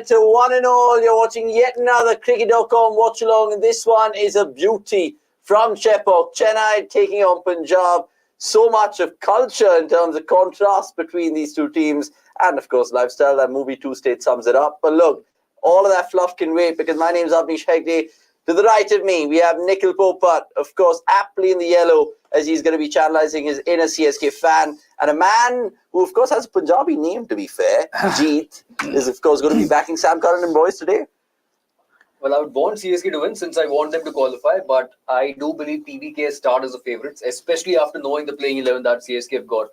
to one and all. You're watching yet another cricket.com watch-along, and this one is a beauty from Chepauk. Chennai taking on Punjab. So much of culture in terms of contrast between these two teams, and of course lifestyle. That movie Two State sums it up. But look, all of that fluff can wait, because my name's Avanish. To the right of me, we have Nikhil Popat, of course, aptly in the yellow, as he's going to be channelizing his inner CSK fan. And a man who, of course, has a Punjabi name, to be fair, Jeet, is, of course, going to be backing Sam Curran and boys today. Well, I would want CSK to win since I want them to qualify, but I do believe PBKS start as the favourites, especially after knowing the playing 11 that CSK have got.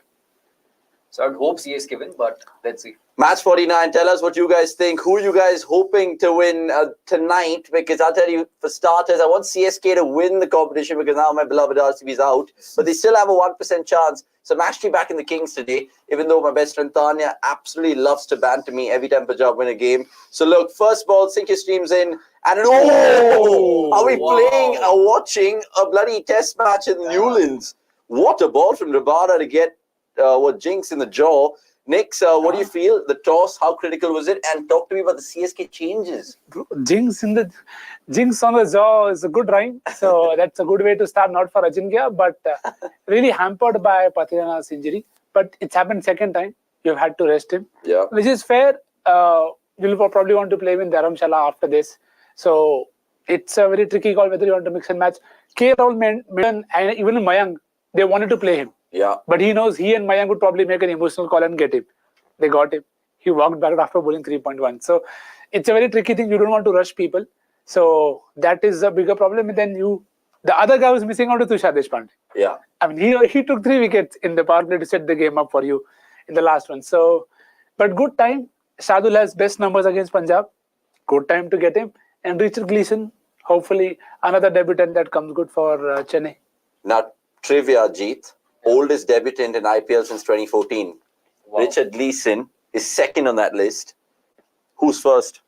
So I would hope CSK win, but let's see. Match 49, tell us what you guys think. Who are you guys hoping to win tonight? Because I'll tell you, for starters, I want CSK to win the competition because now my beloved RCB is out. But they still have a 1% chance. So I'm actually backing the Kings today, even though my best friend Tanya absolutely loves to banter me every time Punjab win a game. So look, first ball, sink your streams in. And are we playing or watching a bloody test match in Newlands? What a ball from Rabada to get jinx in the jaw. Nix, what do you feel? The toss, how critical was it? And talk to me about the CSK changes. Jinx on the jaw is a good rhyme. So that's a good way to start, not for Ajinkya, but really hampered by Patilana's injury. But it's happened second time. You've had to rest him. Yeah. Which is fair. You'll probably want to play him in Dharamshala after this. So it's a very tricky call whether you want to mix and match. KL, Maiden, and even Mayank, they wanted to play him. Yeah. But he knows he and Mayank would probably make an emotional call and get him. They got him. He walked back after bowling 3.1. So it's a very tricky thing. You don't want to rush people. So that is a bigger problem. And then the other guy was missing out to Tushar Deshpande. Yeah. I mean, he took 3 wickets in the power play to set the game up for you in the last one. So, but good time. Shardul has best numbers against Punjab. Good time to get him. And Richard Gleeson, hopefully another debutant that comes good for Chennai. Now, trivia, Jeet. Oldest debutant in IPL since 2014. Wow. Richard Gleeson is second on that list. Who's first?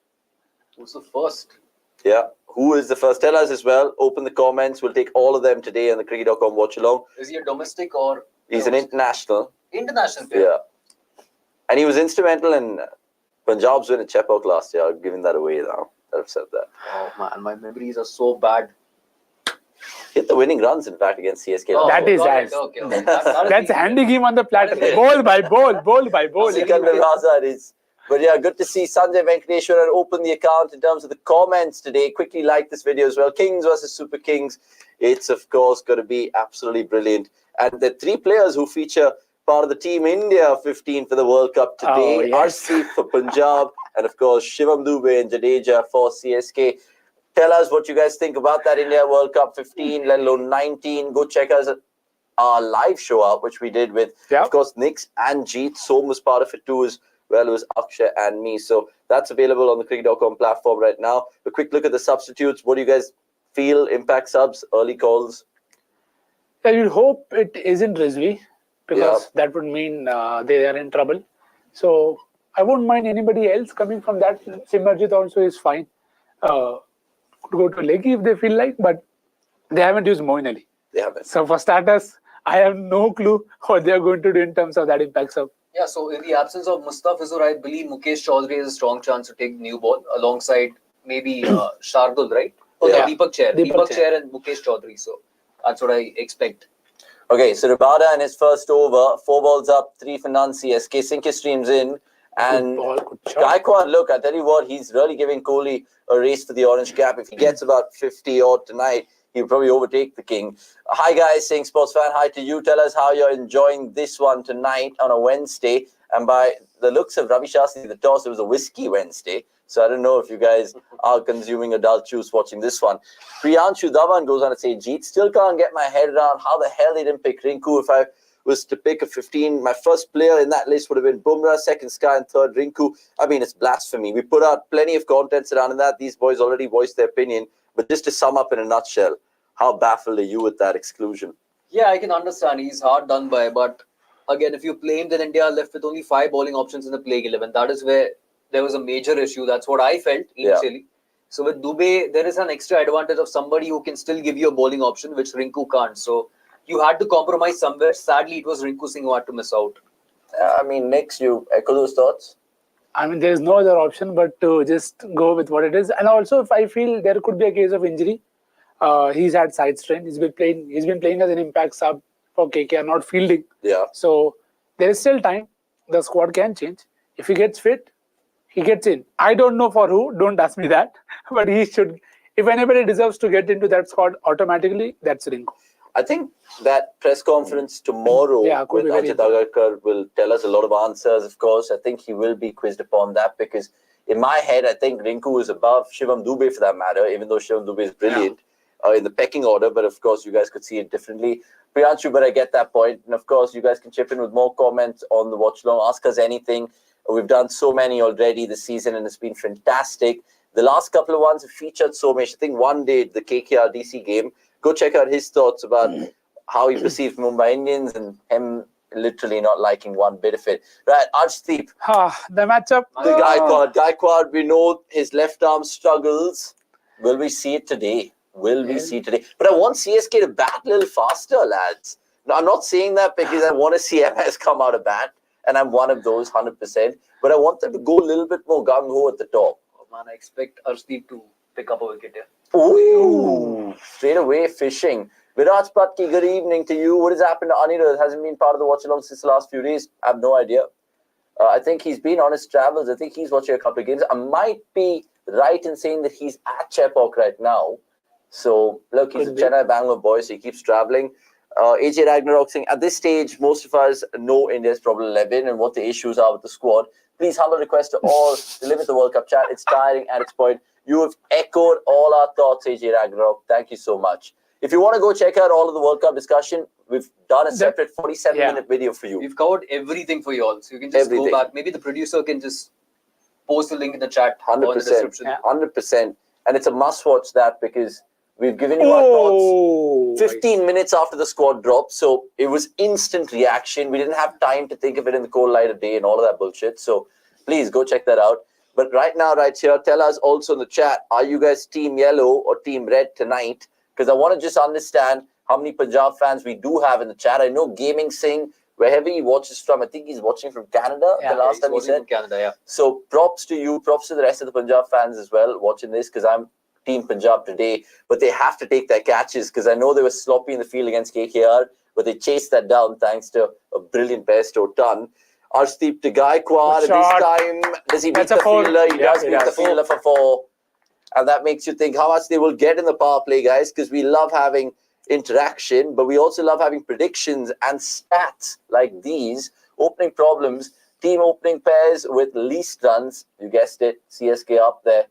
Who's the first? Yeah. Who is the first? Tell us as well. Open the comments. We'll take all of them today on the cricket.com watch along. Is he a domestic or? He's an international. International player? Yeah. And he was instrumental in Punjab's win at Chepauk last year. I'm giving that away now. I've said that. Oh man, my memories are so bad. Hit the winning runs, in fact, against CSK. Oh, that is nice. Okay. That's a handy game on the platter. Ball by ball. Sikandar Raza it is. But yeah, good to see Sanjay Venkateshwaran open the account in terms of the comments today. Quickly like this video as well. Kings versus Super Kings. It's, of course, going to be absolutely brilliant. And the 3 players who feature part of the Team India 15 for the World Cup today. Oh, yes. Arshdeep for Punjab. And, of course, Shivam Dube and Jadeja for CSK. Tell us what you guys think about that India World Cup 15, let alone 19. Go check us our live show out, which we did with, of course, Nix and Jeet. Som was part of it too as well. It was Akshay and me. So that's available on the cricket.com platform right now. A quick look at the substitutes. What do you guys feel? Impact subs, early calls? I would hope it isn't Rizvi, because that would mean they are in trouble. So I won't mind anybody else coming from that. Simarjit also is fine. Could go to Leggy if they feel like, but they haven't used Moeen Ali. They haven't. So for starters, I have no clue what they are going to do in terms of that impact sub. Yeah, so in the absence of Mustafizur, I believe Mukesh Chaudhary has a strong chance to take the new ball alongside maybe Shardul, right? Oh, Yeah. no, Deepak Chair and Mukesh Chaudhary. So that's what I expect. Okay, so Rabada in his first over, 4 balls up, 3 for none. CSK. Sink your streams in. And Good shot. Gaikwad, look, I tell you what, he's really giving Kohli a race for the orange cap. If he gets about 50 odd tonight, he'll probably overtake the king. Hi guys, saying sports fan, hi to you. Tell us how you're enjoying this one tonight on a Wednesday. And by the looks of Ravi Shastri, the toss, it was a whiskey Wednesday. So I don't know if you guys are consuming adult juice watching this one. Priyanshu Dhawan goes on to say, Jeet, still can't get my head around how the hell they didn't pick Rinku. If I was to pick a 15, my first player in that list would have been Bumrah, second Sky, and third Rinku. I mean, it's blasphemy. We put out plenty of content surrounding that. These boys already voiced their opinion. But just to sum up in a nutshell, how baffled are you with that exclusion? Yeah, I can understand. He's hard done by. But again, if you play him, then India are left with only 5 bowling options in the playing 11. That is where there was a major issue. That's what I felt initially. Yeah. So with Dubey, there is an extra advantage of somebody who can still give you a bowling option, which Rinku can't. So you had to compromise somewhere. Sadly, it was Rinku Singh who had to miss out. I mean, next, you echo those thoughts? I mean, there is no other option but to just go with what it is. And also, if I feel there could be a case of injury, he's had side strain. He's been playing as an impact sub for KKR, not fielding. Yeah. So there is still time. The squad can change. If he gets fit, he gets in. I don't know for who. Don't ask me that. But he should. If anybody deserves to get into that squad automatically, that's Rinko. I think that press conference tomorrow with Ajit Agarkar will tell us a lot of answers, of course. I think he will be quizzed upon that because in my head, I think Rinku is above Shivam Dube for that matter, even though Shivam Dube is brilliant in the pecking order. But of course, you guys could see it differently. Priyanshu, but I get that point. And of course, you guys can chip in with more comments on the watch along. Ask us anything. We've done so many already this season and it's been fantastic. The last couple of ones have featured Somesh. I think one day, the KKR DC game. Go check out his thoughts about how he perceived Mumbai Indians and him literally not liking one bit of it. Right, Arshdeep. The matchup. The Gaikwad, we know his left arm struggles. Will we see it today? We see it today? But I want CSK to bat a little faster, lads. Now, I'm not saying that because I want to see MS come out of bat, and I'm one of those 100%. But I want them to go a little bit more gung-ho at the top. Oh, man, I expect Arshdeep to pick up a wicket here. Ooh, straight away fishing. Viraj Patki, good evening to you. What has happened to Anirudh? Hasn't been part of the watch along since the last few days. I have no idea. I think he's been on his travels. I think he's watching a couple of games. I might be right in saying that he's at Chepauk right now. So, look, he's a Chennai Bangalore boy, so he keeps traveling. AJ Ragnarok saying, at this stage, most of us know India's probably 11 and what the issues are with the squad. Please, humble request to all to limit the World Cup chat. It's tiring at its point. You have echoed all our thoughts, AJ Ragnarok. Thank you so much. If you want to go check out all of the World Cup discussion, we've done a separate 47-minute video for you. We've covered everything for you all. So you can just go back. Maybe the producer can just post the link in the chat 100%, or in the description. 100%. And it's a must-watch that because we've given you our thoughts 15 minutes after the squad dropped. So it was instant reaction. We didn't have time to think of it in the cold light of day and all of that bullshit. So please go check that out. But right now, right here, tell us also in the chat, are you guys team yellow or team red tonight? Because I want to just understand how many Punjab fans we do have in the chat. I know Gaming Singh, wherever he watches from, I think he's watching from Canada. Yeah, the last time he said. From Canada, yeah. So props to you, props to the rest of the Punjab fans as well watching this because I'm team Punjab today. But they have to take their catches because I know they were sloppy in the field against KKR, but they chased that down thanks to a brilliant Bairstow ton. Arshdeep to Gaikwad, and this time, does he beat the fielder? He does beat the fielder for 4. And that makes you think how much they will get in the power play, guys, because we love having interaction, but we also love having predictions and stats like these. Opening problems, team opening pairs with least runs. You guessed it, CSK up there.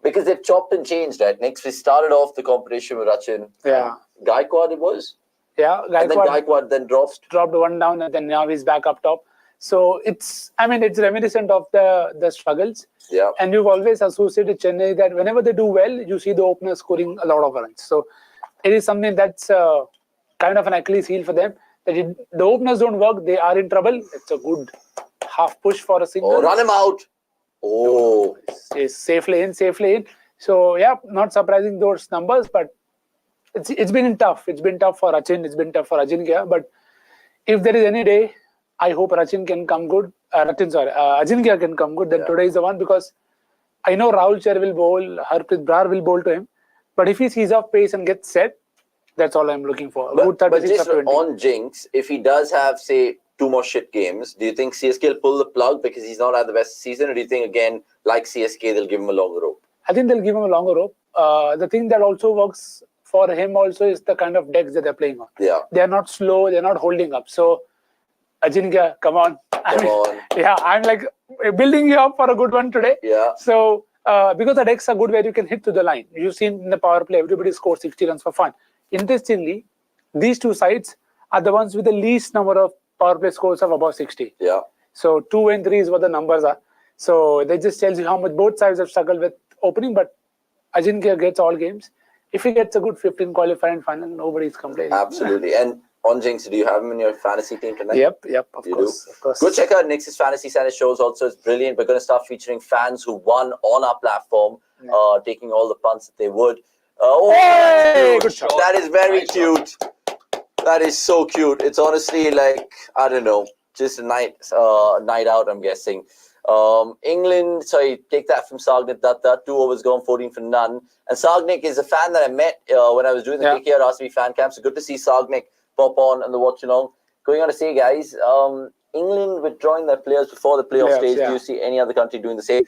Because they've chopped and changed, right? Next, we started off the competition with Rachin. Yeah. Gaikwad it was? Yeah. And then Gaikwad then dropped one down, and then now he's back up top. So it's reminiscent of the struggles. Yeah. And you've always associated Chennai that whenever they do well, you see the opener scoring a lot of runs. So it is something that's kind of an Achilles heel for them. That the openers don't work, they are in trouble. It's a good half push for a single. Oh, run him out. Oh. It's safely in. So yeah, not surprising those numbers, but it's been tough. It's been tough for Rachin. It's been tough for Ajinkya. But if there is any day, I hope Rachin can come good. Ajinkya can come good. Then today is the one because I know Rahul Chahar will bowl, Harpreet Brar will bowl to him. But if he sees off pace and gets set, that's all I'm looking for. But just on Jinx, if he does have, say, 2 more shit games, do you think CSK will pull the plug because he's not had the best season? Or do you think, again, like CSK, they'll give him a longer rope? I think they'll give him a longer rope. The thing that also works for him also is the kind of decks that they're playing on. Yeah. They're not slow. They're not holding up. So, Ajinkya, come on. Yeah, I'm like building you up for a good one today. Yeah. So, because the decks are good where you can hit to the line. You've seen in the power play, everybody scores 60 runs for fun. Interestingly, these two sides are the ones with the least number of power play scores of above 60. Yeah. So 2 and 3 is what the numbers are. So that just tells you how much both sides have struggled with opening. But Ajinkya gets all games. If he gets a good 15 qualifier and final, nobody's complaining. Absolutely. And on Jinx, do you have him in your fantasy team tonight? Yep, of course. Go check out Nix's Fantasy Center shows also. It's brilliant. We're going to start featuring fans who won on our platform, taking all the punts that they would. Hey, good shot. That is very cute. That is so cute. It's honestly like, I don't know, just a night out, I'm guessing. England, sorry, take that from Sagnik Datta. 2 overs gone, 14 for none. And Sagnik is a fan that I met when I was doing the KKR RCB fan camp. So good to see Sagnik pop on the Watchalong. Going on to say, guys, England withdrawing their players before the playoff stage. Do you see any other country doing the same?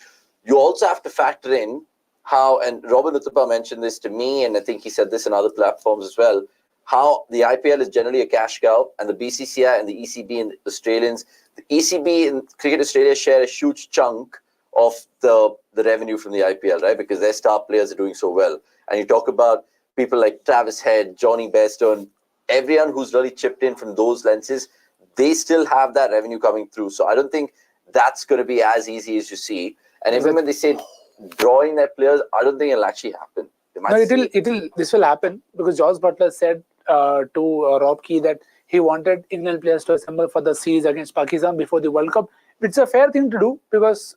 You also have to factor in how, and Robin Uthappa mentioned this to me, and I think he said this on other platforms as well, how the IPL is generally a cash cow, and the BCCI and the ECB and the Australians, the ECB and Cricket Australia share a huge chunk of the revenue from the IPL, right? Because their star players are doing so well. And you talk about people like Travis Head, Johnny Bairstow, and everyone who's really chipped in from those lenses, they still have that revenue coming through. So I don't think that's going to be as easy as you see. And even when they say drawing their players, I don't think it'll actually happen. This will happen because George Butler said to Rob Key that he wanted England players to assemble for the series against Pakistan before the World Cup. It's a fair thing to do because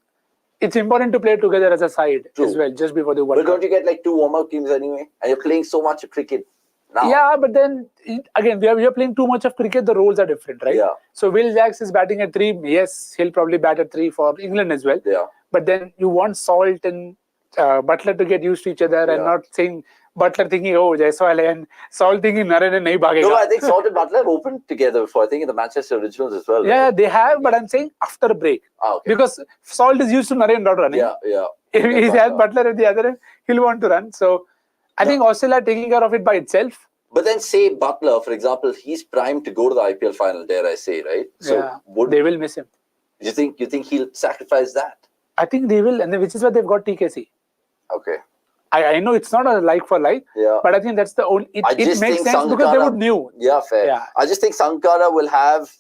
it's important to play together as a side as well, just before the World Cup. But don't you get like 2 warm-up games anyway? And you're playing so much of cricket now. Yeah, but then again, we are playing too much of cricket. The roles are different, right? Yeah. So Will Jacks is batting at 3. Yes, he'll probably bat at 3 for England as well. Yeah. But then you want Salt and Butler to get used to each other and not saying Butler thinking, oh, Jaiswal, and Salt thinking, Narendra nahi bhagega. No, I think Salt and Butler have opened together before. I think in the Manchester Originals as well. Yeah, right? they have, but I'm saying after a break. Okay. Because Salt is used to Narendra not running. Yeah. If he has Butler at the other end, he'll want to run. So I think Australia are taking care of it by itself. But then say Butler, for example, he's primed to go to the IPL final, dare I say, right? So they will miss him. You think he'll sacrifice that? I think they will, and which is why they've got TKC. Okay. I know it's not a like for like, but I think that's the only. It makes sense Sankara, because they would knew. Yeah, fair. Yeah. I just think Sankara will have,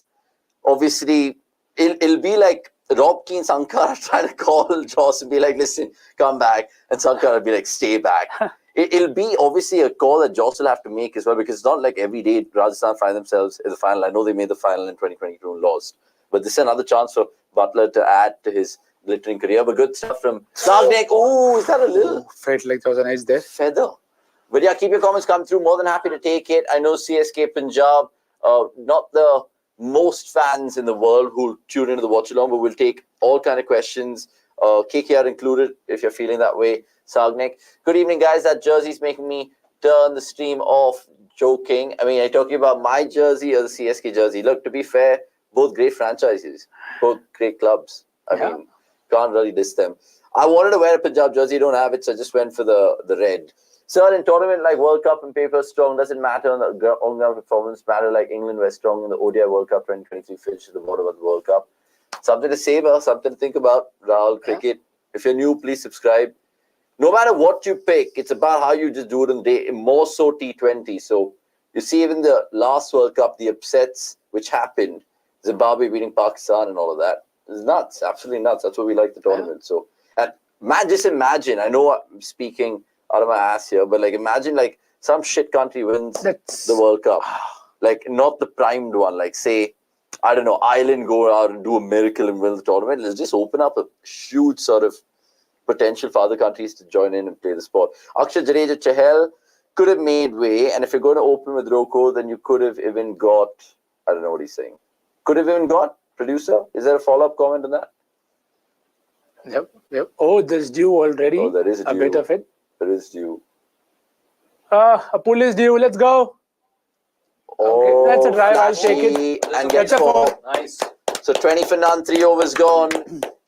obviously, it'll be like Rob Key and Sankara trying to call Joss and be like, listen, come back. And Sankara will be like, stay back. It'll be obviously a call that Joss will have to make as well, because it's not like every day Rajasthan find themselves in the final. I know they made the final in 2022 and lost. But this is another chance for Butler to add to his glittering career. But good stuff from Sagnik. Oh, is that a little? Felt like there was an edge there. Feather. But yeah, keep your comments come through. More than happy to take it. I know CSK Punjab, not the most fans in the world who tune into the Watchalong, but we'll take all kind of questions, KKR included, if you're feeling that way. Sagnik. Good evening, guys. That jersey's making me turn the stream off. Joking. I mean, are you talking about my jersey or the CSK jersey? Look, to be fair, both great franchises, both great clubs. I mean, can't really diss them. I wanted to wear a Punjab jersey, don't have it, so I just went for the red. So in tournament like World Cup and paper strong, doesn't matter on the on-ground performance, matter like England were strong in the ODI World Cup 2023 finish at the bottom of the World Cup. Something to say about, something to think about. Rahul Cricket. If you're new, please subscribe. No matter what you pick, it's about how you just do it in the day, more so T20. So you see even the last World Cup, the upsets which happened, Zimbabwe beating Pakistan and all of that. It's nuts, absolutely nuts. That's what we like the tournament. So, and just imagine, I know I'm speaking out of my ass here, but like imagine like some shit country wins the World Cup. Like not the primed one, like say, I don't know, Ireland go out and do a miracle and win the tournament. Let's just open up a huge sort of potential for other countries to join in and play the sport. Akshay Jadeja Chahar could have made way, and if you're going to open with Roko, then you could have even got, I don't know what he's saying. Could have even got producer. Is there a follow-up comment on that? Yep. Oh, there's due already. Oh, there is a bit of it. There is due. A pull is due. Let's go. Oh, okay, that's a drive. I'll take it. And get 4. Nice. So 20 for none, 3 overs gone.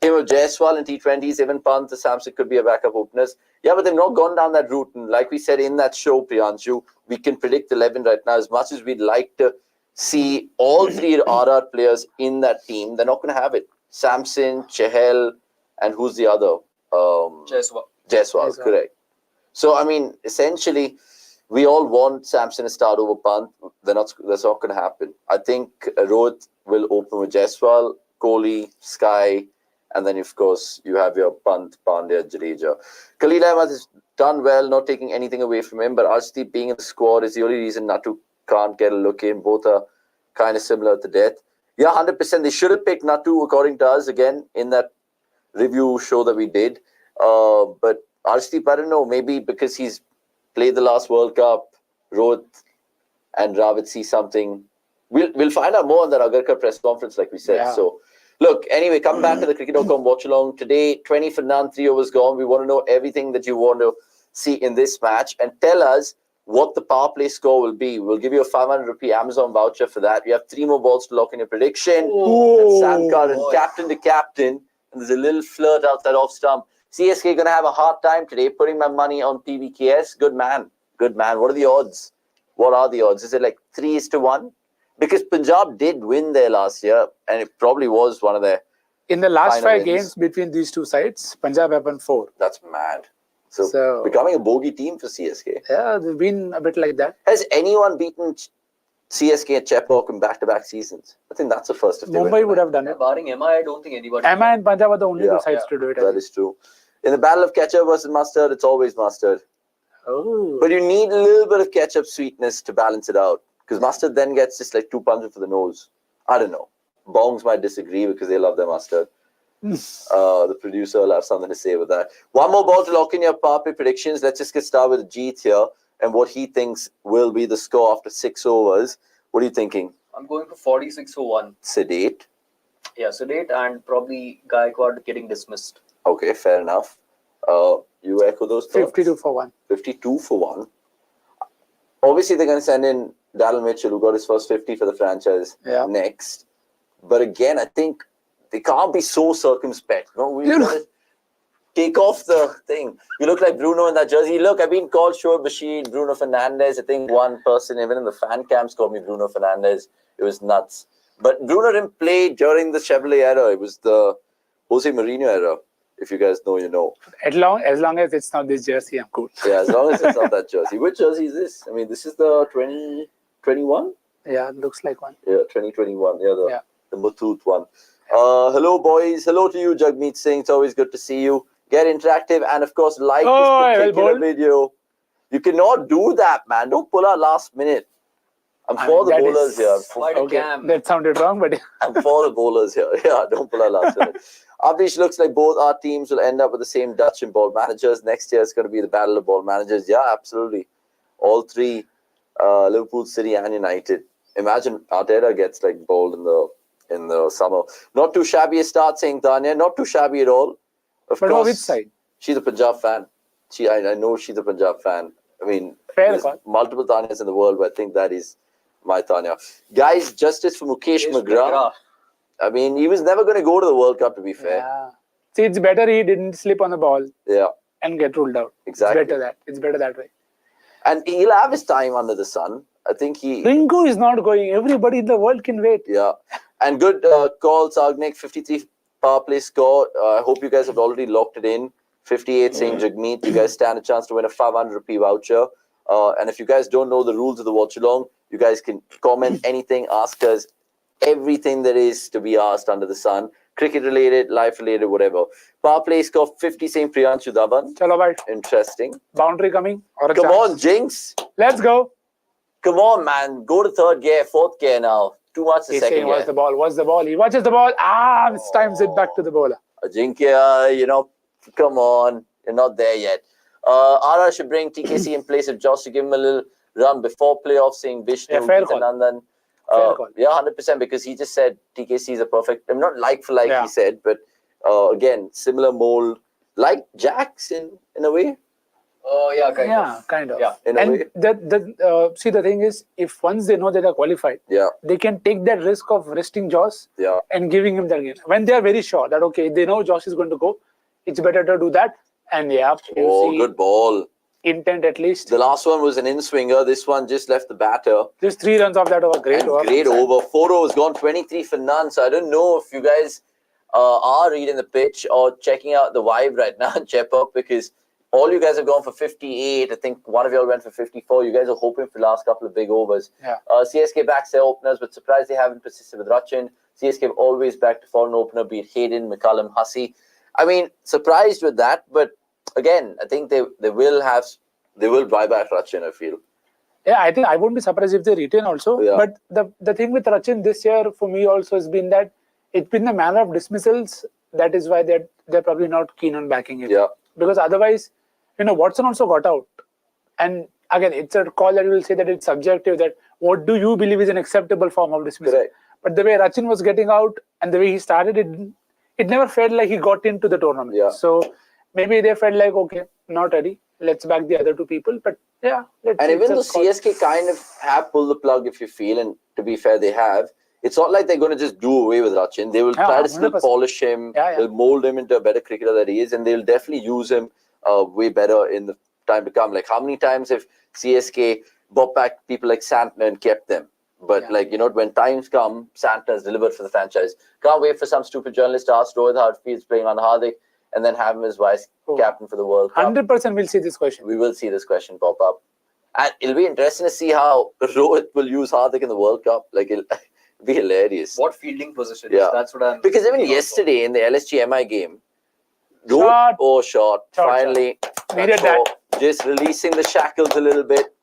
Him of Jaiswal in T20s, even Pant, the Samson could be a backup openers. Yeah, but they've not gone down that route. And like we said in that show, Priyanshu, we can predict 11 right now. As much as we'd like to see all 3 RR players in that team, they're not going to have it. Samson, Chahal, and who's the other? Jaiswal, correct. So, I mean, essentially, we all want Samson to start over Pant. That's not going to happen. I think Rohit will open with Jaiswal, Kohli, Sky, and then, of course, you have your Pant, Pandya, Jadeja. Khalil Ahmed has done well, not taking anything away from him, but Arshdeep being in the squad is the only reason Nattu can't get a look in. Both are kind of similar to death. Yeah, 100%. They should have picked Nattu, according to us, again, in that review show that we did. But Arshdeep, I don't know, maybe because he's played the last World Cup, Rohit and Ravit see something. We'll find out more on that Agarkar press conference, like we said. So Look, anyway, come back to the cricket.com watch along. Today, 20 for none, 3 overs gone. We want to know everything that you want to see in this match and tell us what the power play score will be. We'll give you a 500 rupee Amazon voucher for that. You have 3 more balls to lock in your prediction. And Sam Curran, captain to captain. And there's a little flirt outside off stump. CSK going to have a hard time today. Putting my money on PBKS. Good man. Good man. What are the odds? What are the odds? Is it like 3-1? Because Punjab did win there last year, and it probably was one of their in the last 5 wins. games between these two sides, Punjab have won 4. That's mad. So becoming a bogey team for CSK. Yeah, they've been a bit like that. Has anyone beaten CSK and Chepauk in back-to-back seasons? I think that's the first. If Mumbai would have done it. Barring MI, I don't think anybody. MI and Punjab are the only two sides to do it. That is true. In the battle of ketchup versus mustard, it's always mustard. Oh. But you need a little bit of ketchup sweetness to balance it out. Because mustard then gets just like 2 punches for the nose. I don't know. Bongs might disagree because they love their mustard. The producer will have something to say with that. One more ball to lock in your power play predictions. Let's just get started with Jeet here and what he thinks will be the score after 6 overs. What are you thinking? I'm going for 46 for 1. Sedate. Yeah, sedate and probably Gaikwad getting dismissed. Okay, fair enough. You echo those thoughts? 52 for 1. 52 for 1. Obviously, they're going to send in Daryl Mitchell, who got his first 50 for the franchise next. But again, I think they can't be so circumspect. No, we've got to take off the thing. You look like Bruno in that jersey. Look, I've been called Shoaib Bashir, Bruno Fernandes. I think one person, even in the fan camps, called me Bruno Fernandes. It was nuts. But Bruno didn't play during the Chevrolet era. It was the Jose Mourinho era. If you guys know, you know. As long as it's not this jersey, I'm cool. Yeah, as long as it's not that jersey. Which jersey is this? I mean, this is the 2021? Yeah, it looks like one. Yeah, 2021. Yeah, the Muthoot one. Hello, boys. Hello to you, Jagmeet Singh. It's always good to see you. Get interactive and, of course, like this particular video. You cannot do that, man. Don't pull out last minute. I'm for the bowlers here. That sounded wrong, but I'm for the bowlers here. Yeah, don't pull out last minute. Avanish, looks like both our teams will end up with the same Dutch and ball managers. Next year, it's going to be the battle of ball managers. Yeah, absolutely. All 3, Liverpool, City and United. Imagine Arteta gets like bowled in the summer. Not too shabby a start, saying Tanya. Not too shabby at all. Of course, which side? She's a Punjab fan. I know she's a Punjab fan. I mean, there's multiple Tanyas in the world, but I think that is my Tanya. Guys, justice for Mukesh McGrath. I mean, he was never going to go to the World Cup, to be fair. Yeah. See, it's better he didn't slip on the ball. Yeah. And get ruled out. Exactly. It's better that way. And he'll have his time under the sun. I think Ringu is not going. Everybody in the world can wait. Yeah. And good call, Sagnik. 53 power play score. I hope you guys have already locked it in. 58 saying Jagmeet. You guys stand a chance to win a 500 rupee voucher. And if you guys don't know the rules of the watch along, you guys can comment anything, ask us everything there is to be asked under the sun. Cricket related, life related, whatever. Power play score 50 saying Priyanshu Dhawan. Chalo, bhai. Interesting. Boundary coming. Or a Come chance. on, Jinx. Let's go. Come on, man. Go to 3rd gear, 4th gear now. Too much the second gear. What's the ball? What's the ball? He watches the ball. It's time it back to the bowler. Ajinkya, come on. You're not there yet. RR should bring TKC in place of Josh to give him a little run before playoffs, saying Vishnu, Nandan. Yeah, 100%, because he just said TKC is a perfect, not like for like he said, but again, similar mold, like Jax in a way. Kind of. Yeah. In a way. See, the thing is, if once they know that they're qualified, they can take that risk of resting Josh and giving him that game. When they are very sure that, okay, they know Josh is going to go, it's better to do that. And good ball. Intent at least. The last one was an in-swinger. This one just left the batter. Just 3 runs off that over. Great over. Great over. 4 overs gone, 23 for none. So I don't know if you guys are reading the pitch or checking out the vibe right now in Chepauk, because all you guys have gone for 58. I think one of you all went for 54. You guys are hoping for the last couple of big overs. CSK backs their openers, but surprised they haven't persisted with Rachin. CSK have always backed a foreign opener, be it Hayden, McCullum, Hussey. I mean, surprised with that, but again, I think they will buy back Rachin, I feel. Yeah, I think I wouldn't be surprised if they retain also. Yeah. But the thing with Rachin this year for me also has been that it's been the manner of dismissals. That is why they're probably not keen on backing it. Yeah. Because otherwise, Watson also got out. And again, it's a call that you will say that it's subjective, that what do you believe is an acceptable form of dismissal? Correct. But the way Rachin was getting out and the way he started, it never felt like he got into the tournament. Yeah. So maybe they felt like, okay, not ready. Let's back the other two people. But yeah, and even though CSK kind of have pulled the plug, if you feel, and to be fair, they have. It's not like they're going to just do away with Rachin. They will try to still 100%. polish him. Yeah. They'll mold him into a better cricketer that he is, and they'll definitely use him way better in the time to come. Like, how many times have CSK brought back people like Santner and kept them? But like, when times come, Santner has delivered for the franchise. Can't wait for some stupid journalist to ask Rohit how it feels playing on Hardik, and then have him as vice captain for the World Cup. 100% we'll see this question. We will see this question pop up. And it'll be interesting to see how Rohit will use Hardik in the World Cup. Like, it'll be hilarious. What fielding position? Yeah. That's what I'm... Because even yesterday in the LSG-MI game, shot. Finally. Needed that. Just releasing the shackles a little bit.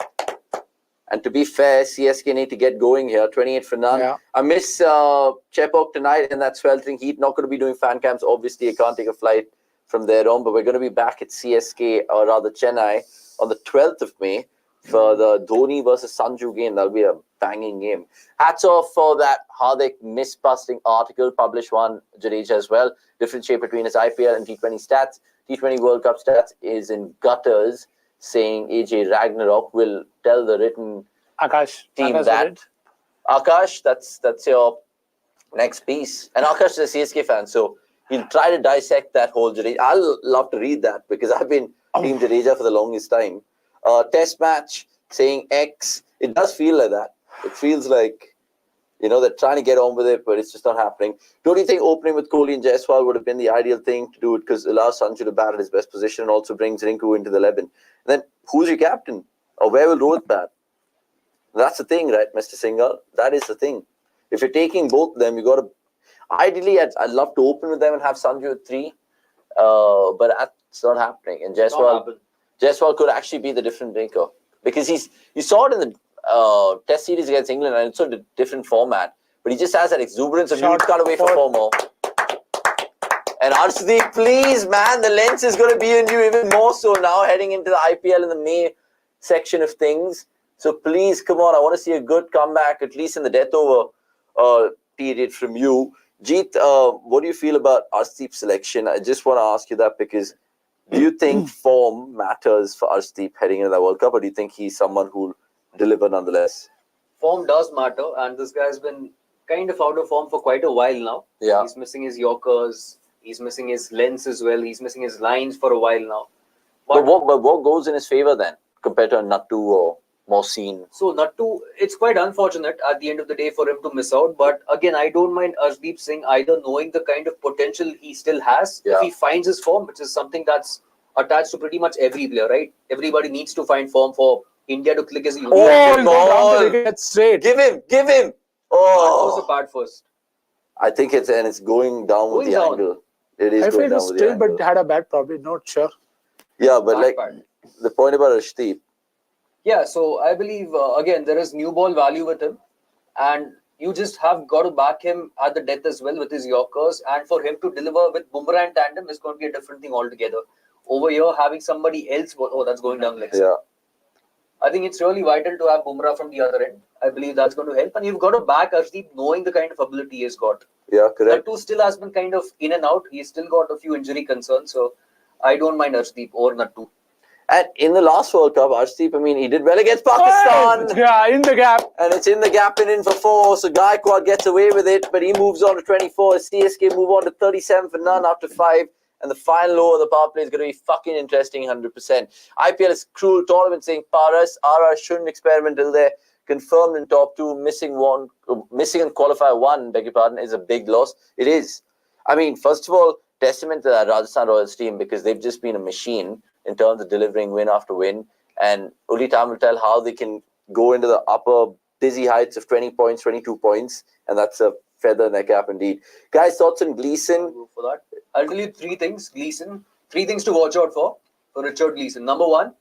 And to be fair, CSK need to get going here. 28 for none. Yeah. I miss Chepauk tonight in that sweltering heat. Not going to be doing fan cams. Obviously, I can't take a flight from there on. But we're going to be back at CSK, or rather Chennai, on the 12th of May for the Dhoni versus Sanju game. That'll be a banging game. Hats off for that Hardik myth-busting article. Published one, Jadeja as well. Differentiate between his IPL and T20 stats. T20 World Cup stats is in gutters, saying AJ Ragnarok will tell the written team that. Akash, that's your next piece. And Akash is a CSK fan, so he'll try to dissect that whole Jadeja. I'll love to read that because I've been Team Jadeja for the longest time. Test match, saying X. It does feel like that. It feels like, they're trying to get on with it, but it's just not happening. Don't you think opening with Kohli and Jaiswal would have been the ideal thing to do it, because it allows Sanju to bat at his best position and also brings Rinku into the 11? And then who's your captain? Or where will Rohit bat? That's the thing, right, Mr. Singhal? That is the thing. If you're taking both of them, you got to... Ideally, I'd love to open with them and have Sanju at 3, but that's not happening. And Jaiswal could actually be the difference maker, because you saw it in the Test series against England, and it's a different format, but he just has that exuberance of you've got to wait for 4 more. And Arshdeep, please, man, the lens is going to be on you even more so now, heading into the IPL in the May section of things. So please, come on, I want to see a good comeback, at least in the death over period from you. Jeet, what do you feel about Arshdeep's selection? I just want to ask you that because do you think form matters for Arshdeep heading into the World Cup, or do you think he's someone who'll deliver nonetheless? Form does matter, and this guy's been kind of out of form for quite a while now. Yeah. He's missing his Yorkers, he's missing his lengths as well, he's missing his lines for a while now. But what goes in his favour then, compared to a Nattu or Mohsin? So Nattu, it's quite unfortunate at the end of the day for him to miss out. But again, I don't mind Arshdeep Singh either knowing the kind of potential he still has. If he finds his form, which is something that's attached to pretty much every player, right? Everybody needs to find form for India to click as a unit. Straight. Give him! Oh, was a bad first. I think it's going down with the angle. It is going down with the angle. But had a bat, probably not sure. Yeah, but the point about Arshdeep. Yeah, so I believe again there is new ball value with him, and you just have got to back him at the death as well with his Yorkers, and for him to deliver with Bumrah and tandem is going to be a different thing altogether. Over here, having somebody else, that's going down like yeah. I think it's really vital to have Bumrah from the other end. I believe that's going to help. And you've got to back Arshdeep knowing the kind of ability he's got. Yeah, correct. Nattu still has been kind of in and out. He's still got a few injury concerns. So I don't mind Arshdeep or Nattu. And in the last World Cup, Arshdeep, he did well against Pakistan. Yeah, in the gap. And it's in the gap and in for 4. So Gaikwad gets away with it, but he moves on to 24. CSK move on to 37 for none after 5. And the final over the power play is going to be fucking interesting, 100%. IPL is cruel tournament, saying Paras, RR shouldn't experiment till they're confirmed in top 2. Missing in qualifier 1, beg your pardon, is a big loss. It is. First of all, testament to that Rajasthan Royals team, because they've just been a machine in terms of delivering win after win. And only time will tell how they can go into the upper dizzy heights of 20 points, 22 points. And that's a feather in their cap indeed. Guys, thoughts on Gleeson? Go for that. I'll tell you 3 things, Gleeson. 3 things to watch out for Richard Gleeson. Number 1,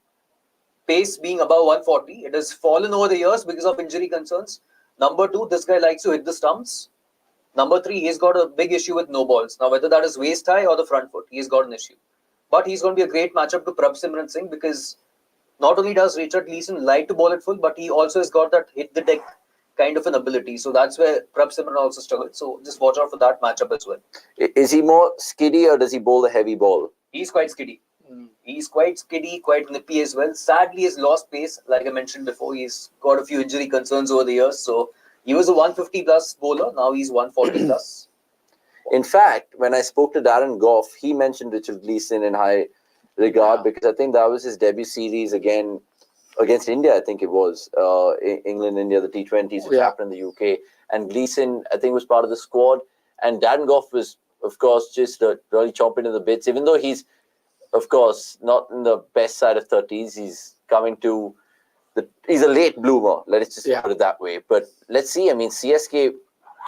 pace being above 140. It has fallen over the years because of injury concerns. Number 2, this guy likes to hit the stumps. Number 3, he's got a big issue with no balls. Now, whether that is waist high or the front foot, he's got an issue. But he's going to be a great matchup to Prabhsimran Singh, because not only does Richard Gleeson like to bowl it full, but he also has got that hit the deck kind of an ability. So that's where Prab Simran also struggled. So just watch out for that matchup as well. Is he more skiddy or does he bowl the heavy ball? He's quite skiddy. He's quite skiddy, quite nippy as well. Sadly, he's lost pace. Like I mentioned before, he's got a few injury concerns over the years. So he was a 150 plus bowler. Now he's 140 plus. In fact, when I spoke to Darren Goff, he mentioned Richard Gleeson in high regard because I think that was his debut series again against India. I think it was England, India, the T20s, which happened in the UK. And Gleeson, I think, was part of the squad. And Darren Goff was, of course, just really chomping in the bits, even though he's, of course, not in the best side of 30s. He's coming to he's a late bloomer. Let's just put it that way. But let's see. I mean, CSK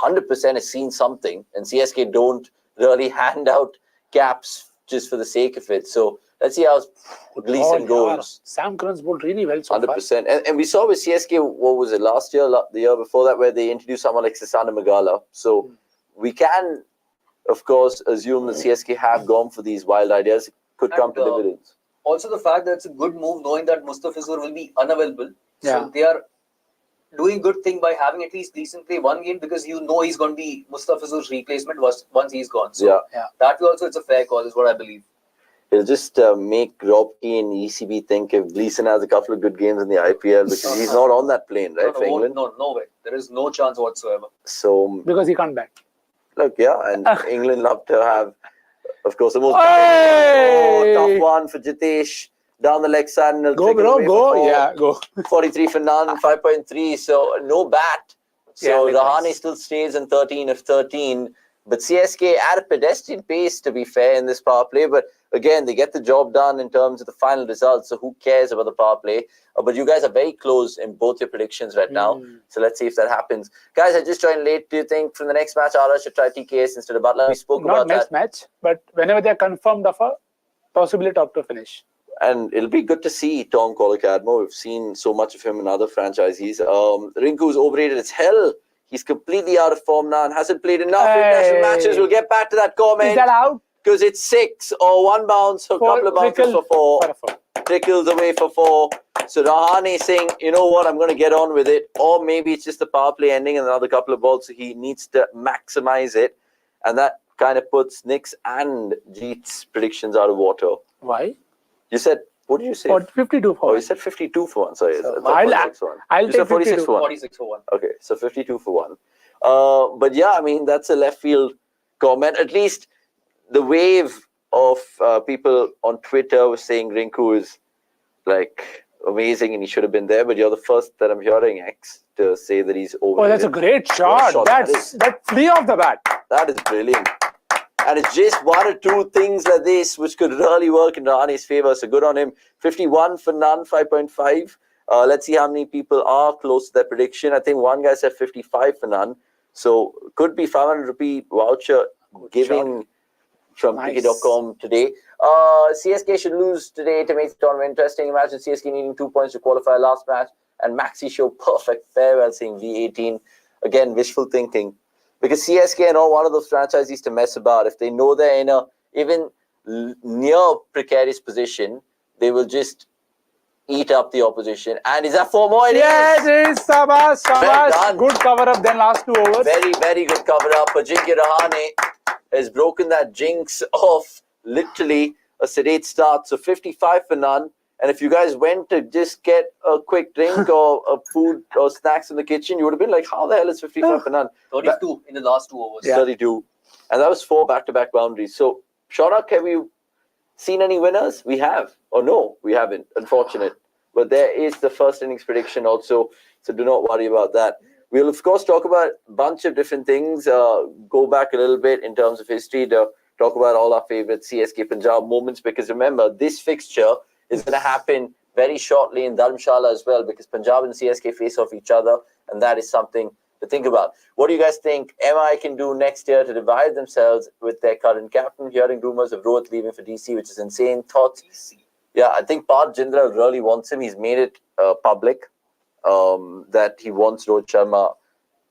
100% has seen something, and CSK don't really hand out caps just for the sake of it. So let's see how Gleeson goes. Sam Curran's bowled really well so 100%. And we saw with CSK, what was it, last year, the year before that, where they introduced someone like Sisana Magala. So we can, of course, assume that CSK have gone for these wild ideas. Could come to dividends. Also, the fact that it's a good move knowing that Mustafizur will be unavailable. Yeah. So they are doing good thing by having at least Gleeson play one game because you know he's going to be Mustafizur's replacement once he's gone. So that will also, it's a fair call, is what I believe. It'll just make Robke and ECB think if Gleeson has a couple of good games in the IPL because he's not on that plane, right, for England? No way. There is no chance whatsoever. So because he can't bat. Look, and England love to have, of course, the most tough one for Jitesh down the leg side. And go, bro, go. Go. 43 for none, 5.3. So no bat. So Rahane still stays in 13 of 13. But CSK at a pedestrian pace, to be fair, in this power play. But again, they get the job done in terms of the final results. So who cares about the power play? But you guys are very close in both your predictions right now. So let's see if that happens. Guys, I just joined late. Do you think from the next match, Ara should try TKS instead of Butler? We spoke about that. Not next match, but whenever they're confirmed of a possibly top to finish. And it'll be good to see Tom Kolakadmo. We've seen so much of him in other franchises. Rinku's overrated as hell. He's completely out of form now and hasn't played enough international matches. We'll get back to that comment. Is that out? Because it's 6 or 1 bounce, a couple of bounces for 4. Trickles away for 4. So Rahane saying, you know what, I'm going to get on with it. Or maybe it's just the power play ending and another couple of balls. So he needs to maximize it. And that kind of puts Nick's and Jeet's predictions out of water. Why? You said, what did you say? 52 for 1. Oh, you said 52 for 1. Sorry. So I'll take 46 for 1. 46 for 1. Okay, so 52 for 1. But yeah, I mean, that's a left field comment. At least the wave of people on Twitter was saying Rinku is like amazing and he should have been there. But you're the first that I'm hearing, X, to say that he's over. Oh, that's a great shot. That flee off the bat. That is brilliant. And it's just 1 or 2 things like this which could really work in Rahane's favour. So good on him. 51 for none, 5.5. Let's see how many people are close to that prediction. I think one guy said 55 for none. So could be 500 rupee voucher giving from cricket.com today. CSK should lose today to make the tournament interesting. Imagine CSK needing 2 points to qualify last match. And Maxi show perfect farewell saying V18. Again, wishful thinking. Because CSK are not one of those franchises to mess about. If they know they're in a even near precarious position, they will just eat up the opposition. And is that 4 more? Yes, it is. Sabash. Good cover up then last 2 overs. Very, very good cover up. Ajinkya Rahane has broken that jinx of literally a sedate start. So 55 for none. And if you guys went to just get a quick drink or a food or snacks in the kitchen, you would have been like, how the hell is 55 for none? 32 in the last 2 overs. Yeah. 32. And that was 4 back-to-back boundaries. So, Shorak, have you seen any winners? We have. Or no, we haven't. Unfortunate. But there is the first innings prediction also. So do not worry about that. We'll, of course, talk about a bunch of different things. Go back a little bit in terms of history to talk about all our favorite CSK Punjab moments. Because remember, this fixture is going to happen very shortly in Dharamshala as well, because Punjab and CSK face off each other, and that is something to think about. What do you guys think MI can do next year to divide themselves with their current captain? Hearing rumours of Rohit leaving for DC, which is insane. Thoughts? Yeah, I think Parth Jindal really wants him. He's made it public that he wants Rohit Sharma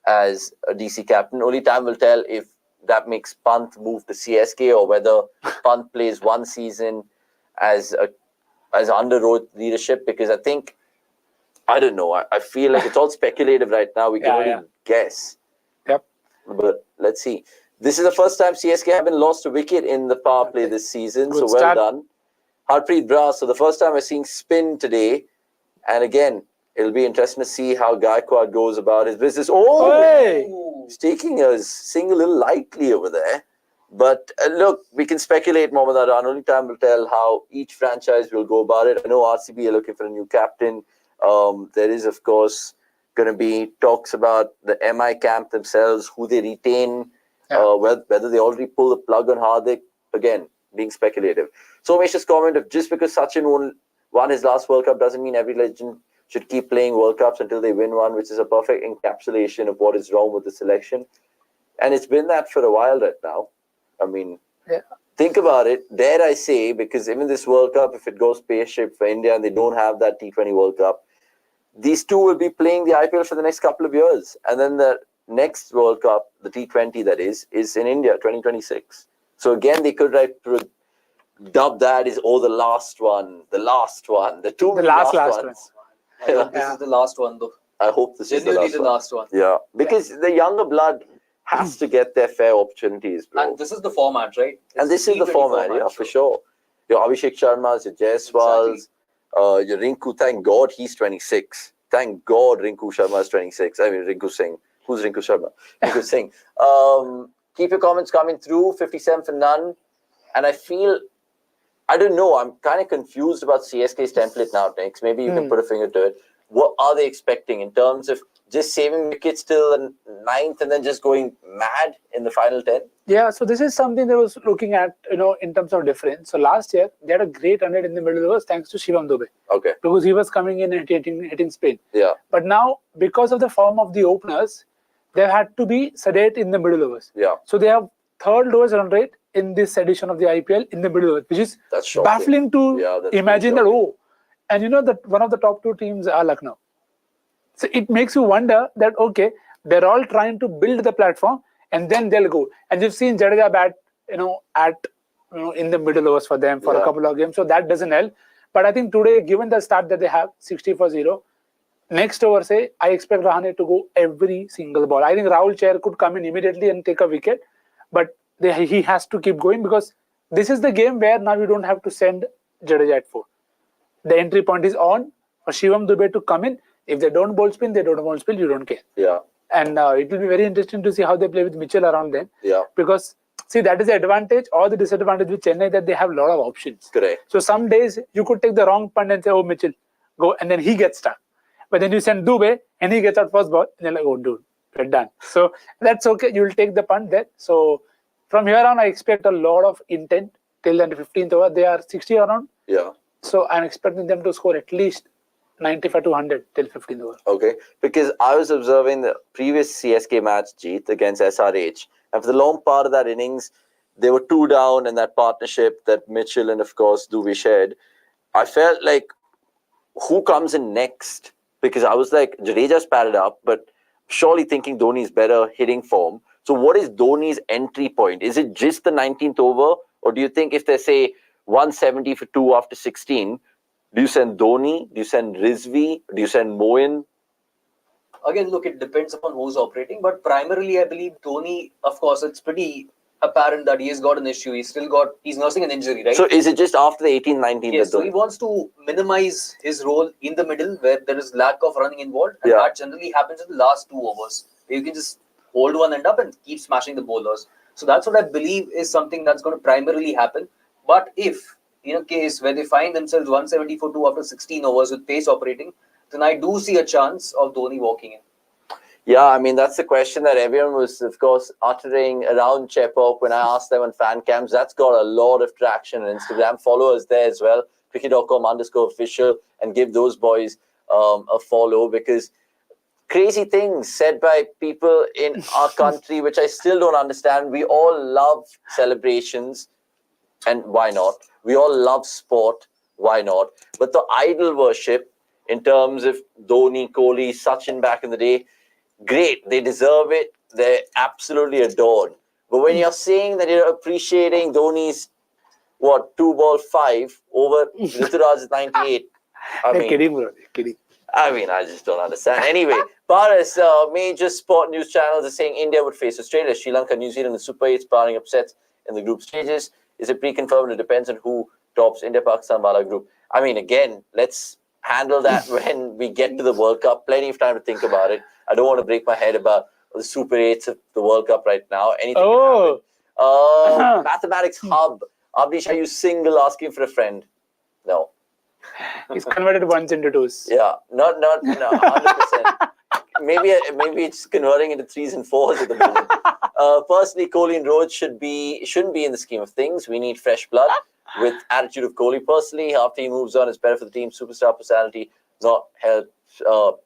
as a DC captain. Only time will tell if that makes Pant move to CSK or whether Pant plays 1 season as under Rohit leadership, because I think I don't know. I feel like it's all speculative right now. We can only guess. Yep. But let's see. This is the first time CSK haven't lost a wicket in the power play this season. Good so well done. Harpreet Brar. So the first time we're seeing spin today. And again, it'll be interesting to see how Gaikwad goes about his business. Oh! Hey! He's taking a single a little lightly over there. But look, we can speculate, Mohammad Aran. Only time will tell how each franchise will go about it. I know RCB are looking for a new captain. There is, of course, going to be talks about the MI camp themselves, who they retain, whether they already pull the plug on Hardik. Again, being speculative. So Umesh's comment of just because Sachin won his last World Cup doesn't mean every legend should keep playing World Cups until they win one, which is a perfect encapsulation of what is wrong with the selection. And it's been that for a while right now. I mean, think about it. Dare I say, because even this World Cup, if it goes pear-shaped for India and they don't have that T20 World Cup, these two will be playing the IPL for the next couple of years. And then the next World Cup, the T20 that is in India, 2026. So again, they could dub that as, the last one. The last one. The last ones. I hope this is the last one, though. I hope this is the last one. Yeah, because the younger blood has to get their fair opportunities, bro. And this is the format, right? And this is the format, for sure. Your Abhishek Sharma's, your Jaiswal's, your Rinku, thank God he's 26. Thank God Rinku Sharma is 26. I mean, Rinku Singh. Who's Rinku Sharma? Rinku Singh. Keep your comments coming through. 57 for none. And I don't know. I'm kind of confused about CSK's template now, Nix. Maybe you can put a finger to it. What are they expecting in terms of just saving wickets till the 9th and then just going mad in the final 10? Yeah, so this is something they was looking at, in terms of difference. So last year, they had a great 100 in the middle overs thanks to Shivam Dube. Okay. Because he was coming in and hitting spin. Yeah. But now, because of the form of the openers, they had to be sedate in the middle overs. Yeah. So they have third lowest run rate in this edition of the IPL in the middle overs, which is baffling to imagine that, and that one of the top two teams are Lucknow. So it makes you wonder that, okay, they're all trying to build the platform and then they'll go. And you've seen Jadeja bat, in the middle overs for them for a couple of games. So that doesn't help. But I think today, given the start that they have, 60 for 0, next over, I expect Rahane to go every single ball. I think Rahul Chair could come in immediately and take a wicket. But he has to keep going because this is the game where now you don't have to send Jadeja at 4. The entry point is on for Shivam Dube to come in. If they don't bowl spin, they don't bowl spin, you don't care. Yeah. And it will be very interesting to see how they play with Mitchell around them. Yeah. Because, that is the advantage or the disadvantage with Chennai, that they have a lot of options. Correct. So some days you could take the wrong punt and say, Mitchell, go, and then he gets stuck. But then you send Dube and he gets out first ball, and they're like, dude, we're done. So that's okay. You'll take the punt there. So from here on, I expect a lot of intent till the 15th over. They are 60 around. Yeah. So I'm expecting them to score at least 95 to 100 till 15th over. Okay. Because I was observing the previous CSK match, Jeet, against SRH. And for the long part of that innings, they were 2 down in that partnership that Mitchell and, of course, Dubey shared. I felt like, who comes in next? Because I was like, Jadeja's padded up, but surely thinking Dhoni's better hitting form. So what is Dhoni's entry point? Is it just the 19th over? Or do you think if they say 170 for 2 after 16, do you send Dhoni? Do you send Rizvi? Do you send Moin? Again, look, it depends upon who's operating. But primarily, I believe Dhoni, of course, it's pretty apparent that he has got an issue. He's nursing an injury, right? So is it just after the 18-19? Yes, so he wants to minimize his role in the middle where there is lack of running involved. And that generally happens in the last 2 overs. You can just hold one end up and keep smashing the bowlers. So that's what I believe is something that's going to primarily happen. But if, in a case where they find themselves 170 for 2 after 16 overs with pace operating, then I do see a chance of Dhoni walking in. Yeah, I mean, that's the question that everyone was, of course, uttering around Chepauk when I asked them on fan cams. That's got a lot of traction on Instagram. Follow us there as well, cricket.com_official, and give those boys a follow, because crazy things said by people in our country, which I still don't understand. We all love celebrations, and why not? We all love sport, why not? But the idol worship in terms of Dhoni, Kohli, Sachin back in the day, great, they deserve it. They're absolutely adored. But when you're saying that you're appreciating Dhoni's, 2 ball 5 over Rituraj's 98, I mean, kidding, bro. Kidding. I mean, I just don't understand. Anyway, Paris, major sport news channels are saying India would face Australia, Sri Lanka, New Zealand, the Super 8s, barring upsets in the group stages. Is it pre-confirmed? It depends on who tops India, Pakistan, Bala group. I mean, again, let's handle that when we get to the World Cup. Plenty of time to think about it. I don't want to break my head about the Super 8s of the World Cup right now. Anything can happen. Mathematics Hub. Abdish, are you single asking for a friend? No. He's converted ones into twos. Yeah, no, 100%. Maybe it's converting into 3s and 4s at the moment. Personally, Kohli and Rohit shouldn't be in the scheme of things. We need fresh blood with attitude of Kohli. Personally, after he moves on, it's better for the team. Superstar personality, not help.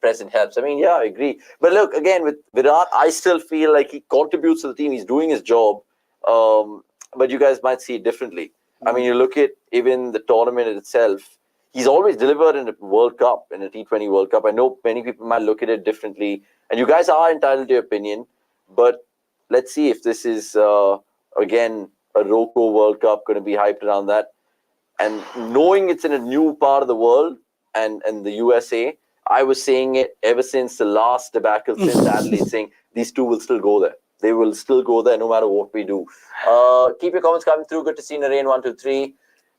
Present helps. I mean, yeah, I agree. But look, again, with Virat, I still feel like he contributes to the team. He's doing his job. But you guys might see it differently. I mean, you look at even the tournament itself. He's always delivered in a World Cup, in a T20 World Cup. I know many people might look at it differently. And you guys are entitled to your opinion. But let's see if this is, again, a Roko World Cup, going to be hyped around that. And knowing it's in a new part of the world and the USA, I was saying it ever since the last debacle, since Adelaide, saying these two will still go there. They will still go there no matter what we do. Keep your comments coming through. Good to see Narain 123.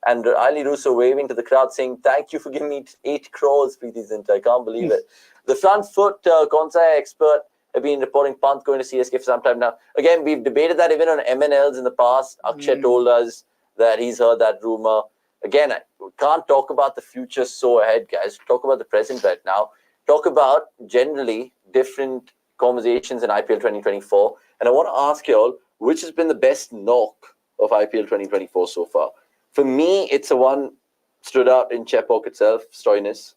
And Ali Rossouw waving to the crowd saying, thank you for giving me 8 crores, Preeti Zinta. I can't believe it. The front foot Konsai expert have been reporting Pant going to CSK for some time now. Again, we've debated that even on MNLs in the past. Akshay told us that he's heard that rumor. Again, we can't talk about the future so ahead, guys. Talk about the present right now. Talk about generally different conversations in IPL 2024. And I want to ask you all, which has been the best knock of IPL 2024 so far? For me, it's the one stood out in Chepauk itself, Stoinis.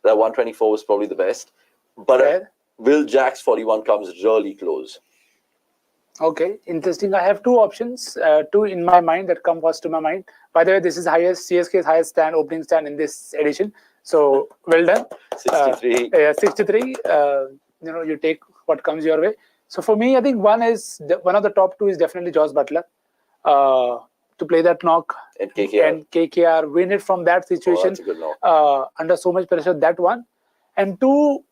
That 124 was probably the best. But Will Jack's 41 comes really close. Okay, interesting. I have two options, two in my mind that come first to my mind. By the way, this is CSK's highest opening stand in this edition. So, well done. 63. 63. You take what comes your way. So, for me, I think one of the top two is definitely Joss Butler. To play that knock and KKR win it from that situation that's a good knock. Under so much pressure, that one. And two,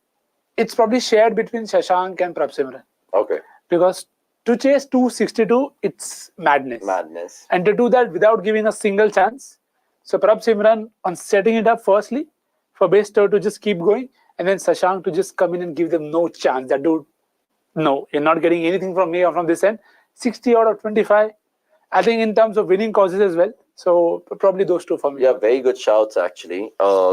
it's probably shared between Shashank and Prabh. Okay. Because to chase 262, it's madness. And to do that without giving a single chance. So Prabh on setting it up firstly for Bairstow to just keep going, and then Shashank to just come in and give them no chance. That dude, no, you're not getting anything from me or from this end. 60 out of 25. I think in terms of winning causes as well. So probably those two for me. Yeah, very good shouts actually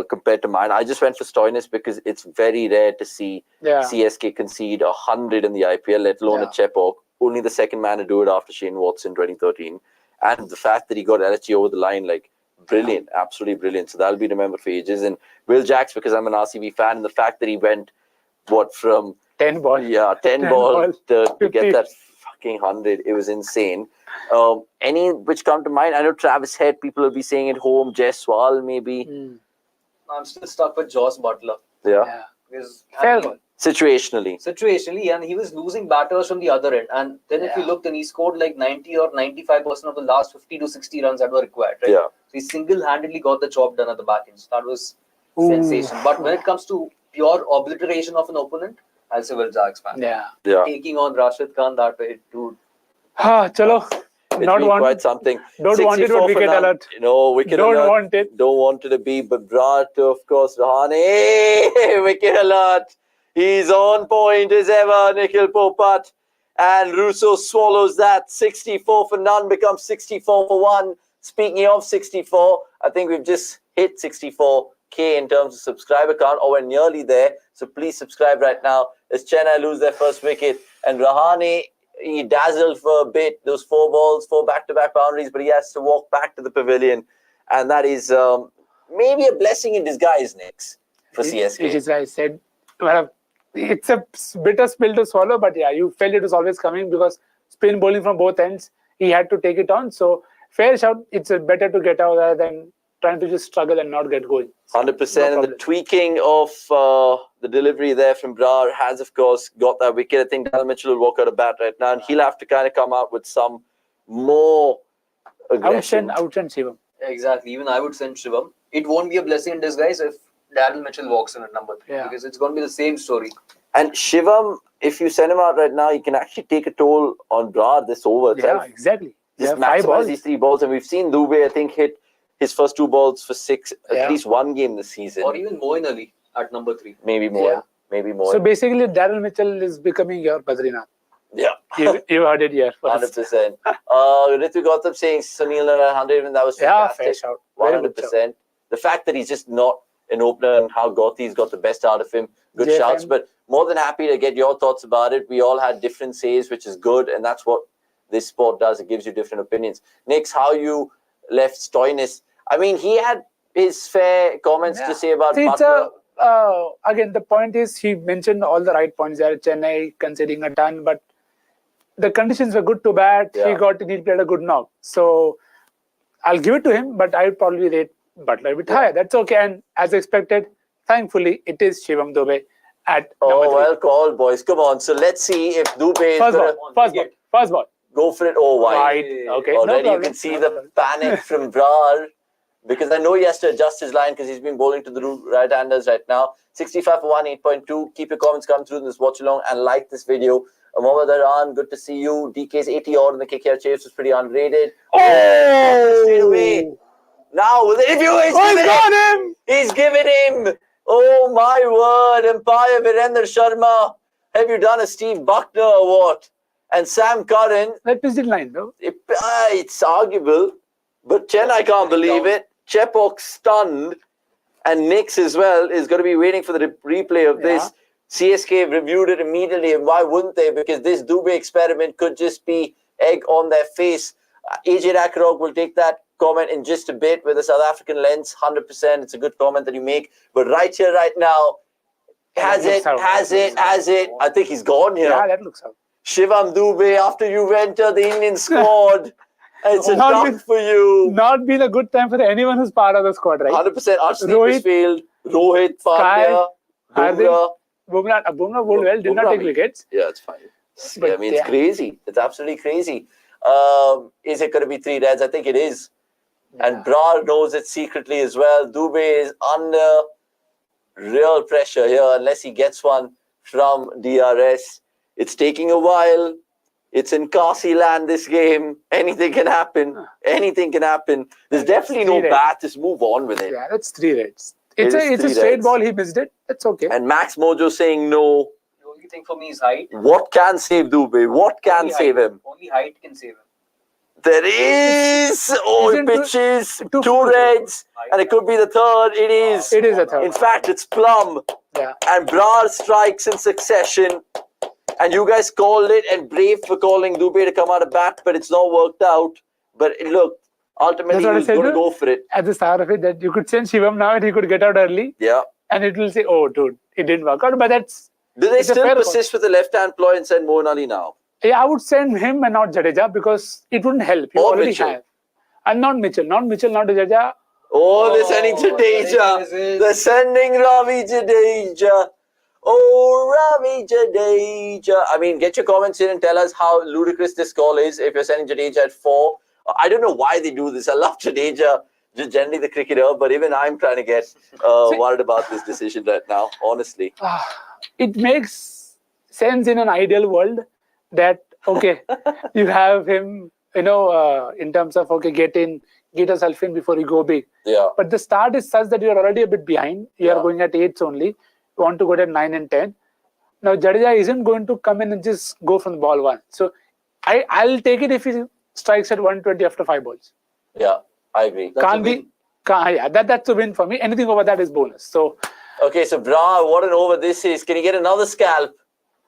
compared to mine. I just went for Stoinis because it's very rare to see CSK concede 100 in the IPL, let alone at Chepauk. Only the second man to do it after Shane Watson 2013. And the fact that he got LHG over the line, like brilliant, absolutely brilliant. So that'll be remembered for ages. And Will Jacks, because I'm an RCB fan, and the fact that he went, from 10 ball. Yeah, 10 ball to get that fucking 100. It was insane. Any which come to mind? I know Travis Head, people will be saying at home, Jaiswal maybe. I'm still stuck with Joss Butler. Yeah. Because Situationally, and he was losing batters from the other end. And then if you looked, and he scored like 90 or 95% of the last 50 to 60 runs that were required, right? Yeah. So he single-handedly got the job done at the back end. So that was sensational. But when it comes to pure obliteration of an opponent, I'll say Will Jacks fan. Yeah. Taking on Rashid Khan that way, dude. Chalo. It's been quite something. Don't want it with wicket alert. Wicket alert. Don't want it. Don't want it to be, but Brat, of course, Rahane. Hey, wicket alert. He's on point as ever, Nikhil Popat. And Rossouw swallows that. 64 for none becomes 64 for 1. Speaking of 64, I think we've just hit 64K in terms of subscriber count, or we're nearly there. So please subscribe right now as Chennai lose their first wicket. And Rahane, he dazzled for a bit, those 4 balls, 4 back-to-back boundaries, but he has to walk back to the pavilion. And that is maybe a blessing in disguise, Nix, for CSK. Which is why I said, well, it's a bitter pill to swallow, but yeah, you felt it was always coming because spin bowling from both ends, he had to take it on. So fair shout, it's better to get out rather than trying to just struggle and not get going. 100%. And the tweaking of the delivery there from Brar has, of course, got that wicket. I think Dal Mitchell will walk out of bat right now, and he'll have to kind of come out with some more aggression. I would send Shivam. Exactly. Even I would send Shivam. It won't be a blessing in disguise if Darryl Mitchell walks in at number 3 because it's going to be the same story. And Shivam, if you send him out right now, he can actually take a toll on Brar this over itself. Yeah, exactly. Just maximize these 3 balls. And we've seen Dube, I think, hit his first 2 balls for 6, at least one game this season. Or even Moeen Ali at number 3. Maybe more. Yeah. Maybe more. So basically, Darryl Mitchell is becoming your Badrinath. Yeah. you heard it here first. 100%. Ritu Gautam saying Sunil Narine 100, even that was fantastic. Fair shout. 100%. The fact that he's just not an opener and how Gauti's got the best out of him. Good shouts. But more than happy to get your thoughts about it. We all had different says, which is good. And that's what this sport does. It gives you different opinions. Nix, how you left Stoinis. I mean, he had his fair comments to say about Butler. Again, the point is he mentioned all the right points there. Chennai conceding a ton, but the conditions were good to bat. He played a good knock. So I'll give it to him, but I would probably rate Butler a bit higher. That's okay. And as expected, thankfully, it is Shivam Dube at number 3. Well called, boys. Come on. So let's see if Dube is First ball. Go for it. Oh, wide. Okay. Already you can see the panic from Brar. Because I know he has to adjust his line because he's been bowling to the right-handers right now. 65 for 1, 8.2. Keep your comments coming through in this watch-along and like this video. Mohammad Aran, good to see you. DK's 80 odd in the KKR chase was pretty unrated. Oh! Straight away. Now, with the review, he's given him. Oh, my word. Umpire Virender Sharma. Have you done a Steve Buckner or what? And Sam Curran. That is in line, though. It's arguable. But Chennai can't believe it. Chepauk stunned. And Nix as well is going to be waiting for the replay of this. CSK reviewed it immediately. And why wouldn't they? Because this Dube experiment could just be egg on their face. AJ Rakarog will take that comment in just a bit with a South African lens. 100%. It's a good comment that you make. But right here, right now, has it. I think he's gone here. Yeah, that looks out. Shivam Dube, after you entered the Indian squad. It's a knock for you. Not been a good time for anyone who's part of the squad, right? 100%. Arshdeep failed. Rohit, Pandya, Bumrah. Bumrah bowled well. Did not take wickets. Yeah, it's fine. But, I mean, it's crazy. It's absolutely crazy. Is it going to be 3 reds? I think it is. And Brar knows it secretly as well. Dube is under real pressure here unless he gets one from DRS. It's taking a while. It's in Kasi land, this game. Anything can happen. Anything can happen. There's definitely no bat. Just move on with it. Yeah, that's 3 reds. It's a straight ball. He missed it. That's okay. And Max Mojo saying no. The only thing for me is height. What can save Dube? What can save him? Only height can save him. There is. He pitches 2 reds. And it could be the 3rd. It is. It is a 3rd. In fact, it's plum. Yeah. And Brar strikes in succession. And you guys called it and brave for calling Dube to come out of bat, but it's not worked out. But look, ultimately he was going to go for it. At the start of it, that you could send Shivam now and he could get out early. Yeah. And it will say, oh, dude, it didn't work out. But that's... Do they still persist with the left-hand ploy and send Moeen Ali now? Yeah, I would send him and not Jadeja because it wouldn't help. You already have. And not Mitchell. Not Jadeja. Oh, they're sending Jadeja. They're sending Ravi Jadeja. Oh, Ravi Jadeja. I mean, get your comments in and tell us how ludicrous this call is if you're sending Jadeja at 4. I don't know why they do this. I love Jadeja, just generally the cricketer, but even I'm trying to get worried about this decision right now, honestly. It makes sense in an ideal world that, okay, you have him, in terms of, okay, get yourself in before you go big. Yeah. But the start is such that you're already a bit behind. You are going at 8s only. You want to go at 9 and 10. Now, Jadeja isn't going to come in and just go from the ball 1. So, I'll take it if he strikes at 120 after 5 balls. Yeah, I agree. That's a win for me. Anything over that is bonus. So, okay, so Brar, what an over this is. Can he get another scalp?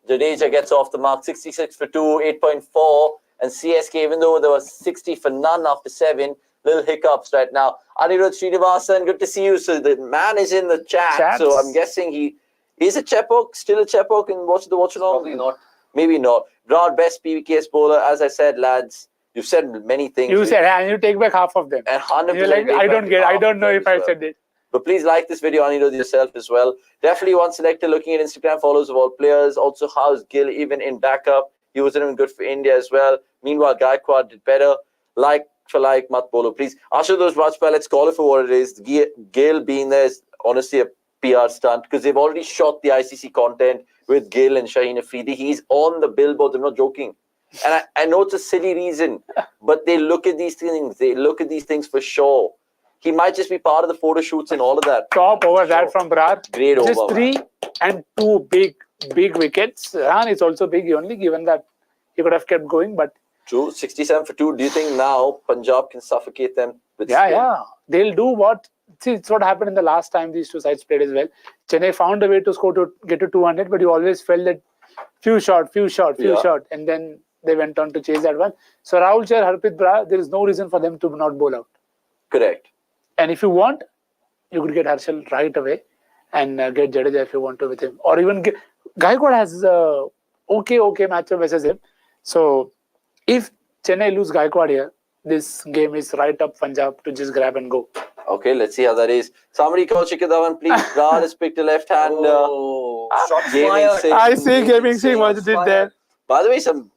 Jadeja gets off the mark. 66 for 2, 8.4. And CSK, even though there was 60 for none after 7, little hiccups right now. Anirudh Srinivasan, good to see you. So the man is in the chat. So I'm guessing he is a Chepauk, still a Chepauk and watch the watch-along? Probably not. Maybe not. Broad, best PBKS bowler. As I said, lads, you've said many things. You said, and you take back half of them. And 100%. You're like, I don't know if I said it. But please like this video, Anirudh, yourself as well. Definitely one selector looking at Instagram follows of all players. Also, how's Gill even in backup? He wasn't even good for India as well. Meanwhile, Gaikwad did better. Like for like, mat bolo, please. Ashutosh Vajpayee, let's call it for what it is. Gill being there is honestly a PR stunt because they've already shot the ICC content with Gill and Shaheen Afridi. He's on the billboard. I'm not joking. And I know it's a silly reason, but they look at these things. They look at these things for sure. He might just be part of the photo shoots and all of that. Top over that from Brar. Great just over. Just 3 and 2 big wickets. Run is also big only, given that he could have kept going. But true, 67 for 2. Do you think now Punjab can suffocate them with spin? Yeah. They'll do what... See, it's what happened in the last time these two sides played as well. Chennai found a way to score to get to 200, but you always felt that few short. And then they went on to chase that one. So Rahul Chahar, Harpreet Brar, there is no reason for them to not bowl out. Correct. And if you want, you could get Harshal right away and get Jadeja if you want to with him. Or even Gaikwad has okay matchup versus him. So if Chennai lose Gaikwad here, this game is right up Punjab to just grab and go. Okay, let's see how that is. Somebody call Shikhar Dhawan, please. Brar has picked a left hand. Shot fired. I see Gaming Singh what you did there. By the way, some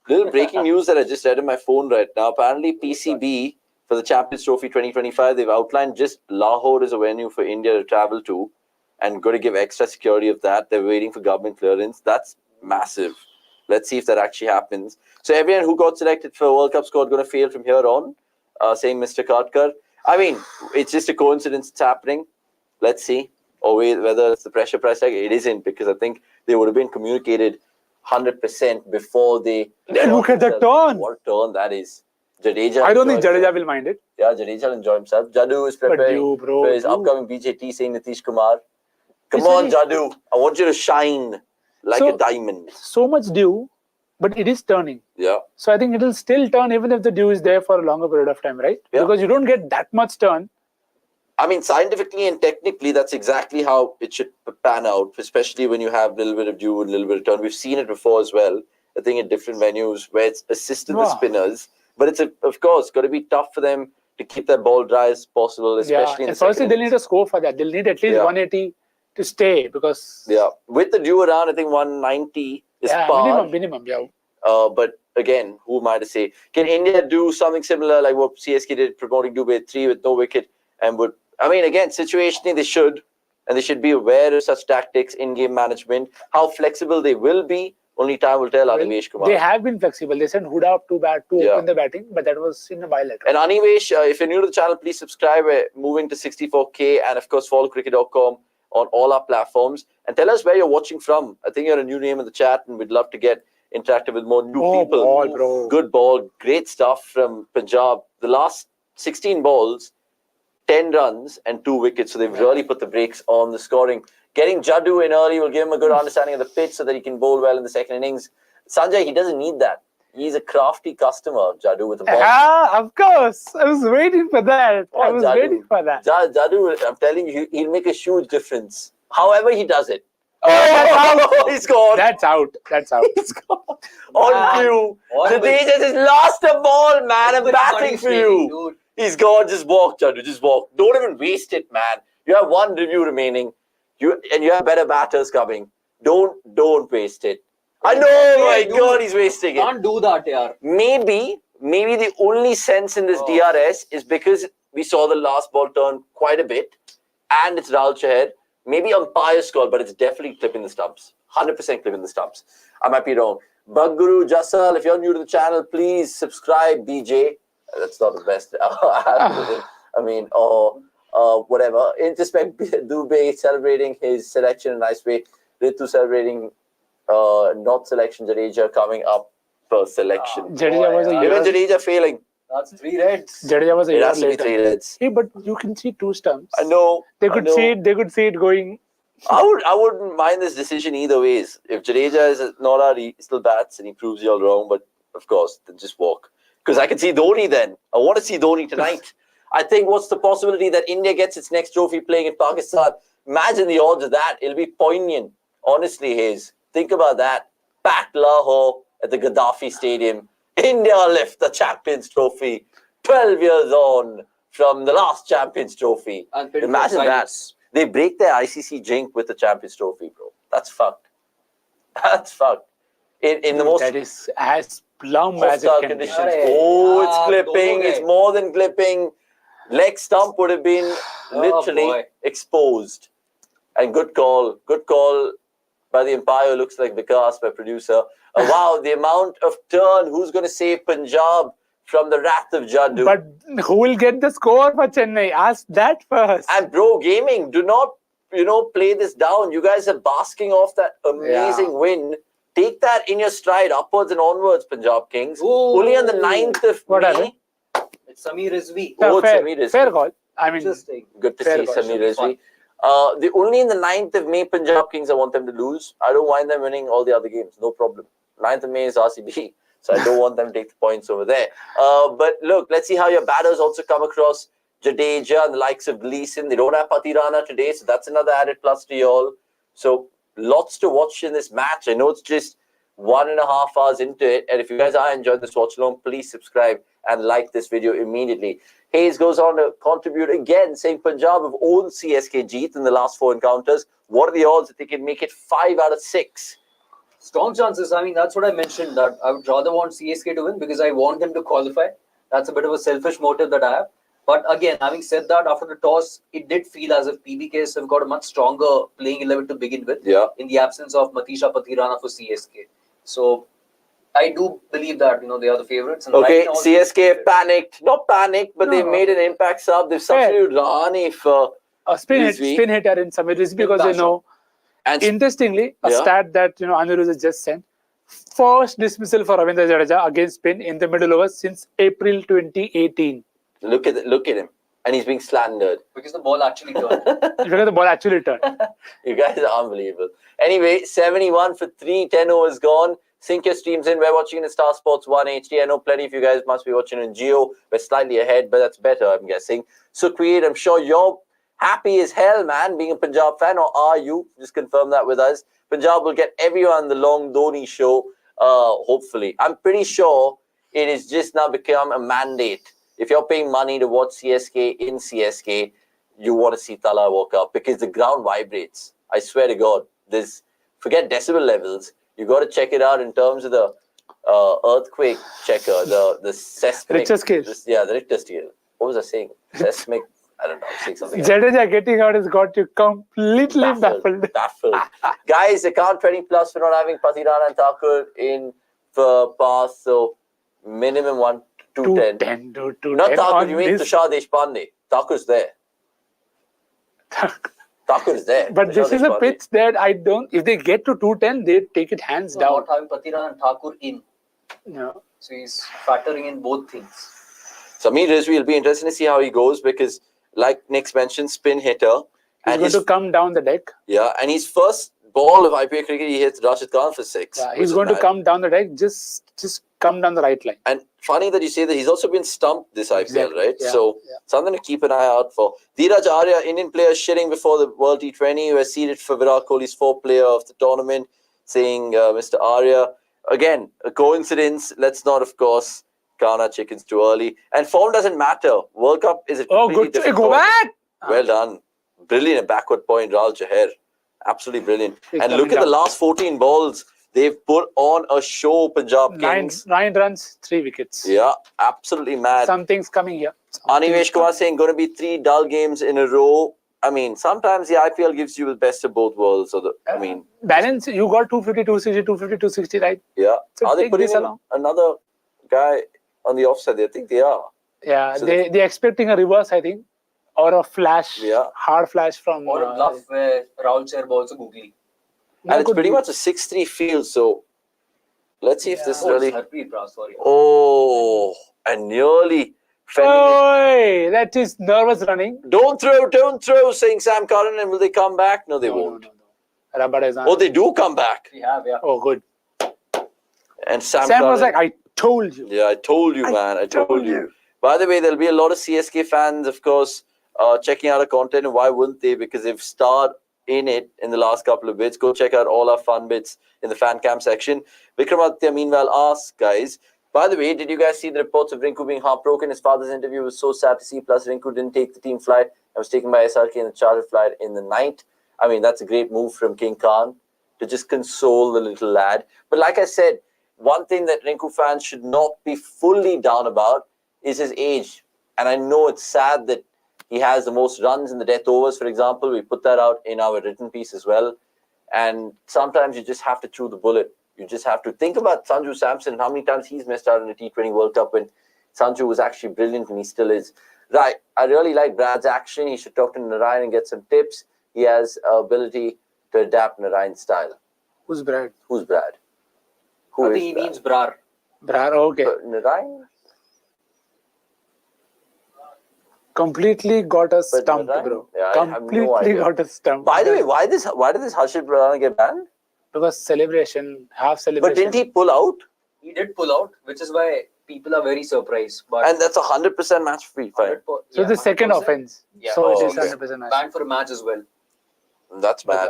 little breaking news that I just read on my phone right now. Apparently, PCB for the Champions Trophy 2025, they've outlined just Lahore as a venue for India to travel to and going to give extra security of that. They're waiting for government clearance. That's massive. Let's see if that actually happens. So everyone who got selected for World Cup squad going to fail from here on, saying Mr. Katkar. I mean, it's just a coincidence it's happening. Let's see. Or whether it's the pressure price tag. It isn't, because I think they would have been communicated 100% before they... Look at the turn. What turn that is. Jadeja. I don't think Jadeja will mind it. Yeah, Jadeja will enjoy himself. Jadu is preparing for his upcoming BJT, saying Nitish Kumar. Come on, Jadu. I want you to shine like a diamond. So much dew, but it is turning. Yeah. So I think it will still turn even if the dew is there for a longer period of time, right? Yeah. Because you don't get that much turn. I mean, scientifically and technically, that's exactly how it should pan out, especially when you have a little bit of dew and a little bit of turn. We've seen it before as well, I think at different venues where it's assisted the spinners. But it's, of course, got to be tough for them to keep that ball dry as possible, especially in the firstly, they'll need a score for that. They'll need at least 180 to stay because... Yeah, with the dew around, I think 190 is par. Minimum, yeah. But again, who am I to say? Can India do something similar like what CSK did, promoting Dubey 3 with no wicket? And would, I mean, again, situationally, they should. And they should be aware of such tactics, in-game management. How flexible they will be, only time will tell. Anivesh Kumar. They have been flexible. They sent Huda up to open the batting, but that was in a while ago. And Anivesh, if you're new to the channel, please subscribe. We're moving to 64K. And of course, follow cricket.com on all our platforms. And tell us where you're watching from. I think you're a new name in the chat, and we'd love to get interactive with more new people. Ball, bro. Good ball. Great stuff from Punjab. The last 16 balls, 10 runs and 2 wickets. So they've really put the brakes on the scoring. Getting Jadu in early will give him a good understanding of the pitch so that he can bowl well in the second innings. Sanjay, he doesn't need that. He's a crafty customer, Jadu, with the ball. Ah, of course. I was waiting for that. Jadu, I'm telling you, he'll make a huge difference. However he does it. Oh, he's gone. That's out. He's gone. On cue. Jadeja just lost the ball, man. I'm batting for you. Dude. He's gone. Just walk, Jadu. Just walk. Don't even waste it, man. You have one review remaining. You have better batters coming. Don't waste it. I know, my God, he's wasting it. Can't do that, yaar. Maybe the only sense in this DRS is because we saw the last ball turn quite a bit, and it's Rahul Chahar. Maybe umpire's call, but it's definitely clipping the stumps. 100% clipping the stumps. I might be wrong. Bagguru, Jassal, if you're new to the channel, please subscribe, BJ. That's not the best. I mean, whatever. Introspect Dubey celebrating his selection in a nice way. Ritu celebrating not selection. Jadeja coming up for selection. Jadeja was even Jadeja failing. That's 3 reds. Jadeja was a it year has to be 3 reds. Hey, but you can see 2 stumps. I know. They could see it. They could see it going. I wouldn't mind this decision either ways. If Jadeja is not out, he still bats and he proves you all wrong. But of course, then just walk. Because I can see Dhoni then. I want to see Dhoni tonight. I think what's the possibility that India gets its next trophy playing in Pakistan? Imagine the odds of that. It'll be poignant. Honestly, Hayes. Think about that. Packed Lahore at the Gaddafi Stadium. India lift the Champions Trophy 12 years on from the last Champions Trophy. Imagine that. They break their ICC jinx with the Champions Trophy, bro. That's fucked. That's fucked. In the most... That is as plumb as it can conditions. It's clipping. It's more than clipping. Leg stump would have been literally exposed. And good call by the umpire. Looks like Vikas, my producer. Wow, the amount of turn. Who's going to save Punjab from the wrath of Jaddu? But who will get the score for Chennai? Ask that first. And bro, gaming, do not, play this down. You guys are basking off that amazing win. Take that in your stride, upwards and onwards, Punjab Kings. Ooh. Only on the 9th of What May. happened? It's Samir Rizvi. Oh, fair, Samir Rizvi. fair call. I mean, Interesting. Good to Fair see call. Samir Should be Rizvi. The only in the 9th of May, Punjab Kings, I want them to lose. I don't mind them winning all the other games. No problem. 9th of May is RCB. So I don't want them to take the points over there. But look, let's see how your batters also come across. Jadeja and the likes of Gleeson. They don't have Patirana today, so that's another added plus to you all. So lots to watch in this match. I know it's just 1.5 hours into it. And if you guys are enjoying this watch along, please subscribe and like this video immediately. Hayes goes on to contribute again, saying Punjab have owned CSK Jeet in the last 4 encounters. What are the odds that they can make it 5 out of 6? Strong chances. I mean, that's what I mentioned, that I would rather want CSK to win because I want them to qualify. That's a bit of a selfish motive that I have. But again, having said that, after the toss, it did feel as if PBKS have got a much stronger playing 11 to begin with, in the absence of Matisha Patirana for CSK. So I do believe that, they are the favourites. And Okay, right now, CSK have panicked. Not panicked, but they've made an impact sub. They've substituted Rahane for a spin Rizvi. hitter in Samir Rizvi because, And interestingly, a stat that, Anirudh has just sent. First dismissal for Ravindra Jadeja against spin in the middle overs since April 2018. Look at him. And he's being slandered. because the ball actually turned. Because the ball actually turned. You guys are unbelievable. Anyway, 71 for 3, 10 overs gone. Sync your streams in. We're watching in Star Sports 1 HD. I know plenty of you guys must be watching in Geo. We're slightly ahead, but that's better, I'm guessing. So, Creed, I'm sure you're happy as hell, man, being a Punjab fan, or are you? Just confirm that with us. Punjab will get everyone on the long Dhoni show, hopefully. I'm pretty sure it has just now become a mandate. If you're paying money to watch CSK in CSK, you want to see Tala walk up because the ground vibrates. I swear to God, forget decibel levels. You got to check it out in terms of the earthquake checker, the seismic. Richter scale. The Richter scale. What was I saying? Seismic. I don't know. I'm saying something. Jadeja getting out has got you completely baffled. Guys, account 20 plus for not having Patirana and Thakur in for pass. So minimum 1 to 10. Not Thakur, you mean Tushar Deshpande. Thakur's there. Thakur is there. But this is a pitch that I don't. If they get to 210, they take it hands down. Not having Patirana and Thakur in. No. So he's factoring in both things. Samir Rizvi will be interesting to see how he goes because, like Nick's mentioned, spin hitter. He's going to come down the deck. Yeah, and his first ball of IPL cricket, he hits Rashid Khan for 6. Yeah, he's going to come down the deck, just come down the right line. And funny that you say that he's also been stumped this IPL, right? Yeah, so something to keep an eye out for. Dheeraj Arya, Indian player shitting before the World T20, were seated for Virat Kohli's 4th player of the tournament, saying Mr. Arya. Again, a coincidence. Let's not, of course, count our chickens too early. And form doesn't matter. World Cup is a completely different Go back! Well done. Brilliant backward point, Rahul Chahar. Absolutely brilliant. And look at the last 14 balls. They've put on a show, Punjab Kings. 9 runs, 3 wickets. Yeah, absolutely mad. Something's coming here. Anivesh Kumar saying going to be 3 dull games in a row. I mean, sometimes the IPL gives you the best of both worlds. Balance, you got 250, 260, 250, 260, right? Yeah. So are they putting in another guy on the offside? I think they are. Yeah, so they're expecting a reverse, I think. Or a flash, hard flash from... Or a bluff where Rahul Chahar balls a googly. And it's pretty much a 6-3 field, so let's see if this really... Sorry. Oh, and nearly... Hey, that is nervous running. Don't throw, saying Sam Curran, and will they come back? No, they won't. No. Oh, they do come back. We have, Oh, good. And Sam was like, I told you. Yeah, I told you, man. I told you. By the way, there'll be a lot of CSK fans, of course, checking out our content. And why wouldn't they? Because they've starred in it in the last couple of bits. Go check out all our fun bits in the fan cam section. Vikramaditya, meanwhile, asks, guys, by the way, did you guys see the reports of Rinku being heartbroken? His father's interview was so sad to see. Plus, Rinku didn't take the team flight and was taken by SRK in the charter flight in the night. I mean, that's a great move from King Khan to just console the little lad. But like I said, one thing that Rinku fans should not be fully down about is his age. And I know it's sad that He has the most runs in the death overs, for example. We put that out in our written piece as well. And sometimes you just have to chew the bullet. You just have to think about Sanju Samson, how many times he's missed out in the T20 World Cup when Sanju was actually brilliant and he still is. Right. I really like Brad's action. He should talk to Narayan and get some tips. He has ability to adapt Narayan's style. Who's Brad? Who's Brad? I think he means Brar. Brar, okay. Narayan? Completely got us stumped, bro. Yeah, Completely I have no idea. got us stumped. By the way, why did this Harshal Patel get banned? Because half celebration. But didn't he pull out? He did pull out, which is why people are very surprised. But and that's 100% match free fine. So the second 100%. offense. Yeah. So it is okay. 100% match. Banned for a match as well. That's bad.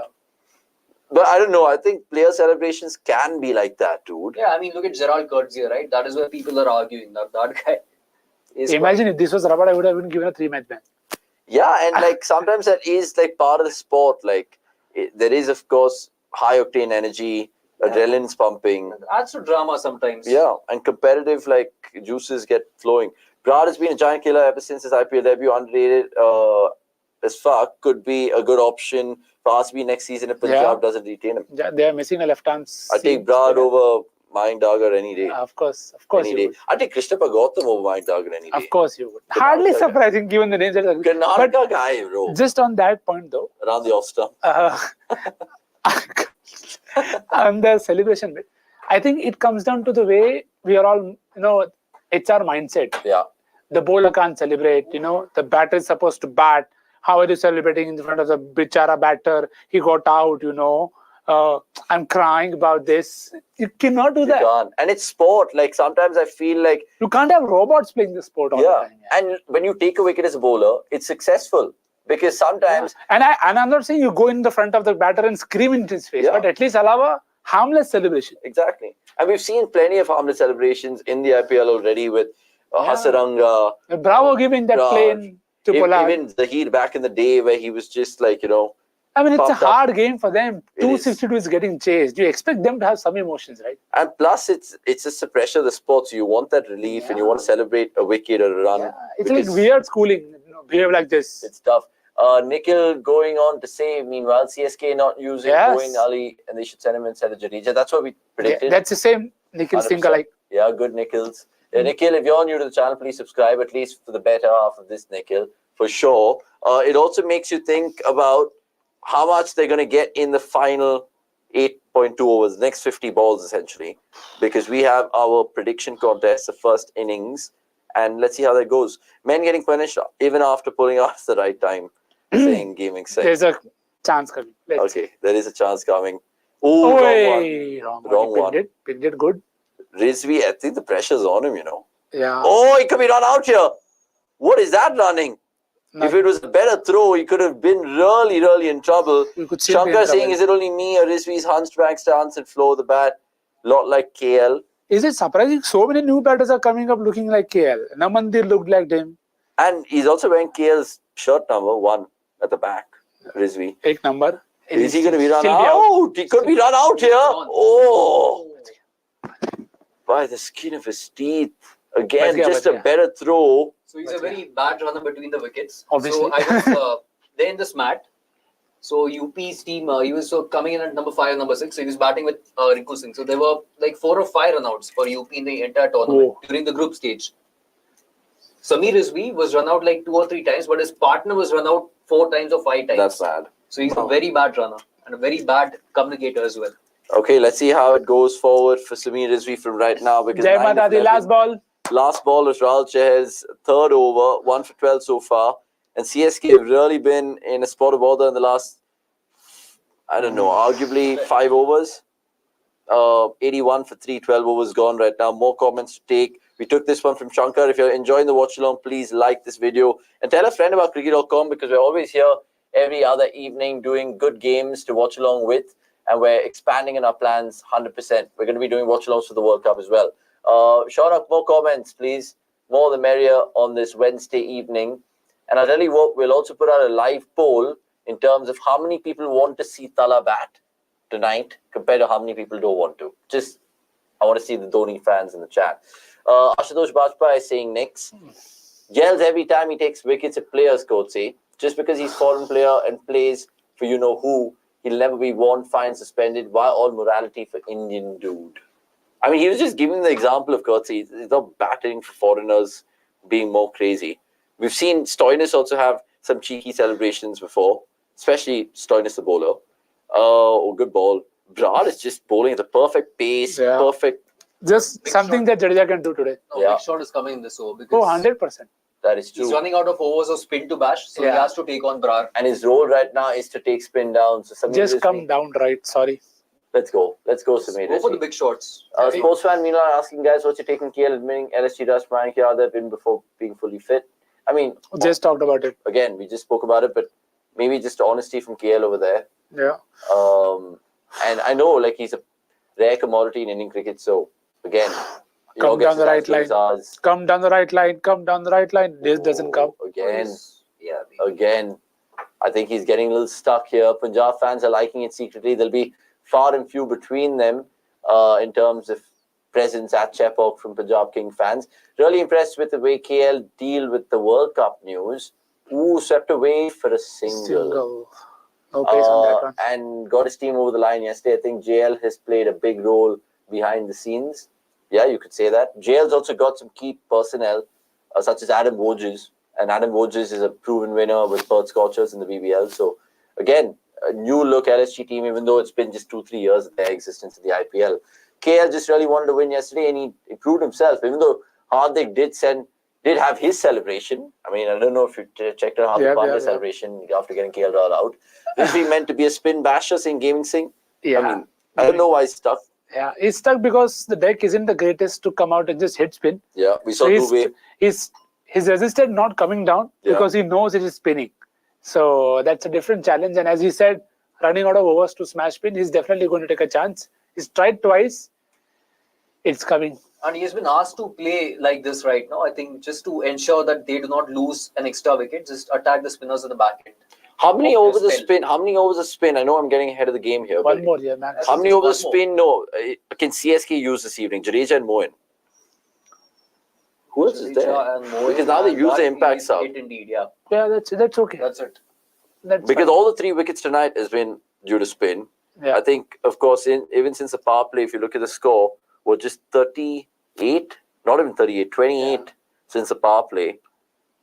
But I don't know. I think player celebrations can be like that, dude. Yeah, I mean, look at Gerald Kurtzia, right? That is where people are arguing. That guy is. Imagine if this was rubber, I would have been given a 3-match ban. Yeah, and like sometimes that is like part of the sport. Like there is, of course, high octane energy, adrenaline's pumping. It adds to drama sometimes. Yeah, and competitive like juices get flowing. Brad has been a giant killer ever since his IPL debut, underrated as fuck. Could be a good option for RCB next season if Punjab doesn't retain him. Yeah, they are missing a left hand. I take Brad over Mayank Dagar any day. Of course Any you day. would. I take Krishnappa Gautam over Mayank Dagar any day. Of course you would. Hardly surprising given the names that are. Karnataka guy, bro. Just on that point though. Around the off stump. On the celebration bit, I think it comes down to the way we are all, it's our mindset. Yeah. The bowler can't celebrate, the batter is supposed to bat. How are you celebrating in front of the bichara batter? He got out, I'm crying about this. You cannot do that. You can't. And it's sport. Like sometimes I feel like you can't have robots playing the sport all the time. Yeah. And when you take a wicket as a bowler, it's successful. Because sometimes and I'm not saying you go in the front of the batter and scream into his face, but at least allow a harmless celebration. Exactly. And we've seen plenty of harmless celebrations in the IPL already with Hasaranga. Bravo giving that plane to Pollard. Even Zahir back in the day where he was just like, I mean, it's a hard game for them. 262 is getting chased. You expect them to have some emotions, right? And plus, it's just the pressure of the sport. So you want that relief and you want to celebrate a wicket or a run. Yeah. It's like weird schooling. Behave like this. It's tough. Nikhil going on to say, meanwhile, CSK not using Moeen Ali and they should send him instead of Jadeja. That's what we predicted. Yeah, that's the same Nikhil thing alike. Yeah, good Nikhils. Nikhil, if you're new to the channel, please subscribe, at least for the better half of this Nikhil, for sure. It also makes you think about how much they're going to get in the final 8.2 overs, next 50 balls essentially, because we have our prediction contest, the first innings, and let's see how that goes. Men getting punished even after pulling out at the right time, saying gaming sex. There's a chance coming. Okay, there is a chance coming. Oh, wrong one. Picked it good. Rizvi, I think the pressure's on him, Yeah. Oh, he could be run out here. What is that running? If it was a better throw, he could have been really, really in trouble. Shankar saying, is it only me or Rizvi's hunchback stance and flow of the bat? Lot like KL. Is it surprising? So many new batters are coming up looking like KL. Namandir looked like him. And he's also wearing KL's shirt number 1 at the back. Rizvi. Eight number. Is he going to be run out? He could be run out here. Oh. By the skin of his teeth. Again, just a better throw. So he's a very bad runner between the wickets. Obviously. So I was there in this mat. So UP's team, he was coming in at number 5 and number 6. So he was batting with Rinku Singh. So there were like 4 or 5 runouts for UP in the entire tournament during the group stage. Samir Rizvi was run out like 2 or 3 times, but his partner was run out 4 times or 5 times. That's bad. So he's a very bad runner and a very bad communicator as well. Okay, let's see how it goes forward for Samir Rizvi from right now. Because Jai Mata Di, last ball. Last ball was Rahul Chahar's 3rd over, 1 for 12 so far. And CSK have really been in a spot of order in the last, I don't know, arguably 5 overs. 81 for 3, 12 overs gone right now. More comments to take. We took this one from Shankar. If you're enjoying the watch along, please like this video. And tell a friend about cricket.com because we're always here every other evening doing good games to watch along with. And we're expanding in our plans 100%. We're going to be doing watch alongs for the World Cup as well. Shout out more comments, please. More the merrier on this Wednesday evening. And I really hope we'll also put out a live poll in terms of how many people want to see Tala bat tonight compared to how many people don't want to. I want to see the Dhoni fans in the chat. Ashutosh Bajpayee is saying next. Gels every time he takes wickets at players' coach, say. Just because he's foreign player and plays for you know who, he'll never be warned, fined, suspended. Why all morality for Indian dude? I mean, he was just giving the example of courtesy. He's not batting for foreigners being more crazy. We've seen Stoinis also have some cheeky celebrations before, especially Stoinis the bowler. Oh, good ball. Brad is just bowling at the perfect pace, perfect. Just big something shot that Jadeja can do today. No, big shot is coming in this over because 100%. That is true. He's running out of overs of spin to bash, so he has to take on Brar. And his role right now is to take spin down. So just come down right. Sorry. Let's go, Samir. Go for the big shots. Sports fan, meanwhile, asking guys, what's your take on KL admitting LSG Raj Mayank Yadav in before being fully fit? I mean, just talked about it. Again, we just spoke about it, but maybe just honesty from KL over there. Yeah. And I know, like, he's a rare commodity in Indian cricket. So again, come down the right line. Come down the right line. Come down the right line. This doesn't come again. I think he's getting a little stuck here. Punjab fans are liking it secretly. There'll be far and few between them in terms of presence at Chepauk from Punjab King fans. Really impressed with the way KL deal with the World Cup news. Ooh, swept away for a single. No pace on that one. And got his team over the line yesterday. I think JL has played a big role behind the scenes. Yeah, you could say that. JL's also got some key personnel, such as Adam Wojers. And Adam Wojers is a proven winner with Perth Scorchers in the BBL. So, again, a new look LSG team, even though it's been just 2-3 years of their existence in the IPL. KL just really wanted to win yesterday, and he proved himself. Even though Hardik did have his celebration. I mean, I don't know if you checked out Hardik Pandya's celebration after getting KL all out. Rizvi meant to be a spin basher, saying Gaming Singh. Yeah. I mean, I don't know why he's stuck. Yeah, he's stuck because the deck isn't the greatest to come out and just hit spin. Yeah, we saw Dubey. He's resisted not coming down because he knows it is spinning. So that's a different challenge. And as he said, running out of overs to smash spin, he's definitely going to take a chance. He's tried twice. It's coming. And he has been asked to play like this right now. I think just to ensure that they do not lose an extra wicket, just attack the spinners at the back end. How many overs of spin? How many overs of spin? I know I'm getting ahead of the game here. One more, man. How many overs of spin? No. Can CSK use this evening? Jadeja and Moin. Who else is there? Because now they use the impact sub. Indeed, yeah. Yeah, that's okay. That's it. Because all the 3 wickets tonight has been due to spin. Yeah. I think, of course, even since the power play, if you look at the score, were just 38, not even 38, 28 since the power play.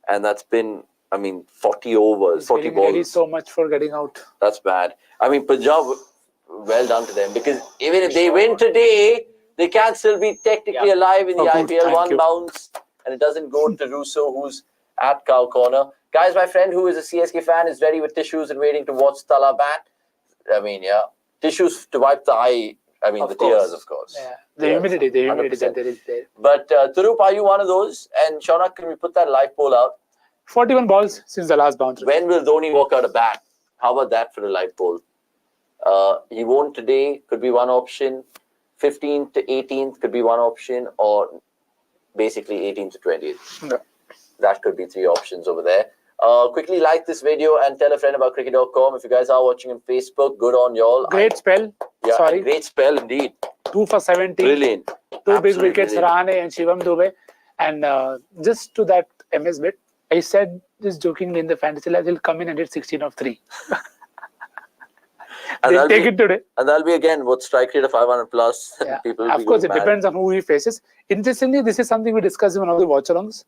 And that's been, 40 overs, 40 balls. Really so much for getting out. That's bad. I mean, Punjab, well done to them. Because even if they win today, they can still be technically alive in the IPL. One bounce, and it doesn't go to Rossouw, who's at Cow Corner. Guys, my friend who is a CSK fan is ready with tissues and waiting to watch Tala bat. Tissues to wipe the eye. The tears, of course. Yeah. The humidity that there is there. But Turup, are you one of those? And Shaunak, can we put that live poll out? 41 balls since the last bounce. When will Dhoni walk out a bat? How about that for a live poll? He won't today, could be one option. 15th to 18th could be one option, or basically 18th to 20th. Yeah. That could be 3 options over there. Quickly like this video and tell a friend about cricket.com. If you guys are watching on Facebook, good on y'all. Great spell. Yeah, sorry. Great spell indeed. 2 for 17. Brilliant. 2 big wickets, Rahane and Shivam Dube. And just to that MS bit, I said this jokingly in the fantasy live, he'll come in and hit 16 of 3. They'll take it today. And that'll be again what strike rate of 500 plus. Yeah. Of course, it depends on who he faces. Interestingly, this is something we discussed in one of the watchalongs.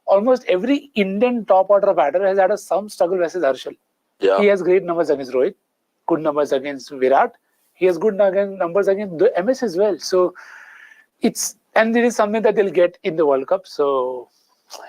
Almost every Indian top order batter has had some struggle versus Harshal. Yeah. He has great numbers against Rohit, good numbers against Virat. He has good numbers against the MS as well. So it is something that they'll get in the World Cup. So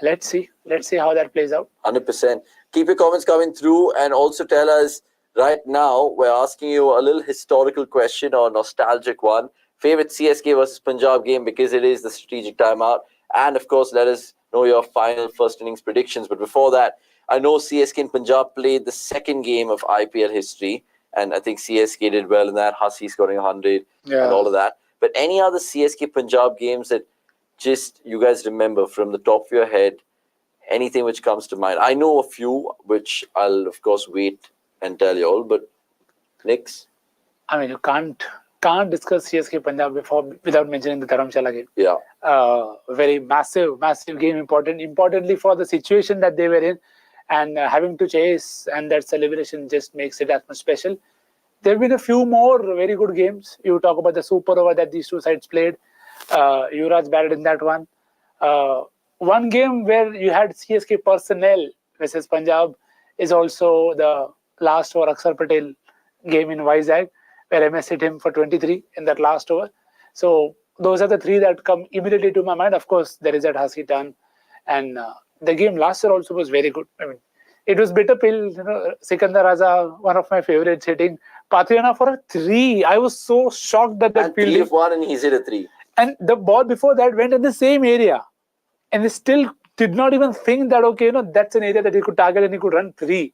let's see how that plays out. 100%. Keep your comments coming through, and also tell us. Right now, we're asking you a little historical question or nostalgic one. Favorite CSK versus Punjab game because it is the strategic timeout. And of course, let us know your final first innings predictions. But before that, I know CSK and Punjab played the second game of IPL history. And I think CSK did well in that. Hussey scoring 100 and all of that. But any other CSK Punjab games that just you guys remember from the top of your head, anything which comes to mind? I know a few, which I'll, of course, wait and tell you all, but Nicks? You can't can't discuss CSK Punjab without mentioning the Dharamshala game. Yeah. Very massive game. Importantly for the situation that they were in, and having to chase, and that celebration just makes it as much special. There have been a few more very good games. You talk about the super over that these two sides played. Yuvraj batted in that one. One game where you had CSK personnel versus Punjab is also the last over Harshal Patel game in Vizag, where MS hit him for 23 in that last over. So those are the three that come immediately to my mind. Of course, there is that Hasi turn. And the game last year also was very good. I mean, it was bitter pill. Sikandar Raza, one of my favorites, hitting Patriana for a 3. I was so shocked that and 3 of 1 and he's hit a 3. And the ball before that went in the same area. And they still did not even think that, okay, that's an area that he could target and he could run 3.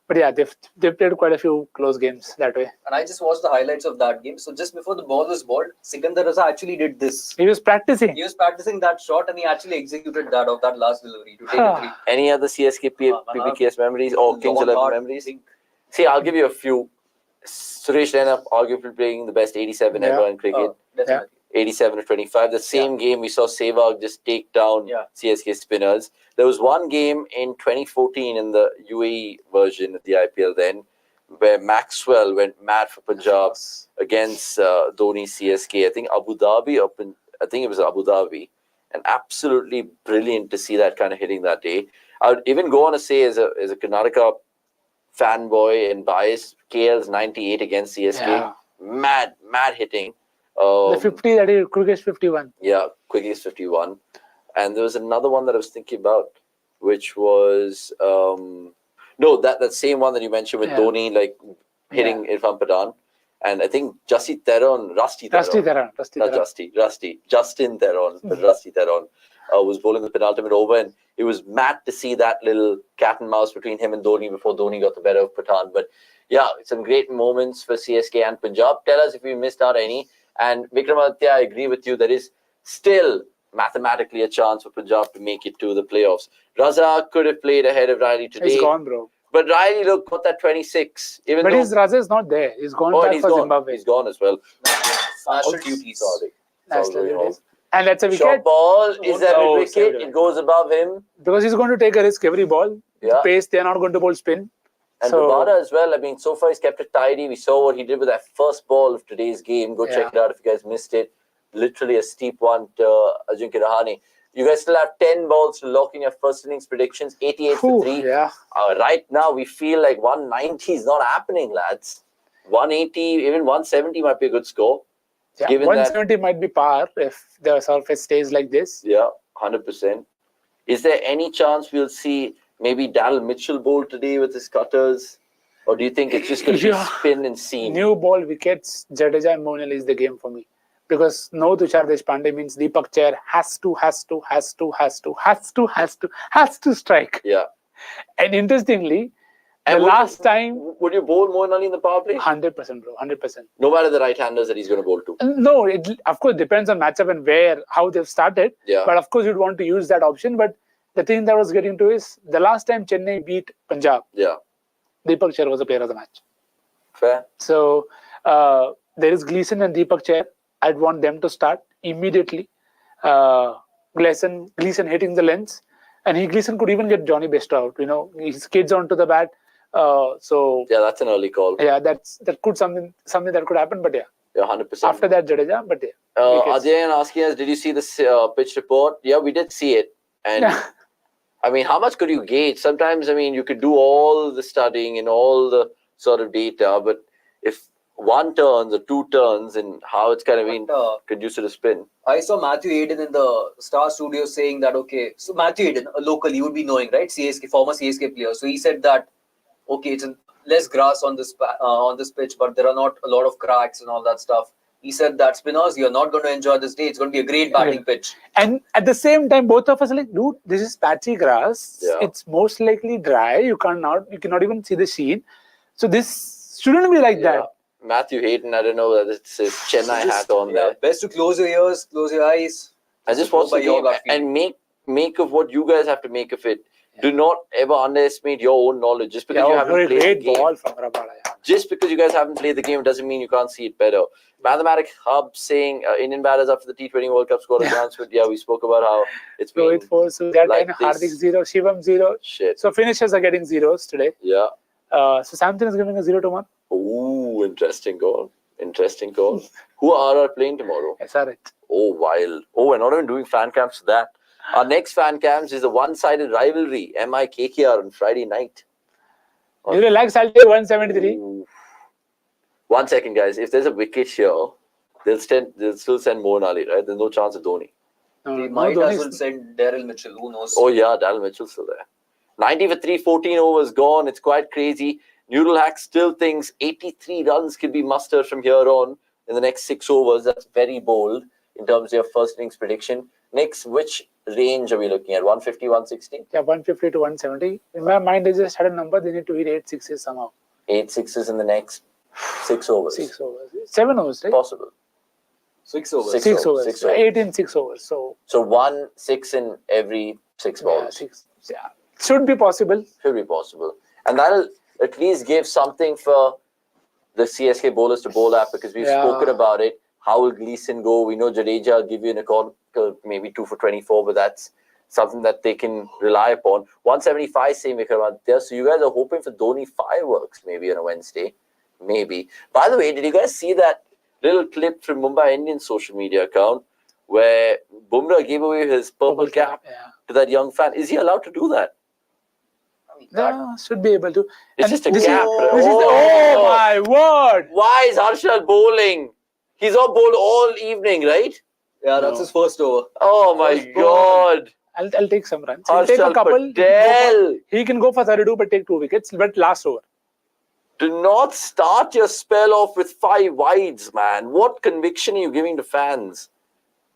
But yeah, they've played quite a few close games that way. And I just watched the highlights of that game. So just before the ball was bowled, Sikandar Raza actually did this. He was practicing. He was practicing that shot and he actually executed that of that last delivery to take a 3. Any other CSK PBKS memories or Kings 11 memories? See, I'll give you a few. Suresh Raina arguably playing the best 87 ever in cricket. Definitely. 87 to 25. The same game we saw Sehwag just take down CSK spinners. There was one game in 2014 in the UAE version of the IPL then where Maxwell went mad for Punjab against Dhoni CSK. I think it was Abu Dhabi. And absolutely brilliant to see that kind of hitting that day. I would even go on to say as a Karnataka fanboy and bias, KL's 98 against CSK. Mad hitting. The 50 that is quickest 51. Yeah, quickest 51. And there was another one that I was thinking about, which was that same one that you mentioned with Dhoni hitting Irfan Pathan. And I think Justin Theron was bowling the penultimate over, and it was mad to see that little cat and mouse between him and Dhoni before Dhoni got the better of Pathan. But yeah, some great moments for CSK and Punjab. Tell us if we missed out any. And Vikramaditya, I agree with you. There is still mathematically a chance for Punjab to make it to the playoffs. Raza could have played ahead of Riley today. He's gone, bro. But Riley, got that 26. Raza is not there. He's gone back for Zimbabwe. He's gone as well. National duties. National duties. And that's a wicket. Short ball. Is that a wicket? It goes above him. Because he's going to take a risk every ball. Yeah. Pace, they're not going to bowl spin. And Rabada as well. I mean, so far he's kept it tidy. We saw what he did with that first ball of today's game. Go check it out if you guys missed it. Literally a steep one to Ajinkya Rahane. You guys still have 10 balls to lock in your first innings predictions. 88 for 3. Yeah. Right now, we feel like 190 is not happening, lads. 180, even 170 might be a good score. Yeah, 170 might be par if the surface stays like this. Yeah, 100%. Is there any chance we'll see maybe Daryl Mitchell bowl today with his cutters? Or do you think it's just going to be spin and seam? New ball wickets, Jadeja and Monel is the game for me. Because no Tushar Deshpande means Deepak Chair has to strike. Yeah. And interestingly, last time... Would you bowl Moeen Ali in the power play? 100%, bro. 100%. No matter the right-handers that he's going to bowl to? No, it of course depends on matchup and how they've started. Yeah. But of course, you'd want to use that option. But the thing that I was getting to is the last time Chennai beat Punjab, Deepak Chair was the player of the match. Fair. So there is Gleeson and Deepak Chair. I'd want them to start immediately. Gleeson hitting the lens. And Gleeson could even get Johnny Bairstow out. His kid's onto the bat. Yeah, that's an early call. Yeah, that could something that could happen. But yeah. Yeah, 100%. After that, Jadeja. But yeah. Ajay asking us, did you see this pitch report? Yeah, we did see it. And I mean, how much could you gauge? Sometimes, I mean, you could do all the studying and all the sort of data, but if one turns or two turns and how it's kind of been conducive to spin. I saw Matthew Hayden in the Star Studio saying that, okay, so Matthew Hayden, a local, you would be knowing, right? Former CSK player. So he said that, okay, it's less grass on this pitch, but there are not a lot of cracks and all that stuff. He said that spinners, you're not going to enjoy this day. It's going to be a great batting pitch. And at the same time, both of us are like, dude, this is patchy grass. Yeah. It's most likely dry. You cannot even see the sheen. So this shouldn't be like that. Matthew Hayden, I don't know whether it's his Chennai hat on there. Best to close your ears, close your eyes. I just watch the game and make of what you guys have to make of it. Yeah. Do not ever underestimate your own knowledge just because you haven't played the game. Great ball from Rabada. just because you guys haven't played the game doesn't mean you can't see it better. Mathematic Hub saying Indian batters after the T20 World Cup scored announcement. Yeah, we spoke about how it's been Rohit 4, Surya like 10, Hardik this. 0, Shivam 0. Shit. So finishers are getting zeros today. Yeah. So Samson is giving a 0 to 1. Ooh, interesting goal. Interesting goal. Who are playing tomorrow? SRH. Oh, wild. Oh, we're not even doing fan camps for that. Our next fan camps is a one-sided rivalry, MI KKR on Friday night. Do you relax? I'll take 173. Ooh. 1 second, guys. If there's a wicket here, they'll still send Mohan Ali, right? There's no chance of Dhoni. No, They no, might Dhoni as well is- send Daryl Mitchell. Who knows? Oh, yeah, Daryl Mitchell's still there. 90 for 3, 14 overs gone. It's quite crazy. Noodle Hack still thinks 83 runs could be mustered from here on in the next 6 overs. That's very bold in terms of your first innings prediction. Next, which range are we looking at? 150, 160? Yeah, 150 to 170. In my mind, they just had a number. They need to hit 8 sixes somehow. 8 sixes in the next 6 overs. 6 overs. 7 overs, right? Possible. 6 overs. 6 overs. 6 overs. 8 in 6 overs. So, 1 6 in every 6 yeah, balls. 6. Yeah. Should be possible. Should be possible. And that'll at least give something for the CSK bowlers to bowl at, because we've spoken about it. How will Gleeson go? We know Jadeja will give you an account, maybe 2 for 24, but that's something that they can rely upon. 175 same Vikram there. So you guys are hoping for Dhoni fireworks maybe on a Wednesday. Maybe. By the way, did you guys see that little clip from Mumbai Indians social media account where Bumrah gave away his purple cap Yeah. to that young fan? Is he allowed to do that? Yeah, should be able to. It's And just a this gap. This is, oh my word! Why is Harshal bowling? He's not bowled all evening, right? Yeah, that's his first over. Oh my First God. I'll take some runs. He'll take a Harshal couple. Patel. He can go for 32, but take 2 wickets. But last over. Do not start your spell off with 5 wides, man. What conviction are you giving to fans?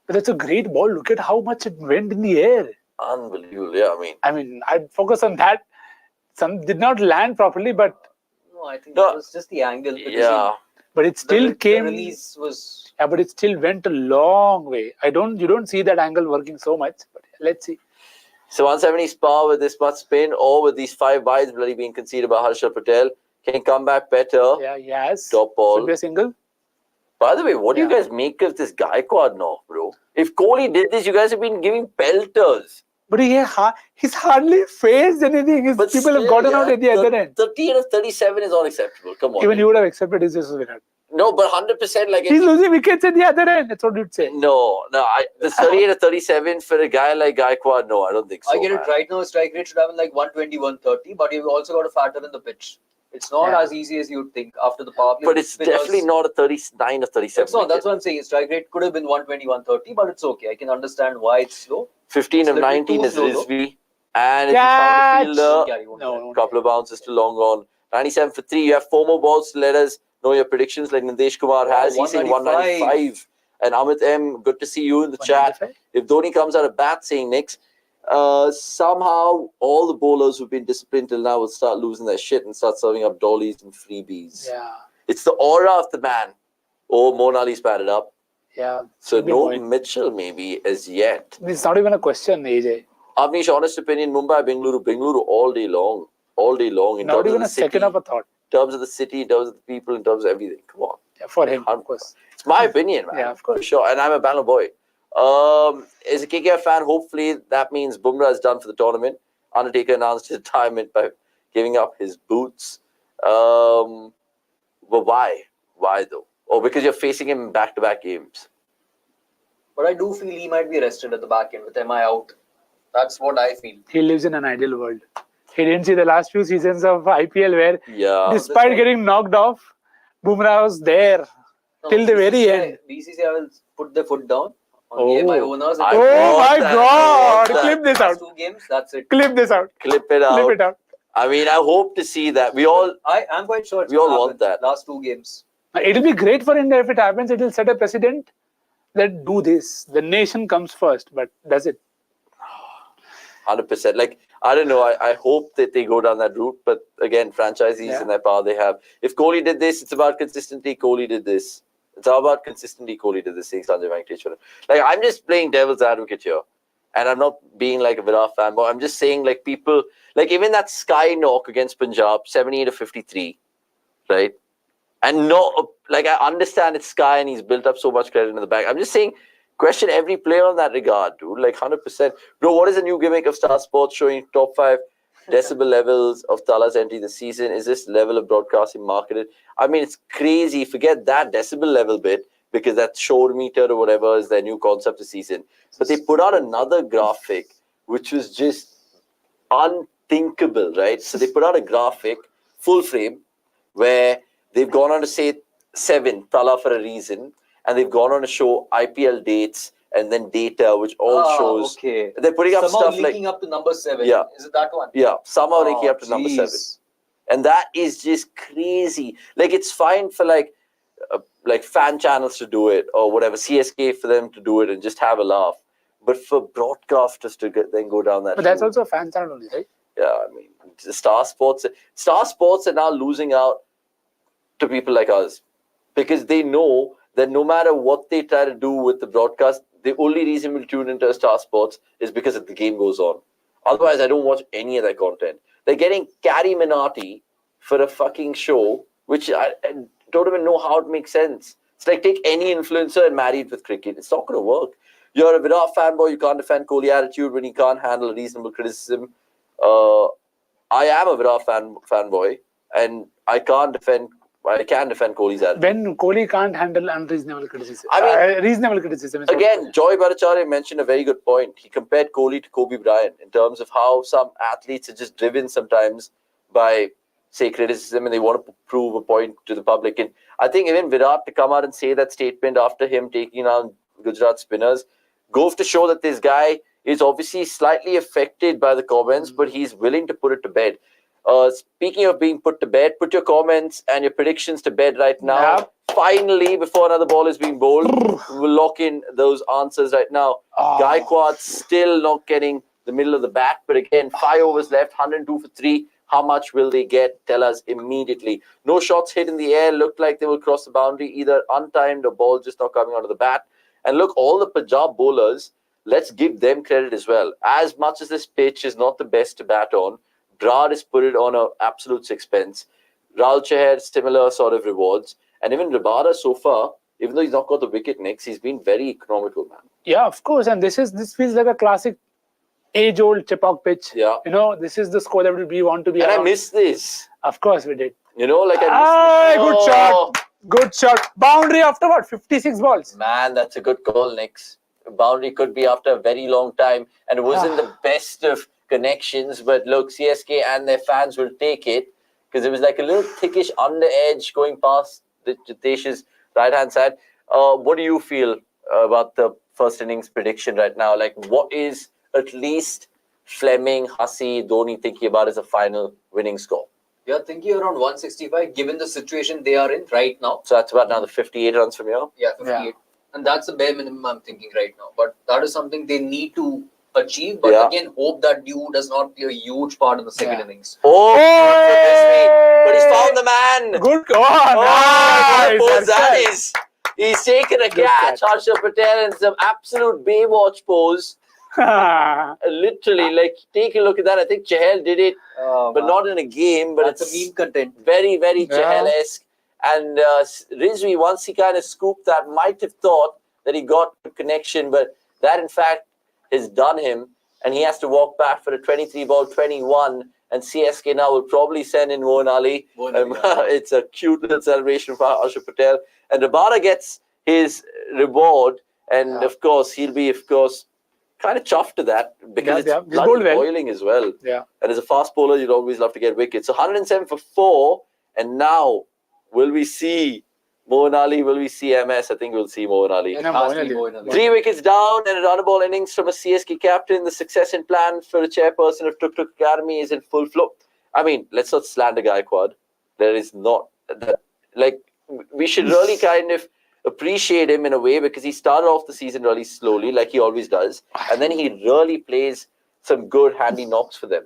But that's a great ball. Look at how much it went in the air. Unbelievable. Yeah, I mean, I'd focus on that. Some did not land properly, but No, I think No. that was just the angle. Because yeah. but it still the came. release was. Yeah, but it still went a long way. You don't see that angle working so much. But let's see. So 170 power with this much spin, or with these 5 wides bloody being conceded by Harshal Patel, can come back better. Yeah, yes. Top ball. Should be a single. By the way, what do you guys make of this Gaikwad now, bro? If Kohli did this, you guys have been giving pelters. But he's hardly faced anything. People still, have gotten out at the other end. 30 out of 37 is unacceptable. Come on. Even you would have accepted his just Virat. No, but 100% like He's losing wickets at the other end. That's what you'd say. No, the 38 or 37 for a guy like Gaikwad, no, I don't think so. I get man. it right now. Strike rate should have been like 120, 130, but you've also got to factor in the pitch. It's not as easy as you'd think after the power play. But it's definitely not a 39 or 37. It's not. That's what I'm saying. Strike rate could have been 120, 130, but it's okay. I can understand why it's slow. 15 of It's a little 19 too is slow, though. Rizvi. And if Catch! you found a Yeah, fielder, you won't No. a couple of bounces to long on. 97 for 3. You have 4 more balls to let us know your predictions, like Nadesh Kumar has. He's saying 195. And Amit M, good to see you in the chat. 195? If Dhoni comes out of bat saying next, somehow all the bowlers who've been disciplined till now will start losing their shit and start serving up dollies and freebies. Yeah. It's the aura of the man. Oh, Mohan Ali's batted up. Yeah. So Maybe no Mohan. Mitchell maybe as yet. It's not even a question, AJ. Avanish, honest opinion, Mumbai, Bengaluru all day long. All day long. In Not terms of even the a second city, of a thought. in terms of the city, in terms of the people, in terms of everything. Come on. Yeah, for him, of course. It's my opinion, man. Yeah, of course. For sure. And I'm a Bangalore boy. As a KKR fan, hopefully that means Bumrah is done for the tournament. Undertaker announced his retirement by giving up his boots. But why? Why though? Oh, because you're facing him in back-to-back games. But I do feel he might be rested at the back end with MI out. That's what I feel. He lives in an ideal world. He didn't see the last few seasons of IPL where, Yeah. despite getting knocked off, Bumrah was there till the very end. BCCI will put their foot down on Oh. the MI owners. I Oh want my that. God! I want Clip this out. Last 2 games, that's it. Clip this out. Clip it out. Clip it out. I mean, I hope to see that. I'm quite sure it's We all gonna want happen. that. Last 2 games. It'll be great for India if it happens. It'll set a precedent that do this. The nation comes first, but does it? 100%. Like, I don't know. I hope that they go down that route. But again, franchisees and their power they have. If Kohli did this, it's about consistency. Kohli did this. It's all about consistency. Kohli did this, saying Sanjay Venkateshwar. Like, I'm just playing devil's advocate here. And I'm not being like a Virat fan, but I'm just saying, like, people, like, even that Sky knock against Punjab, 78 to 53. right? And no, like I understand it's Sky and he's built up so much credit in the back. I'm just saying, question every player on that regard, dude. Like 100%. Bro, what is the new gimmick of Star Sports showing top 5 decibel levels of Tala's entry this season? Is this level of broadcasting marketed? I mean, it's crazy. Forget that decibel level bit because that shore meter or whatever is their new concept this season. But they put out another graphic which was just unthinkable, right? So they put out a graphic, full frame, where they've gone on to say 7, Tala for a reason, and they've gone on to show IPL dates and then data, which all shows. Okay. They're putting up Somehow stuff linking like. up to number 7. Yeah. Is it that one? Yeah, somehow linking up to number 7. Jeez. And that is just crazy. Like, it's fine for like fan channels to do it or whatever, CSK for them to do it and just have a laugh. But for broadcasters to then go down that. But that's also a fan channel only, right? Yeah, I mean, Star Sports are now losing out to people like us because they know that no matter what they try to do with the broadcast, the only reason we'll tune into Star Sports is because the game goes on. Otherwise, I don't watch any of their content. They're getting Carrie Minati for a fucking show, which I don't even know how it makes sense. It's like take any influencer and marry it with cricket. It's not going to work. You're a Virat fanboy. You can't defend Kohli attitude when he can't handle reasonable criticism. I am a Virat fanboy, and I can defend Kohli's attitude. When Kohli can't handle unreasonable criticism. I mean, reasonable criticism. Again, Joy Bhattacharya mentioned a very good point. He compared Kohli to Kobe Bryant in terms of how some athletes are just driven sometimes by, say, criticism, and they want to prove a point to the public. And I think even Virat to come out and say that statement after him taking down Gujarat spinners goes to show that this guy is obviously slightly affected by the comments, but he's willing to put it to bed. Speaking of being put to bed, put your comments and your predictions to bed right now. Yeah. Finally, before another ball is being bowled, we'll lock in those answers right now. Gaikwad still not getting the middle of the bat, but again, 5 overs left, 102 for 3. How much will they get? Tell us immediately. No shots hit in the air. Looked like they will cross the boundary, either untimed or ball just not coming out of the bat. And look, all the Punjab bowlers, let's give them credit as well. As much as this pitch is not the best to bat on, Brad has put it on an absolute sixpence. Rahul Chahar, similar sort of rewards. And even Rabada so far, even though he's not got the wicket next, he's been very economical, man. Yeah, of course. And this feels like a classic age-old Chepauk pitch. Yeah. You know, this is the score that we want to be And around. I miss this. Of course we did. You know, like I miss Good shot. Good shot. Boundary after what? 56 balls. Man, that's a good call, Nix. Boundary could be after a very long time. And it wasn't the best of connections. But look, CSK and their fans will take it. Because it was like a little thickish under edge going past the Jitesh's right-hand side. What do you feel about the first innings prediction right now? Like, what is at least Fleming, Hussey, Dhoni thinking about as a final winning score? You're thinking around 165, given the situation they are in right now. So that's about now the 58 runs from here? Yeah, 58. Yeah. And that's the bare minimum I'm thinking right now. But that is something they need to achieve. But again, hope that Dew does not play a huge part in the second innings. But he's found the man. Good call. Nice. That is. He's taken a catch. Harshal Patel in some absolute Baywatch pose. Literally, like, take a look at that. I think Chahal did it, but not in a game. But that's it's a meme content. Very, very Chahal-esque. And Rizvi, once he kind of scooped that, might have thought that he got a connection, but that in fact has done him. And he has to walk back for a 23 ball 21. And CSK now will probably send in Moeen Ali. It's a cute little celebration for Harshal Patel. And Rabada gets his reward. And of course, he'll be, kind of chuffed to that because it's bloody boiling as well. Yeah. And as a fast bowler, you'd always love to get wickets. So 107 for 4. And now, will we see Moeen Ali? Will we see MS? I think we'll see Moeen Ali. 3 wickets down and a run-a-ball innings from a CSK captain. The succession plan for the chairperson of Tuk Tuk Academy is in full flow. I mean, let's not slander Gaikwad. There is not that. Like, we should really kind of appreciate him in a way because he started off the season really slowly, like he always does, and then he really plays some good handy knocks for them.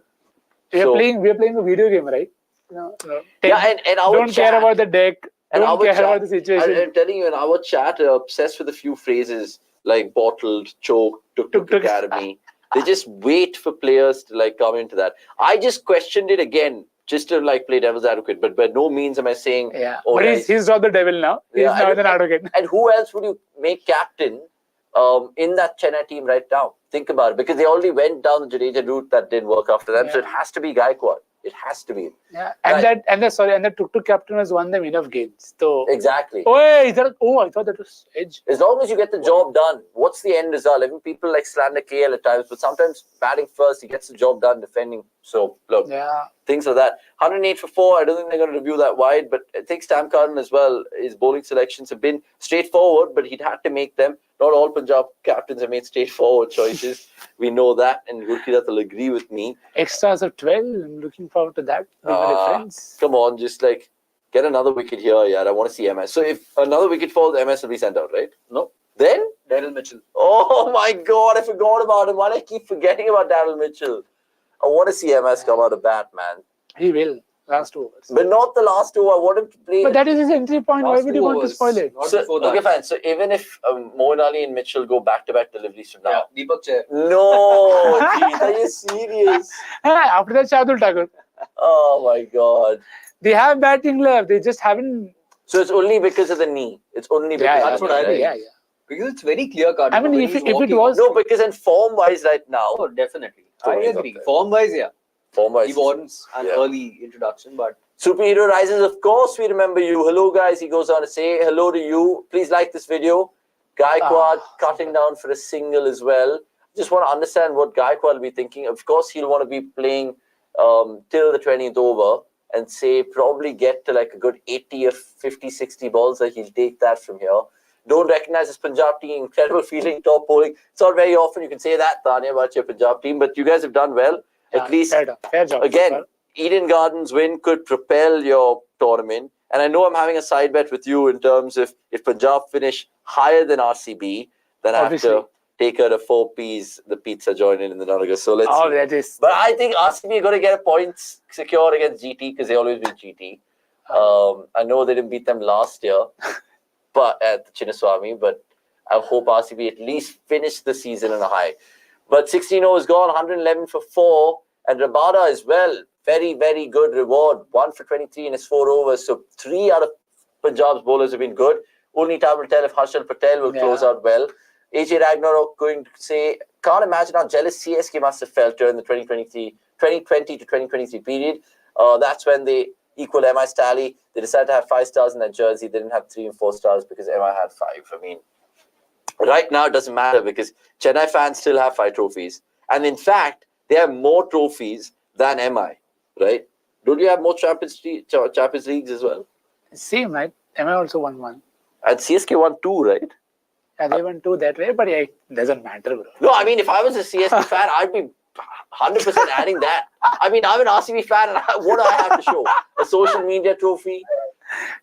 We're playing a video game, right? And our don't care about the deck. Don't care about the situation. I'm telling you, in our chat, are obsessed with a few phrases like bottled, choked, tuk academy. They just wait for players to like come into that. I just questioned it again just to like play devil's advocate, but by no means am I saying, oh, but he's not the devil now. He's now an advocate. And who else would you make captain in that Chennai team right now? Think about it, because they already went down the Jadeja route that didn't work after them. So it has to be Gaikwad. It has to be. Yeah, and the tuk-tuk captain has won them enough games. So exactly. I thought that was edge. As long as you get the job done, what's the end result? Even people like slander KL at times, but sometimes batting first, he gets the job done defending. So look, things like that. 108 for 4. I don't think they're going to review that wide, but I think Sam Curran as well. His bowling selections have been straightforward, but he'd had to make them. Not all Punjab captains have made straightforward choices. We know that, and Gurkirat will agree with me. Extras of 12. I'm looking forward to that. Come on, just like get another wicket here, yeah. I want to see MS. So if another wicket falls, MS will be sent out, right? No. Then? Daryl Mitchell. Oh my God, I forgot about him. Why do I keep forgetting about Daryl Mitchell? I want to see MS come out of bat, man. He will. Last overs. But not the last over. I want him to play. But that is his entry point. Why would you want to spoil it? Okay, fine. So even if Moeen Ali and Mitchell go back-to-back deliveries from now. Yeah, Deepak Chair. No, Jeet, are you serious? After that, Shardul Thakur. Oh my God. They have batting left. They just haven't. So it's only because of the knee. It's only because that's what I think. Yeah. Because it's very clear cut. I mean, if it was. No, because in form-wise right now. Oh, definitely. I agree. Form-wise, yeah. Form-wise. He warrants an early introduction, but. Superhero Rises, of course, we remember you. Hello, guys. He goes on to say hello to you. Please like this video. Gaikwad cutting down for a single as well. Just want to understand what Gaikwad will be thinking. Of course, he'll want to be playing till the 20th over and say probably get to like a good 80 or 50, 60 balls. Like he'll take that from here. Don't recognize this Punjab team. Incredible fielding, top bowling. It's not very often you can say that, Tanya, about your Punjab team, but you guys have done well. At least, fair job. Again, Eden Gardens win could propel your tournament. And I know I'm having a side bet with you in terms of if Punjab finish higher than RCB, then I have to take her to 4 Ps, the pizza joint in the Nanaga. So let's see. That is. But I think RCB are going to get a points secure against GT because they always beat GT. I know they didn't beat them last year but at the Chinnaswamy, but I hope RCB at least finish the season on a high. But 16 overs gone, 111 for 4. And Rabada as well. Very, very good reward. 1 for 23 in his 4 overs. So 3 out of Punjab's bowlers have been good. Only time will tell if Harshal Patel will close out well. AJ Ragnarok going to say, can't imagine how jealous CSK must have felt during the 2020 to 2023 period. That's when they equal MI's tally. They decided to have 5 stars in their jersey. They didn't have 3 and 4 stars because MI had 5. I mean, right now it doesn't matter because Chennai fans still have 5 trophies. And in fact, they have more trophies than MI, right? Don't you have more Champions Leagues as well? Same, right? MI also won 1. And CSK won 2, right? Yeah, they won 2 that way, but it doesn't matter, bro. No, I mean, if I was a CSK fan, I'd be 100% adding that. I mean, I'm an RCB fan, and what do I have to show? A social media trophy?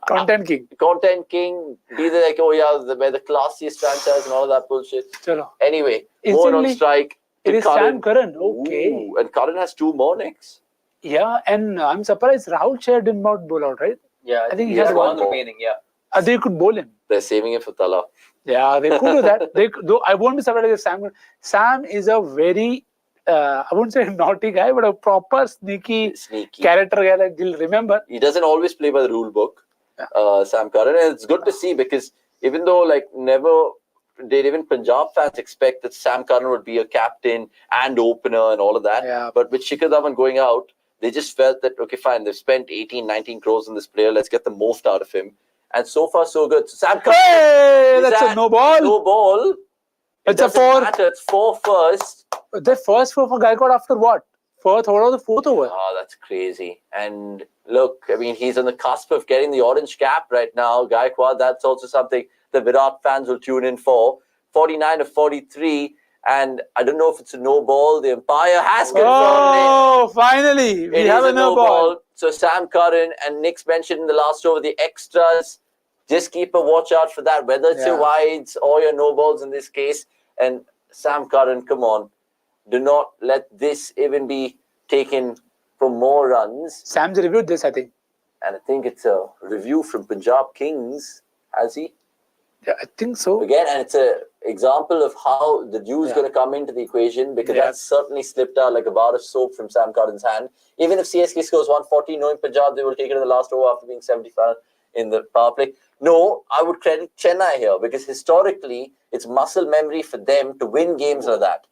Content king. Content king. Be the like, oh yeah, we're the classiest franchise and all of that bullshit. Chalo. Anyway, more on strike. It is Sam Curran. Okay. Ooh, and Curran has 2 more next. Yeah, and I'm surprised Rahul Chair did not bowl out, right? Yeah, I think he has has 1 remaining, yeah. They could bowl him. They're saving him for Tala. Yeah, they could do that. Though I won't be surprised if Sam is a very, I wouldn't say naughty guy, but a proper sneaky character guy that you'll remember. He doesn't always play by the rule book, Sam Curran. And it's good to see because even though never did even Punjab fans expect that Sam Curran would be a captain and opener and all of that. Yeah. But with Shikhar Dhawan going out, they just felt that, okay, fine, they've spent 18, 19 crores on this player. Let's get the most out of him. And so far, so good. So Sam Curran. Hey, that's a no ball. No ball. It's a 4. It's 4 first. The first 4 for Gaikwad after what? 4th over or the 4th over? Oh, that's crazy. And look, I mean, he's on the cusp of getting the orange cap right now. Gaikwad, that's also something the Virat fans will tune in for. 49 of 43. And I don't know if it's a no ball. The umpire has confirmed it. Finally. We have a no ball. So Sam Curran and Nick's mentioned in the last over the extras. Just keep a watch out for that, whether it's your wides or your no balls in this case. And Sam Curran, come on. Do not let this even be taken for more runs. Sam's reviewed this, I think. And I think it's a review from Punjab Kings. Has he? Yeah, I think so. Again, and it's an example of how the dew's going to come into the equation, because that's certainly slipped out like a bar of soap from Sam Curran's hand. Even if CSK scores 140, knowing Punjab, they will take it in the last over after being 75 in the power play. No, I would credit Chennai here, because historically, it's muscle memory for them to win games like that.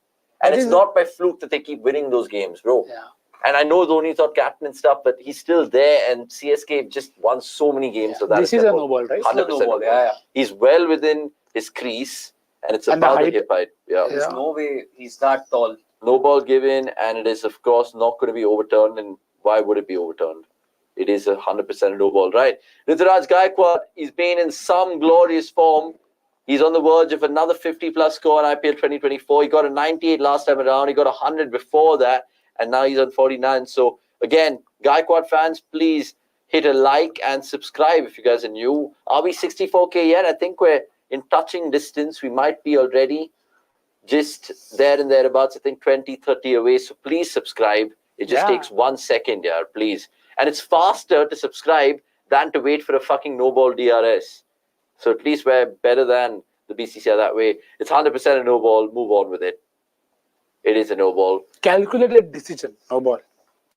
And it's not by fluke that they keep winning those games, bro. Yeah. And I know Dhoni's not captain and stuff, but he's still there, and CSK just won so many games. So that this is a no ball, right? 100% no ball. Yeah. He's well within his crease, and it's And about the the hip height. Yeah. There's no way he's that tall. No ball given, and it is, of course, not going to be overturned. And why would it be overturned? It is 100% no ball, right? Ruturaj Gaikwad, he's been in some glorious form. He's on the verge of another 50-plus score in IPL 2024. He got a 98 last time around. He got 100 before that, and now he's on 49. So, again, Gaikwad fans, please hit a like and subscribe if you guys are new. Are we 64K yet? I think we're in touching distance. We might be already just there and thereabouts. I think 20, 30 away. So, please subscribe. It just takes 1 second, yeah, please. And it's faster to subscribe than to wait for a fucking no-ball DRS. So at least we're better than the BCCI that way. It's 100% a no ball. Move on with it. It is a no ball. Calculated decision. No ball.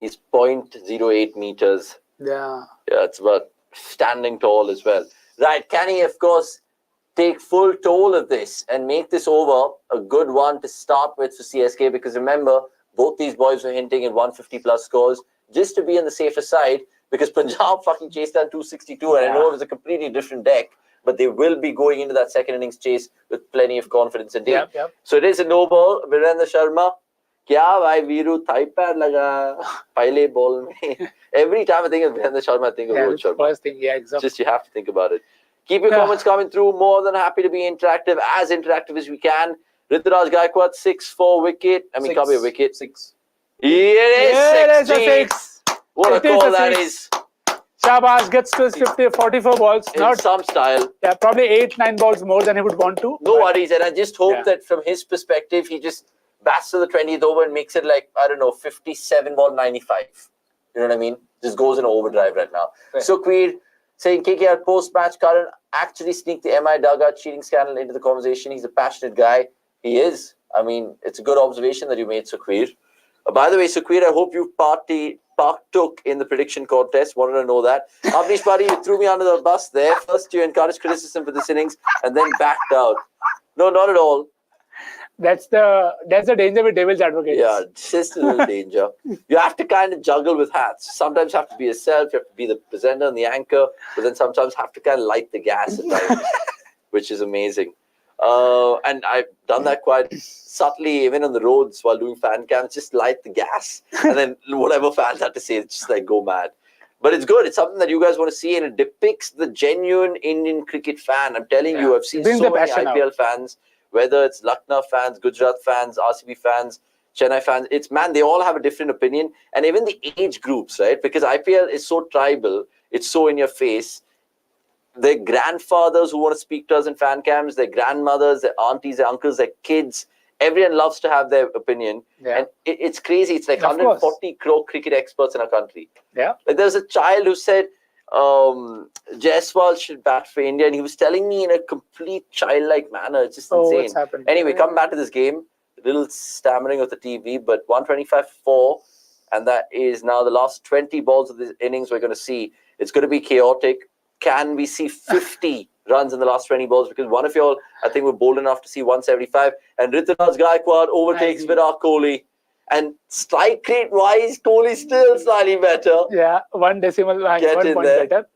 He's 0.08 meters. Yeah. Yeah, it's about standing tall as well. Right. Can he, of course, take full toll of this and make this over a good one to start with for CSK? Because remember, both these boys were hinting at 150-plus scores just to be on the safer side, because Punjab fucking chased down 262, and I know it was a completely different deck. But they will be going into that second innings chase with plenty of confidence indeed. So it is a no ball. Virendra Sharma, kya bhai Viru thigh pad laga pehle ball mein. Every time I think of Virendra Sharma, I think of Rohit Sharma. First thing, exactly. Just you have to think about it. Keep your comments coming through. More than happy to be interactive as we can. Ruturaj Gaikwad, 6-4 wicket. I mean, can't be a wicket. 6. It is 6. What a call that is. Shabazz gets to his 44 balls. In some style. Yeah, probably 8-9 balls more than he would want to. No worries. And I just hope that from his perspective, he just bats to the 20th over and makes it like, I don't know, 57 ball 95. You know what I mean? Just goes in overdrive right now. Right. So Queer saying KKR post-match, Karan actually sneaked the MI dugout cheating scandal into the conversation. He's a passionate guy. He is. I mean, it's a good observation that you made, Sukhveer. By the way, Sukhveer, I hope you partook in the prediction contest. Wanted to know that. Avanish Buddy, you threw me under the bus there. First, you encouraged criticism for this innings and then backed out. No, not at all. That's the danger with devil's advocates. Yeah, just a little danger. You have to kind of juggle with hats. Sometimes you have to be yourself. You have to be the presenter and the anchor, but then sometimes have to kind of light the gas at times, which is amazing. And I've done that quite subtly, even on the roads while doing fan cams. Just light the gas, and then whatever fans had to say, just like go mad. But it's good. It's something that you guys want to see, and it depicts the genuine Indian cricket fan. I'm telling you, I've seen so many IPL fans, whether it's Lucknow fans, Gujarat fans, RCB fans, Chennai fans. They all have a different opinion, and even the age groups, right? Because IPL is so tribal, it's so in your face. Their grandfathers who want to speak to us in fan cams, their grandmothers, their aunties, their uncles, their kids, everyone loves to have their opinion. And it's crazy. It's like 140 crore cricket experts in our country. Yeah. Like there's a child who said Jaiswal should bat for India, and he was telling me in a complete childlike manner. It's just insane. What's happened? Anyway, come back to this game. A little stammering of the TV, but 125-4, and that is now the last 20 balls of this innings we're going to see. It's going to be chaotic. Can we see 50 runs in the last 20 balls? Because one of y'all, I think, were bold enough to see 175. And Ruturaj Gaikwad overtakes Virat Kohli. And strike rate-wise, Kohli's still slightly better. Yeah, 1 decimal, 1 point better.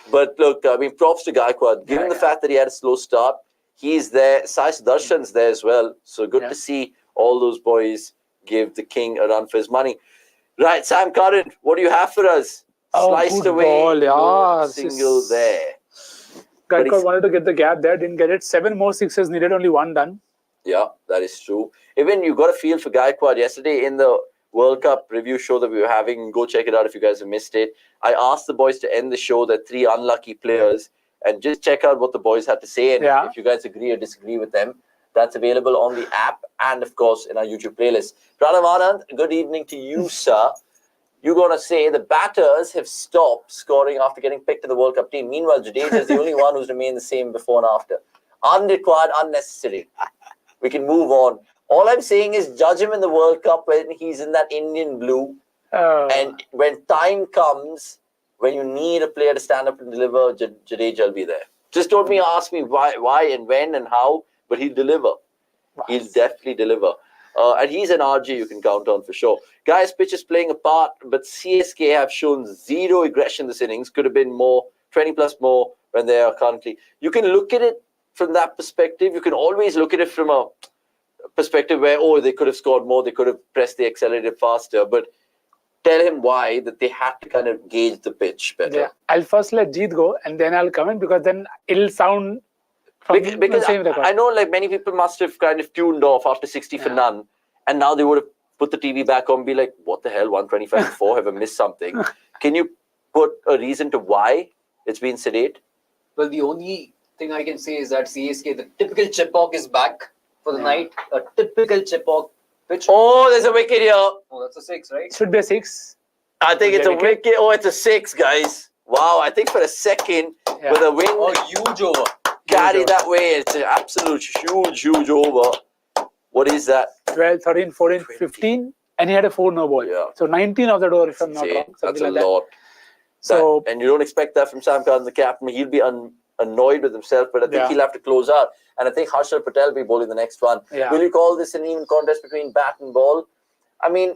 But look, I mean, props to Gaikwad. Given the fact that he had a slow start, he's there. Sai Sudarshan's there as well. So good to see all those boys give the king a run for his money. Right, Sam Curran, what do you have for us? Sliced away, ball, single there. Gaikwad wanted to get the gap there, didn't get it. 7 more sixes needed, only 1 done. Yeah, that is true. Even you got a feel for Gaikwad yesterday in the World Cup review show that we were having. Go check it out if you guys have missed it. I asked the boys to end the show, the 3 unlucky players, and just check out what the boys had to say. And if you guys agree or disagree with them, that's available on the app and, of course, in our YouTube playlist. Pranav Anand, good evening to you, sir. You're going to say the batters have stopped scoring after getting picked to the World Cup team. Meanwhile, Jadeja is the only one who's remained the same before and after. Unrequired, unnecessary. We can move on. All I'm saying is judge him in the World Cup when he's in that Indian blue. And when time comes, when you need a player to stand up and deliver, Jadeja will be there. Just don't ask me why and when and how, but he'll deliver. He'll definitely deliver. And he's an RG you can count on for sure. Guys, pitch is playing a part, but CSK have shown zero aggression this innings. Could have been more, 20 plus more when they are currently. You can look at it from that perspective. You can always look at it from a perspective where, they could have scored more, they could have pressed the accelerator faster. But tell him why that they had to kind of gauge the pitch better. Yeah. I'll first let Jeet go and then I'll come in because then it'll sound from because the same record. I know like many people must have kind of tuned off after 60 for none, and now they would have put the TV back on and be like, what the hell, 125 for 4, have I missed something? Can you put a reason to why it's been sedate? Well, the only thing I can say is that CSK, the typical Chepauk is back for the night. A typical Chepauk pitch. Oh, there's a wicket here. Oh, that's a 6, right? Should be a 6. I think it's a wicket. Oh, it's a 6, guys. Wow, I think for a second, with a wind huge over. carry that way, it's an absolute huge over. What is that? 12, 13, 14, 15, and he had a 4 no ball. Yeah. So 19 of the door, if I'm not wrong. That's a like lot. So, and you don't expect that from Sam Curran, the captain. He'll be annoyed with himself, but I think he'll have to close out. And I think Harshal Patel will be bowling the next one. Yeah. Will you call this an even contest between bat and ball? I mean,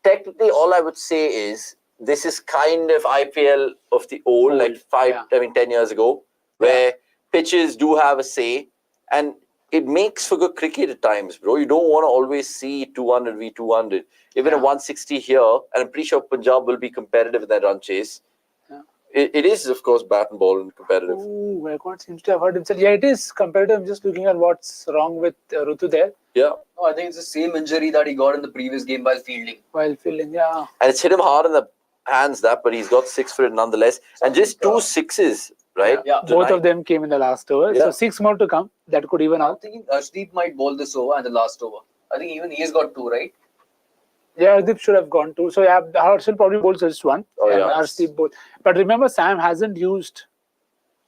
technically, all I would say is this is kind of IPL of the old, like 10 years ago, where pitches do have a say, and it makes for good cricket at times, bro. You don't want to always see 200 v 200. Even a 160 here, and I'm pretty sure Punjab will be competitive in that run chase. It is, of course, bat and ball and competitive. Ooh, Gaikwad seems to have heard himself. Yeah, it is competitive. I'm just looking at what's wrong with Rutu there. Yeah. No, I think it's the same injury that he got in the previous game while fielding. And it's hit him hard in the hands, but he's got 6 for it nonetheless. And just 2 6s, right? Yeah. Both of them came in the last over. So 6 more to come. That could even out. I'm thinking Arshdeep might bowl this over and the last over. I think even he's got 2, right? Yeah, Arshdeep should have gone 2. So Harshal probably bowls just 1. Arshdeep both. But remember, Sam hasn't used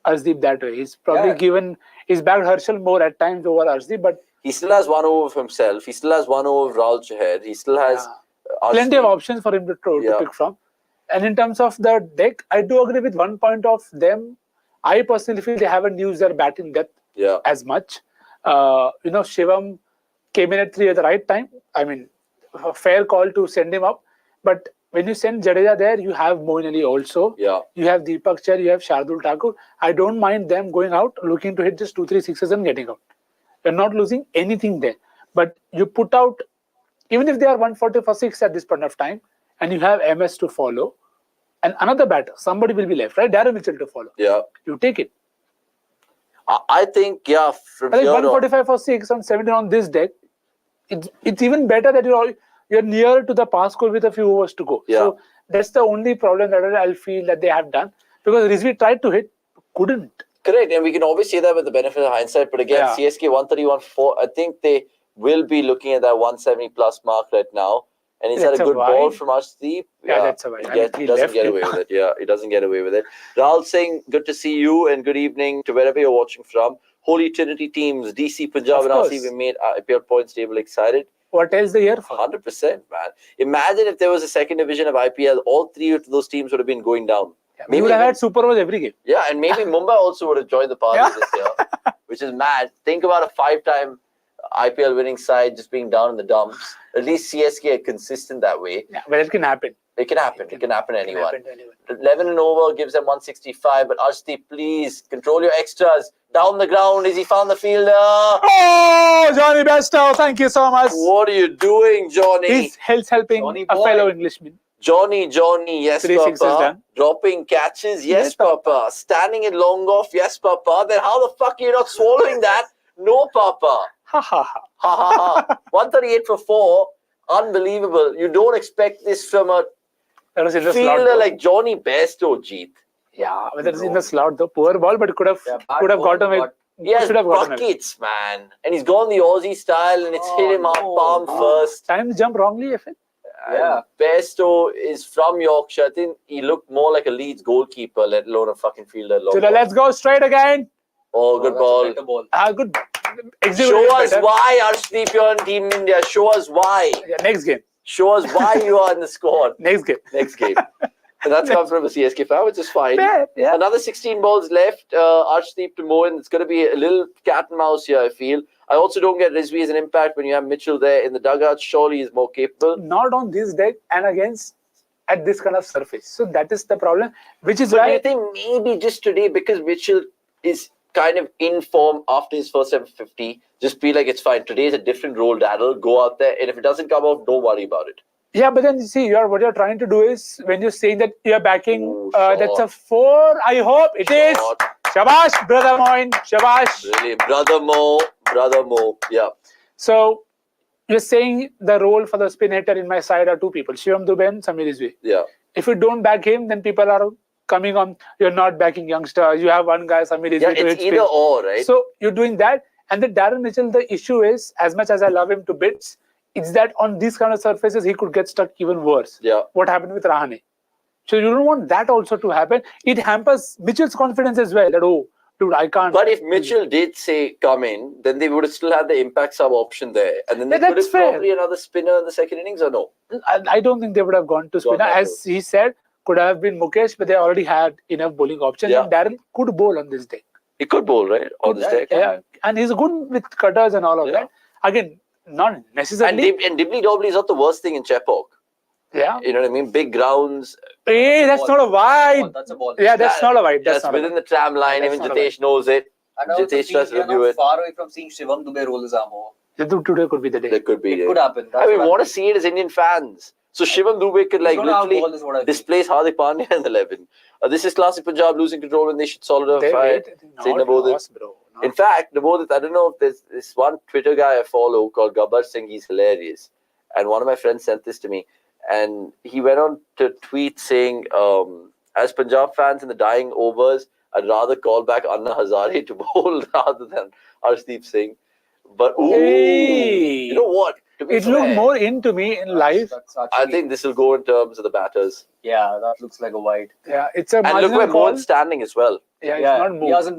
Arshdeep that way. He's probably he's backed Harshal more at times over Arshdeep, but he still has 1 over for himself. He still has 1 over Rahul Chahar. He still has plenty of options for him to pick from. And in terms of the deck, I do agree with one point of them. I personally feel they haven't used their batting depth as much. Shivam came in at 3 at the right time. I mean, a fair call to send him up. But when you send Jadeja there, you have Moeen Ali also. Yeah. You have Deepak Char, you have Shardul Thakur. I don't mind them going out, looking to hit just 2-3 sixes and getting out. You're not losing anything there. But you put out, even if they are 140 for 6 at this point of time, and you have MS to follow, and another batter, somebody will be left, right? Darren Mitchell to follow. Yeah. You take it. I think, from I think 145 for 6 on 17 on this deck, it's even better that you're near to the pass score with a few overs to go. Yeah. So that's the only problem that I'll feel that they have done. Because Rizvi tried to hit, couldn't. Correct. And we can always say that with the benefit of hindsight. But again, CSK 131 4, I think they will be looking at that 170 plus mark right now. And he's had a good ball from Arshdeep. Yeah, that's a wide. He doesn't get away with it. Yeah, he doesn't get away with it. Rahul Singh, good to see you and good evening to wherever you're watching from. Holy Trinity teams, DC, Punjab, and RC, we made IPL points table excited. What else the year for? 100%, man. Imagine if there was a second division of IPL, all 3 of those teams would have been going down. Yeah, we would have had Super Overs every game. Yeah, and maybe Mumbai also would have joined the party this year, which is mad. Think about a 5-time IPL winning side just being down in the dumps. At least CSK are consistent that way. Yeah, but it can happen. It can happen. It can happen to anyone. 11 and over gives them 165. But Arshdeep, please control your extras. Down the ground. Has he found the fielder? Oh, Johnny Bairstow. Thank you so much. What are you doing, Johnny? He's helping a fellow Englishman. Johnny, yes, 3 6 Papa. Dropping catches, yes, Papa. Standing it long off, yes, Papa. Then how the fuck are you not swallowing that? No, Papa. Ha ha ha. Ha ha ha. 138 for 4. Unbelievable. You don't expect this from a fielder like Johnny Bairstow, Jeet. Yeah, whether it's in the slot, though. Poor ball, but could have got him. He has buckets, man. And he's gone the Aussie style and it's hit him up palm first. Time jump wrongly, if it. Yeah. Bairstow is from Yorkshire. I think he looked more like a Leeds goalkeeper, let alone a fucking fielder. So let's go straight again. Oh, good that's a ball. better ball. Good. Show us better. why, Arshdeep, you're on Team India. Show us why. Yeah, next game. Show us why you are in the squad. Next game. Next game. And that's come from a CSK fan, which is fine. Yeah. Another 16 balls left. Arshdeep to Mohin. It's going to be a little cat and mouse here, I feel. I also don't get Rizvi as an impact when you have Mitchell there in the dugout. Surely he's more capable. Not on this deck and against at this kind of surface. So that is the problem, which is But why do you think maybe just today, because Mitchell is kind of in form after his first 750, just feel like it's fine. Today is a different role, Daryl. Go out there, and if it doesn't come out, don't worry about it. Yeah, but then you see, what you're trying to do is when you're saying that you're backing, Ooh, that's a 4. I hope it is. Shabash, brother Moin. Shabash. Brilliant. Brother Mo. Yeah. So you're saying the role for the spin hitter in my side are two people, Shivam Dube and Samir Rizvi. Yeah. If you don't back him, then people are coming on, you're not backing youngsters. You have one guy, Samir Rizvi. Yeah, it's either or, right? So you're doing that. And the Darren Mitchell, the issue is, as much as I love him to bits, it's that on these kind of surfaces, he could get stuck even worse. Yeah. What happened with Rahane? So you don't want that also to happen. It hampers Mitchell's confidence as well. That, oh, dude, I can't. But if Mitchell did say come in, then they would have still had the impact sub option there. And then they could have probably another spinner in the second innings or no? I don't think they would have gone to spinner. As he said, could have been Mukesh, but they already had enough bowling options. Yeah. And Darren could bowl on this deck. He could bowl, right? On this deck. Yeah. And he's good with cutters and all of that. Again, not necessarily. And Dibbly Dobbly is not the worst thing in Chepauk. Yeah. You know what I mean? Big grounds. Hey, that's not a wide. That's a ball. Yeah, that's not a wide. That's within the tram line. Even Jitesh knows it. And I also Jitesh tries to review it. far away from seeing Shivam Dube roll his arm over. Today could be the day. That could be. It could happen. I mean, we want to see it as Indian fans. So Shivam Dube could literally displace Hardik Pandya in the 11. This is classic Punjab losing control and they should solidify. In fact, Nabodit, I don't know if there's this one Twitter guy I follow called Gabbar Singh. He's hilarious. And one of my friends sent this to me. And he went on to tweet saying, as Punjab fans in the dying overs, I'd rather call back Anna Hazare to bowl rather than Arshdeep Singh. But you know what? It looked more into me in life. I think this will go in terms of the batters. Yeah, that looks like a wide. Yeah, it's a and look where Mohan's standing as well. Yeah, it's not moved. He hasn't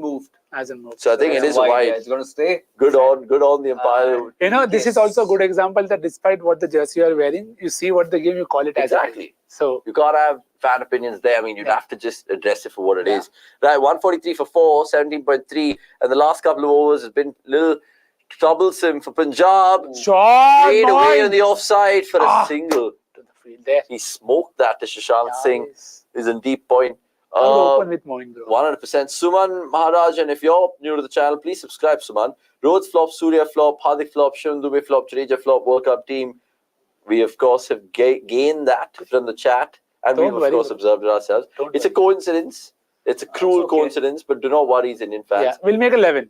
moved. So I think it is wide. Yeah, it's going to stay. Good on the umpire. This is also a good example that despite what the jersey you are wearing, you see what the game, you call it as exactly. So you can't have fan opinions there. I mean, you'd have to just address it for what it is. Right, 143 for 4, 17.3, and the last couple of overs has been a little troublesome for Punjab. Played away on the offside for a single. To the field there. He smoked that to Shashank Singh. Is in deep point. Open with Moin, bro. 100%. Suman Maharaj, and if you're new to the channel, please subscribe, Suman. Rhodes flop, Surya flop, Hardik flop, Shivam Dube flop, Jadeja flop, World Cup team. We, of course, have gained that from the chat. And we've, of course, observed it ourselves. It's a coincidence. It's a cruel coincidence, but do not worry, Indian fans. Yeah, we'll make 11.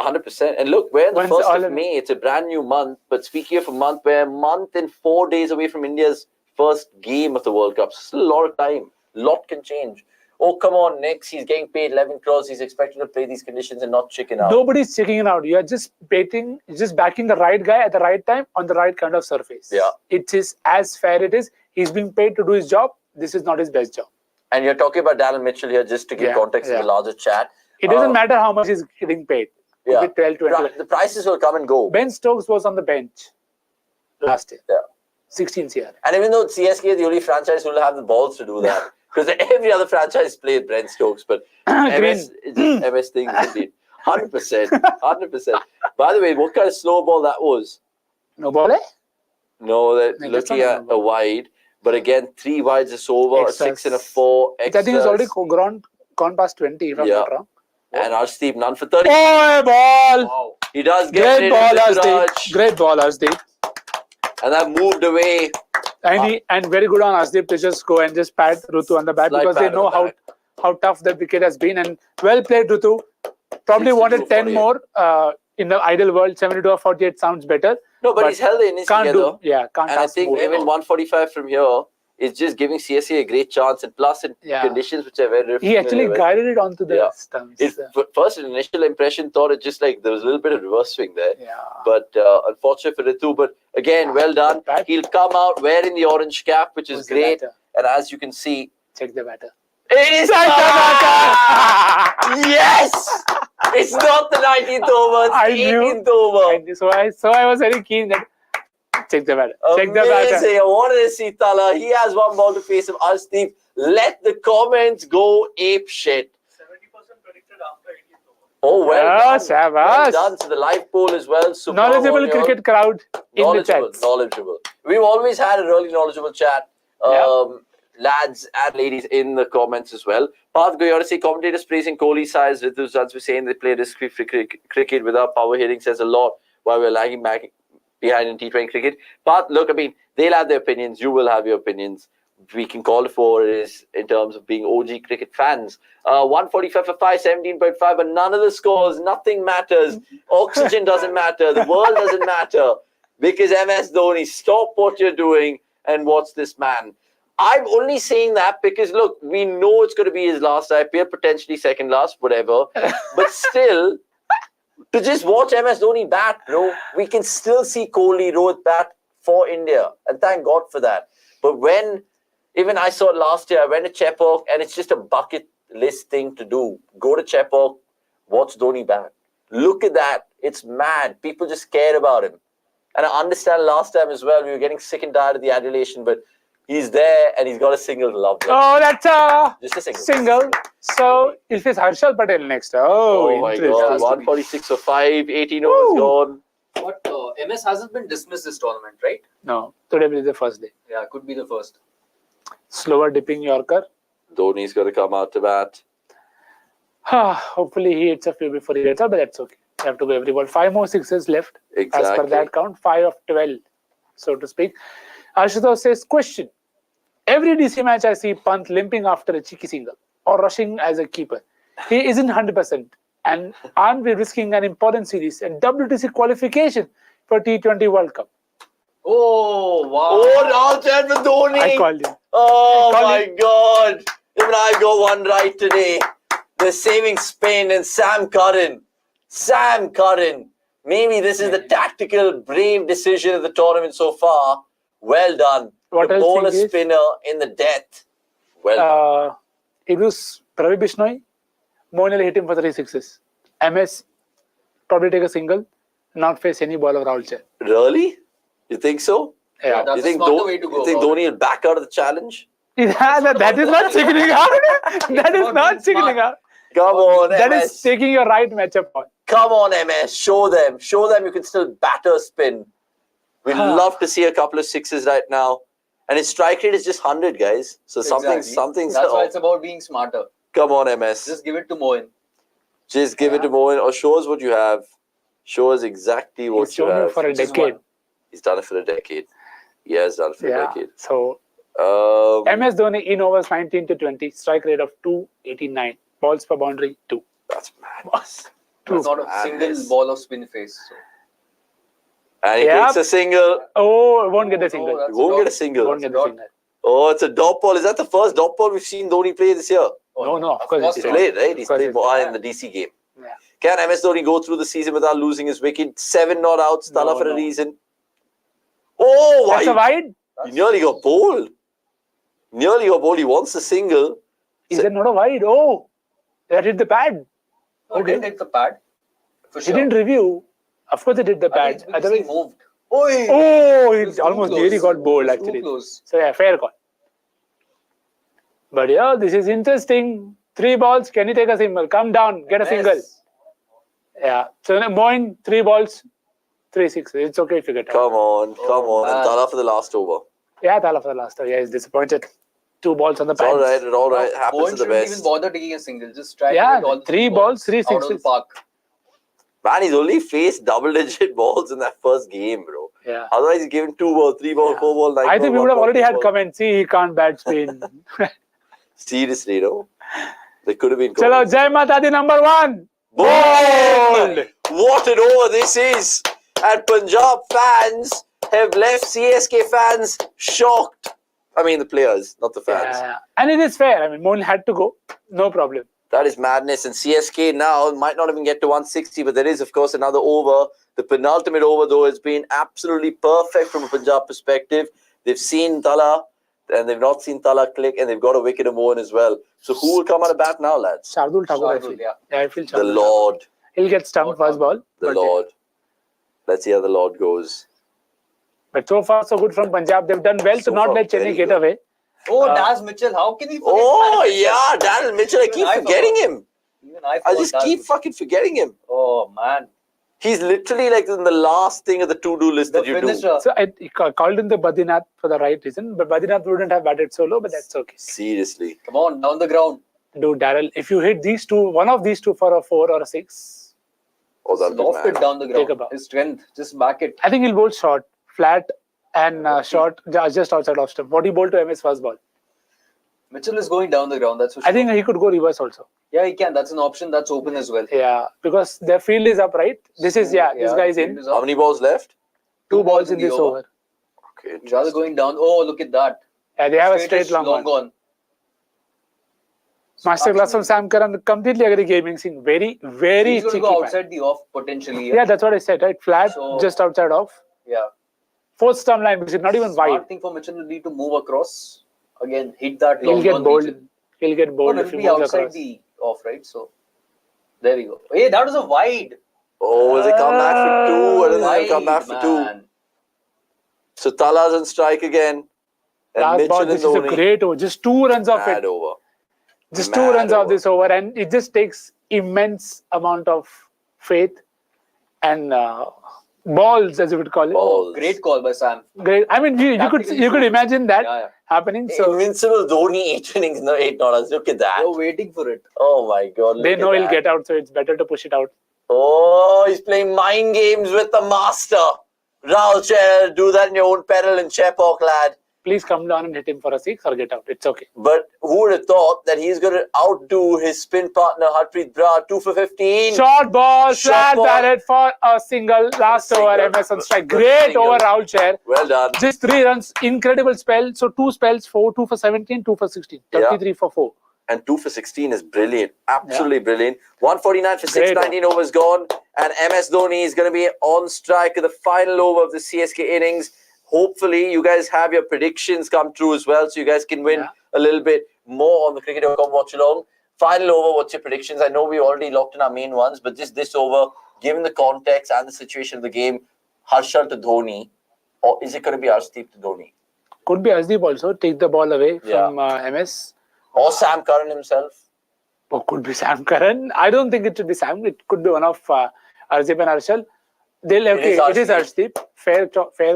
100%. And look, we're in the 1st of May. It's a brand new month. But speaking of a month, we're a month and 4 days away from India's first game of the World Cup. So still a lot of time. A lot can change. Oh, come on, Nix. He's getting paid 11 crores. He's expected to play these conditions and not chicken out. Nobody's checking it out. You're just backing the right guy at the right time on the right kind of surface. Yeah. It is as fair it is. He's being paid to do his job. This is not his best job. And you're talking about Darren Mitchell here just to give context to the larger chat. It doesn't matter how much he's getting paid. Yeah. 12, 20. The prices will come and go. Ben Stokes was on the bench last year. Yeah. 16th year. And even though CSK is the only franchise who will have the balls to do that. Because every other franchise played Brent Stokes, but MS things indeed. 100%. 100%. By the way, what kind of slow ball that was? No ball, eh? No, they're looking at a wide. But again, 3 wides is over, a 6 and a 4. I think it's already gone past 20, if I'm not wrong. And Arshdeep, none for 30. Oh, ball! Wow. He does get Great ball, Arshdeep. Great ball, Arshdeep. And that moved away. And very good on Arshdeep to just go and just pat Rutu on the bat because they know how tough that wicket has been. And well played, Rutu. Probably wanted 10 more. In the ideal world, 72 or 48 sounds better. No, but he's held the innings together. Can't and I think more. even 145 from here is just giving CSA a great chance, and plus in conditions which are very he actually guided it onto the stumps. First, an initial impression thought it just like there was a little bit of reverse swing there. Yeah. But unfortunate for Ritu. But again, well done. He'll come out wearing the orange cap, which is great. And as you can see, check the batter. It is Tala! Yes! It's not the 19th over, it's the 18th over. So I was very keen that check the batter. Check the batter. Amazing. I wanted to see Tala. He has one ball to face him. Arshdeep, let the comments go ape shit. 70% predicted after 18th over. Oh, well Yes, done. Well Shabash. done. So the live poll as well. Superb Knowledgeable on your- cricket crowd in the chats. Knowledgeable. We've always had a really knowledgeable chat. Lads and ladies in the comments as well. Parth Goyodasi, commentators praising Kohli size. Ritu Zansvi saying they play risky cricket without power hitting says a lot while we're lagging back behind in T20 cricket. Parth, look, I mean, they'll have their opinions. You will have your opinions. We can call for is in terms of being OG cricket fans. 145 for 5, 17.5, but none of the scores, nothing matters. Oxygen doesn't matter. The world doesn't matter because MS Dhoni, stop what you're doing and watch this man. I'm only saying that because, look, we know it's going to be his last IPL, potentially second last, whatever. But still, to just watch MS Dhoni bat, bro, we can still see Kohli, Rohit bat for India. And thank God for that. But when, even I saw it last year, I went to Chepauk, and it's just a bucket list thing to do. Go to Chepauk, watch Dhoni bat. Look at that. It's mad. People just care about him. And I understand last time as well, we were getting sick and tired of the adulation, but he's there and he's got a single to love. Oh, that's just a single. So he'll face Harshal Patel next. Oh my God. 146 for 5, 18 overs gone. But MS hasn't been dismissed this tournament, right? No, today will be the first day. Yeah, could be the first. Slower dipping Yorker. Dhoni's going to come out to bat. Hopefully he hits a few before he gets out, but that's okay. You have to go every ball. 5 more sixes left. Exactly. As per that count, 5 of 12, so to speak. Ashutosh says, question. Every DC match I see Pant limping after a cheeky single or rushing as a keeper. He isn't 100%. And aren't we risking an important series and WTC qualification for T20 World Cup? Oh, wow. Oh, now 10 for Dhoni. I called him. Oh my God. Even I got one right today. They're saving Spain and Sam Curran. Sam Curran. Maybe this is the tactical, brave decision of the tournament so far. Well done. What the else bowler he is? spinner in the death. Well done. It was Pravi Bishnoi. Moinali hit him for 3 sixes. MS probably take a single, not face any ball of Rahul Chahar. Really? You think so? Yeah. That's You think, not the way to go. you think about Dhoni will back out of the challenge? that is not sickening out. That is not sickening out. Come on, That MS. is taking your right matchup on. Come on, MS. Show them. Show them you can still batter spin. We'd love to see a couple of sixes right now. And his strike rate is just 100, guys. So something's That's why it's about being smarter. Come on, MS. Just give it to Moin. Just give it to Moin or show us what you have. Show us exactly what He's you shown you have. for a Just decade. one. He's done it for a decade. He has done it for a Yeah. decade. So MS Dhoni in overs 19 to 20, strike rate of 289, balls per boundary 2. That's madness. It's not a madness. single ball of spin face. So. And he takes a single. Oh, won't get the single. that's He won't get a single. Won't get the single. Oh, it's a dot ball. Is that the first dot ball we've seen Dhoni play this year? No, of course He's it's played, right? He's course played it's more yeah. in the DC game. Yeah. Can MS Dhoni go through the season without losing his wicket? 7 not outs, Tala No, for a no. reason. Oh, That's a why? wide. He nearly got bowled. Nearly got bowled. He wants a single. Is that not a wide? Oh, that hit the pad. Oh, Okay. did hit the pad? For He sure. didn't review. Of course, they did the I think pad. it's because he Otherwise, moved. oh, It was he too almost close. nearly got bowled It was actually. Too close. So yeah, fair call. But yeah, this is interesting. 3 balls. Can you take a single? Come down, get a single. Yes. Yeah. So Moin, 3 balls, 3 sixes. It's okay if you get out. Come on. And man. Tala for the last over. Yeah, Tala for the last time. Yeah, he's disappointed. 2 balls on the It's all pads. right. It all right. Happens Bowen to the shouldn't best. even bother taking a single. Just try Yeah, to hit all 3 balls, 3 out of the sixes. park. Man, he's only faced double-digit balls in that first game, bro. Yeah. Otherwise, he's given 2 ball, 3 ball, Yeah. 4 ball, 9 I think we ball, would have 1 already ball, had 2 ball. comments. See, he can't bat spin. Seriously, no? They could have been. Chalo, Jai Mata Di number 1. Bold! What an over this is! And Punjab fans have left CSK fans shocked. I mean, the players, not the fans. Yeah. And it is fair. I mean, Moin had to go. No problem. That is madness. And CSK now might not even get to 160, but there is, of course, another over. The penultimate over, though, has been absolutely perfect from a Punjab perspective. They've seen Tala and they've not seen Tala click, and they've got a wicket of Mohan as well. So who will come out of bat now, lads? Shardul Thakur, I Shardul, feel. yeah. I feel The Shardul Lord. Thakur. He'll get stumped Lord first ball. The but, Lord. Let's see how the Lord goes. But so far, so good from Punjab. They've done well So to not far, let very Chennai get good. away. Oh, Daz Mitchell. How can he forget Oh, Daz Mitchell? yeah, Darryl Mitchell. I Even keep I forgetting forgot. him. Even I I forgot just Daz keep Mitchell. fucking forgetting him. Oh, man. He's literally like in the last thing of the to-do list The that you do. finisher. So I called him the Badinath for the right reason. But Badinath wouldn't have batted so low, but that's okay. Seriously. Come on, down the ground. Dude, Darryl, if you hit these two, one of these two for a 4 or a 6, Oh, that'll be Loft it mad. down the Take ground. a bow. His strength. Just back it. I think he'll bowl short, flat, and short just outside off stump. What he bowled to MS first ball. Mitchell is going down the ground. That's for sure. I think he could go reverse also. Yeah, he can. That's an option. That's open as well. Yeah, because their field is up, right? This is, this guy's in. How many balls left? 2 balls in the this over. Okay, The other going down. Oh, look at that. Yeah, they have a Straightish, straight long one. on. Masterclass from Sam Curran. Completely agree gaming scene. Very, very He's going to cheeky. go man. outside the off potentially. Yeah, that's what I said, right? Flat, So- just outside off. Yeah. 4th stump line, which is not even Smart wide. thing for Mitchell will be to move across. Again, hit that He'll long get on bowled. region. He'll get But bowled it'll if he be moves outside across. the off, right? So, there we go. Hey, that was a wide. Oh, will they come back for 2? I don't think they'll come back for 2. man. So Tala's on strike again. And Last ball, Mitchell this and is a Dhoni. great over. Just 2 runs off Mad it. over. Just Mad 2 runs off over. this over, and it just takes immense amount of faith and balls, as you would call it. Balls. Great call by Sam. Great. I mean, you could Tactically imagine that Yeah, yeah. happening. So Invincible Dhoni 8 innings, no 8 not us. Look at that. You're waiting for it. Oh my god. they look know at he'll that. get out, so it's better to push it out. Oh, he's playing mind games with the master. Rahul Chahar, do that in your own peril in Chepauk, lad. Please come down and hit him for a 6 or get out. It's okay. But who would have thought that he's going to outdo his spin partner, Harpreet Brar, 2 for 15? Short ball, Short flat ball. batted for a single. Last Single. over, MS on strike. Good Great single. over, Rahul Chahar. Well done. Just 3 runs, incredible spell. So 2 spells, 2 for 17, 2 for 16. 33 for 4. And 2 for 16 is brilliant. Absolutely brilliant. 149 for 6, Great 19 overs gone. And MS Dhoni is going to be on strike at the final over of the CSK innings. Hopefully, you guys have your predictions come true as well, so you guys can win a little bit more on the cricket.com watch along. Final over, what's your predictions? I know we already locked in our main ones, but just this over, given the context and the situation of the game, Harshal to Dhoni, or is it going to be Arshdeep to Dhoni? Could be Asdeep also. Take the ball away from MS. Or Sam Curran himself? Or could be Sam Curran. I don't think it should be Sam. It could be one of Arshdeep and Harshal. It is Arshdeep. Fair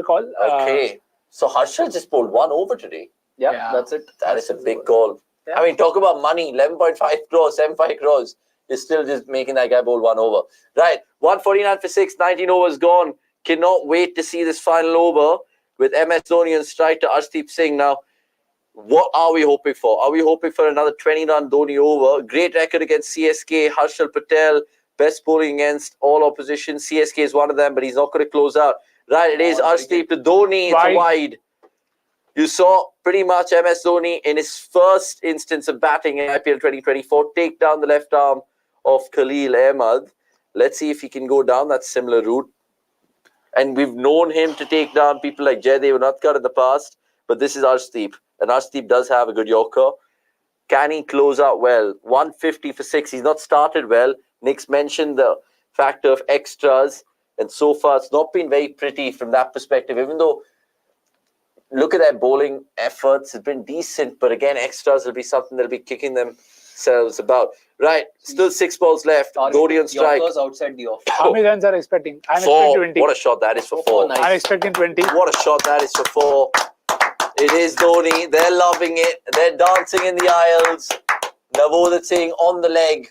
call. Okay. So Harshal just bowled 1 over today. Yeah, that's it. That is a big call. Yeah. I mean, talk about money. 11.5 crores, 75 crores. You're still just making that guy bowl 1 over. Right. 149 for 6, 19 overs gone. Cannot wait to see this final over with MS Dhoni on strike to Arshdeep Singh. Now, what are we hoping for? Are we hoping for another 20-run Dhoni over? Great record against CSK. Harshal Patel, best bowling against all opposition. CSK is one of them, but he's not going to close out. Right, it is Arshdeep to Dhoni. It's a wide. You saw pretty much MS Dhoni in his first instance of batting in IPL 2024 take down the left arm of Khalil Ahmed. Let's see if he can go down that similar route. And we've known him to take down people like Jaydev Unatkar in the past, but this is Arshdeep. And Arshdeep does have a good Yorker. Can he close out well? 150 for 6. He's not started well. Nick's mentioned the factor of extras. And so far, it's not been very pretty from that perspective. Even though, look at their bowling efforts. It's been decent. But again, extras will be something that'll be kicking themselves about. Right. Still 6 balls left. Dhoni on strike. Yorkers outside the off. How many runs are expecting? I'm 4. expecting 20. What a shot that is for 4. Nice. I'm expecting 20. What a shot that is for 4. It is Dhoni. They're loving it. They're dancing in the aisles. Navodit Singh on the leg.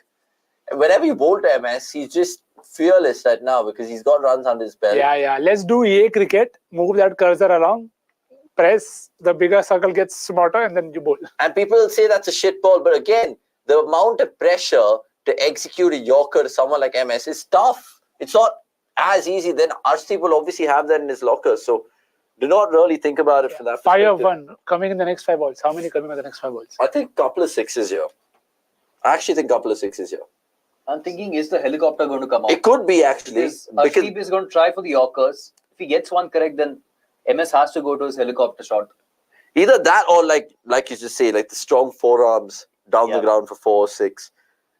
Whenever you bowl to MS, he's just fearless right now because he's got runs under his belt. Yeah. Let's do EA cricket. Move that cursor along. Press. The bigger circle gets smarter and then you bowl. And people say that's a shit ball. But again, the amount of pressure to execute a Yorker to someone like MS is tough. It's not as easy. Then Arshdeep will obviously have that in his locker. So do not really think about it from that perspective. 5 of 1 coming in the next 5 balls. How many coming in the next 5 balls? I think a couple of 6s here. I actually think a couple of 6s here. I'm thinking, is the helicopter going to come out? It could be actually. Arshdeep is going to try for the Yorkers. If he gets one correct, then MS has to go to his helicopter shot. Either that or like you just say, like the strong forearms down the ground for 4 or 6.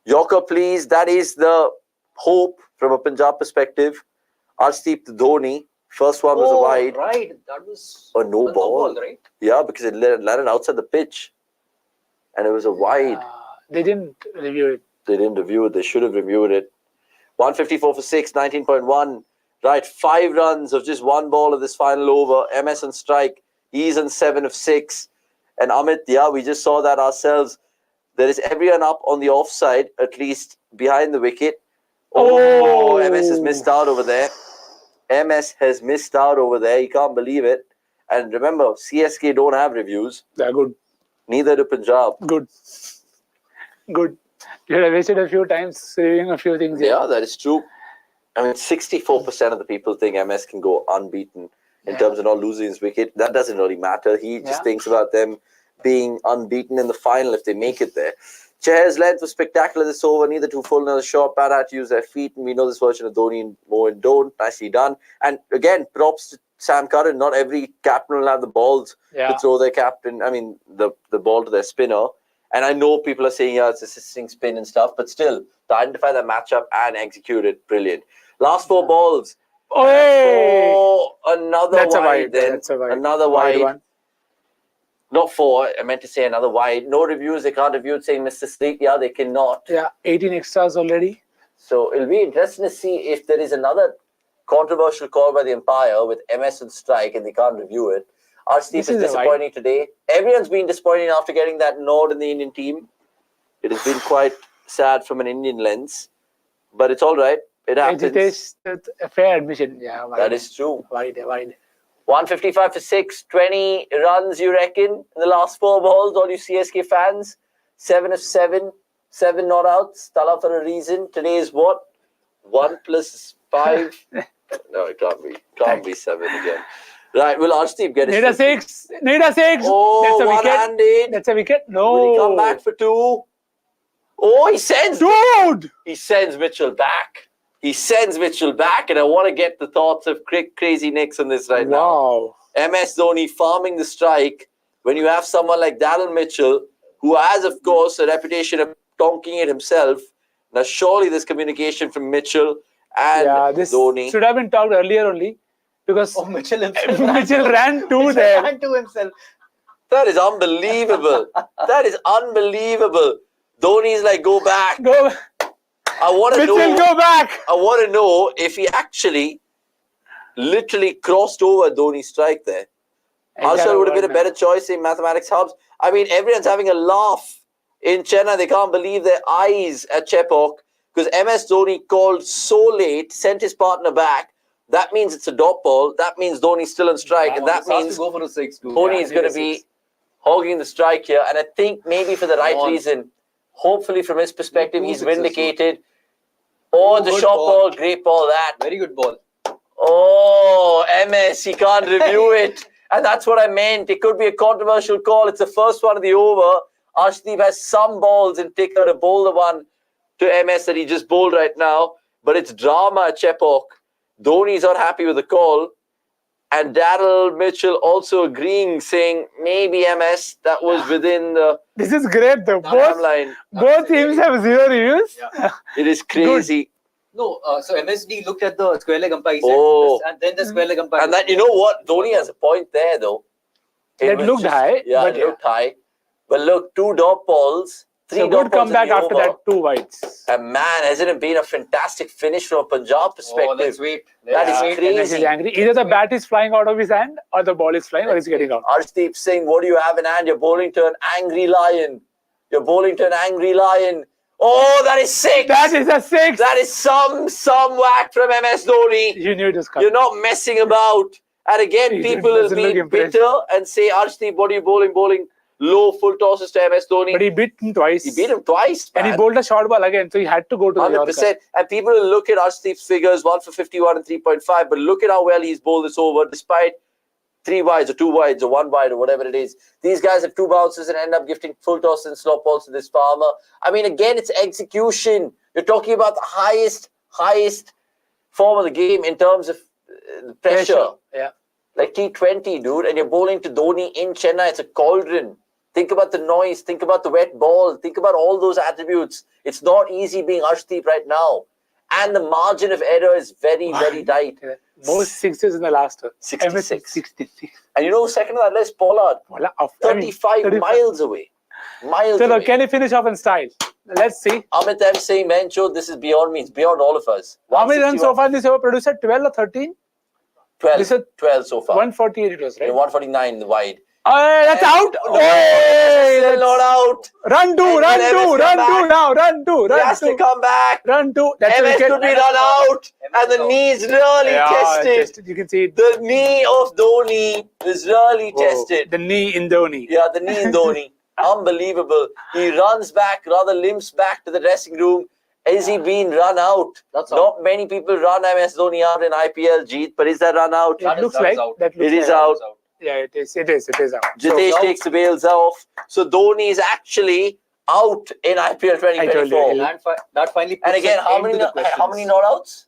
Yorker, please. That is the hope from a Punjab perspective. Arshdeep Dhoni. First one was a wide. Right. That was a no ball. Right? Yeah, because it landed outside the pitch. And it was a wide. They didn't review it. They didn't review it. They should have reviewed it. 154 for 6, 19.1. Right, 5 runs of just 1 ball of this final over. MS on strike. He's on 7 of 6. And Amit, we just saw that ourselves. There is everyone up on the offside, at least behind the wicket. Oh, MS has missed out over there. MS has missed out over there. You can't believe it. And remember, CSK don't have reviews. They're good. Neither do Punjab. Good. You have wasted a few times reviewing a few things here. Yeah, that is true. I mean, 64% of the people think MS can go unbeaten in terms of not losing his wicket. That doesn't really matter. He just thinks about them being unbeaten in the final if they make it there. Chahar's length was spectacular this over. Neither too full nor short. Pat had to use their feet, and we know this version of Dhoni and Mohan don't. Nicely done. And again, props to Sam Curran. Not every captain will have the balls to throw their captain. I mean, the ball to their spinner. And I know people are saying, it's assisting spin and stuff, but still, to identify that matchup and execute it, brilliant. Last 4 balls. Another That's wide. That's a wide. Another wide. One. Not 4. I meant to say another wide. No reviews. They can't review it saying Mr. Sleek. Yeah, they cannot. 18 extras already. So it'll be interesting to see if there is another controversial call by the umpire with MS on strike and they can't review it. Arshdeep is disappointing today. Everyone's been disappointing after getting that nod in the Indian team. It has been quite sad from an Indian lens. But it's all right. It happens. It is a fair admission. Yeah, wide. That is true. Wide. 155 for 6, 20 runs, you reckon, in the last 4 balls, all you CSK fans? 7 of 7, 7 not outs. Tala for a reason. Today is what? 1 plus 5? No, it can't be. Can't be 7 again. Right, will Arshdeep get Need a 6. Oh, that's a one-handed. wicket. That's a wicket. No. Will he come back for 2? Oh, he sends... Dude! He sends Mitchell back. And I want to get the thoughts of Crazy Nicks on this right now. MS Dhoni farming the strike when you have someone like Daryl Mitchell, who has, of course, a reputation of donking it himself. Now, surely there's communication from Mitchell and this Dhoni. Should have been talked earlier only because Mitchell himself. Mitchell ran to there. Ran to himself. That is unbelievable. Dhoni's like, go back. I want to know. Mitchell, go back. I want to know if he actually literally crossed over Dhoni's strike there. Harshal would have been a better choice in mathematics hubs. I mean, everyone's having a laugh in Chennai. They can't believe their eyes at Chepauk because MS Dhoni called so late, sent his partner back. That means it's a dot ball. That means Dhoni's still on strike. And that means go for a 6 too. Dhoni is going to be hogging the strike here. And I think maybe for the right reason, hopefully from his perspective, he's vindicated. Oh, the short ball. Great ball, that. Very good ball. Oh, MS, he can't review it. And that's what I meant. It could be a controversial call. It's the first one of the over. Arshdeep has some balls and take out a bowl the one to MS that he just bowled right now. But it's drama at Chepauk. Dhoni's not happy with the call. And Daryl Mitchell also agreeing, saying maybe MS, that was within the... This is great though. Both teams have 0 reviews. Yeah. It is crazy. Good. No, so MSD looked at the square leg umpire and then the square leg umpire. And that, you know what? Dhoni has a point there though. It looked high. Yeah, it looked high. But look, 2 dot balls. 3 dot balls. Good comeback after that, 2 wides. And man, hasn't it been a fantastic finish from a Punjab perspective? Oh, let's wait. That is crazy. He's angry. Either the bat is flying out of his hand or the ball is flying or he's getting out. Arshdeep Singh, what do you have in hand? You're bowling to an angry lion. Oh, that is 6. That is a 6. That is some whack from MS Dhoni. You knew it was coming. You're not messing about. And again, people will be bitter and say, Arshdeep, what are you bowling? Low full tosses to MS Dhoni. But he beat him twice. Man. And he bowled a short ball again, so he had to go to 100%. The Yorker. And people will look at Arshdeep's figures, 1 for 51 and 3.5, but look at how well he's bowled this over, despite 3 wides or 2 wides or 1 wide or whatever it is. These guys have 2 bounces and end up gifting full tosses and slop balls to this farmer. I mean, again, it's execution. You're talking about the highest form of the game in terms of pressure. Yeah. like T20, dude, and you're bowling to Dhoni in Chennai. It's a cauldron. Think about the noise. Think about the wet ball. Think about all those attributes. It's not easy being Arshdeep right now. And the margin of error is very, very tight. Most sixes in the last 66. 66. And you know, second to that list, Pollard, 35 miles away. Miles away. Can you finish off in style? Let's see. Amit M saying, Mancho, this is beyond me. It's beyond all of us. How many runs so far this over? Producer 12 or 13? 12 so far. 148 it was, right? 149 in the wide. That's out. Still not out. Run two now. Run two. He has to come back. Run two. MS could be run out. And the knee is really tested. You can see it. The knee of Dhoni is really tested. The knee in Dhoni. Yeah, the knee in Dhoni. Unbelievable. He runs back, rather limps back to the dressing room. Is he being run out? Not many people run MS Dhoni out in IPL, Jeet, but is that run out? It looks like that. It is out. Yeah, it is out. Jitesh takes the bails off. So Dhoni is actually out in IPL 2024. That finally puts And again, how many not outs?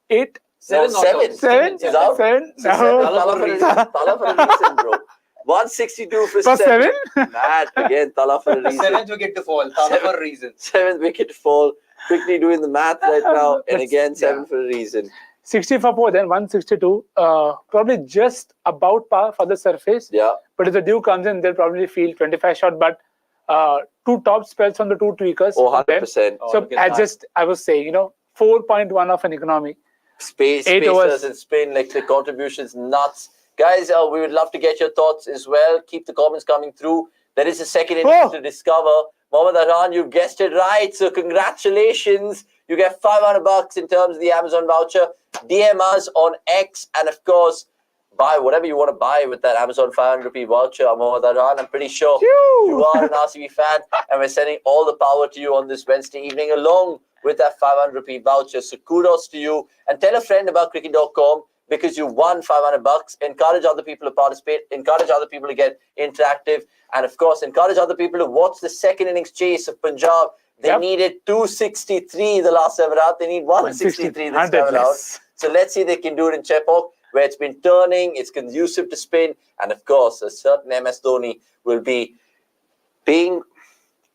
8. Seven. Is out? 7. Tala for a reason, bro. 162 for 7. Mad again, Tala for a reason. 7th wicket to fall. Tala for a reason. 7th wicket to fall. Quickly doing the math right now. And again, 7 for a reason. 60 for 4, then 162. Probably just about par for the surface. Yeah. But if the dew comes in, they'll probably feel 25 shot. But 2 top spells from the 2 tweakers. Oh, 100%. So I was saying, 4.1 of an economy. Spacers and spin, like the contributions, nuts. Guys, we would love to get your thoughts as well. Keep the comments coming through. There is a second innings to discover. Mohammad Arhan, you guessed it right. So congratulations. You get $500 in terms of the Amazon voucher. DM us on X. And of course, buy whatever you want to buy with that Amazon 500 rupee voucher. Mohammad Arhan, I'm pretty sure you are an RCB fan. And we're sending all the power to you on this Wednesday evening along with that 500 rupee voucher. So kudos to you. And tell a friend about cricket.com. Because you won $500, encourage other people to participate, encourage other people to get interactive, and of course, encourage other people to watch the second innings chase of Punjab. They needed 263 the last 7 out. They need 163 this 7 out. So let's see if they can do it in Chepauk, where it's been turning, it's conducive to spin, and of course, a certain MS Dhoni will be paying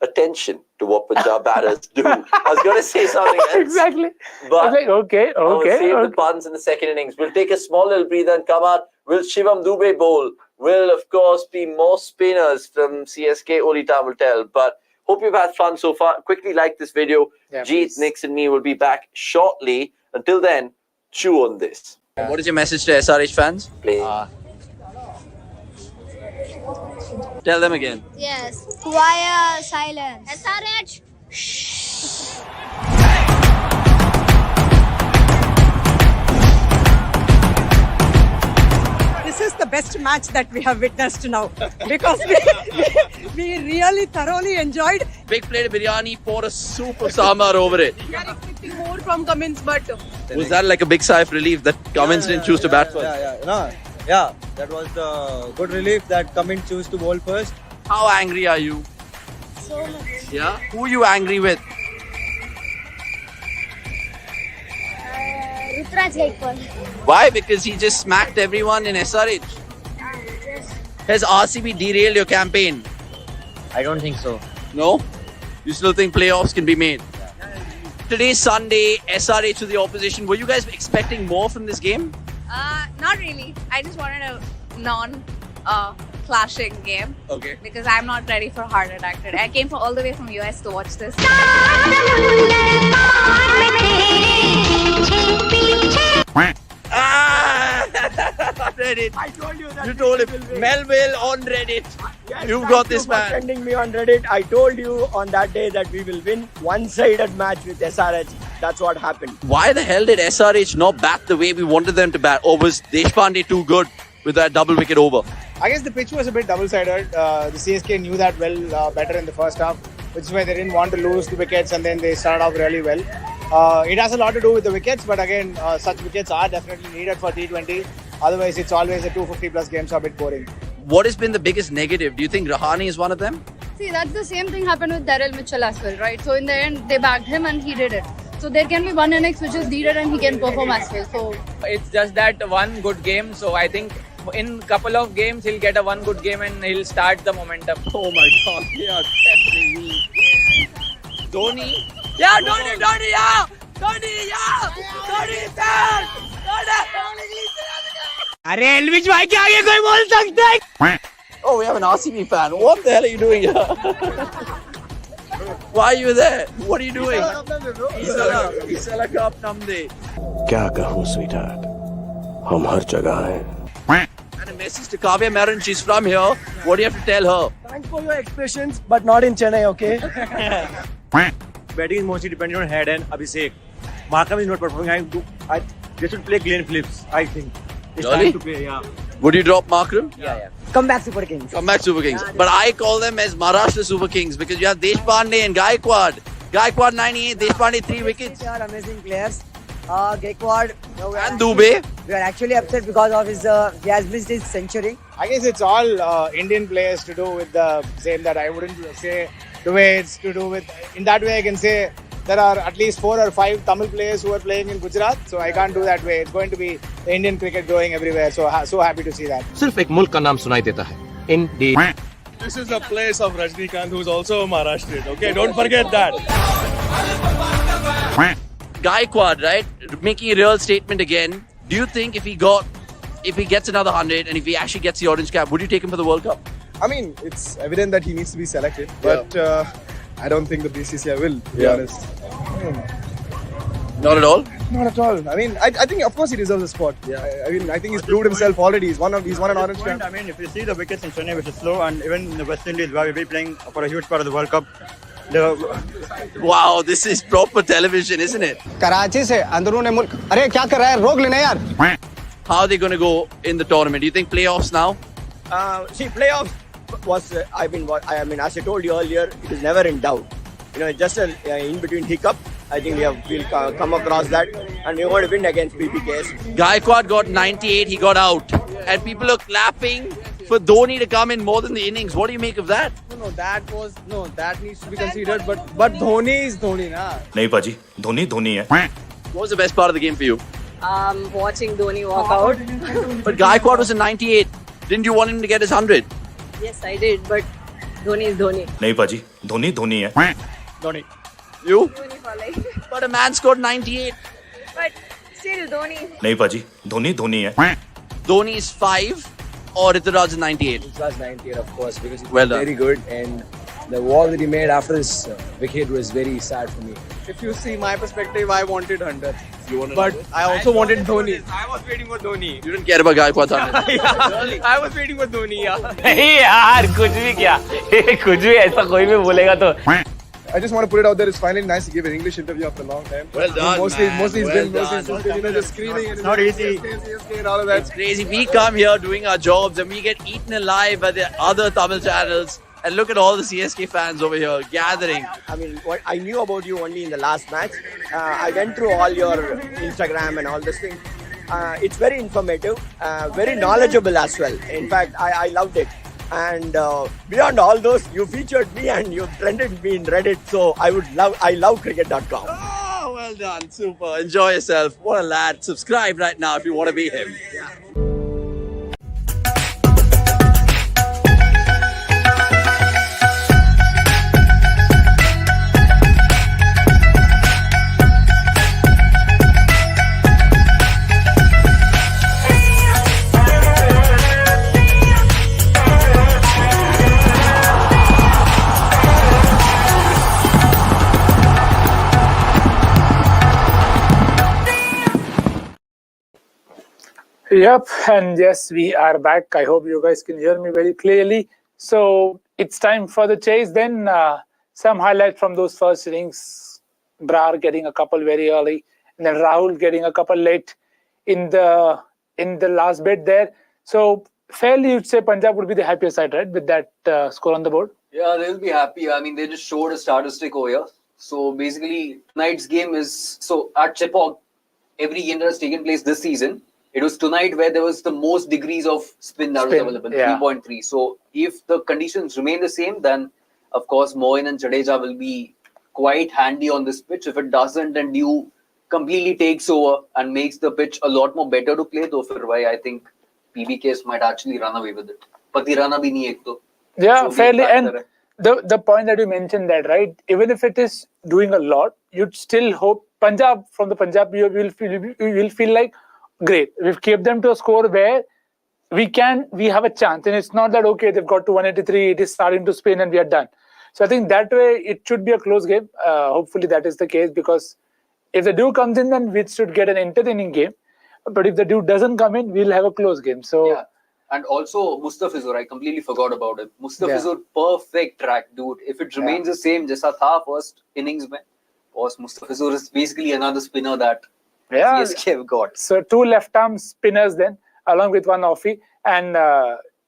attention to what Punjab batters do. I was going to say something else. Exactly. But okay. I'll save the puns in the second innings. We'll take a small little breather and come out. Will Shivam Dube bowl? Will, of course, be more spinners from CSK. Only time will tell. But hope you've had fun so far. Quickly like this video. Jeet, Nix and me will be back shortly. Until then, chew on this. What is your message to SRH fans? Tell them again. Yes. Quiet silence. SRH. This is the best match that we have witnessed now because we really thoroughly enjoyed. Big plate of biryani, pour a super sambar over it. We are expecting more from Cummins, but was that like a big sigh of relief that Cummins didn't choose to bat first? Yeah, that was the good relief that Cummins chose to bowl first. How angry are you? So much. Yeah? Who are you angry with? Rutraj Gaikwad. Why? Because he just smacked everyone in SRH. Yes. Has RCB derailed your campaign? I don't think so. No? You still think playoffs can be made? Today's Sunday, SRH to the opposition. Were you guys expecting more from this game? Not really. I just wanted a non-clashing game. Okay. Because I'm not ready for heart attack today. I came all the way from US to watch this. Reddit. I told you that. You told him. Melville on Reddit. Yes, You've got this man. Sending me on Reddit. I told you on that day that we will win one-sided match with SRH. That's what happened. Why the hell did SRH not bat the way we wanted them to bat? Or was Deshpande too good with that double wicket over? I guess the pitch was a bit double-sided. The CSK knew that well better in the first half, which is why they didn't want to lose the wickets and then they started off really well. It has a lot to do with the wickets, but again, such wickets are definitely needed for T20. Otherwise, it's always a 250 plus games are a bit boring. What has been the biggest negative? Do you think Rahane is one of them? See, that's the same thing happened with Daryl Mitchell as well, right? So in the end, they backed him and he did it. So there can be one innings which is needed and he can perform as well. So it's just that one good game. So I think in couple of games he'll get a one good game and he'll start the momentum. Oh my God, they are definitely. Dhoni. Yeah, Dhoni, yeah! Dhoni, yeah! Dhoni, sir! अरे एल्विश भाई के आगे कोई बोल सकता है? Oh, we have an RCB fan. What the hell are you doing here? Why are you there? What are you doing? Isala Cup Namde. क्या कहूँ sweetheart? हम हर जगह हैं. And a message to Kavya Maran. She's from here. What do you have to tell her? Thanks for your expressions, but not in Chennai, okay? Batting is mostly dependent on head and Abhishek. Markham is not performing. They should play Glenn Phillips, I think. It's Really? time to play, yeah. Would you drop Markram? Yeah. Come back, Super Kings. Come back, Super Kings. But I call them as Maharashtra Super Kings because you have Deshpande and Gaikwad. Gaikwad 98, Deshpande 3 wickets. They are amazing players. Gaikwad And Dube. We are actually upset because of his. He has missed his century. I guess it's all Indian players to do with the same that I wouldn't say the way it's to do with. In that way, I can say there are at least 4 or 5 Tamil players who are playing in Gujarat. So I can't do that way. It's going to be the Indian cricket going everywhere. So happy to see that. सिर्फ एक मुल्क का नाम सुनाई देता है. Indeed. This is the place of Rajnikant, who's also a Maharashtrian. Okay, don't forget that. Gaikwad, right? Making a real statement again. Do you think if he gets another 100 and if he actually gets the orange cap, would you take him for the World Cup? I mean, it's evident that he needs to be selected, but I don't think the BCCI will, to be honest. Not at all? Not at all. I mean, I think, of course, he deserves a spot. I mean, I think he's proved himself already. He's won an orange cap. I mean, if you see the wickets in Chennai, which is slow, and even in the West Indies, where we'll be playing for a huge part of the World Cup. Wow, this is proper television, isn't it? Karachi से अंदरूनी मुल्क. अरे क्या कर रहा है? रोक लेना यार. How are they going to go in the tournament? Do you think playoffs now? See, playoffs was. I mean, as I told you earlier, it is never in doubt. You know, it's just an in-between hiccup. I think we'll come across that, and we're going to win against PBKS. Gaikwad got 98, he got out. And people are clapping for Dhoni to come in more than the innings. What do you make of that? That needs to be considered. But Dhoni is Dhoni, na. नहीं पाजी, धोनी है. What was the best part of the game for you? Watching Dhoni walk out. But Gaikwad was a 98. Didn't you want him to get his 100? Yes, I did, but Dhoni is Dhoni. नहीं पाजी, धोनी है. Dhoni. You? Dhoni for life. But a man scored 98. But still Dhoni. नहीं पाजी, धोनी है. Dhoni is 5 or Rituraj is 98? Rituraj 98, of course, because he Well was done. very good, and the wall that he made after this wicket was very sad for me. If you see my perspective, I wanted 100. You wanted But I also wanted Dhoni. I was waiting for Dhoni. You didn't care about Gaikwad's 100? I was waiting for Dhoni, yeah. नहीं यार कुछ भी क्या कुछ भी ऐसा कोई भी बोलेगा तो I just want to put it out there. It's finally nice to give an English interview after a long time. Well done, Mostly man. he's Well been done. just screaming. It's not easy. And all of that. It's crazy. We come here doing our jobs and we get eaten alive by the other Tamil channels. And look at all the CSK fans over here gathering. I mean, what I knew about you only in the last match. I went through all your Instagram and all this thing. It's very informative, very knowledgeable as well. In fact, I loved it. And beyond all those, you featured me and you trended me in Reddit. So I love cricket.com. Oh, well done. Super. Enjoy yourself. What a lad. Subscribe right now if you want to be him. Yep, and yes, we are back. I hope you guys can hear me very clearly. So it's time for the chase. Then some highlight from those first innings. Brar getting a couple very early, and then Rahul getting a couple late in the last bit there. So fairly, you'd say Punjab would be the happier side, right, with that score on the board? Yeah, they'll be happy. I mean, they just showed a statistic over here. So basically, tonight's game is at Chepauk. Every game that has taken place this season, it was tonight where there was the most degrees of spin that was available, 3.3. So if the conditions remain the same, then of course Moin and Jadeja will be quite handy on this pitch. If it doesn't and Dew completely takes over and makes the pitch a lot more better to play, though, I think PBKS might actually run away with it. Patirana bhi nahi ek to. Yeah, So fairly. And hai. the point that you mentioned that, right? Even if it is doing a lot, you'd still hope from the Punjab, you will feel like, great, we've kept them to a score where we have a chance. And it's not that, okay, they've got to 183, it is starting to spin and we are done. So I think that way it should be a close game. Hopefully that is the case, because if the dew comes in, then we should get an entertaining game. But if the dew doesn't come in, we'll have a close game. So yeah. And also Mustafizur, I completely forgot about it. Mustafizur, perfect track, dude. If it remains the same, jaisa tha first innings mein, was Mustafizur is basically another spinner that CSK have got. So 2 left-arm spinners then, along with 1 offie. And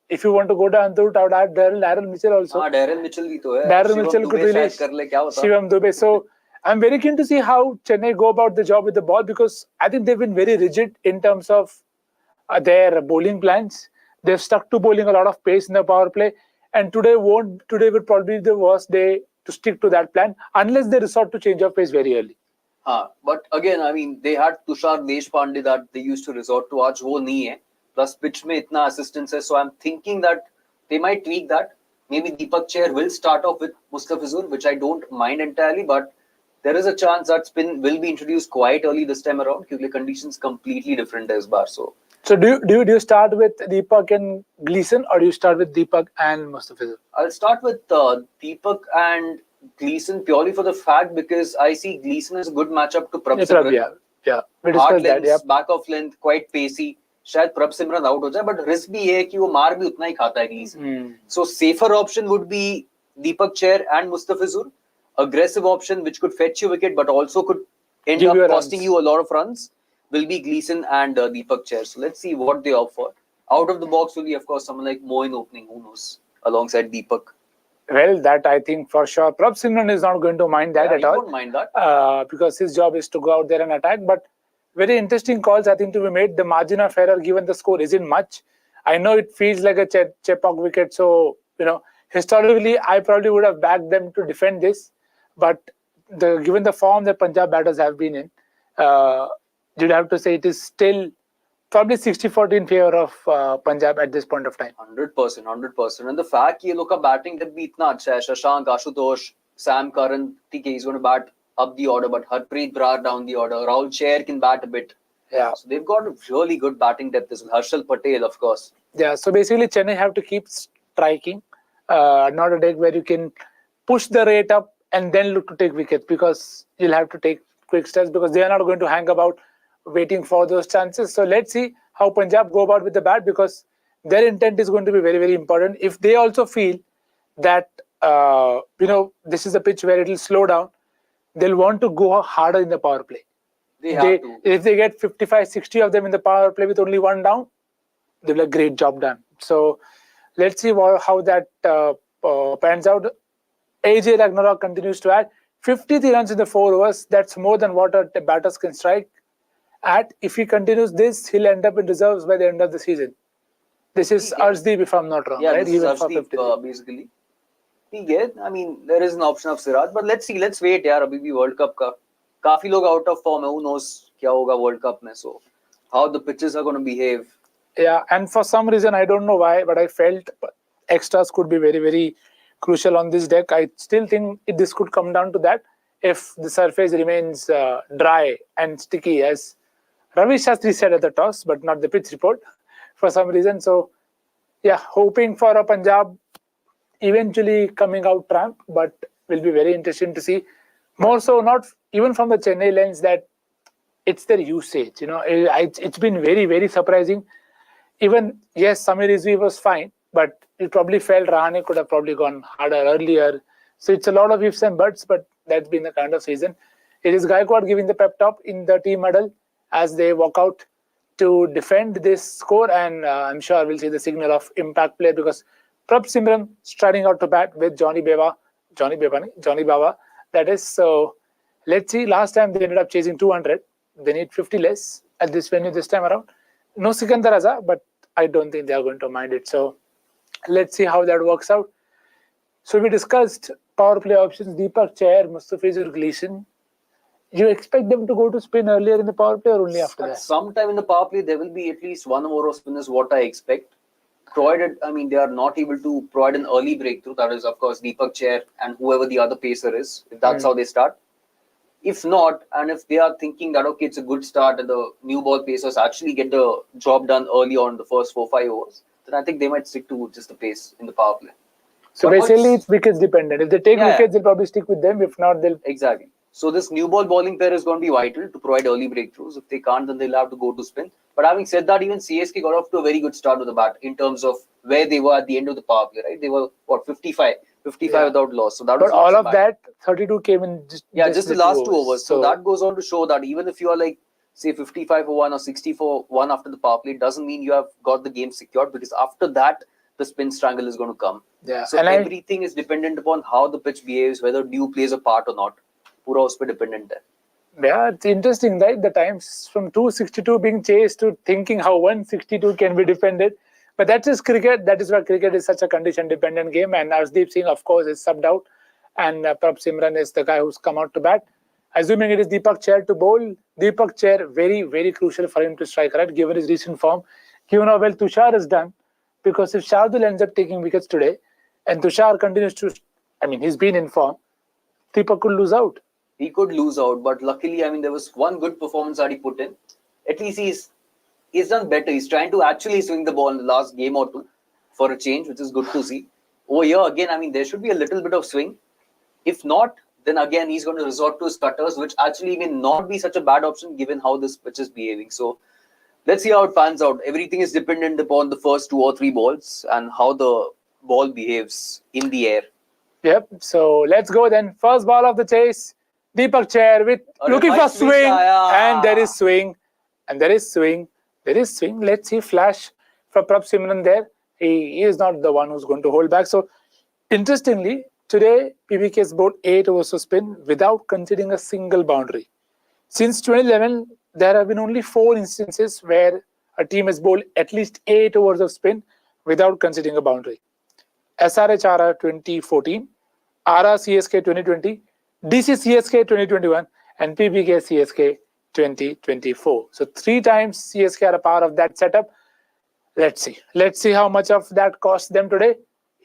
if you want to go down to it, I would add Daryl Mitchell also. Daryl Mitchell bhi to hai. Daryl Mitchell could really Shivam Dube. So I'm very keen to see how Chennai go about the job with the ball, because I think they've been very rigid in terms of their bowling plans. They've stuck to bowling a lot of pace in the power play, and today would probably be the worst day to stick to that plan unless they resort to change of pace very early. But again, I mean, they had Tushar Deshpande that they used to resort to. Aaj wo nahi hai. Plus pitch mein itna assistance hai, so I'm thinking that they might tweak that. Maybe Deepak Chahar will start off with Mustafizur, which I don't mind entirely, but there is a chance that spin will be introduced quite early this time around, because the conditions completely different as bar. So do you start with Deepak and Gleeson, or do you start with Deepak and Mustafizur? I'll start with Deepak and Gleeson purely for the fact because I see Gleeson as a good matchup to Prabh Simran. Yeah. We discussed that. Yeah. Back of length, quite pacey. शायद Prabh Simran out हो जाए, but risk भी है कि वो मार भी उतना ही खाता है Gleeson. So safer option would be Deepak Chahar and Mustafizur. Aggressive option which could fetch you wicket but also could end up costing you a lot of runs will be Gleeson and Deepak Chahar. So let's see what they opt for. Out of the box will be, of course, someone like Moin opening, who knows, alongside Deepak. Well, that I think for sure. Prabh Simran is not going to mind that at all. He won't mind that. Because his job is to go out there and attack. But very interesting calls, I think, to be made. The margin of error given the score isn't much. I know it feels like a Chepauk wicket. So, historically, I probably would have backed them to defend this. But given the form that Punjab batters have been in, you'd have to say it is still probably 60-40 in favor of Punjab at this point of time. 100%. And the fact that look, batting depth bhi itna acha hai. Shashank, Ashutosh, Sam Curran, he's going to bat up the order, but Harpreet Brar down the order. Rahul Chair can bat a bit. Yeah. So they've got really good batting depth as well. Harshal Patel, of course. Yeah, so basically Chennai have to keep striking. Not a deck where you can push the rate up and then look to take wickets, because you'll have to take quick steps, because they are not going to hang about waiting for those chances. So let's see how Punjab go about with the bat, because their intent is going to be very, very important. If they also feel that, this is a pitch where it will slow down, they'll want to go harder in the power play. If they get 55-60 of them in the power play with only 1 down, they'll have a great job done. So let's see how that pans out. AJ Ragnarok continues to add 53 runs in the 4 overs. That's more than what our batters can strike at. If he continues this, he'll end up in reserves by the end of the season. This is Arshdeep, if I'm not wrong. Yeah, right? this is Arshdeep, basically. I mean, there is an option of Siraj, but let's see. Let's wait, yaar. Abhi bhi World Cup ka. Kafi log out of form hai. Who knows kya hoga World Cup mein. So, how the pitches are going to behave. Yeah, and for some reason, I don't know why, but I felt extras could be very, very crucial on this deck. I still think this could come down to that if the surface remains dry and sticky, as Ravi Shastri said at the toss, but not the pitch report for some reason. So, yeah, hoping for a Punjab eventually coming out tramp, but will be very interesting to see. More so, not even from the Chennai lens, that it's their usage. It's been very, very surprising. Even, yes, Samir Rizvi was fine, but it probably felt Rahane could have probably gone harder earlier. So it's a lot of ifs and buts, but that's been the kind of season. It is Gaikwad giving the pep talk in the team huddle as they walk out to defend this score, and I'm sure we'll see the signal of impact play, because Prabh Simran striding out to bat with Johnny Baba, that is. So let's see. Last time they ended up chasing 200. They need 50 less at this venue this time around. No Sikandar Raza, but I don't think they are going to mind it. So let's see how that works out. So we discussed power play options: Deepak Chahar, Mustafizur, Gleeson. You expect them to go to spin earlier in the power play or only after that? Sometime in the power play, there will be at least one over of spin is what I expect. Provided, they are not able to provide an early breakthrough. That is, of course, Deepak Chair and whoever the other pacer is, if that's how they start. If not, and if they are thinking that, okay, it's a good start and the new ball pacers actually get the job done early on the first 4-5 overs, then I think they might stick to just the pace in the power play. So basically, it's wickets dependent. If they take wickets, they'll probably stick with them. If not, they'll... Exactly. So this new ball bowling pair is going to be vital to provide early breakthroughs. If they can't, then they'll have to go to spin. But having said that, even CSK got off to a very good start with the bat in terms of where they were at the end of the power play, right? They were, 55 without loss. So that was all of that, 32 came in just the last 2 overs. So that goes on to show that even if you are like, say, 55 for 1 or 60 for 1 after the power play, it doesn't mean you have got the game secured, because after that, the spin strangle is going to come. Yeah. So everything is dependent upon how the pitch behaves, whether dew plays a part or not. Pura us pe dependent hai. Yeah, it's interesting, right? The times from 262 being chased to thinking how 162 can be defended. But that is cricket. That is why cricket is such a condition-dependent game. And Arshdeep Singh, of course, is subbed out. And Prabh Simran is the guy who's come out to bat. Assuming it is Deepak Chair to bowl. Deepak Chair, very, very crucial for him to strike, right? Given his recent form. Given how well Tushar has done. Because if Shardul ends up taking wickets today, and Tushar continues to, he's been in form, Deepak could lose out. He could lose out, but luckily, there was one good performance that he put in. At least he's done better. He's trying to actually swing the ball in the last game or two for a change, which is good to see. Over here, again, there should be a little bit of swing. If not, then again, he's going to resort to his cutters, which actually may not be such a bad option given how this pitch is behaving. So let's see how it pans out. Everything is dependent upon the first 2 or 3 balls and how the ball behaves in the air. Yep. So let's go then. First ball of the chase. Deepak Chair with looking for swing, and there is swing, and there is swing, there is swing. Let's see flash for Prabh Simran there. He is not the one who's going to hold back. So interestingly, today PBKS bowled 8 overs of spin without conceding a single boundary. Since 2011, there have been only 4 instances where a team has bowled at least 8 overs of spin without conceding a boundary. SRH RR 2014, RR CSK 2020, DC CSK 2021 and PBK CSK 2024. So 3 times CSK are a part of that setup. Let's see how much of that cost them today.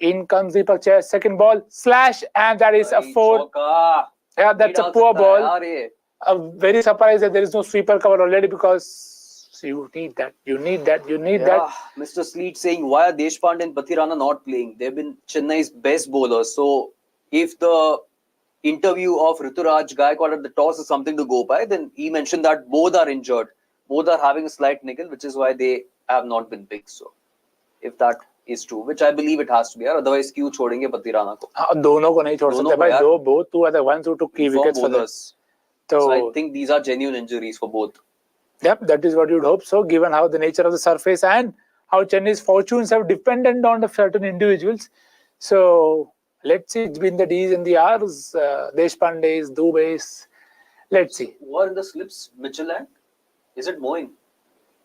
In comes Deepak Chair, second ball, slash, and that is a 4. Yeah, that's a poor ball. I'm very surprised that there is no sweeper cover already, because you need that. You need that. Mr. Sleet saying, why are Deshpande and Pathirana not playing? They've been Chennai's best bowlers. So if the interview of Rituraj Gaikwad at the toss is something to go by, then he mentioned that both are injured. Both are having a slight niggle, which is why they have not been picked. So if that is true, which I believe it has to be, otherwise क्यों छोड़ेंगे Pathirana को? दोनों को नहीं छोड़ सकते भाई. Both two are the ones who took key wickets for this. So I think these are genuine injuries for both. Yep, that is what you'd hope so, given how the nature of the surface and how Chennai's fortunes have depended on certain individuals. So let's see, it's been the D's and the R's, Deshpande's, Dube's. Let's see. Who are in the slips? Mitchell and? Is it Moin?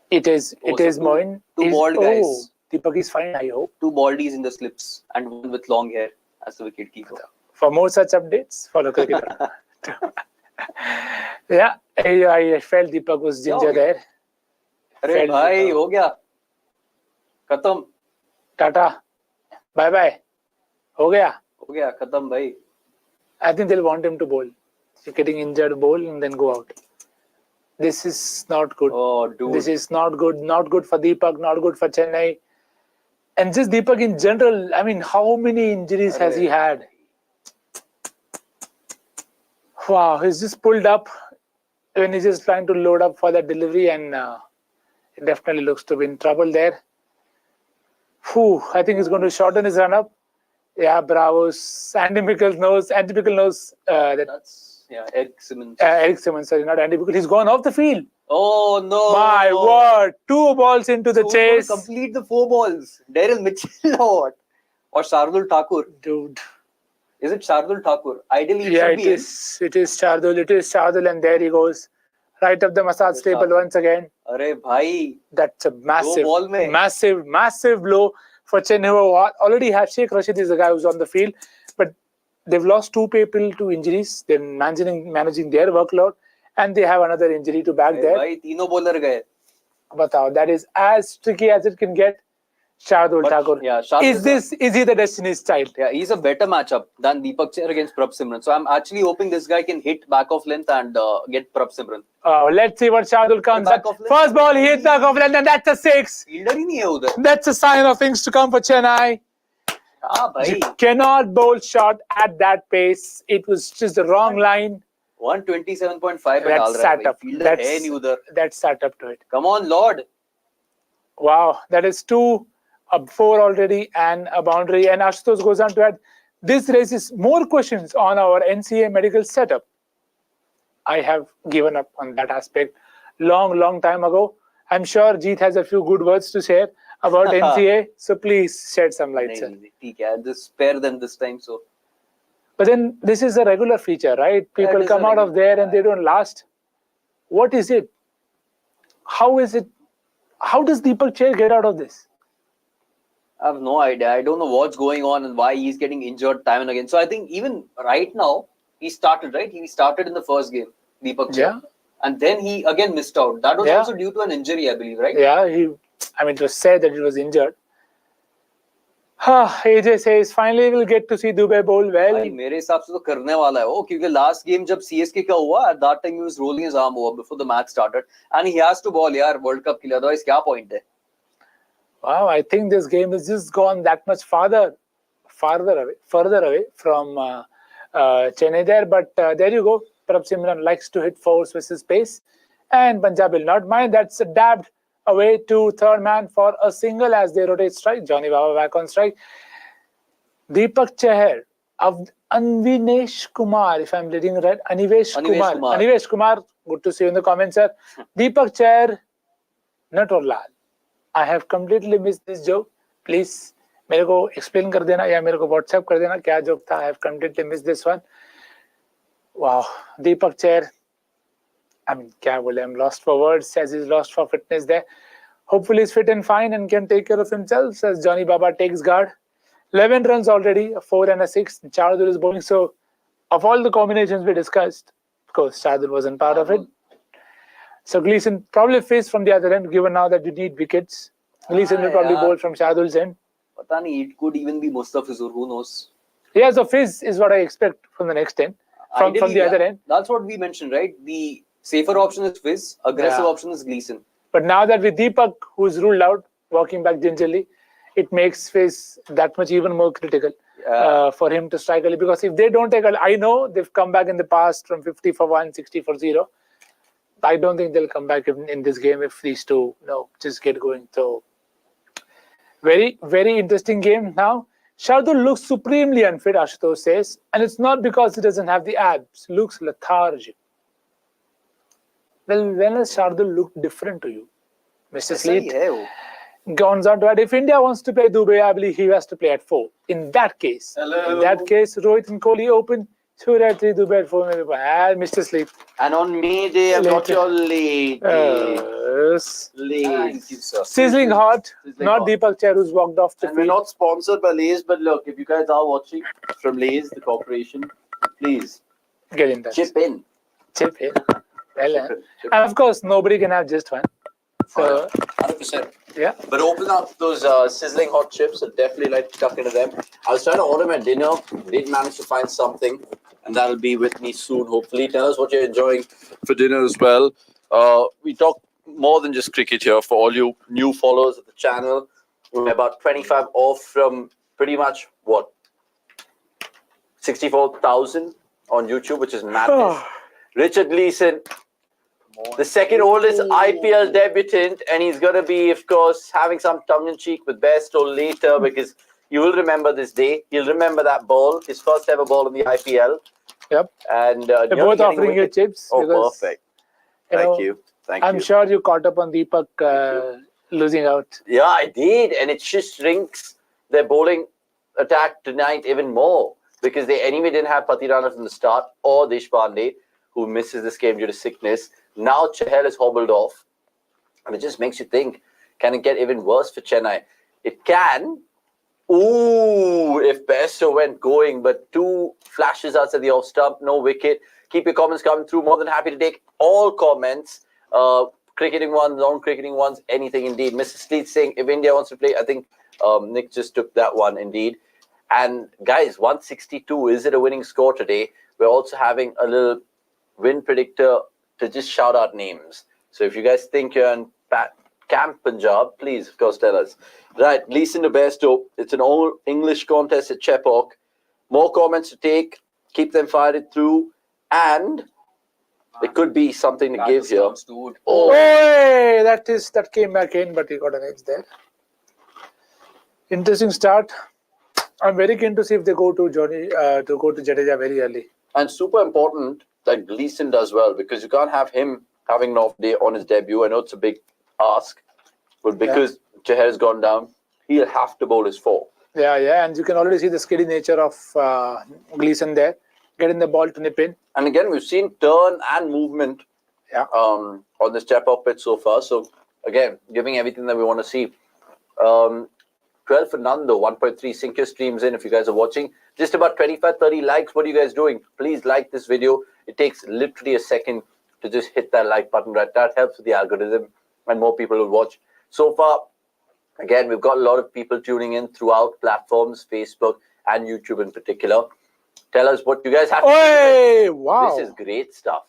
It is Moin. 2 bald guys. Oh, Deepak is fine, I hope. 2 baldies in the slips and one with long hair as the wicket keeper. For more such updates, follow cricket. Yeah, I felt Deepak was ginger there. अरे भाई हो गया खत्म tata bye bye हो गया खत्म भाई. I think they'll want him to bowl. Getting injured, bowl and then go out. This is not good. Oh, dude. This is not good. Not good for Deepak, not good for Chennai. And just Deepak in general, how many injuries has he had? Wow, he's just pulled up when he's just trying to load up for that delivery, and it definitely looks to be in trouble there. I think he's going to shorten his run up. Yeah, Bravos. Andy Mickle knows. That's Eric Simmons. Eric Simmons, sorry, not Andy Mickle. He's gone off the field. Oh no! My word! 2 balls into the chase. Complete the 4 balls. Daryl Mitchell or what? Or Shardul Thakur? Dude. Is it Shardul Thakur? Ideally, it is. It is Shardul. It is Shardul, and there he goes, right up the massage table once again. Arey bhai. That's a massive blow for Chennai. Already have Sheikh Rashid is the guy who's on the field, but they've lost 2 people to injuries. They're managing their workload, and they have another injury to back there. भाई तीनों bowler गए. Batao, that is as tricky as it can get. Shardul Thakur. Yeah, Shardul is he the Destiny's Child? Yeah, he's a better matchup than Deepak Chahar against Prabh Simran. So I'm actually hoping this guy can hit back of length and get Prabh Simran. Let's see what Shardul comes at. First ball, he hits back of length, and that's a 6. Fielder ही नहीं है उधर. That's a sign of things to come for Chennai. You cannot bowl shot at that pace. It was just the wrong line. 127.5 पे डाल That's रहा है sat भाई. up. Fielder है नहीं उधर. That's sat up to it. Come on, Lord. Wow, that is 2, a 4 already, and a boundary. And Ashutosh goes on to add, this raises more questions on our NCA medical setup. I have given up on that aspect long time ago. I'm sure Jeet has a few good words to share about NCA, so please shed some light, sir. ठीक है, just spare them this time. So, but then this is a regular feature, right? People come out of there and they don't last. What is it? How is it? How does Deepak Chahar get out of this? I have no idea. I don't know what's going on and why he's getting injured time and again. So I think even right now, he started, right? He started in the first game, Deepak Chahar. Yeah. And then he again missed out. That was also due to an injury, I believe, right? Yeah, it was said that he was injured. AJ says, finally we'll get to see Dubey bowl well. भाई मेरे हिसाब से तो करने वाला है वो, क्योंकि last game जब CSK का हुआ, at that time he was rolling his arm over before the match started, and he has to ball यार World Cup के लिए, otherwise क्या point है? Wow, I think this game has just gone that much further away from Chennai there. But there you go. Prabh Simran likes to hit force versus pace, and Punjab will not mind. That's dabbed away to third man for a single as they rotate strike. Johnny Baba back on strike. Deepak Chahar, Avanish Kumar, if I'm reading right, Anivesh Kumar, good to see you in the comments, sir. Deepak Chahar, Nator Lal. I have completely missed this joke. Please, मेरे को explain कर देना या मेरे को WhatsApp कर देना क्या joke था. I have completely missed this one. Wow, Deepak Chahar. I mean, क्या बोले? I'm lost for words. Says he's lost for fitness there. Hopefully he's fit and fine and can take care of himself. Says Johnny Baba takes guard. 11 runs already, a 4 and a 6. Shardul is bowling. So, of all the combinations we discussed, of course, Shardul wasn't part of it. So Gleeson probably faced from the other end, given now that you need wickets. Gleeson will probably bowl from Shardul's end. पता नहीं, it could even be Mustafizur, who knows? Yeah, so Fizz is what I expect from the next end, from the other end. That's what we mentioned, right? The safer option is Fizz, aggressive option is Gleeson. But now that with Deepak, who's ruled out, walking back gingerly, it makes Fizz that much even more critical for him to strike early. Because if they don't take early, I know they've come back in the past from 50 for 1, 60 for 0. I don't think they'll come back in this game if these two just get going. So, very, very interesting game now. Shardul looks supremely unfit, Ashutosh says. And it's not because he doesn't have the abs. Looks lethargic. Well, when has Shardul looked different to you, Mr. Sleet? Goes on to add, if India wants to play Dubey, I believe he has to play at 4. In that case, Rohit and Kohli open. 2 at 3, Dubey at 4. Mr. Sleep. And on May Day, I've got your lady. Thank you, sir. Sizzling hot. Not Deepak Chahar who's walked off the field. We're not sponsored by Lay's, but look, if you guys are watching from Lay's, the corporation, please get in touch. Chip in. Well, and of course, nobody can have just one. So, 100%. Yeah. But open up those sizzling hot chips. I'd definitely like to tuck into them. I was trying to order my dinner. Did manage to find something. And that'll be with me soon, hopefully. Tell us what you're enjoying for dinner as well. We talk more than just cricket here for all you new followers of the channel. We're about 25 off from pretty much, 64,000 on YouTube, which is madness. Richard Gleeson, the second oldest IPL debutant, and he's going to be, of course, having some tongue-in-cheek with Bairstow later because you will remember this day. You'll remember that ball, his first ever ball in the IPL. Yep. And they're both offering you chips. Oh, perfect. Thank you. I'm sure you caught up on Deepak losing out. Yeah, I did. And it just shrinks their bowling attack tonight even more because they anyway didn't have Patirana from the start or Deshpande, who misses this game due to sickness. Now Chahar is hobbled off. And it just makes you think, can it get even worse for Chennai? It can. Ooh, if Bairstow went going, but 2 flashes outside the off stump, no wicket. Keep your comments coming through. More than happy to take all comments. Cricketing ones, non-cricketing ones, anything indeed. Mr. Sleet saying, if India wants to play, I think Nick just took that one indeed. And guys, 162, is it a winning score today? We're also having a little win predictor to just shout out names. So if you guys think you're in Camp Punjab, please, of course, tell us. Right, Gleeson to Bairstow. It's an all English contest at Chepauk. More comments to take. Keep them fired through. And it could be something to give here. Oh, hey, that came back in, but he got an edge there. Interesting start. I'm very keen to see if they go to Jadeja very early. And super important that Gleeson does well, because you can't have him having an off day on his debut. I know it's a big ask, but because Chahar has gone down, he'll have to bowl his 4. Yeah, and you can already see the steady nature of Gleeson there, getting the ball to nip in. And again, we've seen turn and movement on this Chepauk pitch so far. So again, giving everything that we want to see. 12 for none though, 1.3. Sync your streams in if you guys are watching. Just about 25-30 likes. What are you guys doing? Please like this video. It takes literally a second to just hit that like button. Right, that helps with the algorithm and more people will watch. So far, again, we've got a lot of people tuning in throughout platforms, Facebook and YouTube in particular. Tell us what you guys have to say. Wow. This is great stuff.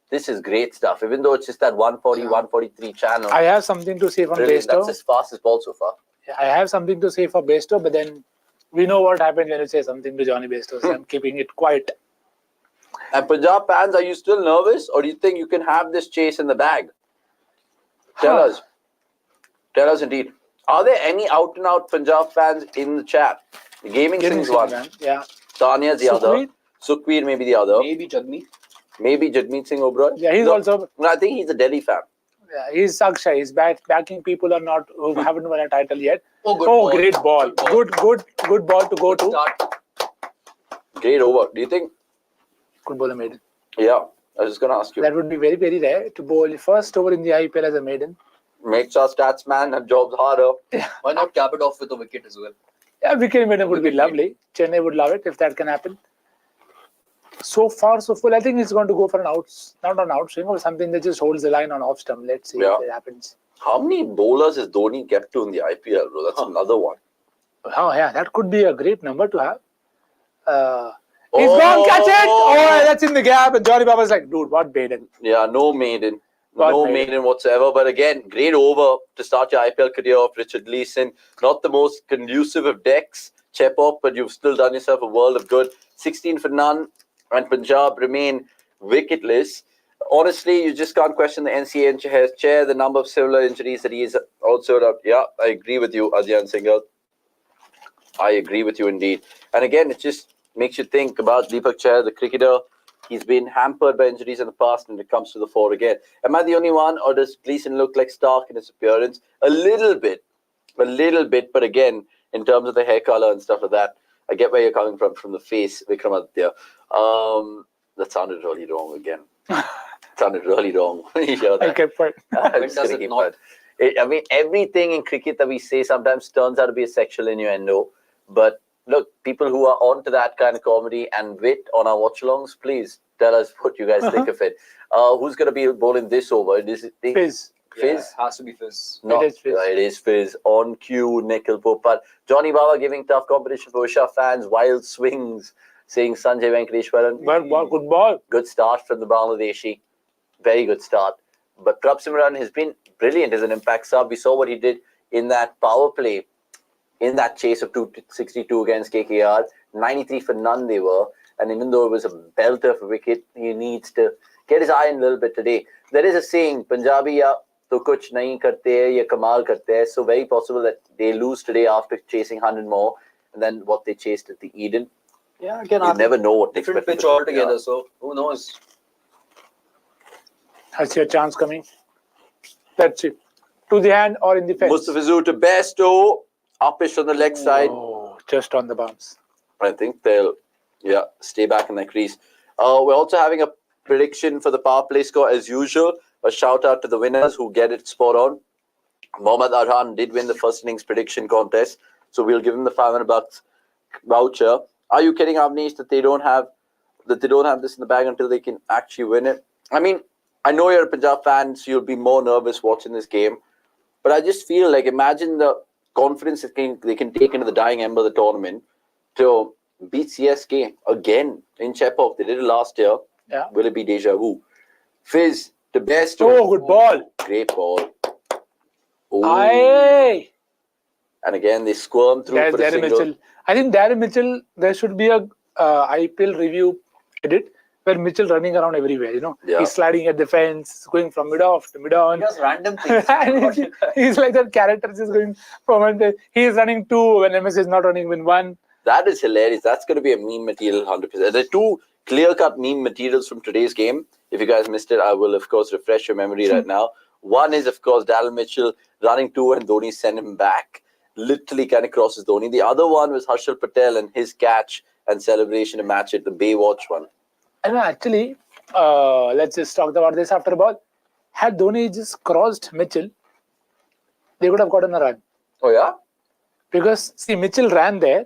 This is great stuff. Even though it's just that 140, 143 channel. I have something to say from Bairstow. That's as fast as ball so far. I have something to say for Bairstow, but then we know what happens when you say something to Johnny Bairstow, so I'm keeping it quiet. And Punjab fans, are you still nervous, or do you think you can have this chase in the bag? Tell us. Tell us indeed. Are there any out-and-out Punjab fans in the chat? The Gaming Singh's one. Yeah. Tanya's the other. Sukhveer maybe the other. Maybe Jagmeet. Maybe Jagmeet Singh Oberoi. Yeah, he's also... No, I think he's a Delhi fan. Yeah, he's Saksha. He's backing people who haven't won a title yet. Great ball. Good ball to go to. Great over. Do you think? Could bowl a maiden. Yeah, I was just going to ask you. That would be very, very rare to bowl first over in the IPL as a maiden. Makes our stats man and jobs harder. Why not cap it off with a wicket as well? Yeah, wicket maiden would be lovely. Chennai would love it if that can happen. So far, so full. I think he's going to go for an not an outswing or something that just holds the line on off stump. Let's see if it happens. How many bowlers has Dhoni kept to in the IPL, bro? That's another one. Oh, yeah, that could be a great number to have. He's gone, catch it! Oh, that's in the gap. And Johnny Baba's like, dude, what maiden? Yeah, no maiden. No maiden whatsoever. But again, great over to start your IPL career of Richard Gleeson. Not the most conducive of decks, Chepauk, but you've still done yourself a world of good. 16 for none. And Punjab remain wicketless. Honestly, you just can't question the NCA and Chahar's chair, the number of similar injuries that he is also up. Yeah, I agree with you, Adyan Singhal. I agree with you indeed. And again, it just makes you think about Deepak Chahar, the cricketer. He's been hampered by injuries in the past and it comes to the fore again. Am I the only one, or does Gleeson look like Stark in his appearance? A little bit. But again, in terms of the hair color and stuff like that, I get where you're coming from the face, Vikramaditya. That sounded really wrong again. Sounded really wrong. You hear that? I kept quiet. I mean, everything in cricket that we say sometimes turns out to be a sexual innuendo. But look, people who are onto that kind of comedy and wit on our watch-alongs, please tell us what you guys think of it. Who's going to be bowling this over? Fizz. Fizz? Yeah, has to be Fizz. No, it is Fizz. On cue, Nikhil Popat. Johnny Baba giving tough competition for Usha fans. Wild swings, saying Sanjay Venkateshwaran. Good ball. Good start from the Bangladeshi. Very good start. But Prab Simran has been brilliant as an impact sub. We saw what he did in that power play, in that chase of 262 against KKR. 93 for none they were. And even though it was a belter for wicket, he needs to get his eye in a little bit today. There is a saying, Punjabi ya to kuch nahi karte hai, ya kamal karte hai. So very possible that they lose today after chasing 100 more than what they chased at the Eden. Yeah, again, you never know what to different expect. Pitch altogether, so who knows? I see a chance coming. Let's see. To the hand or in the fence? Mustafizur to Bairstow. Upish on the leg side. Oh, just on the bounce. I think they'll, stay back in their crease. We're also having a prediction for the power play score as usual. A shout out to the winners who get it spot on. Mohammad Arhan did win the first innings prediction contest, so we'll give him the $500 voucher. Are you kidding, Avanish, that they don't have that they don't have this in the bag until they can actually win it. I mean, I know you're a Punjab fan, so you'll be more nervous watching this game. But I just feel like, imagine the confidence that they can take into the dying ember of the tournament to beat CSK again in Chepauk. They did it last year. Yeah. Will it be deja vu? Fizz, the best. Oh, good ball. Great ball. Oh. Aye. And again, they squirm through There's for a Darren single. Mitchell. I think Darren Mitchell, there should be a IPL review edit where Mitchell running around everywhere, you know. Yeah. He's sliding at the fence, going from mid-off to mid-on. He does random things. And he's like that character, just going from one to, he's running 2 when MS is not running with 1. That is hilarious. That's going to be a meme material, 100%. There are 2 clear-cut meme materials from today's game. If you guys missed it, I will, of course, refresh your memory right now. One is, of course, Darren Mitchell running 2 and Dhoni sent him back. Literally kind of crosses Dhoni. The other one was Harshal Patel and his catch and celebration to match it, the Baywatch one. And actually, let's just talk about this after a ball. Had Dhoni just crossed Mitchell, they would have gotten a run. Oh, yeah? Because, see, Mitchell ran there.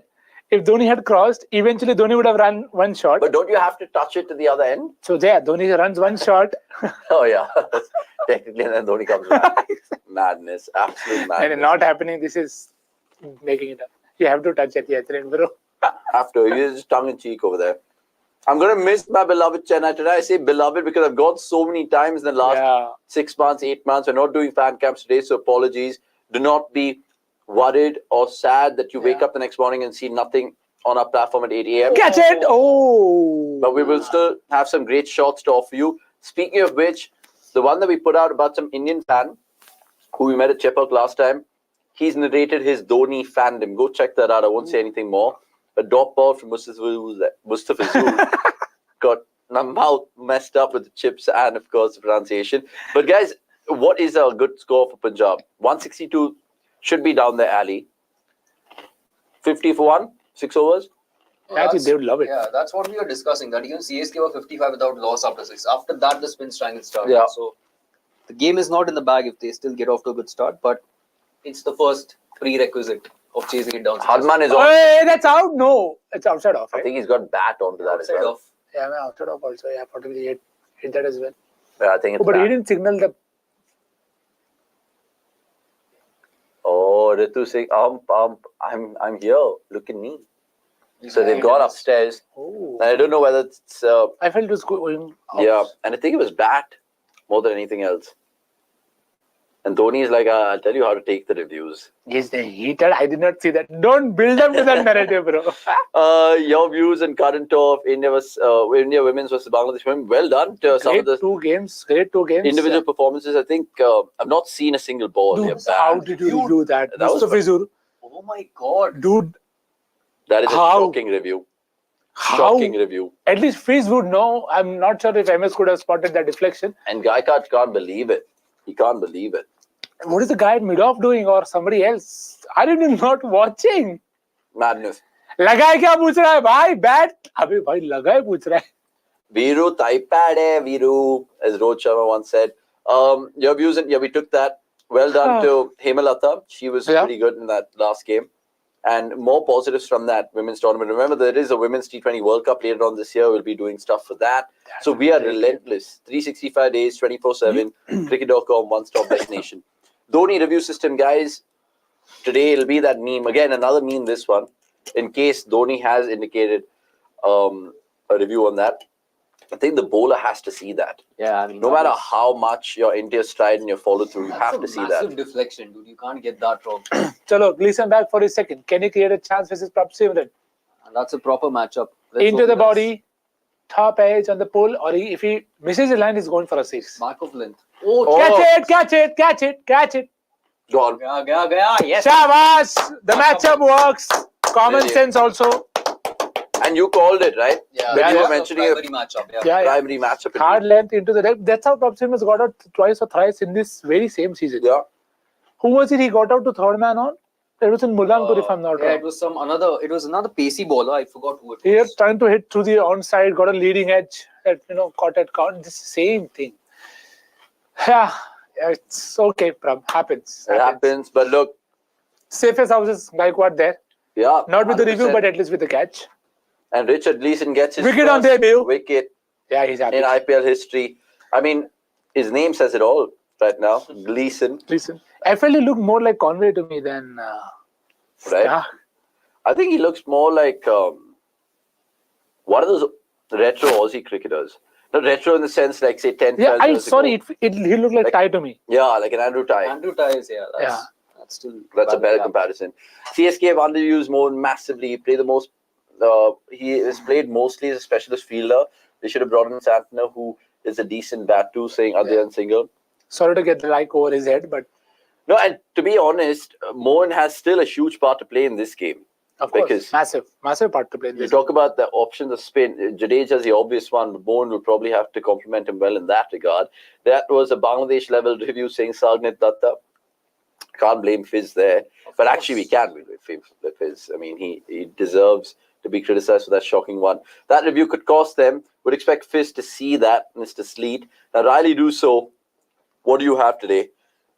If Dhoni had crossed, eventually Dhoni would have run 1 shot. But don't you have to touch it to the other end? So, yeah, Dhoni runs 1 shot. Oh, yeah. Technically, and then Dhoni comes back. Madness. Absolute madness. And not happening. This is making it up. You have to touch it, yes, bro. After, you're just tongue-in-cheek over there. I'm going to miss my beloved Chennai today. I say beloved because I've gone so many times in the last 6 months, 8 months. We're not doing fan camps today, so apologies. Do not be worried or sad that you wake up the next morning and see nothing on our platform at 8 a.m. Catch it! Oh! But we will still have some great shots to offer you. Speaking of which, the one that we put out about some Indian fan who we met at Chepauk last time, he's narrated his Dhoni fandom. Go check that out. I won't say anything more. A dot ball from Mustafizur got my mouth messed up with the chips and, of course, the pronunciation. But, guys, what is a good score for Punjab? 162 should be down the alley. 50 for 1, 6 overs. I think they would love it. Yeah, that's what we were discussing. That even CSK were 55 without loss after 6. After that, the spin triangle started. Yeah. So the game is not in the bag if they still get off to a good start, but it's the first prerequisite of chasing it down. Harman is on. Hey, that's out. No, it's outside off. I Right? think he's got bat onto that as Outside well. off. Yeah, outside off also. Yeah, probably hit that as well. Yeah, I think it's But he bat. didn't signal the. Oh, Ritu Singh, I'm here. Look at me. So they've gone upstairs. Oh. And I don't know whether it's I felt it was going. yeah, and I think it was bat more than anything else. And Dhoni is like, I'll tell you how to take the reviews. Yes, they heated. I did not see that. Don't build up to that narrative, bro. Your views and current of India women's versus Bangladesh women. Well done to some of Great the 2 games. Great 2 games. individual performances. I think I've not seen a single ball. Dude, They're bad. how did you do that? That was Mustafizur. Oh my God. Dude, That is a How? shocking review. how? Shocking review. At least Fizz would know. I'm not sure if MS could have spotted that deflection. And Gaikwad can't believe it. He can't believe it. What is the guy at mid-off doing or somebody else? Are you not watching? Madness. लगाए क्या पूछ रहा है भाई bat अबे भाई लगाए पूछ रहा है Viru taipade Viru, as Rohit Sharma once said. Your views, and we took that. Well done to Hemalata. She was pretty good in that last game. And more positives from that women's tournament. Remember, there is a women's T20 World Cup later on this year. We'll be doing stuff for that. So we are relentless. 365 days, 24/7. Cricket.com, one-stop destination. Dhoni review system, guys. Today it'll be that meme. Again, another meme, this one. In case Dhoni has indicated a review on that. I think the bowler has to see that. Yeah, I mean, no matter how much you're into your stride and your follow through, you have to see that. Massive deflection, dude. You can't get that wrong. Chalo, Gleeson back for his second. Can he create a chance versus Prabh Simran? And that's a proper matchup. Let's Into hope the he does. body, top edge on the pull, or if he misses the line, he's going for a 6. Mark of length. Catch it. Go on. Gaya, yes. Shabash! The matchup works. Common Brilliant. sense also. And you called it, right? Yeah, When you were that's a mentioning primary matchup. Yeah. Yeah, primary matchup. Hard length into the depth. That's how Prabh Simran has got out twice or thrice in this very same season. Yeah. Who was it he got out to third man on? It was in Mullanpur, if I'm not Yeah, wrong. it was another pacey bowler. I forgot who it was. He was trying to hit through the onside, got a leading edge that caught at count. The same thing. Yeah, it's okay, Prabh. Happens. It happens, but look. Safest houses, Gaikwad there. Yeah. Not with the review, 100%. but at least with the catch. And Richard Gleeson gets his Wicket on first debut. wicket Yeah, he's happy. in IPL history. I mean, his name says it all right now. Gleeson. Listen, I felt he looked more like Conway to me than Right. Stark. I think he looks more like one of those retro Aussie cricketers. Not retro in the sense like, say, 10, 12 years ago. He looked like Ty to me. Yeah, like an Andrew Ty. Andrew Ties, yeah. Yeah. That's still That's a valid, better yeah. comparison. CSK have underused Mohan massively. He played the most. He has played mostly as a specialist fielder. They should have brought in Santner, who is a decent bat too, saying Adyan Single. Sorry to get the like over his head, but No, and to be honest, Mohan has still a huge part to play in this game. of course, Because massive part to play in you this. talk about the options of spin. Jadeja is the obvious one, but Mohan will probably have to complement him well in that regard. That was a Bangladesh level review saying Sagnit Datta. Can't blame Fizz there. But actually, we can blame Fizz. I mean, he deserves to be criticised for that shocking one. That review could cost them. Would expect Fizz to see that, Mr. Sleet. Now, Riley Rossouw, what do you have today?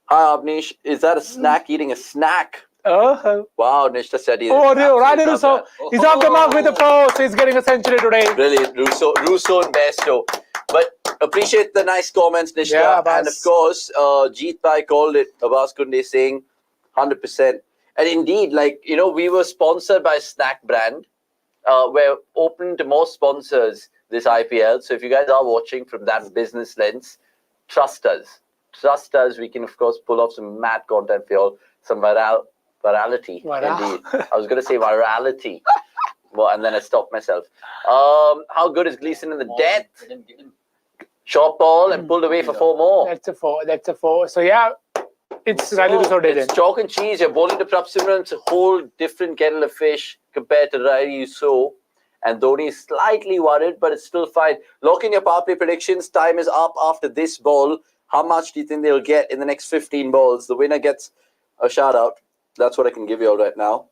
Hi, Avanish. Is that a snack? Eating a snack? Wow, Nishta said he. Riley Rossouw. He's off the mark with the post. He's getting a century today. Brilliant, Rossouw and Bairstow. But appreciate the nice comments, Nishta. Yeah, Abbas. And of course, Jeet Bhai called it, Abbas Kunde saying 100%. And indeed, like, we were sponsored by a snack brand. We're open to more sponsors this IPL. So if you guys are watching from that business lens, trust us. Trust us. We can, of course, pull off some mad content for you all. Some virality. Indeed. I was going to say virality. Well, and then I stopped myself. How good is Gleeson in the death? Short ball and pulled away for 4 more. That's a four. So yeah, it's Riley Rossouw day then. It's chalk and cheese. You're bowling to Prabh Simran. It's a whole different kettle of fish compared to Riley Rossouw. And Dhoni is slightly worried, but it's still fine. Lock in your power play predictions. Time is up after this ball. How much do you think they'll get in the next 15 balls? The winner gets a shout out. That's what I can give you all right now.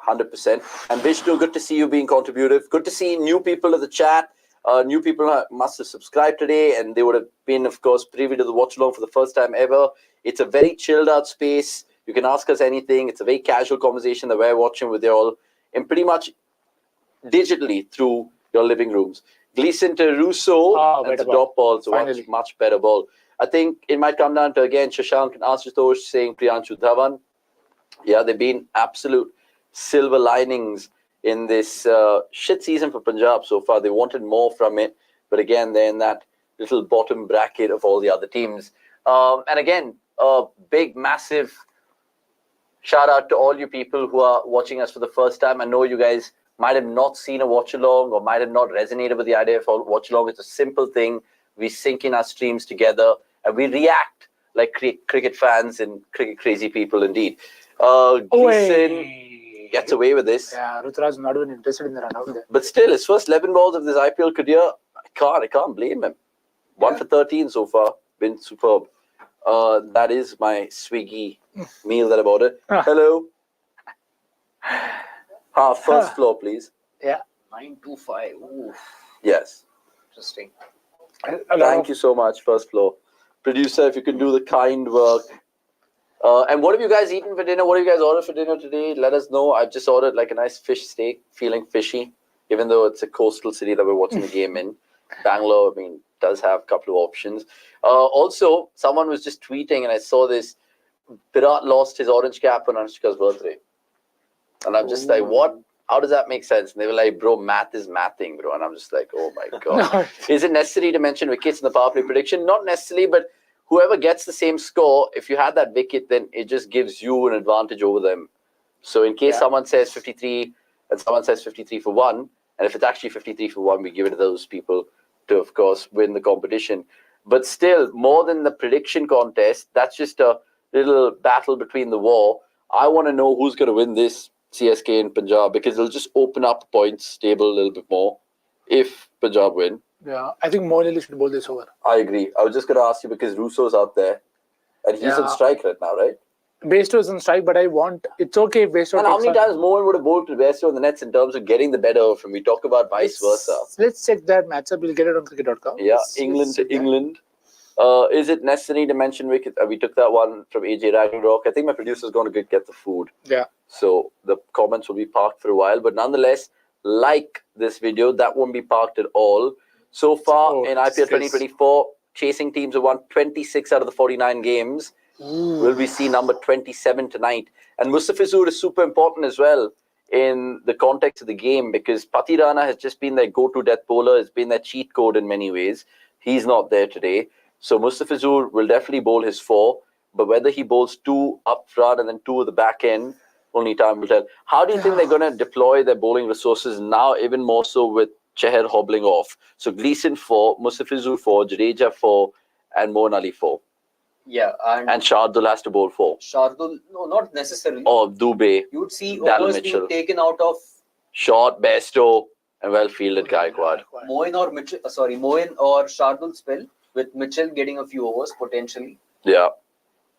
100%. And Vishnu, good to see you being contributive. Good to see new people in the chat. New people must have subscribed today, and they would have been, of course, privy to the watch-along for the first time ever. It's a very chilled-out space. You can ask us anything. It's a very casual conversation that we're watching with you all, and pretty much digitally through your living rooms. Gleeson to Rossouw. That's a drop ball. So much better ball. I think it might come down to, again, Shashank and Ashutosh saying Priyanshu Dhawan. Yeah, they've been absolute silver linings in this shit season for Punjab so far. They wanted more from it. But again, they're in that little bottom bracket of all the other teams. And again, a big, massive shout out to all you people who are watching us for the first time. I know you guys might have not seen a watch-along or might have not resonated with the idea of a watch-along. It's a simple thing. We sync in our streams together and we react like cricket fans and cricket crazy people indeed. Gleeson gets away with this. Yeah, Ruturaj not even interested in the run out there. But still, his first 11 balls of this IPL career, I can't blame him. 1 for 13 so far. Been superb. That is my Swiggy meal that I ordered. Hello. First floor, please. Yeah. 925. Ooh. Yes. Interesting. Thank you so much, first floor. Producer, if you can do the kind work. And what have you guys eaten for dinner? What have you guys ordered for dinner today? Let us know. I've just ordered like a nice fish steak, feeling fishy, even though it's a coastal city that we're watching the game in. Bangalore, I mean, does have a couple of options. Also, someone was just tweeting, and I saw this. Virat lost his orange cap on Anushka's birthday. And I'm just like, what? How does that make sense? And they were like, bro, math is mathing, bro. And I'm just like, oh my God. Is it necessary to mention wickets in the power play prediction? Not necessarily, but whoever gets the same score, if you had that wicket, then it just gives you an advantage over them. So in case someone says 53 and someone says 53 for 1, and if it's actually 53 for 1, we give it to those people to, of course, win the competition. But still, more than the prediction contest, that's just a little battle between the war. I want to know who's going to win this CSK and Punjab, because it'll just open up points table a little bit more if Punjab win. Yeah, I think Mohli should bowl this over. I agree. I was just going to ask you because Rossouw's out there and he's on strike right now, right? Bairstow is on strike, but it's okay if Bairstow. And how many times Mohan would have bowled to Bairstow in the nets in terms of getting the better from? We talk about vice versa. Let's check that matchup. We'll get it on cricket.com. Yeah, England to England. Is it necessary to mention wicket? We took that one from AJ Ragnarok. I think my producer's going to get the food. Yeah. So the comments will be parked for a while. But nonetheless, like this video. That won't be parked at all. So far in IPL 2024, chasing teams have won 26 out of the 49 games. Will we see number 27 tonight? And Mustafizur is super important as well in the context of the game because Pati Rana has just been their go-to death bowler. It's been their cheat code in many ways. He's not there today. So Mustafizur will definitely bowl his 4. But whether he bowls 2 up front and then 2 at the back end, only time will tell. How do you think they're going to deploy their bowling resources now, even more so with Chahar hobbling off? So Gleeson 4, Mustafizur 4, Jadeja 4, and Moeen Ali 4. Yeah, and Shardul has to bowl 4. Shardul, no, not necessarily. Or Dubey. You would see Darren overs Mitchell. being taken out of Short, Bairstow, and well fielded Gaikwad. Moeen or Shardul spell with Mitchell getting a few overs potentially. Yeah.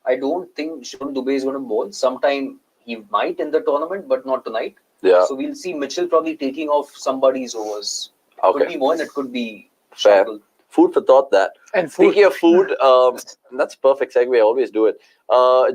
I don't think Shivam Dube is going to bowl. Sometime he might in the tournament, but not tonight. Yeah. So we'll see Mitchell probably taking off somebody's overs. It Okay. could be Moeen, it could be Fair. Shardul. Food for thought, that. And Speaking of food, that's a perfect segue. I always do it.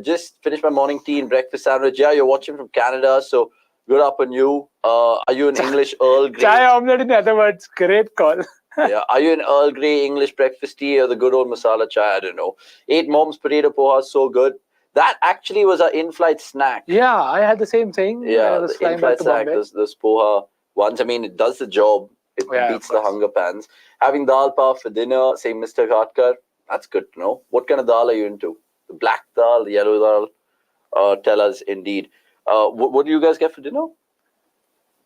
Just finished my morning tea and breakfast sandwich. Yeah, you're watching from Canada, so good up on you. Are you an English Earl Grey? Chai omelette, in other words. Great call. Yeah. Are you an Earl Grey English breakfast tea or the good old masala chai? I don't know. 8 Mom's potato poha, so good. That actually was our in-flight snack. Yeah, I had the same thing. Yeah, I was the flying back in-flight to snack, Bombay. this poha ones. I mean, it does the job. It Yeah, beats the hunger pans. Having dal pav for dinner, say Mr. Ghatkar, that's good to know. What kind of dal are you into? The black dal, the yellow dal? Tell us indeed. What do you guys get for dinner?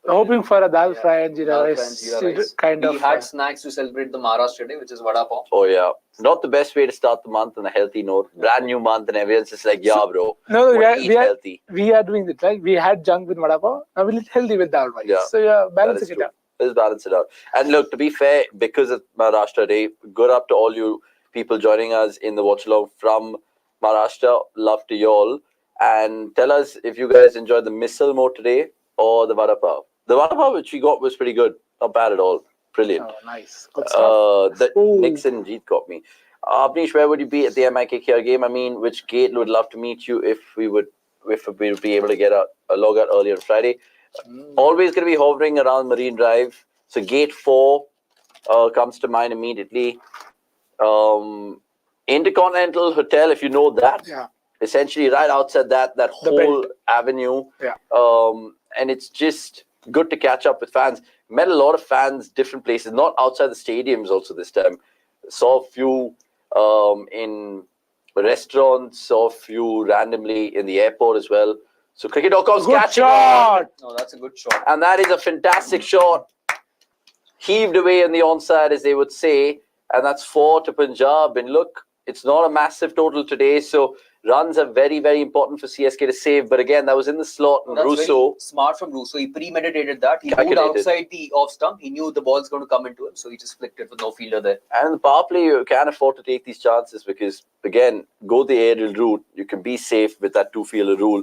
Hoping for a dal fry and jeera Dal rice. fry and jeera rice. Kind We of. had snacks to celebrate the Maharashtra Day, which is vada pav. Oh, yeah. Not the best way to start the month on a healthy note. Brand new month and everyone's just like, yeah, bro. No, eat healthy. we are doing it, right? We had junk with vada pav. Now we'll eat healthy with dal rice. Yeah, So yeah, that balancing is it true. out. Let's balance it out. And look, to be fair, because of Maharashtra Day, good up to all you people joining us in the Watchalong from Maharashtra. Love to y'all. And tell us if you guys enjoyed the missile more today or the vada pav. The vada pav which we got was pretty good. Not bad at all. Brilliant. Oh, nice. Good stuff. Nixon Jeet got me. Avanish, where would you be at the MIKKR game? I mean, which gate would love to meet you if we would be able to get a log out earlier on Friday? Always going to be hovering around Marine Drive. So gate 4 comes to mind immediately. Intercontinental Hotel, if you know that. Yeah. Essentially right outside that whole avenue. Yeah. And it's just good to catch up with fans. Met a lot of fans, different places, not outside the stadiums also this time. Saw a few in restaurants, saw a few randomly in the airport as well. So cricket.com's catching on. No, that's a good shot. And that is a fantastic shot. Heaved away on the onside, as they would say. And that's 4 to Punjab. And look, it's not a massive total today. So runs are very, very important for CSK to save. But again, that was in the slot. And That's Rossouw. very smart from Rossouw. He premeditated that. He moved Calculated. outside the off stump. He knew the ball's going to come into him. So he just flicked it with no fielder there. And in the power play, you can afford to take these chances because, again, go the aerial route. You can be safe with that 2-fielder rule.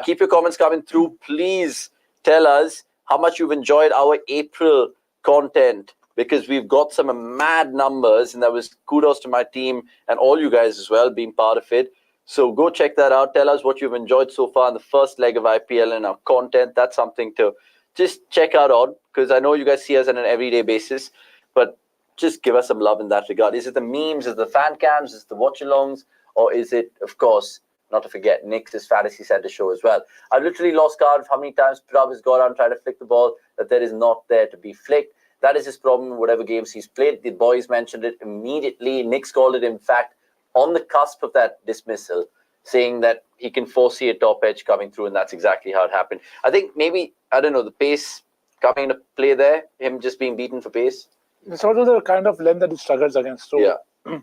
Keep your comments coming through. Please tell us how much you've enjoyed our April content because we've got some mad numbers. And that was kudos to my team and all you guys as well being part of it. So go check that out. Tell us what you've enjoyed so far in the first leg of IPL and our content. That's something to just check out on because I know you guys see us on an everyday basis. But just give us some love in that regard. Is it the memes? Is it the fan cams? Is it the watch-alongs? Or is it, of course, not to forget, Nick's Fantasy Center show as well. I've literally lost count of how many times Prab has gone out and tried to flick the ball that there is not there to be flicked. That is his problem in whatever games he's played. The boys mentioned it immediately. Nick's called it, in fact, on the cusp of that dismissal, saying that he can foresee a top edge coming through, and that's exactly how it happened. I think maybe, I don't know, the pace coming into play there, him just being beaten for pace. It's also the kind of length that he struggles against. So Yeah.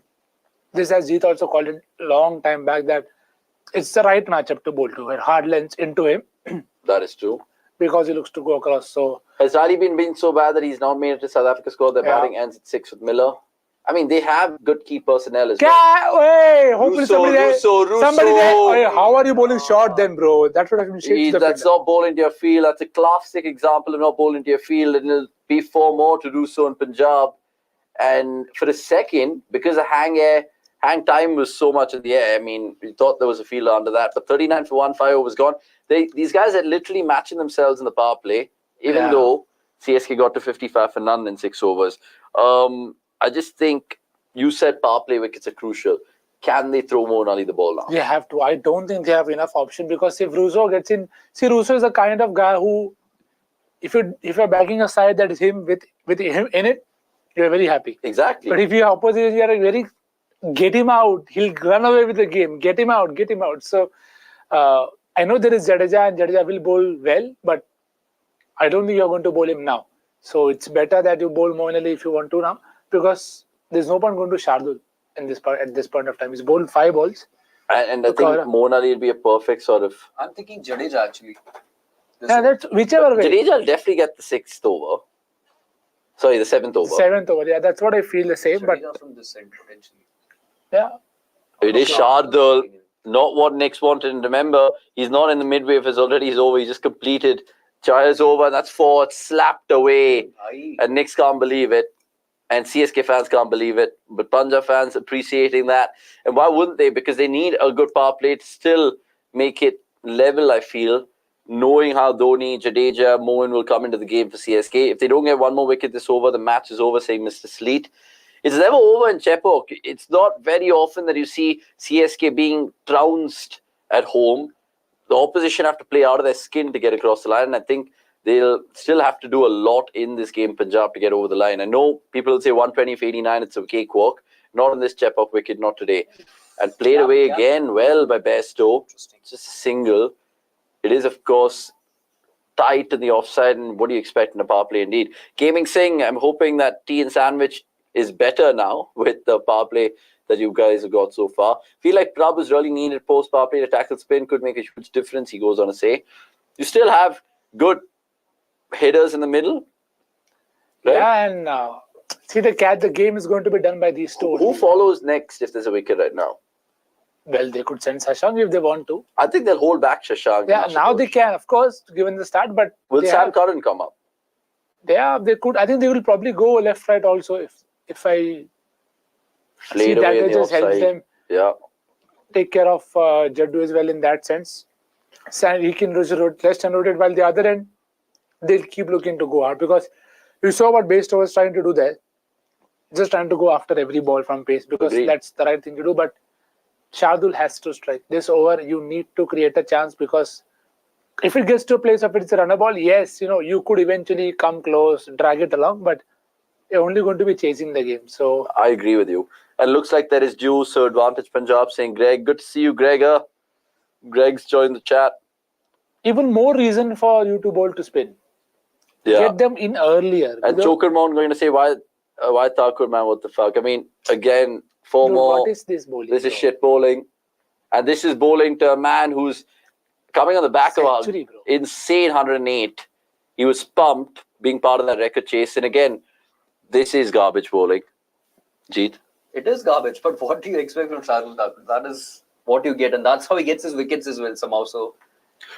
This, as Jeet also called it a long time back, that it's the right matchup to bowl to, and hard lengths into him That is true. because he looks to go across. So Has Raleigh been so bad that he's not made it to South Africa score? Their batting ends at 6 with Miller. I mean, they have good key personnel as well. Hey, hopefully somebody there. Rossouw. Somebody there. Hey, how are you bowling short then, bro? That would have been shit. That's not bowling to your field. That's a classic example of not bowling to your field. And it'll be 4 more to Rossouw in Punjab. And for a second, because the hang time was so much in the air, I mean, we thought there was a fielder under that. But 39 for 1, 5 overs gone. These guys are literally matching themselves in the power play, even though CSK got to 55 for none in 6 overs. I just think you said power play wickets are crucial. Can they throw Moeen Ali the ball now? They have to. I don't think they have enough option because if Rossouw gets in, see, Rossouw is the kind of guy who, if you're backing a side that is him with him in it, you're very happy. Exactly. But if you're opposite, you're very get him out. He'll run away with the game. Get him out. Get him out. So I know there is Jadeja and Jadeja will bowl well, but I don't think you're going to bowl him now. So it's better that you bowl Moeen Ali if you want to now, because there's no point going to Shardul at this point of time. He's bowled 5 balls. And I think Moeen Ali will be a perfect sort of... I'm thinking Jadeja actually. Yeah, that's whichever way. Jadeja will definitely get the 6th over. Sorry, the 7th over. 7th over, yeah, that's what I feel the same. Jadeja But from this end potentially. Yeah. It is Shardul, not what Nick's wanted. And remember, he's not in the midway of his already. He's over. He just completed. Chahar's over. That's 4. It's slapped away. And Nick's can't believe it. And CSK fans can't believe it. But Punjab fans appreciating that. And why wouldn't they? Because they need a good power play to still make it level, I feel. Knowing how Dhoni, Jadeja, Moeen will come into the game for CSK. If they don't get one more wicket this over, the match is over, saying Mr. Sleet. It's never over in Chepauk. It's not very often that you see CSK being trounced at home. The opposition have to play out of their skin to get across the line. And I think they'll still have to do a lot in this game, Punjab, to get over the line. I know people will say 120 for 89, it's a cakewalk. Not on this Chepauk wicket, not today. And played away again well by Bairstow. Just a single. It is, of course, tight in the offside. And what do you expect in a power play indeed? Gaming Singh, I'm hoping that tea and sandwich is better now with the power play that you guys have got so far. Feel like Prabh is really needed post power play. The tackle spin could make a huge difference, he goes on to say. You still have good hitters in the middle, right? Yeah, and see, the game is going to be done by these two. Who follows next if there's a wicket right now? Well, they could send Shashank if they want to. I think they'll hold back Shashank. Yeah, now they can, of course, given the start. But will Sam Curran come up? They could. I think they will probably go left, right also. If I Played see that, away it the just helps offside. them take care of Jaddu as well in that sense. He can rest and rotate, while the other end they'll keep looking to go hard, because you saw what Bairstow was trying to do there, just trying to go after every ball from pace, because that's the right thing to do. But Shardul has to strike this over. You need to create a chance, because if it gets to a place of it's a runner ball, yes, you could eventually come close, drag it along, but you're only going to be chasing the game. So I agree with you. And looks like there is juice. So Advantage Punjab saying, Greg, good to see you, Gregor. Greg's joined the chat. Even more reason for you to bowl to spin. Yeah. Get them in earlier. And Choker Mount going to say, why Thakur, man, what the fuck? I mean, again, 4 more. What is this bowling? This is shit bowling. And this is bowling to a man who's coming on the back of an insane 108. He was pumped being part of that record chase. And again, this is garbage bowling. Jeet. It is garbage, but what do you expect from Shardul Thakur? That is what you get, and that's how he gets his wickets as well somehow. So,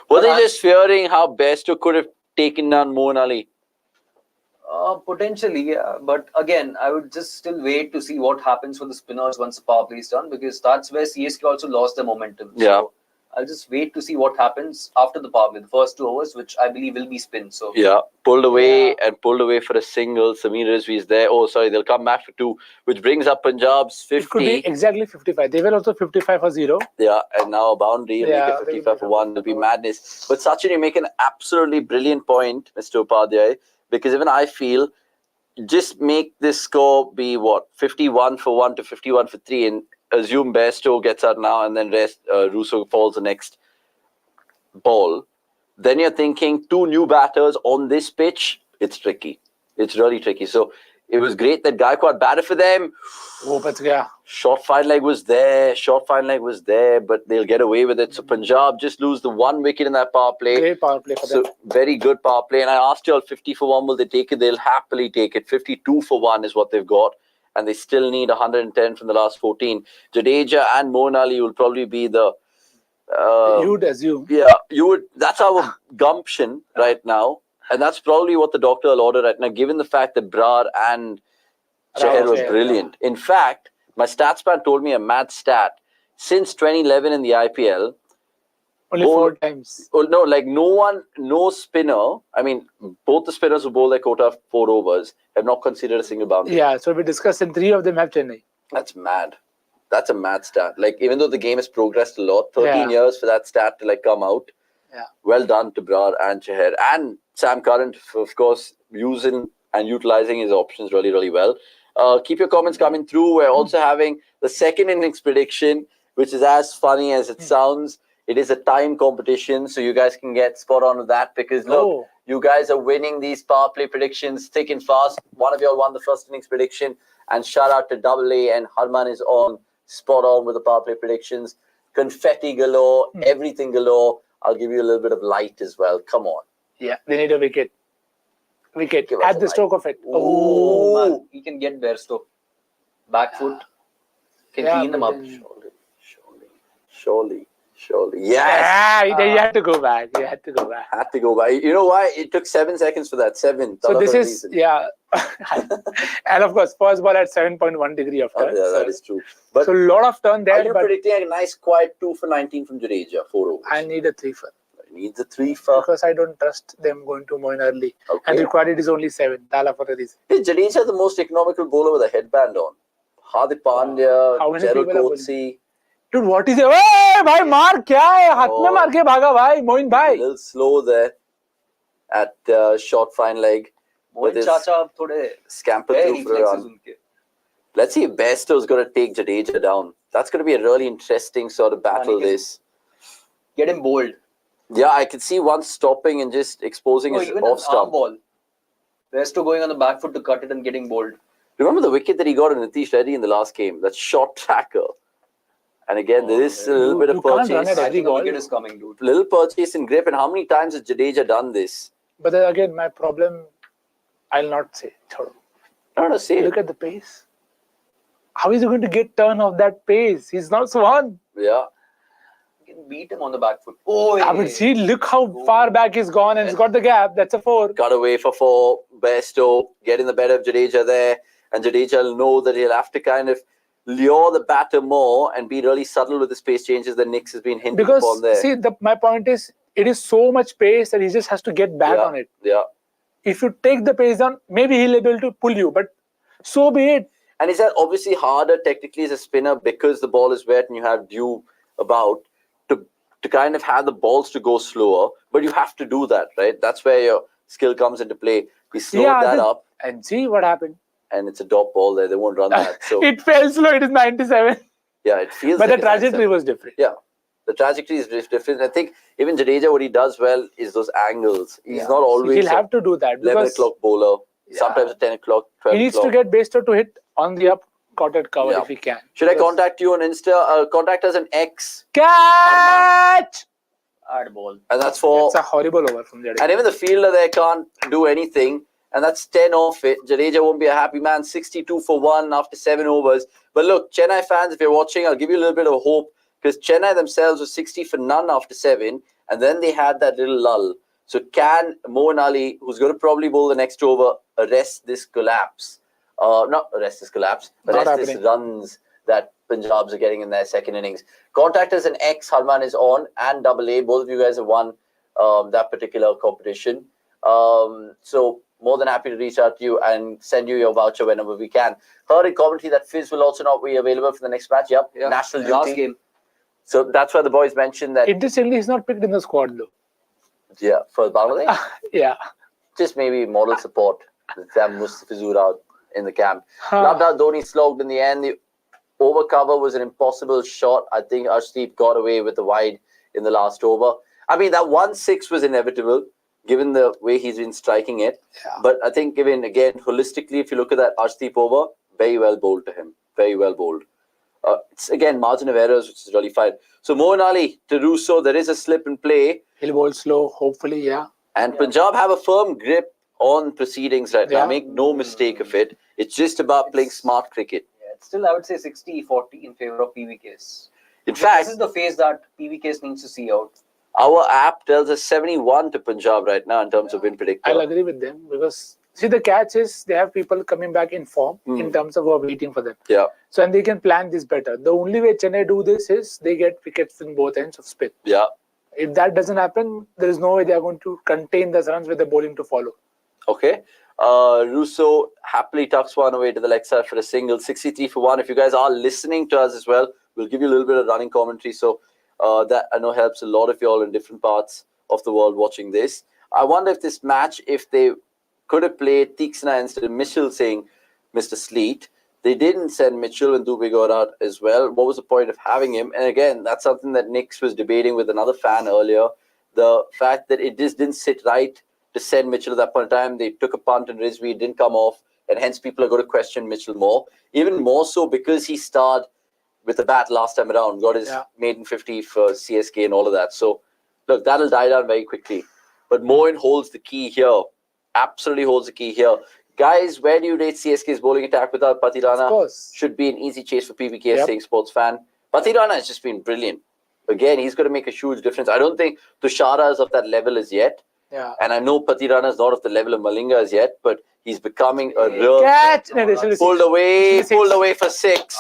were they just fearing how Bairstow could have taken down Moeen Ali? Potentially, yeah. But again, I would just still wait to see what happens for the spinners once the power play is done, because that's where CSK also lost their momentum. Yeah. So I'll just wait to see what happens after the power play, the first 2 overs, which I believe will be spin. So yeah, pulled away for a single. Samir Rizvi is there. Oh, sorry, they'll come back for 2, which brings up Punjab's 50. It could be exactly 55. They were also 55 for 0. Yeah, and now a boundary, make it 55 for 1. It'll be madness. But Sachin, you make an absolutely brilliant point, Mr. Upadhyay, because even I feel just make this score be 51 for 1 to 51 for 3, and assume Bairstow gets out now, and then Rossouw falls the next ball. Then you're thinking 2 new batters on this pitch. It's tricky. It's really tricky. So it was great that Gaikwad batted for them. Oh, but yeah. Short fine leg was there, but they'll get away with it. So Punjab just lose the 1 wicket in that power play. Great power play for them. So very good power play. And I asked you all, 50 for 1, will they take it? They'll happily take it. 52 for 1 is what they've got. And they still need 110 from the last 14. Jadeja and Moeen Ali will probably be the... you would assume. Yeah, you would. That's our gumption right now. And that's probably what the doctor will order right now, given the fact that Brar and Chahar was brilliant. In fact, my stats man told me a mad stat. Since 2011 in the IPL, Only bowl- 4 times. Oh, no, like no spinner. I mean, both the spinners who bowl their quota of 4 overs have not considered a single boundary. Yeah, so we discussed, and 3 of them have Chennai. That's mad. That's a mad stat. Like, even though the game has progressed a lot, 13 Yeah. years for that stat to like come out. Yeah. Well done to Brar and Chahar and Sam Curran, of course, using and utilizing his options really, really well. Keep your comments coming through. We're also having the second innings prediction, which is as funny as it sounds. It is a time competition, so you guys can get spot on with that because look, you guys are winning these power play predictions thick and fast. One of you all won the first innings prediction, and shout out to Double A and Harman is on spot on with the power play predictions. Confetti galore, everything galore. I'll give you a little bit of light as well. Come on. Yeah, they need a wicket. Wicket Give us at a the light. stroke of it. Oh, man. He can get Bairstow. Back foot. Can Yeah, clean them but up. then- Surely. Yes. Yeah, you had to go back. You had to go back. Had to go by. You know why? It took 7 seconds for that. 7. So Tala this for a is, reason. yeah. And of course, first ball at 7.1 degree of turn. Yeah, that is true. But so a lot of turn are there, you but predicting a nice quiet 2 for 19 from Jadeja? 4 overs. I need a 3 for. Needs a 3 for. Because I don't trust them going to Moin early. Okay. And required it is only 7. Tala for a reason. Is Jadeja the most economical bowler with a headband on? Hardik Pandya, How many Gerald people are bowling? Coetzee. Dude, what is it? Hey, bhai, maar kya hai? Hath mein maar ke bhaga bhai, Moin A bhai. little slow there at short fine leg. Mohin his Chacha ab thode scamper hai through for a reflexes run. unke. Let's see if Bairstow's going to take Jadeja down. That's going to be a really interesting sort of battle, can- this. Get him bowled. Yeah, I can see one stopping and just exposing No, his even off an arm stump. ball. Bairstow going on the back foot to cut it and getting bowled. Remember the wicket that he got in Nitish Reddy in the last game? That short tracker. And again, there is a little bit of You can't run purchase. at I every think the ball. wicket is coming, dude. Little purchase in grip. And how many times has Jadeja done this? But then again, my problem, I'll not say. Chodo. Not to say. Look at the pace. How is he going to get turn of that pace? He's not Swan. Yeah. You can beat him on the back foot. Oh, I mean, see, look how far back he's gone and he's got the gap. That's a 4. Got away for 4. Bairstow getting the better of Jadeja there. And Jadeja will know that he'll have to kind of lure the batter more and be really subtle with the pace changes that Nix has been hinting Because, upon there. see, my point is, it is so much pace that he just has to get back on it. Yeah. If you take the pace down, maybe he'll be able to pull you, but so be it. And is that obviously harder technically as a spinner because the ball is wet and you have dew about to kind of have the balls to go slower, but you have to do that, right? That's where your skill comes into play. We slowed that up. And see what happened. And it's a dot ball there. They won't run that. So It fell slow. It is 97. yeah, it feels But like the it's trajectory 97. was different. Yeah. The trajectory is different. I think even Jadeja, what he does well is those angles. He's not always He'll have to do that 11 because o'clock bowler. Sometimes at 10 o'clock, 12 he needs o'clock. to get Bairstow to hit on the up cotted cover if he can. Should I contact you on Insta? Contact us on X. Catch! Hard ball. And that's for... It's a horrible over from Jadeja. And even the fielder there can't do anything. And that's 10 off it. Jadeja won't be a happy man. 62 for 1 after 7 overs. But look, Chennai fans, if you're watching, I'll give you a little bit of hope. Because Chennai themselves were 60 for none after 7. And then they had that little lull. So can Moeen Ali, who's going to probably bowl the next over, arrest this collapse? Not arrest this collapse. Arrest this runs that Punjabs are getting in their second innings. Contact us in X. Harman is on. And Double A. Both of you guys have won that particular competition. So more than happy to reach out to you and send you your voucher whenever we can. Heard in commentary that Fizz will also not be available for the next match. Yep. Yeah. National duty. Last game. So that's why the boys mentioned that. Interestingly, he's not picked in the squad though. Yeah, for Bangladesh. Yeah. Just maybe moral support. Them Mustafizur out in the camp. Labda Dhoni slogged in the end. The over cover was an impossible shot. I think Arshdeep got away with the wide in the last over. I mean, that 1-6 was inevitable given the way he's been striking it. Yeah. But I think given, again, holistically, if you look at that Arshdeep over, very well bowled to him. Very well bowled. It's, again, margin of errors, which is really fine. So, Moeen Ali to Rossouw, there is a slip in play. He'll bowl slow, hopefully, yeah. And Punjab have a firm grip on proceedings right now. Make no mistake of it. It's just about playing smart cricket. Yeah, it's still, I would say, 60-40 in favor of PBKS. In fact, this is the phase that PBKS needs to see out. our app tells us 71 to Punjab right now in terms of win predictor. I'll agree with them because, see, the catch is they have people coming back in form in terms of who are waiting for them. Yeah. So, and they can plan this better. The only way Chennai do this is they get wickets in both ends of spin. Yeah. If that doesn't happen, there is no way they are going to contain the runs with the bowling to follow. Okay. Rossouw happily tucks one away to the leg side for a single. 63 for one. If you guys are listening to us as well, we'll give you a little bit of running commentary. So that I know helps a lot of you all in different parts of the world watching this. I wonder if this match, if they could have played Tiksana instead of Mitchell saying Mr. Sleet. They didn't send Mitchell and Dubey got out as well. What was the point of having him? And again, that's something that Nix was debating with another fan earlier. The fact that it just didn't sit right to send Mitchell at that point in time. They took a punt and Rizvi, it didn't come off. And hence people are going to question Mitchell more. Even more so because he started with the bat last time around. Got his maiden 50 for CSK and all of that. So, look, that'll die down very quickly. But Moin holds the key here. Absolutely holds the key here. Guys, where do you rate CSK's bowling attack without Patirana? Of course. Should be an easy chase for PBKS, saying sports fan. Patirana has just been brilliant. Again, he's going to make a huge difference. I don't think Tushara is of that level as yet. Yeah. And I know Patirana is not of the level of Malinga as yet, but he's becoming a real... Catch! Pulled away for 6.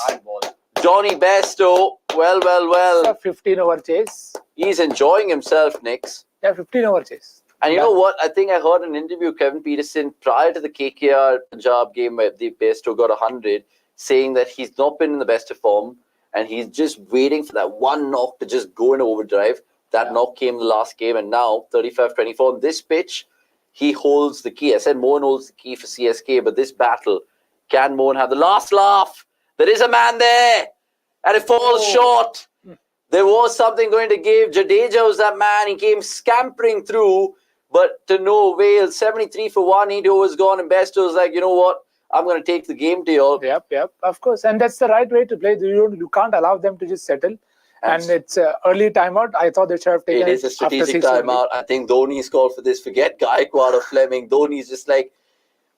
Johnny Bairstow, well. 15 over chase. He's enjoying himself, Nix. Yeah, 15 over chase. And you know what? I think I heard an interview of Kevin Peterson prior to the KKR Punjab game where the Bairstow got 100, saying that he's not been in the best of form and he's just waiting for that one knock to just go into overdrive. That knock came the last game, and now 35-24 on this pitch, he holds the key. I said Mohan holds the key for CSK, but this battle, can Mohan have the last laugh? There is a man there, and it falls short. There was something going to give. Jadeja was that man. He came scampering through, but to no avail. 73 for 1. He was gone, and Bairstow was like, you know what? I'm going to take the game to you all. Yep, of course. And that's the right way to play. You can't allow them to just settle. And it's early timeout. I thought they should have taken it. It is a strategic timeout. I think Dhoni's called for this. Forget Gaikwad or Fleming. Dhoni's just like,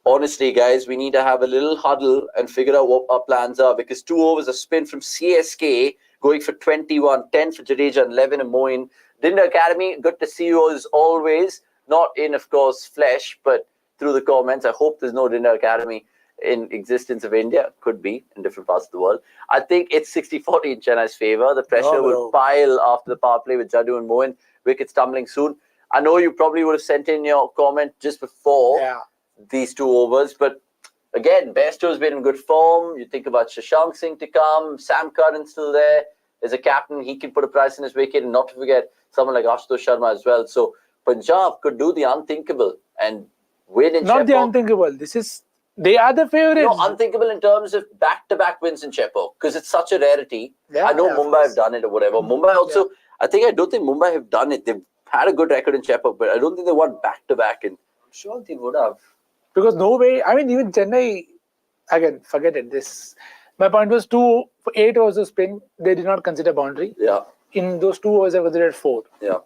honestly, guys, we need to have a little huddle and figure out what our plans are, because 2 overs of spin from CSK going for 21, 10 for Jadeja and 11 and Moin. Dinder Academy, good to see you as always. Not in, of course, flesh, but through the comments. I hope there's no Dinder Academy in existence of India. Could be in different parts of the world. I think it's 60-40 in Chennai's favour. The pressure will pile after the power play with Jadu and Mohin. Wickets tumbling soon. I know you probably would have sent in your comment just before these 2 overs, but again, Bairstow's been in good form. You think about Shashank Singh to come. Sam Curran's still there. There's a captain. He can put a price in his wicket, and not to forget someone like Ashutosh Sharma as well. So Punjab could do the unthinkable and win in Chepauk. Not the unthinkable. They are the favourites. No, unthinkable in terms of back-to-back wins in Chepauk, because it's such a rarity. I know Mumbai have done it or whatever. Mumbai also, I don't think Mumbai have done it. They've had a good record in Chepauk, but I don't think they won back-to-back. And I'm sure they would have. Because no way, I mean, even Chennai, again, forget it. My point was 8 overs of spin, they did not consider boundary. Yeah. In those 2 overs, they considered 4. Yeah.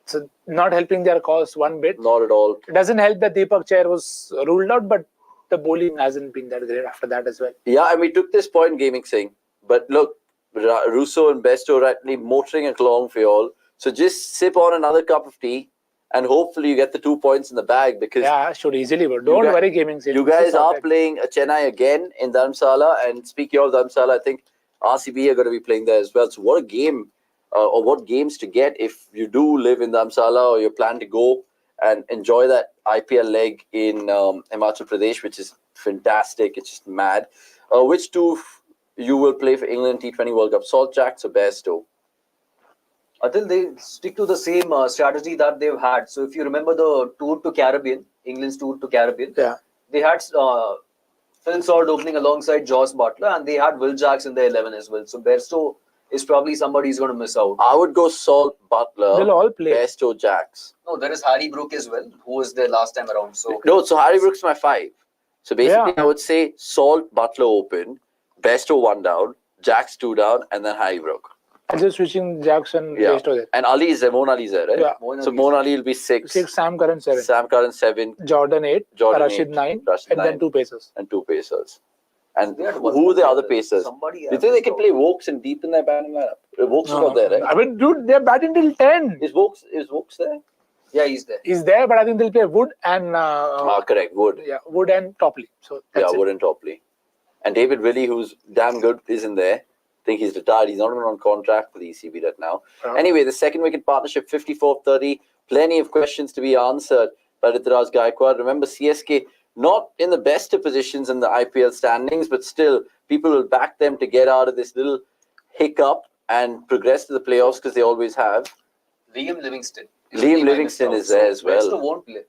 So not helping their cause one bit. Not at all. It doesn't help that Deepak Chair was ruled out, but the bowling hasn't been that great after that as well. Yeah, and we took this point gaming saying, but look, Rossouw and Bairstow rightly motoring along for you all. So just sip on another cup of tea and hopefully you get the 2 points in the bag, because should easily, but don't worry, gaming saying. You guys are playing Chennai again in Dharamsala, and speaking of Dharamsala, I think RCB are going to be playing there as well. So what a game, or what games to get if you do live in Dharamsala or you plan to go and enjoy that IPL leg in Himachal Pradesh, which is fantastic. It's just mad. Which 2 you will play for England T20 World Cup? Salt Jacks or Bairstow? Until they stick to the same strategy that they've had. So if you remember the tour to Caribbean, England's tour to Caribbean, they had Phil Salt opening alongside Joss Butler, and they had Will Jacks in their 11 as well. So Bairstow is probably somebody who's going to miss out. I would go Salt, Butler, they'll all play. Bairstow, Jacks. No, there is Harry Brook as well, who was there last time around. So Harry Brook's my 5. So basically, I would say Salt, Butler open, Bairstow 1 down, Jacks 2 down, and then Harry Brook. I'm just switching Jackson. Bairstow. And Ali is there. Mohan Ali is there, right? Yeah. So Mohan Ali will be 6. 6, Sam Curran 7. Sam Curran 7. Jordan 8. Rashid 9. and then 2 pacers. And 2 pacers. And who are the other pacers? Do you think they can play Vokes and deep in their batting lineup? Vokes is not there, right? I mean, dude, they're batting till 10. Is Vokes there? Yeah, he's there. He's there, but I think they'll play Wood and... correct, Wood. Yeah, Wood and Topley. So that's Wood and Topley. And David Willey, who's damn good, isn't there. think he's retired. He's not even on contract for the ECB right now. Anyway, the second wicket partnership, 54-30. Plenty of questions to be answered by Rituraj Gaikwad. Remember, CSK not in the best of positions in the IPL standings, but still, people will back them to get out of this little hiccup and progress to the playoffs because they always have. Liam Livingston is there as well. Bairstow won't play.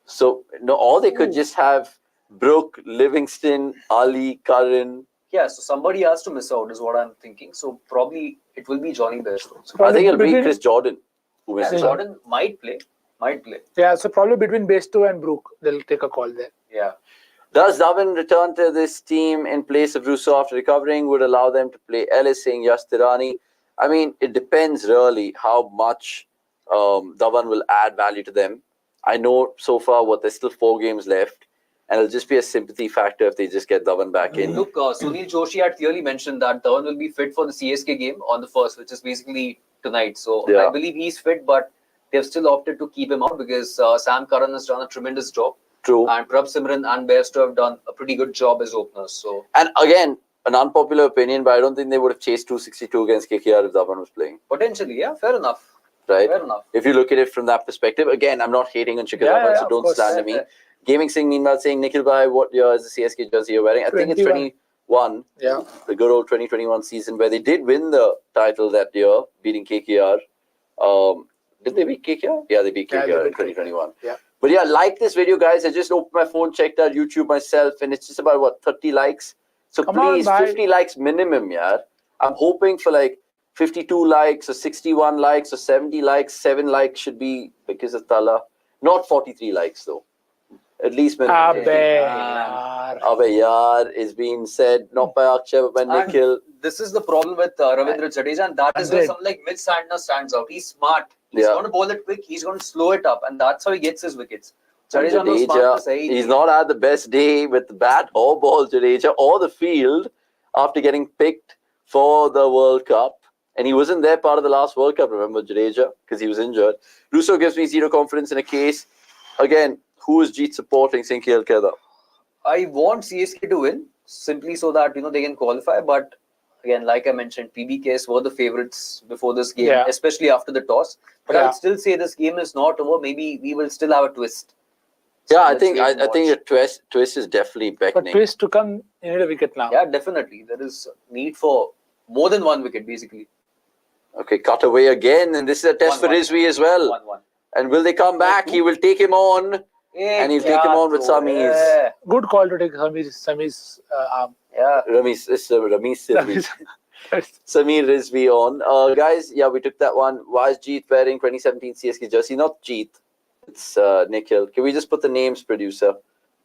So, no, or they could just have Brook, Livingston, Ali, Curran. Yeah, so somebody has to miss out is what I'm thinking. So probably it will be Johnny Bairstow. So I think it'll be Chris Jordan. Jordan might play. Yeah, so probably between Bairstow and Brook, they'll take a call there. Yeah. Does Dhawan return to this team in place of Rossouw after recovering? Would allow them to play Ellis Singh, Yash Tirani? I mean, it depends really how much Dhawan will add value to them. I know so far there's still 4 games left, and it'll just be a sympathy factor if they just get Dhawan back in. Look, Sunil Joshi had clearly mentioned that Dhawan will be fit for the CSK game on the 1st, which is basically tonight. So I believe he's fit, but they've still opted to keep him out because Sam Curran has done a tremendous job. True. And Prabh Simran and Bairstow have done a pretty good job as openers. So, and again, an unpopular opinion, but I don't think they would have chased 262 against KKR if Dhawan was playing. Potentially, yeah, fair enough. Right? Fair enough. If you look at it from that perspective, again, I'm not hating on Shikhar Dhawan, so don't slander me. Gaming Singh, meanwhile, saying, Nikhil bhai, what year is the CSK jersey you're wearing? I think it's 21. Yeah. The good old 2021 season where they did win the title that year, beating KKR. Did they beat KKR? Yeah, they beat KKR in 2021. Yeah. But yeah, like this video, guys. I just opened my phone, checked out YouTube myself, and it's just about, 30 likes? So please, 50 likes minimum, yeah. I'm hoping for 52 likes or 61 likes or 70 likes. 7 likes should be because of Tala. Not 43 likes, though. At least minimum. Abbe yaar is being said, not by Akshay, but by Nikhil. This is the problem with Ravindra Jadeja, and that is where someone like Mitch Santner stands out. He's smart. He's going to bowl it quick. He's going to slow it up, and that's how he gets his wickets. Jadeja, he's not had the best day with the bat or ball, Jadeja, or the field after getting picked for the World Cup. And he wasn't there part of the last World Cup, remember, Jadeja, because he was injured. Rossouw gives me zero confidence in a case. Again, who is Jeet supporting? Singh Khel Keda. I want CSK to win, simply so that, they can qualify. But again, like I mentioned, PBKS were the favourites before this game, especially after the toss. But I'll still say this game is not over. Maybe we will still have a twist. So I think a twist is definitely beckoning. For twist to come, you need a wicket now. Yeah, definitely. There is need for more than 1 wicket, basically. Okay, cut away again. And this is a test for Rizvi as well. 1-1. And will they come back? He will take him on. And he'll take him on with Sameer's. Yeah. Good call to take Sameer's arm. Yeah. Ramesh Sameer Rizvi on. Guys, we took that one. Why is Jeet wearing 2017 CSK jersey? Not Jeet. It's Nikhil. Can we just put the names, producer?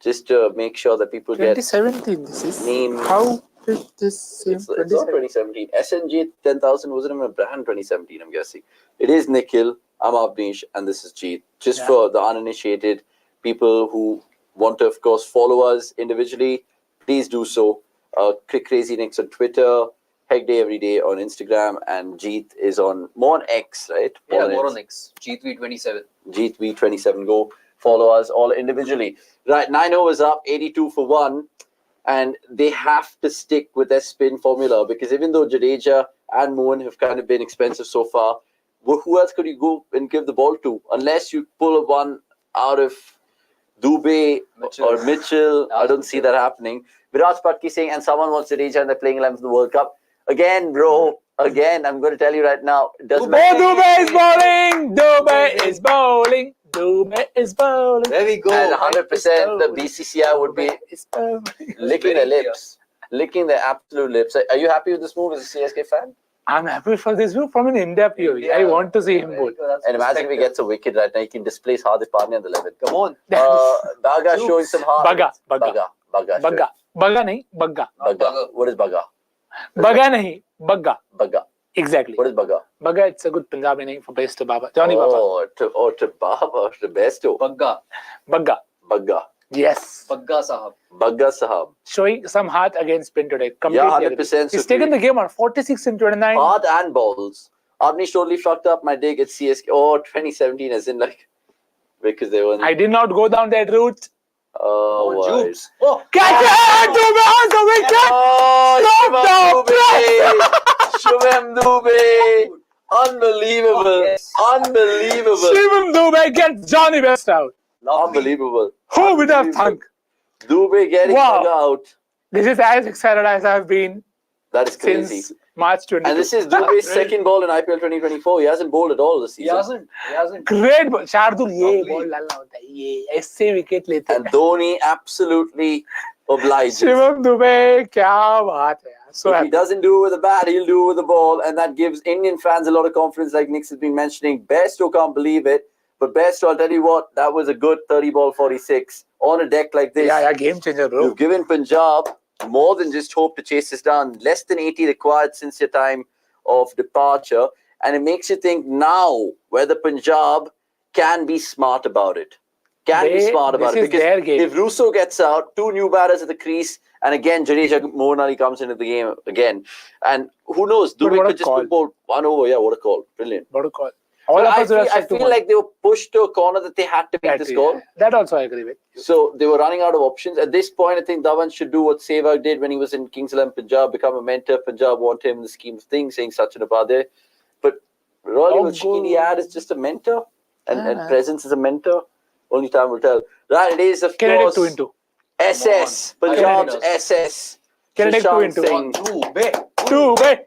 Just to make sure that people 2017, this is. Name. How did this seem? It's not 2017. SNG 10,000 wasn't even a brand 2017, I'm guessing. It is Nikhil. I'm Avanish, and this is Jeet. Just for the uninitiated people who want to, of course, follow us individually, please do so. Click Crazy Nicks on Twitter, Heg Day Every Day on Instagram, and Jeet is more on X, right? More on X. Jeet V27. Jeet V27. Go follow us all individually. Right, 9 overs up, 82 for 1. And they have to stick with their spin formula because even though Jadeja and Mohan have kind of been expensive so far, who else could you go and give the ball to? Unless you pull one out of Dubey or Mitchell. I don't see that happening. Virat Patki saying, and someone wants Jadeja and they're playing 11 for the World Cup. Again, bro. Again, I'm going to tell you right now. Dubey is bowling. Dubey is bowling. Dubey is bowling. There we go. And 100% the BCCI would be licking their lips. Licking their absolute lips. Are you happy with this move as a CSK fan? I'm happy for this move from an India POV. I want to see him bowl. And imagine if he gets a wicket right now, he can displace Hardik Pandya on the 11. Come on. Baga showing some heart. Baga. Nahi, Bagga. Bagga. What is Bagga? Baga nahi, Bagga. Bagga. Exactly. What is Bagga? Bagga, it's a good Punjabi name for Bairstow Baba. Johnny Baba. To Baba, to Bairstow. Bagga. Yes. Bagga Sahab. Showing some heart against spin today. Yeah, 100%. He's taken the game on 46 and 29. Heart and balls. Avanish totally fucked up my dig at CSK. 2017 as in because they were. I did not go down that route. Jubes. Catch it! Dubey on the wicket! Stop the press! Shivam Dube. Unbelievable. Unbelievable. Shivam Dube gets Johnny Best out. Unbelievable. Who would have thunk? Dube getting out. This is as excited as I've been. That is crazy. Since March 22. And this is Dube's second ball in IPL 2024. He hasn't bowled at all this season. He hasn't. Great ball. Shardul, ये ball डालना होता है. ये ऐसे wicket लेते हैं. And Dhoni absolutely obliges. Shivam Dube, क्या बात है. So if he doesn't do it with the bat, he'll do it with the ball, and that gives Indian fans a lot of confidence, like Nick's has been mentioning. Bairstow can't believe it, but Bairstow, I'll tell you what, that was a good 30 ball 46 on a deck like this. Yeah, game changer, bro. You've given Punjab more than just hope to chase this down. Less than 80 required since your time of departure, and it makes you think now whether Punjab can be smart about it. Because if Rossouw gets out, 2 new batters at the crease, and again, Jadeja Mohan comes into the game again. And who knows, Dubey could just put 1 over. Yeah, what a call. Brilliant. What a call. I feel like they were pushed to a corner that they had to make this goal. That also I agree with. So they were running out of options. At this point, I think Dhawan should do what Sehwag did when he was in Kings XI Punjab, become a mentor. Punjab want him in the scheme of things, saying Sachin Abade. But really, what Shakini had is just a mentor. And presence as a mentor. Only time will tell. Right, it is, of course, 2 into. SS. Punjab's SS. Can I take 2 into? Dube.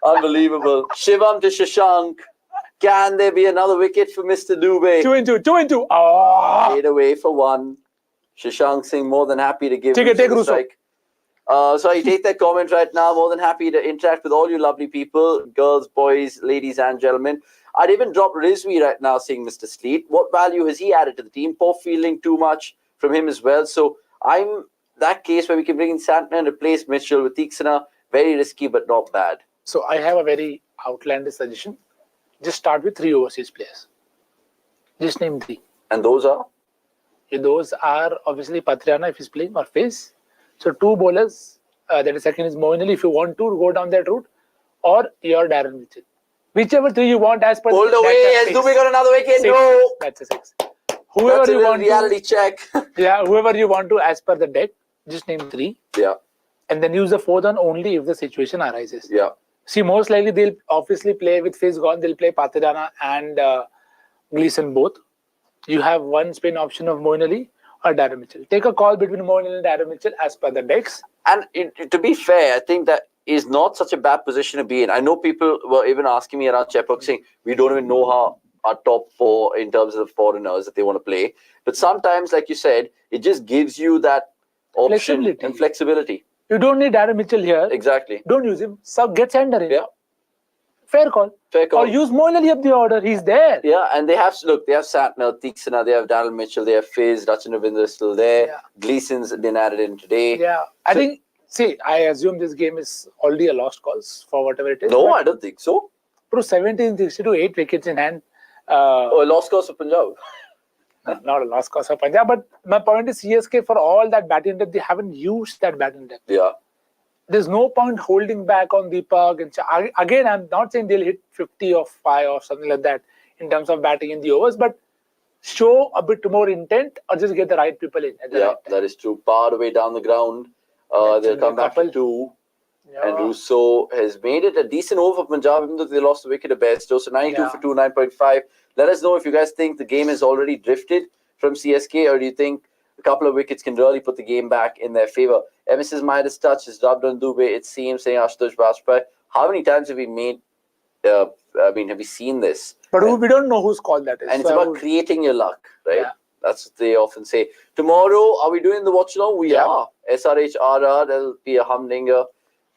Unbelievable. Shivam to Shashank. Can there be another wicket for Mr. Dube? 2 into. Oh. 8 away for 1. Shashank Singh more than happy to give take the strike. So I take that comment right now. More than happy to interact with all you lovely people, girls, boys, ladies and gentlemen. I'd even drop Rizvi right now saying Mr. Sleet. What value has he added to the team? Poor fielding, too much from him as well. So I'm that case where we can bring in Santner and replace Mitchell with Theeksana. Very risky, but not bad. So I have a very outlandish suggestion. Just start with 3 overseas players. Just name 3. And those are? Those are obviously Patriana if he's playing or Fizz. So 2 bowlers. That is second is Moeen Ali if you want to go down that route. Or your Darren Mitchell. Whichever 3 you want as per pulled away. Has Dubey got another wicket? 6. No. That's a 6. Whoever That's you want reality check. Yeah, whoever you want to as per the deck, just name 3. Yeah. And then use the 4th one only if the situation arises. Yeah. See, most likely they'll obviously play with Fizz gone. They'll play Patirana and Gleeson both. You have one spin option of Moeen Ali or Darren Mitchell. Take a call between Moeen Ali and Darren Mitchell as per the decks. And to be fair, I think that is not such a bad position to be in. I know people were even asking me around Chepauk saying, we don't even know how our top 4 in terms of the foreigners that they want to play. But sometimes, like you said, it just gives you that option and flexibility. You don't need Darren Mitchell here. Exactly. Don't use him. So get Sander in. Yeah. Fair call. Fair call. Or use Moeen Ali up the order. He's there. Yeah, and they have Santner, Theeksana, they have Darryl Mitchell, they have Fizz, Rachin Ravindra is still there. Yeah. Gleeson's been added in today. Yeah. I think, I assume this game is already a lost cause for whatever it is. No, I don't think so. Bro, 17-62, 8 wickets in hand. A lost cause for Punjab. Not a lost cause for Punjab, but my point is CSK, for all that batting depth, they haven't used that batting depth. Yeah. There's no point holding back on Deepak. And again, I'm not saying they'll hit 50 or 5 or something like that in terms of batting in the overs, but show a bit more intent or just get the right people in. That is true. Power away down the ground. They'll come back to 2. Yeah. And Rossouw has made it a decent over for Punjab, even though they lost the wicket to Bairstow. So 92 for 2, 9.5. Let us know if you guys think the game has already drifted from CSK, or do you think a couple of wickets can really put the game back in their favour? MS's Midas touch is rubbed on Dube, it seems, saying Ashutosh Bajpai. How many times have we made, have we seen this? But we don't know whose call that is. And it's about creating your luck, right? Yeah. That's what they often say. Tomorrow, are we doing the watch-along? We are. SRH RR, there'll be a humdinger.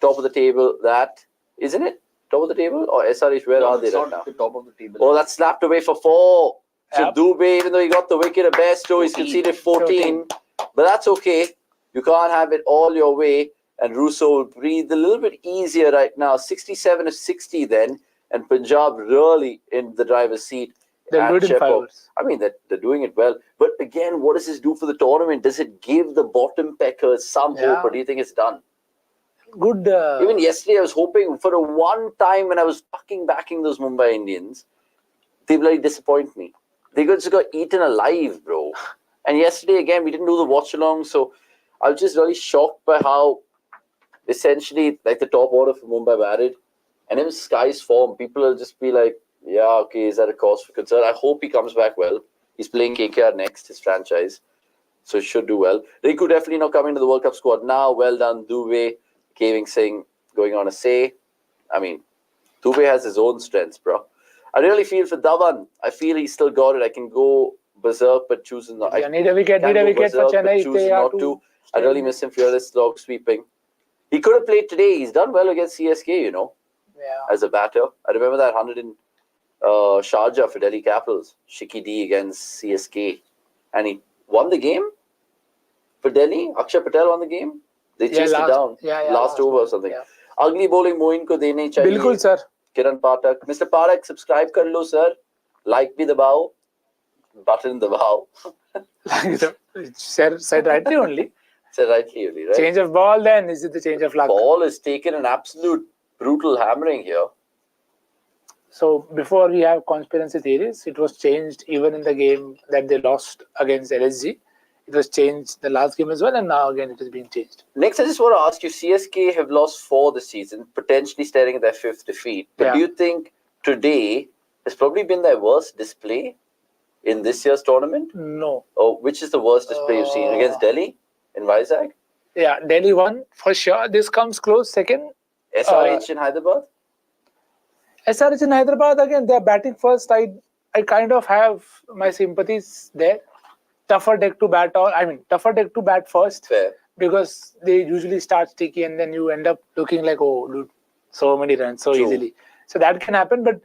Top of the table, that, isn't it? Top of the table? Or SRH, where are they right now? The top of the table. Oh, that's slapped away for 4. So Dube, even though he got the wicket at Bairstow, he's conceded 14. But that's okay. You can't have it all your way. And Rossouw will breathe a little bit easier right now. 67 of 60 then. And Punjab really in the driver's seat. They're good in 5 overs. I mean, they're doing it well. But again, what does this do for the tournament? Does it give the bottom peckers some hope, or do you think it's done? Good. Even yesterday, I was hoping for a one time when I was fucking backing those Mumbai Indians, they bloody disappoint me. They just got eaten alive, bro. And yesterday, again, we didn't do the watch along. So I was just really shocked by how essentially like the top order for Mumbai batted, and in Sky's form, people will just be like, yeah, okay, is that a cause for concern? I hope he comes back well. He's playing KKR next, his franchise, so he should do well. Rinku definitely not coming to the World Cup squad now. Well done, Dubey. Kevin Singh going on a say. I mean, Dubey has his own strengths, bro. I really feel for Dhawan. I feel he's still got it. I can go berserk, but choosing not. Yeah, need a wicket for Chennai. Choosing not to. I really miss him fearless log sweeping. He could have played today. He's done well against CSK, you know, as a batter. I remember that 100 in Sharjah for Delhi Capitals. Shiki D against CSK. And he won the game for Delhi. Harshal Patel won the game. They chased it down. Last over or something. Yeah. Ugly bowling Moin ko dene chahiye. Bilkul, sir. Kiran Pathak. Mr. Pathak, subscribe kar lo, sir. Like bhi dabao. Button dabao. Said rightly only. Said rightly only, right? Change of ball then. Is it the change of luck? Ball has taken an absolute brutal hammering here. So before we have conspiracy theories, it was changed even in the game that they lost against LSG. It was changed the last game as well, and now again it is being changed. Next, I just want to ask you, CSK have lost 4 this season, potentially staring at their 5th defeat. But do you think today has probably been their worst display in this year's tournament? No. Oh, which is the worst display you've seen? Against Delhi in Vizag? Yeah, Delhi won for sure. This comes close second. SRH in Hyderabad? SRH in Hyderabad, again, they're batting first. I kind of have my sympathies there. Tougher deck to bat first. Fair. Because they usually start sticky and then you end up looking like, oh, dude, so many runs so easily. So that can happen, but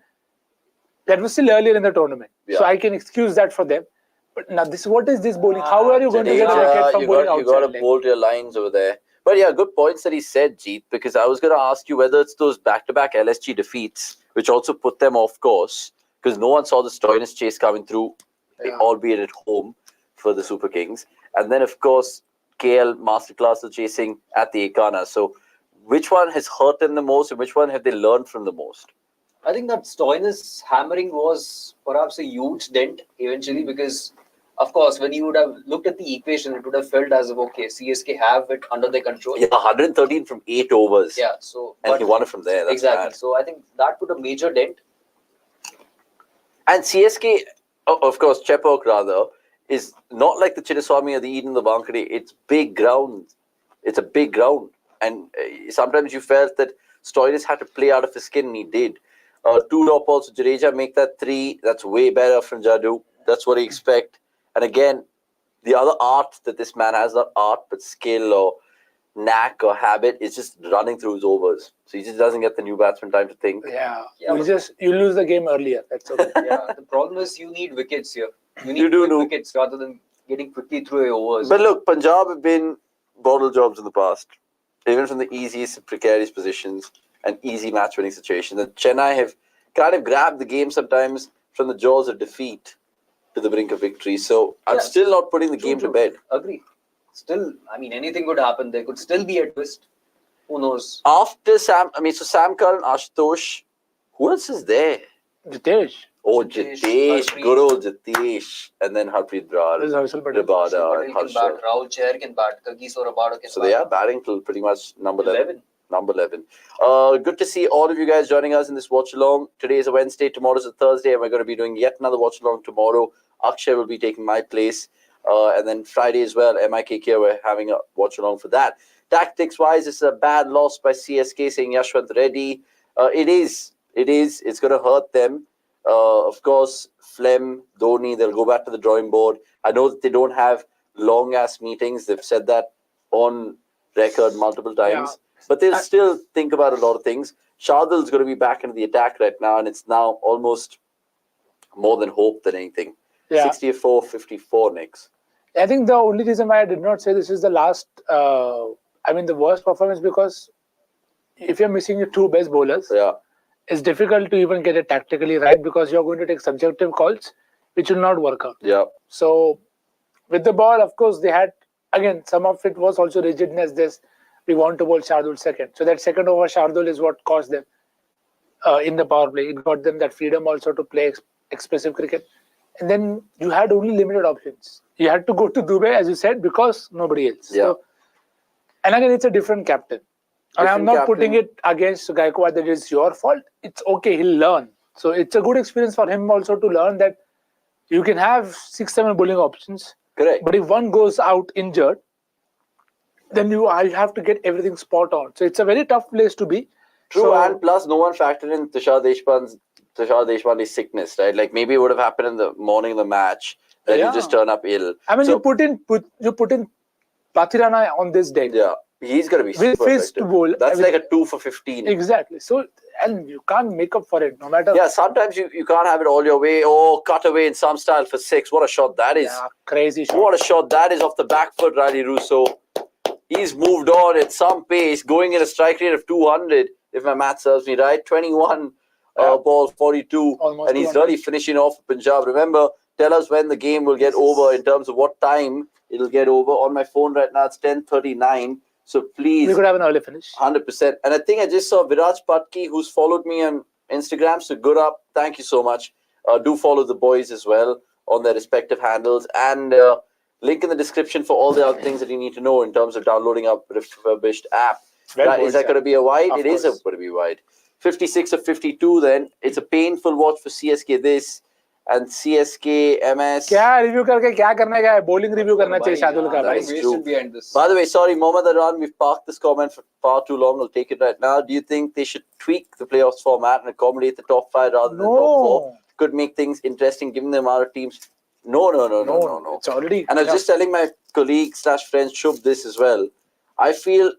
that was still earlier in the tournament. Yeah. So I can excuse that for them. But now, what is this bowling? How are you going to get a wicket from bowling outside? You got to bolt your lines over there. But yeah, good points that he said, Jeet, because I was going to ask you whether it's those back-to-back LSG defeats, which also put them off course, because no one saw the Stoinis chase coming through, albeit at home, for the Super Kings. And then, of course, KL Masterclass are chasing at the Ekana. So which one has hurt them the most and which one have they learned from the most? I think that Stoinis hammering was perhaps a huge dent eventually because, of course, when you would have looked at the equation, it would have felt as if, okay, CSK have it under their control. Yeah, 113 from 8 overs. Yeah, so... And he won it from there. That's exactly. bad. So I think that put a major dent. And CSK, of course, Chepauk rather, is not like the Chinnaswamy or the Eden, the Bankade. It's big ground. It's a big ground. And sometimes you felt that Stoinis had to play out of his skin, and he did. 2 drop balls to Jadeja, make that 3. That's way better from Jadu. That's what I expect. And again, the other art that this man has, not art, but skill or knack or habit, is just running through his overs. So he just doesn't get the new batsman time to think. You lose the game earlier. That's okay. The problem is you need wickets here. You need wickets rather than getting quickly through your overs. But look, Punjab have been bottle jobs in the past, even from the easiest precarious positions and easy match-winning situations. And Chennai have kind of grabbed the game sometimes from the jaws of defeat to the brink of victory. So I'm still not putting the game to bed. Agree. Still, I mean, anything could happen. There could still be a twist. Who knows? After Sam Curran, Ashutosh, who else is there? Jitesh. Oh, Jitesh, good old Jitesh. And then Harpreet Brar, Rabada, and Harshal. Rahul Chahar can bat. Kagiso Rabada can bat. So they are batting till pretty much number 11. Number 11. Good to see all of you guys joining us in this watch-along. Today is a Wednesday, tomorrow is a Thursday, and we're going to be doing yet another watch-along tomorrow. Akshay will be taking my place. And then Friday as well, MIKK, we're having a watch-along for that. Tactics-wise, it's a bad loss by CSK, saying Yashwant Reddy. It is. It's going to hurt them. Of course, Flem, Dhoni, they'll go back to the drawing board. I know that they don't have long-ass meetings. They've said that on record multiple times. Yeah. But they'll still think about a lot of things. Shardul's going to be back into the attack right now, and it's now almost more than hope than anything. 64-54 next. I think the only reason why I did not say this is the last, the worst performance, because if you're missing your 2 best bowlers, it's difficult to even get it tactically right because you're going to take subjective calls, which will not work out. Yeah. So with the ball, of course, they had, again, some of it was also rigidness. We want to bowl Shardul second. So that second over Shardul is what caused them in the power play. It got them that freedom also to play expressive cricket. And then you had only limited options. You had to go to Dubey, as you said, because nobody else. Yeah. So, and again, it's a different captain. And I'm different not captain. putting it against Gaikwad that it's your fault. It's okay, he'll learn. So it's a good experience for him also to learn that you can have 6-7 bowling options. Correct. But if one goes out injured, then I'll have to get everything spot on. So it's a very tough place to be. True, So, and plus no one factored in Tushar Deshpande's sickness, right? Like maybe it would have happened in the morning of the match, then you just turn up ill. I mean, you put in Pathirana on this day. Yeah, he's going to be with super face to effective. bowl. That's like a 2 for 15. Exactly. So, and you can't make up for it, no matter. Yeah, sometimes you can't have it all your way. Oh, cut away in some style for 6. What a shot that is. Yeah, crazy shot. What a shot that is off the back foot, Riley Rossouw. He's moved on at some pace, going at a strike rate of 200, if my math serves me right. 21 balls, 42. Almost and he's 200. really finishing off Punjab. Remember, tell us when the game will get over in terms of what time it'll get over. On my phone right now, it's 10:39. So please. We could have an early finish. 100%. And I think I just saw Viraj Patki, who's followed me on Instagram. So good up. Thank you so much. Do follow the boys as well on their respective handles. And link in the description for all the other things that you need to know in terms of downloading our refurbished app. Is that going to be a wide? It is going to be wide. 56 of 52 then. It's a painful watch for CSK this. And CSK, MS. क्या review करके क्या करने का है? Bowling review करना चाहिए शार्दुल का भाई. By the way, sorry, Mohammad Aran, we've parked this comment for far too long. I'll take it right now. Do you think they should tweak the playoffs format and accommodate the top 5 rather than top 4? Could make things interesting given the amount of teams. No. It's already. And I was just telling my colleague / friend Shub this as well. I feel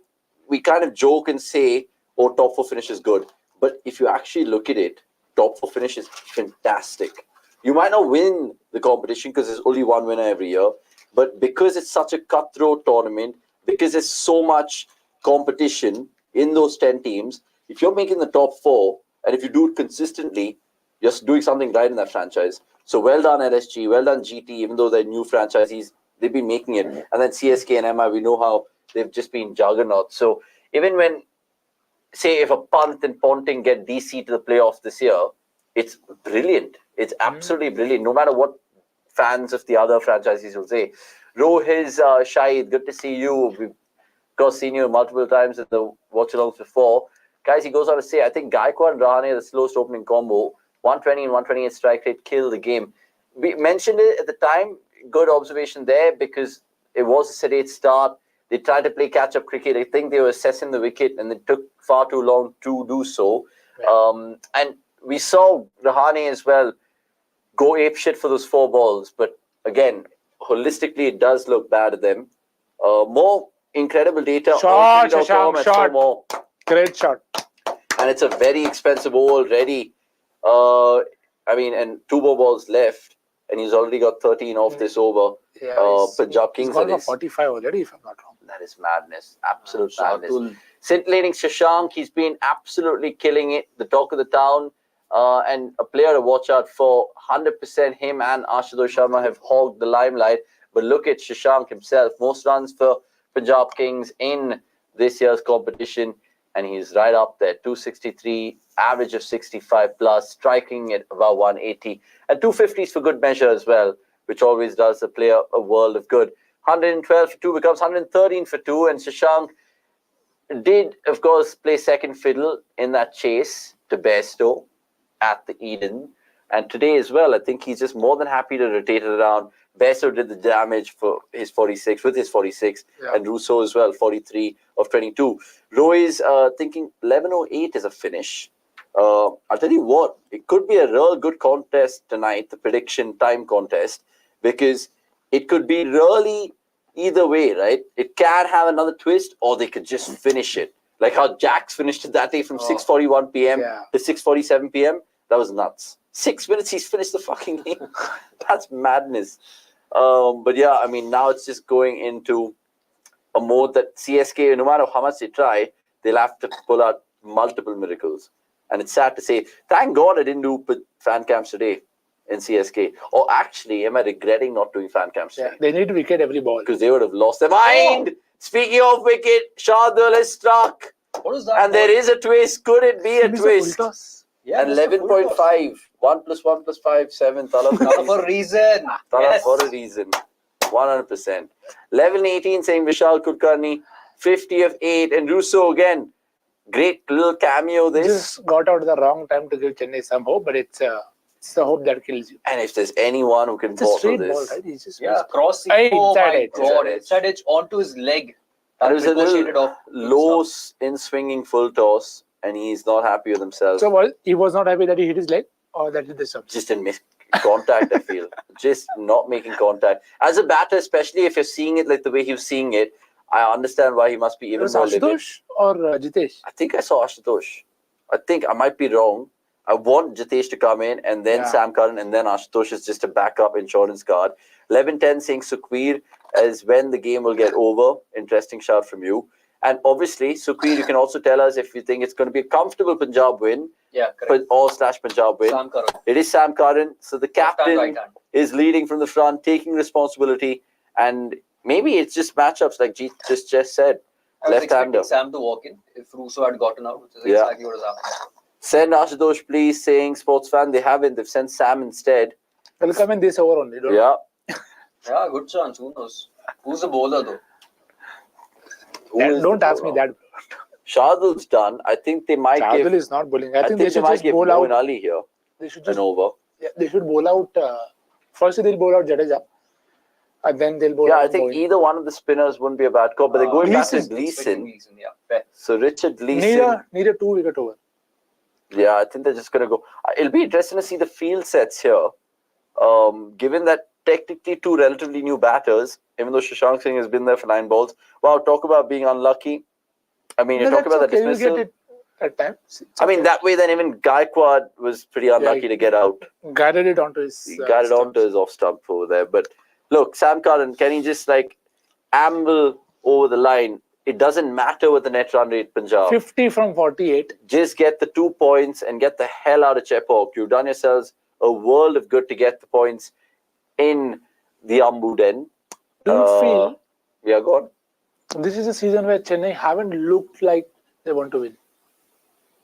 we kind of joke and say, oh, top 4 finish is good. But if you actually look at it, top 4 finish is fantastic. You might not win the competition because there's only one winner every year. But because it's such a cutthroat tournament, because there's so much competition in those 10 teams, if you're making the top 4, and if you do it consistently, you're doing something right in that franchise. So well done LSG, well done GT, even though they're new franchisees, they've been making it. And then CSK and MI, we know how they've just been juggernauts. So even when, say, if a Pant and Ponting get DC to the playoffs this year, it's brilliant. It's absolutely brilliant, no matter what fans of the other franchises will say. Rohiz, Shahid, good to see you. We've of course seen you multiple times at the watch-alongs before. Guys, he goes on to say, I think Gaikwad and Rahane are the slowest opening combo. 120 and 128 strike rate kill the game. We mentioned it at the time. Good observation there because it was a sedate start. They tried to play catch-up cricket. I think they were assessing the wicket and it took far too long to do so. Yeah. And we saw Rahane as well go apeshit for those 4 balls. But again, holistically, it does look bad at them. More incredible data. Shot. Great shot. And it's a very expensive ball already. And 2 more balls left. And he's already got 13 off this over. Yeah, Punjab Kings. He's got 45 already, if I'm not wrong. That is madness. Absolute madness. Scintillating Shashank, he's been absolutely killing it. The talk of the town. And a player to watch out for. 100% him and Ashutosh Sharma have hogged the limelight. But look at Shashank himself. Most runs for Punjab Kings in this year's competition. And he's right up there. 263, average of 65 plus, striking at about 180. And 250s for good measure as well, which always does the player a world of good. 112 for 2 becomes 113 for 2. And Shashank did, of course, play second fiddle in that chase to Bairstow at the Eden. And today as well, I think he's just more than happy to rotate it around. Bairstow did the damage for his 46, and Rossouw as well, 43 of 22. Roy is thinking 11:08 is a finish. I'll tell you what, it could be a real good contest tonight, the prediction time contest, because it could be really either way, right? It can have another twist, or they could just finish it. Like how Jax finished it that day from 6:41 p.m. to 6:47 p.m. That was nuts. 6 minutes, he's finished the fucking game. That's madness. But yeah, I mean, now it's just going into a mode that CSK, no matter how much they try, they'll have to pull out multiple miracles. And it's sad to say, thank God I didn't do fan cams today in CSK. Or actually, am I regretting not doing fan cams today? Yeah, they need to wicket every ball. Because they would have lost their mind. Speaking of wicket, Shardul has struck. What is that? And there is a twist. Could it be a twist? Yeah, and 11.5. 1 + 1 + 5, 7. For a reason. For a reason. 100%. 11:18 saying Vishal Kulkarni. 50 of 8. And Rossouw again. Great little cameo this. Just got out at the wrong time to give Chennai some hope, but it's the hope that kills you. And if there's anyone who can It's a bottle straight this. ball, right? He's just crossing. Hey, Oh inside my edge. God. Inside edge onto his leg. And it was a Ricocheted little off. low in swinging full toss, and he's not happy with himself. So he was not happy that he hit his leg, or that did the sub. Just didn't make contact, I feel. Just not making contact. As a batter, especially if you're seeing it like the way he was seeing it, I understand why he must be even Was more livid. Ashutosh or Jitesh? I think I saw Ashutosh. I think I might be wrong. I want Jitesh to come in, and then Sam Curran, and then Ashutosh is just a backup insurance card. 11-10 saying Sukhveer as when the game will get over. Interesting shout from you. And obviously, Sukhveer, you can also tell us if you think it's going to be a comfortable Punjab win. Yeah, correct. Or / Punjab win. Sam Curran. It is Sam Curran. So the captain right hand. is leading from the front, taking responsibility. And maybe it's just matchups like Jeet just said. I was Left-hander. expecting Sam to walk in if Rossouw had gotten out, which is exactly what has happened. Send Ashutosh, please, saying sports fan. They haven't. They've sent Sam instead. They'll come in this over only. Yeah. Yeah, good chance. Who knows? Who's the bowler though? Don't ask me that. Shardul's done. I think they might Shardul give. is not bowling. I think they should might just give bowl Moeen out. Ali here. They should An just over. they should bowl out. First they'll bowl out Jadeja, and then they'll bowl out. I think either one of the spinners wouldn't be a bad call, but they're going back to Gleeson. Yeah, fair. So Richard Gleeson. Need a 2-wicket over. Yeah, I think they're just going to go. It'll be interesting to see the field sets here. Given that technically two relatively new batters, even though Shashank Singh has been there for 9 balls. Wow, talk about being unlucky. I mean, you talk about the dismissal. You get it at times. I mean, that way then even Gaikwad was pretty unlucky to get out. Guided it onto his. He got it onto his off stump over there. But look, Sam Curran, can he just like amble over the line? It doesn't matter what the net run rate Punjab. 50 from 48. Just get the 2 points and get the hell out of Chepauk. You've done yourselves a world of good to get the points in the Ambu Den. Do you feel? Yeah, go on. This is a season where Chennai haven't looked like they want to win.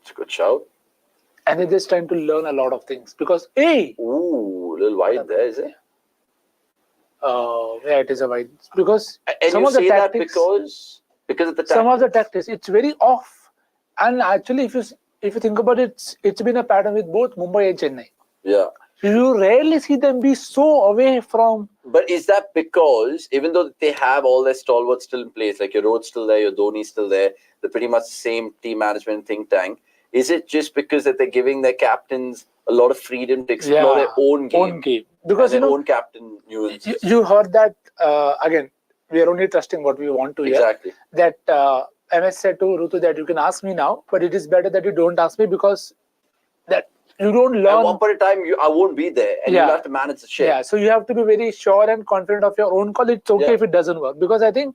It's a good shout. And they're just trying to learn a lot of things. Because, hey! Ooh, a little wide there, is it? Yeah, it is a wide. Because and some you of the say tactics, that because of the some of the tactics, it's very off. And actually, if you think about it, it's been a pattern with both Mumbai and Chennai. Yeah. You rarely see them be so away from. But is that because even though they have all their stalwarts still in place, like your Rohit's still there, your Dhoni's still there, they're pretty much the same team management think tank. Is it just because that they're giving their captains a lot of freedom to explore their own game? Because their own captain nuances. You heard that again. We are only trusting what we want to hear. Exactly. That MS said to Rutu that you can ask me now, but it is better that you don't ask me because that you don't learn. At one point in time, I won't be there, and you'll have to manage the shit. Yeah, so you have to be very sure and confident of your own call. It's okay if it doesn't work, because I think,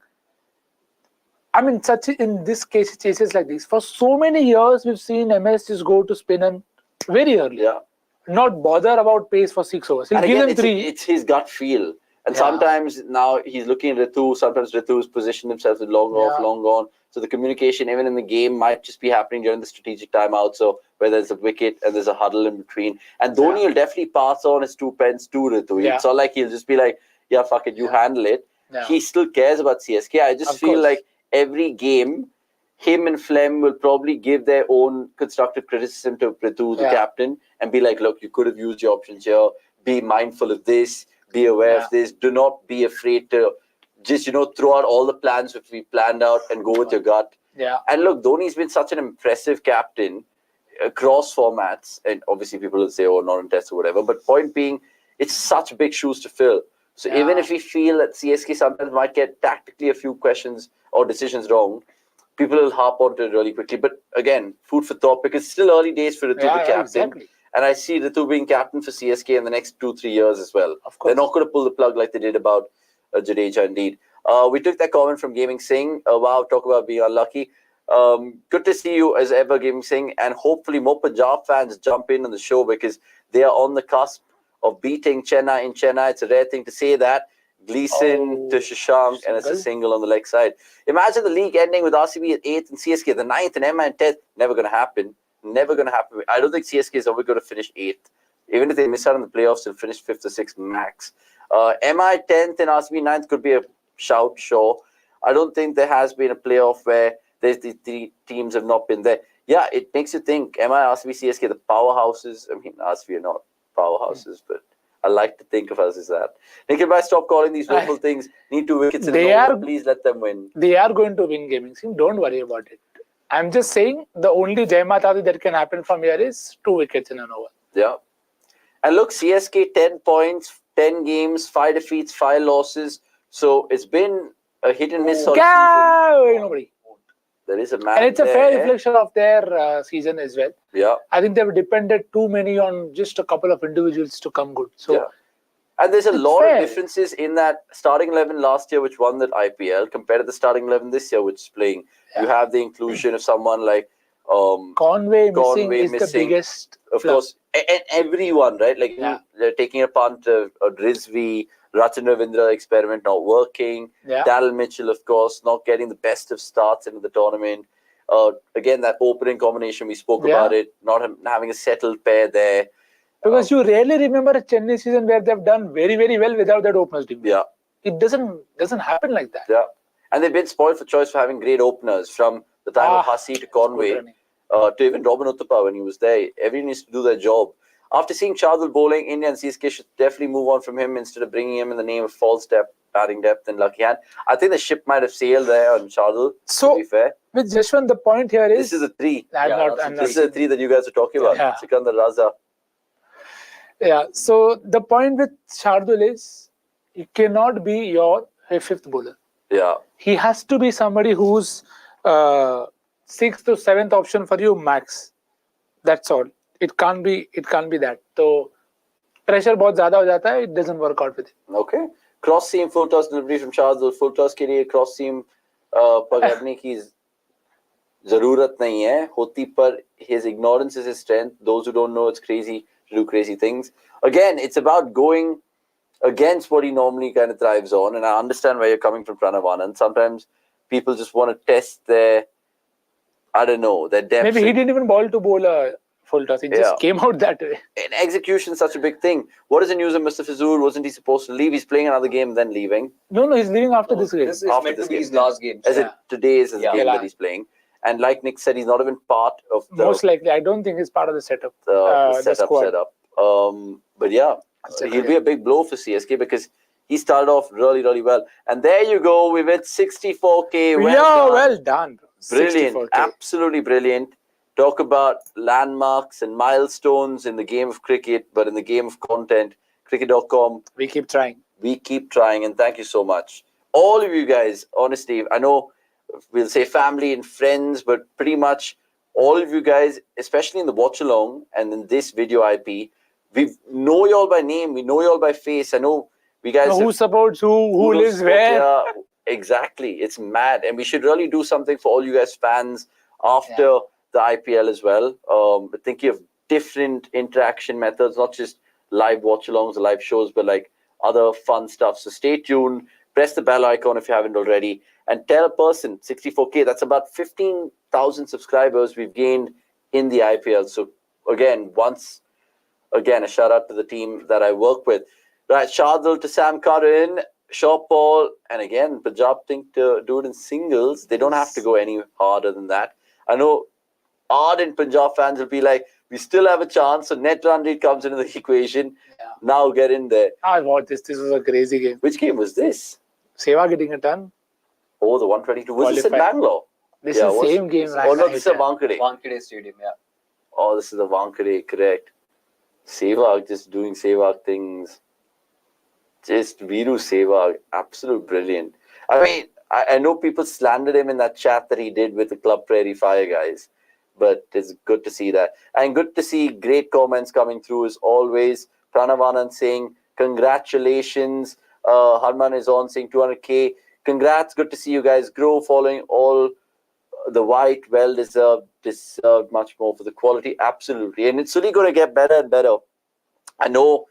I mean, in this case, cases like this, for so many years we've seen MS just go to spin and very early. Yeah. Not bother about pace for 6 overs. He'll give them 3. It's his gut feel. And sometimes now he's looking at Ritu. Sometimes Ritu's positioned himself with long off, long on. So the communication, even in the game, might just be happening during the strategic timeout. So where there's a wicket and there's a huddle in between. And Dhoni will definitely pass on his 2 pence to Ritu. It's not like he'll just be like, yeah, fuck it, you handle it. Yeah. He still cares about CSK. I just feel like every game, him and Flem will probably give their own constructive criticism to Ritu, the captain, and be like, look, you could have used your options here. Be mindful of this. Be aware of this. Do not be afraid to just, throw out all the plans which we planned out and go with your gut. Yeah. And look, Dhoni's been such an impressive captain across formats. And obviously people will say, oh, not in test or whatever. But point being, it's such big shoes to fill. So even if we feel that CSK sometimes might get tactically a few questions or decisions wrong, people will harp onto it really quickly. But again, food for thought, because it's still early days for Ritu, the captain. Exactly. And I see Ritu being captain for CSK in the next 2-3 years as well. Of course. They're not going to pull the plug like they did about Jadeja, indeed. We took that comment from Gaming Singh. Wow, talk about being unlucky. Good to see you as ever, Gaming Singh. And hopefully more Punjab fans jump in on the show because they are on the cusp of beating Chennai in Chennai. It's a rare thing to say that. Gleeson to Shashank, and it's a single on the leg side. Imagine the league ending with RCB at 8th and CSK at the 9th and MI at 10th. Never going to happen. Never going to happen. I don't think CSK is ever going to finish 8th. Even if they miss out on the playoffs, they'll finish 5th or 6th max. MI 10th and RCB 9th could be a shout, sure. I don't think there has been a playoff where the three teams have not been there. Yeah, it makes you think, am I RCB, CSK, the powerhouses? I mean, RCB are not powerhouses, but I like to think of us as that. Nikhil, bhai, stop calling these local things. Need 2 wickets in an over. Please let them win. They are going to win gaming sim. Don't worry about it. I'm just saying the only Jai Matadi that can happen from here is 2 wickets in an over. Yeah. And look, CSK 10 points, 10 games, 5 defeats, 5 losses. So it's been a hit and miss sort of season. Nobody. There is a man And it's a fair reflection of their season as well. Yeah. I think they've depended too many on just a couple of individuals to come good. So, and there's a lot of differences in that starting 11 last year, which won that IPL, compared to the starting 11 this year, which is playing. Yeah. You have the inclusion of someone like Conway missing is the biggest. Of course, and everyone, right? Like they're taking a punt of Rizvi, Rachin Ravindra experiment not working. Yeah. Daryl Mitchell, of course, not getting the best of starts into the tournament. Again, that opening combination, we spoke about it, not having a settled pair there. Because you rarely remember a Chennai season where they've done very, very well without that openers team. Yeah. It doesn't happen like that. Yeah. And they've been spoiled for choice for having great openers from the time of Hussey to Conway to even Robin Uthappa when he was there. Everyone needs to do their job. After seeing Chahar bowling, India and CSK should definitely move on from him instead of bringing him in the name of false depth, adding depth and lucky hand. I think the ship might have sailed there on Chahar, to be fair. With Jashwant, the point here is... This is the 3. This is the 3 that you guys are talking about. Yeah. Sikandar Raza. Yeah, so the point with Shardul is he cannot be your 5th bowler. Yeah. He has to be somebody who's 6th to 7th option for you max. That's all. It can't be that. So pressure बहुत ज़्यादा हो जाता है. It doesn't work out with him. Okay. Cross seam full toss delivery from Shardul. Full toss के लिए cross seam पकड़ने की ज़रूरत नहीं है. होती पर his ignorance is his strength. Those who don't know, it's crazy to do crazy things. Again, it's about going against what he normally kind of thrives on. And I understand where you're coming from, Pranav. And sometimes people just want to test their, I don't know, their depth. Maybe he didn't even bowl to bowl a full toss. It just came out that way. And execution is such a big thing. What is the news of Mustafizur? Wasn't he supposed to leave? He's playing another game, then leaving. No, he's leaving after this game. This is meant to be his last game. As it today is his game that he's playing. And like Nick said, he's not even part of the... Most likely. I don't think he's part of the setup. The setup. But yeah, he'll be a big blow for CSK because he started off really, really well. And there you go. We've hit 64K. Well done. Brilliant. 64K. Absolutely brilliant. Talk about landmarks and milestones in the game of cricket, but in the game of content, cricket.com. We keep trying. We keep trying, and thank you so much. All of you guys, honestly, I know we'll say family and friends, but pretty much all of you guys, especially in the Watchalong and in this video IP, we know you all by name, we know you all by face. I know we guys... who supports who lives where. Yeah, exactly. It's mad. And we should really do something for all you guys fans after the IPL as well. But thinking of different interaction methods, not just live watch-alongs or live shows, but like other fun stuff. So stay tuned. Press the bell icon if you haven't already. And tell a person, 64K, that's about 15,000 subscribers we've gained in the IPL. So again, a shout out to the team that I work with. Right, Shardul to Sam Curran, short ball, and again, Punjab think to do it in singles. They don't have to go any harder than that. I know ardent Punjab fans will be like, we still have a chance. So net run rate comes into the equation. Yeah. Now get in there. I watched this. This was a crazy game. Which game was this? Seva getting a ton. Oh, the 122. Was this in Bangalore? This is the same game. Oh, no, this is a Wankhede. Wankhede Stadium, yeah. Oh, this is the Wankhede, correct. Sehwag just doing Sehwag things. Just Viru Sehwag. Absolute brilliant. I mean, I know people slandered him in that chat that he did with the Club Prairie Fire guys. But it's good to see that. And good to see great comments coming through as always. Pranav Anand saying, congratulations. Harman is on saying 200K. Congrats. Good to see you guys grow, following all the white, well-deserved, deserved much more for the quality. Absolutely. And it's really going to get better and better. I know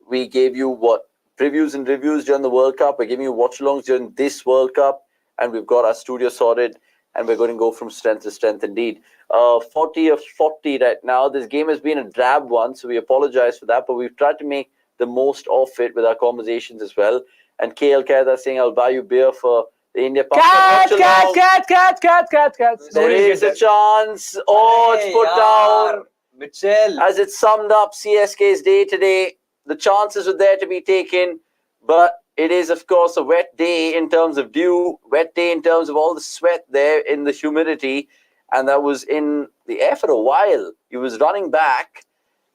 we gave you, previews and reviews during the World Cup. We're giving you watch-alongs during this World Cup. And we've got our studio sorted. And we're going to go from strength to strength indeed. 40 of 40 right now. This game has been a drab one, so we apologize for that. But we've tried to make the most of it with our conversations as well. And KL Qaeda saying, I'll buy you beer for The India Catch. Nobody will there is get a chance. Oh, it's put down. Mitchell. As it summed up CSK's day today, the chances were there to be taken, but it is, of course, a wet day in terms of dew, wet day in terms of all the sweat there in the humidity, and that was in the air for a while. He was running back,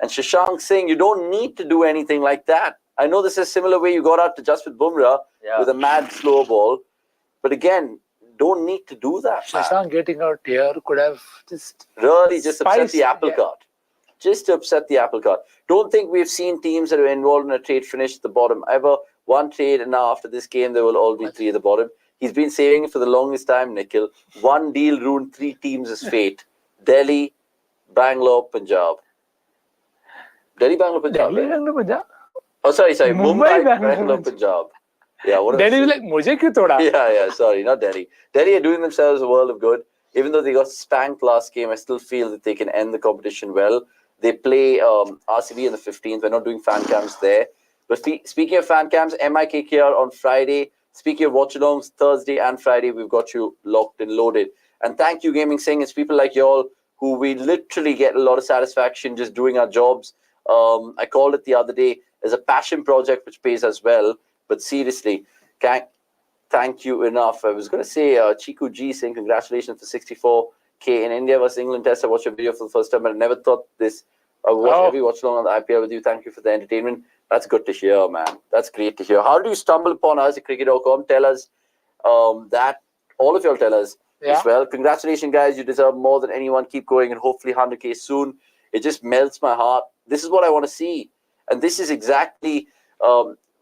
and Shashank saying, you don't need to do anything like that. I know this is a similar way you got out to Jasprit Bumrah with a mad slow ball, but again, don't need to do that. Shashank getting out here could have just really just upset the apple yeah. cart. Just to upset the apple cart. Don't think we've seen teams that are involved in a trade finish at the bottom ever. One trade, and now after this game, there will all be three at the bottom. He's been saying it for the longest time, Nikhil. One deal ruined three teams' fate. Delhi, Bangalore, Punjab. Delhi, Bangalore, Punjab. Delhi, Bangalore, Punjab. Oh, sorry. Mumbai, Bangalore, Punjab. Yeah, what Delhi is like, mujhe kyun toda? Yeah, sorry, not Delhi. Delhi are doing themselves a world of good. Even though they got spanked last game, I still feel that they can end the competition well. They play RCB on the 15th. We're not doing fan cams there. But speaking of fan cams, MIKKR on Friday. Speaking of watch-alongs, Thursday and Friday, we've got you locked and loaded. And thank you, Gaming Singh. It's people like y'all who we literally get a lot of satisfaction just doing our jobs. I called it the other day as a passion project which pays us well. But seriously, thank you enough. I was going to say Chiku G saying congratulations for 64K in India versus England Test. I watched your video for the first time, but I never thought this. I watched every watch along on the IPL with you. Thank you for the entertainment. That's good to hear, man. That's great to hear. How do you stumble upon us at cricket.com? Tell us that. All of y'all tell us as well. Congratulations, guys. You deserve more than anyone. Keep going, and hopefully 100K soon. It just melts my heart. This is what I want to see. And this is exactly,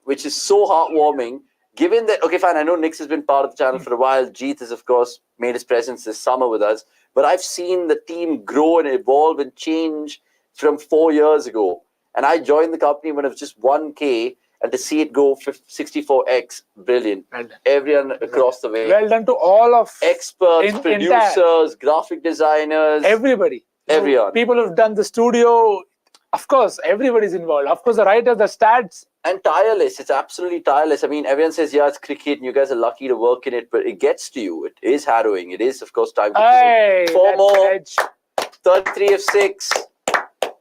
which is so heartwarming. Given that, okay, fine, I know Nix has been part of the channel for a while. Jeet has, of course, made his presence this summer with us. But I've seen the team grow and evolve and change from 4 years ago. And I joined the company when it was just 1K. And to see it go 64x, brilliant. Well done. Everyone across the way. Well done to all of experts, producers, graphic designers. Everybody. Everyone. People who've done the studio. Of course, everybody's involved. Of course, the writers, the stats. And tireless. It's absolutely tireless. I mean, everyone says, yeah, it's cricket and you guys are lucky to work in it, but it gets to you. It is harrowing. It is, of course, time consuming. 4 more. 33 of 6.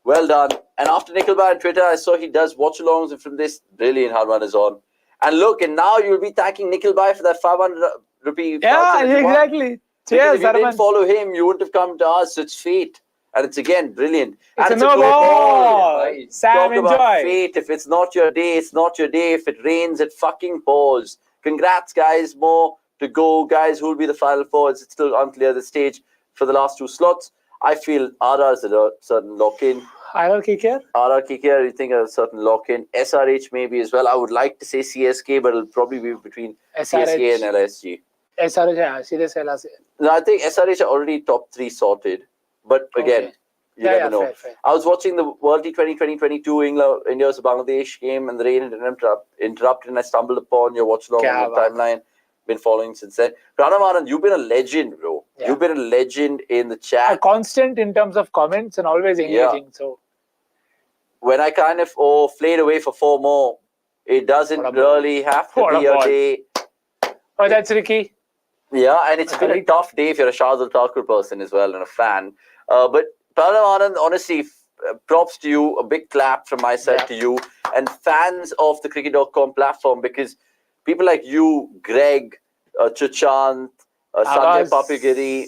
Well done. And after Nickelbar on Twitter, I saw he does watch-alongs, and from this, brilliant hard run is on. And look, and now you'll be thanking Nickelbar for that 500 rupee. Yeah, exactly. Cheers, if you didn't follow him, you wouldn't have come to us. So it's fate. And it's, again, brilliant. It's and a no ball. Sam, Talk enjoy. about fate. If it's not your day, it's not your day. If it rains, it fucking pours. Congrats, guys. More to go. Guys, who will be the final four? It's still unclear at this stage for the last 2 slots. I feel RR is a certain lock-in. RR KKR? RR KKR, you think a certain lock-in. SRH maybe as well. I would like to say CSK, but it'll probably be between CSK and LSG. SRH, yeah. Serious LSG. No, I think SRH are already top 3 sorted. But again, you never know. Fair. I was watching the World T20 2022 India versus Bangladesh game, and the rain interrupted, and I stumbled upon your watch-along on the timeline. Been following since then. Pranav, you've been a legend, bro. Yeah. You've been a legend in the chat. A constant in terms of comments and always engaging. So when I kind of flayed away for 4 more, it doesn't really have to be a day. Oh, that's Ricky. Yeah, and it's been a tough day if you're a Shardul Thakur person as well and a fan. But Pranav Anand, honestly, props to you. A big clap from my side to you and fans of the cricket.com platform, because people like you, Greg, Chuchant, Sanjay Papigiri,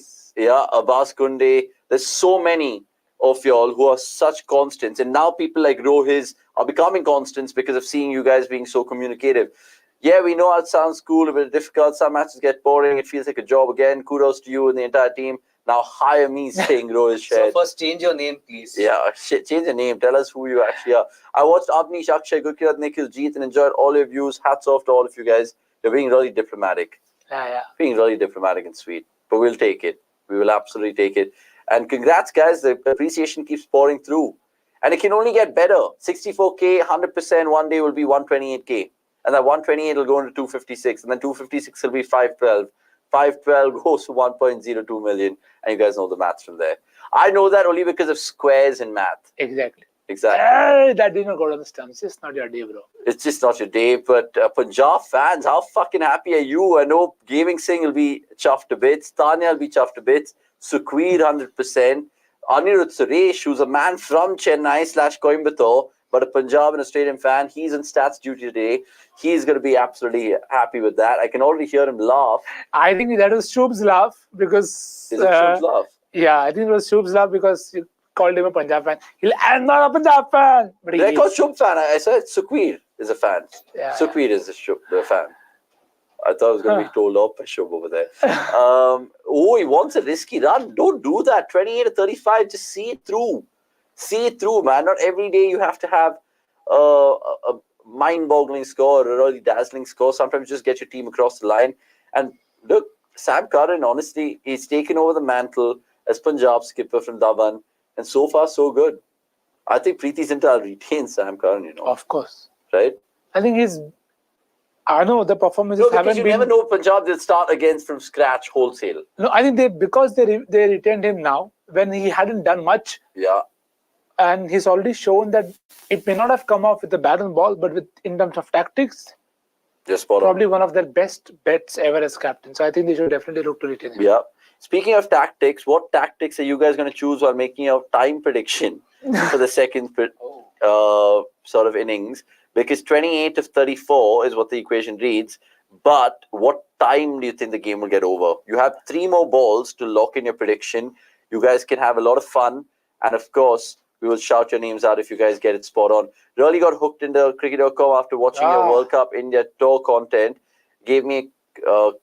Abbas Kunde, there's so many of y'all who are such constants. And now people like Rohis are becoming constants because of seeing you guys being so communicative. Yeah, we know it sounds cool, a bit difficult. Some matches get boring. It feels like a job again. Kudos to you and the entire team. Now hire me saying Rohis Shed. So first change your name, please. Yeah, change your name. Tell us who you actually are. I watched Avanish, Akshay, Gaikwad, Nikhil, Jeet and enjoyed all your views. Hats off to all of you guys. You're being really diplomatic. Yeah. Being really diplomatic and sweet. But we'll take it. We will absolutely take it. And congrats, guys. The appreciation keeps pouring through. And it can only get better. 64K, 100%. One day will be 128K. And that 128 will go into 256. And then 256 will be 512. 512 goes to 1.02 million. And you guys know the maths from there. I know that only because of squares in math. Exactly. Exactly. Hey, that didn't go on the stumps. It's not your day, bro. It's just not your day. But Punjab fans, how fucking happy are you? I know Gaming Singh will be chuffed to bits. Tanya will be chuffed to bits. Sukhveer, 100%. Anirudh Suresh, who's a man from Chennai/Coimbatore, but a Punjab and Australian fan. He's in stats duty today. He's going to be absolutely happy with that. I can already hear him laugh. I think that was Shubh's laugh because... Is it Shubh's laugh? Yeah, I think it was Shubh's laugh because you called him a Punjab fan. I'm not a Punjab fan. But Did I call Shubh fan? I said Sukhveer is a fan. Yeah. Sukhveer is the fan. I thought I was going to be told off by Shubh over there. He wants a risky run. Don't do that. 28-35, just see it through. See it through, man. Not every day you have to have a mind-boggling score or a really dazzling score. Sometimes just get your team across the line. And look, Sam Curran, honestly, he's taken over the mantle as Punjab skipper from Dhawan. And so far, so good. I think Preeti Zinta will retain Sam Curran, Of course. Right? I think I know the performances haven't been... never know Punjab will start again from scratch wholesale. No, I think because they retained him now when he hadn't done much. Yeah. And he's already shown that it may not have come off with the bat and ball, but in terms of tactics, probably one of their best bets ever as captain. So I think they should definitely look to retain him. Yeah. Speaking of tactics, what tactics are you guys going to choose while making your time prediction for the second sort of innings? Because 28-34 is what the equation reads. But what time do you think the game will get over? You have 3 more balls to lock in your prediction. You guys can have a lot of fun. And of course, we will shout your names out if you guys get it spot on. Really got hooked into cricket.com after watching your World Cup India tour content. Gave me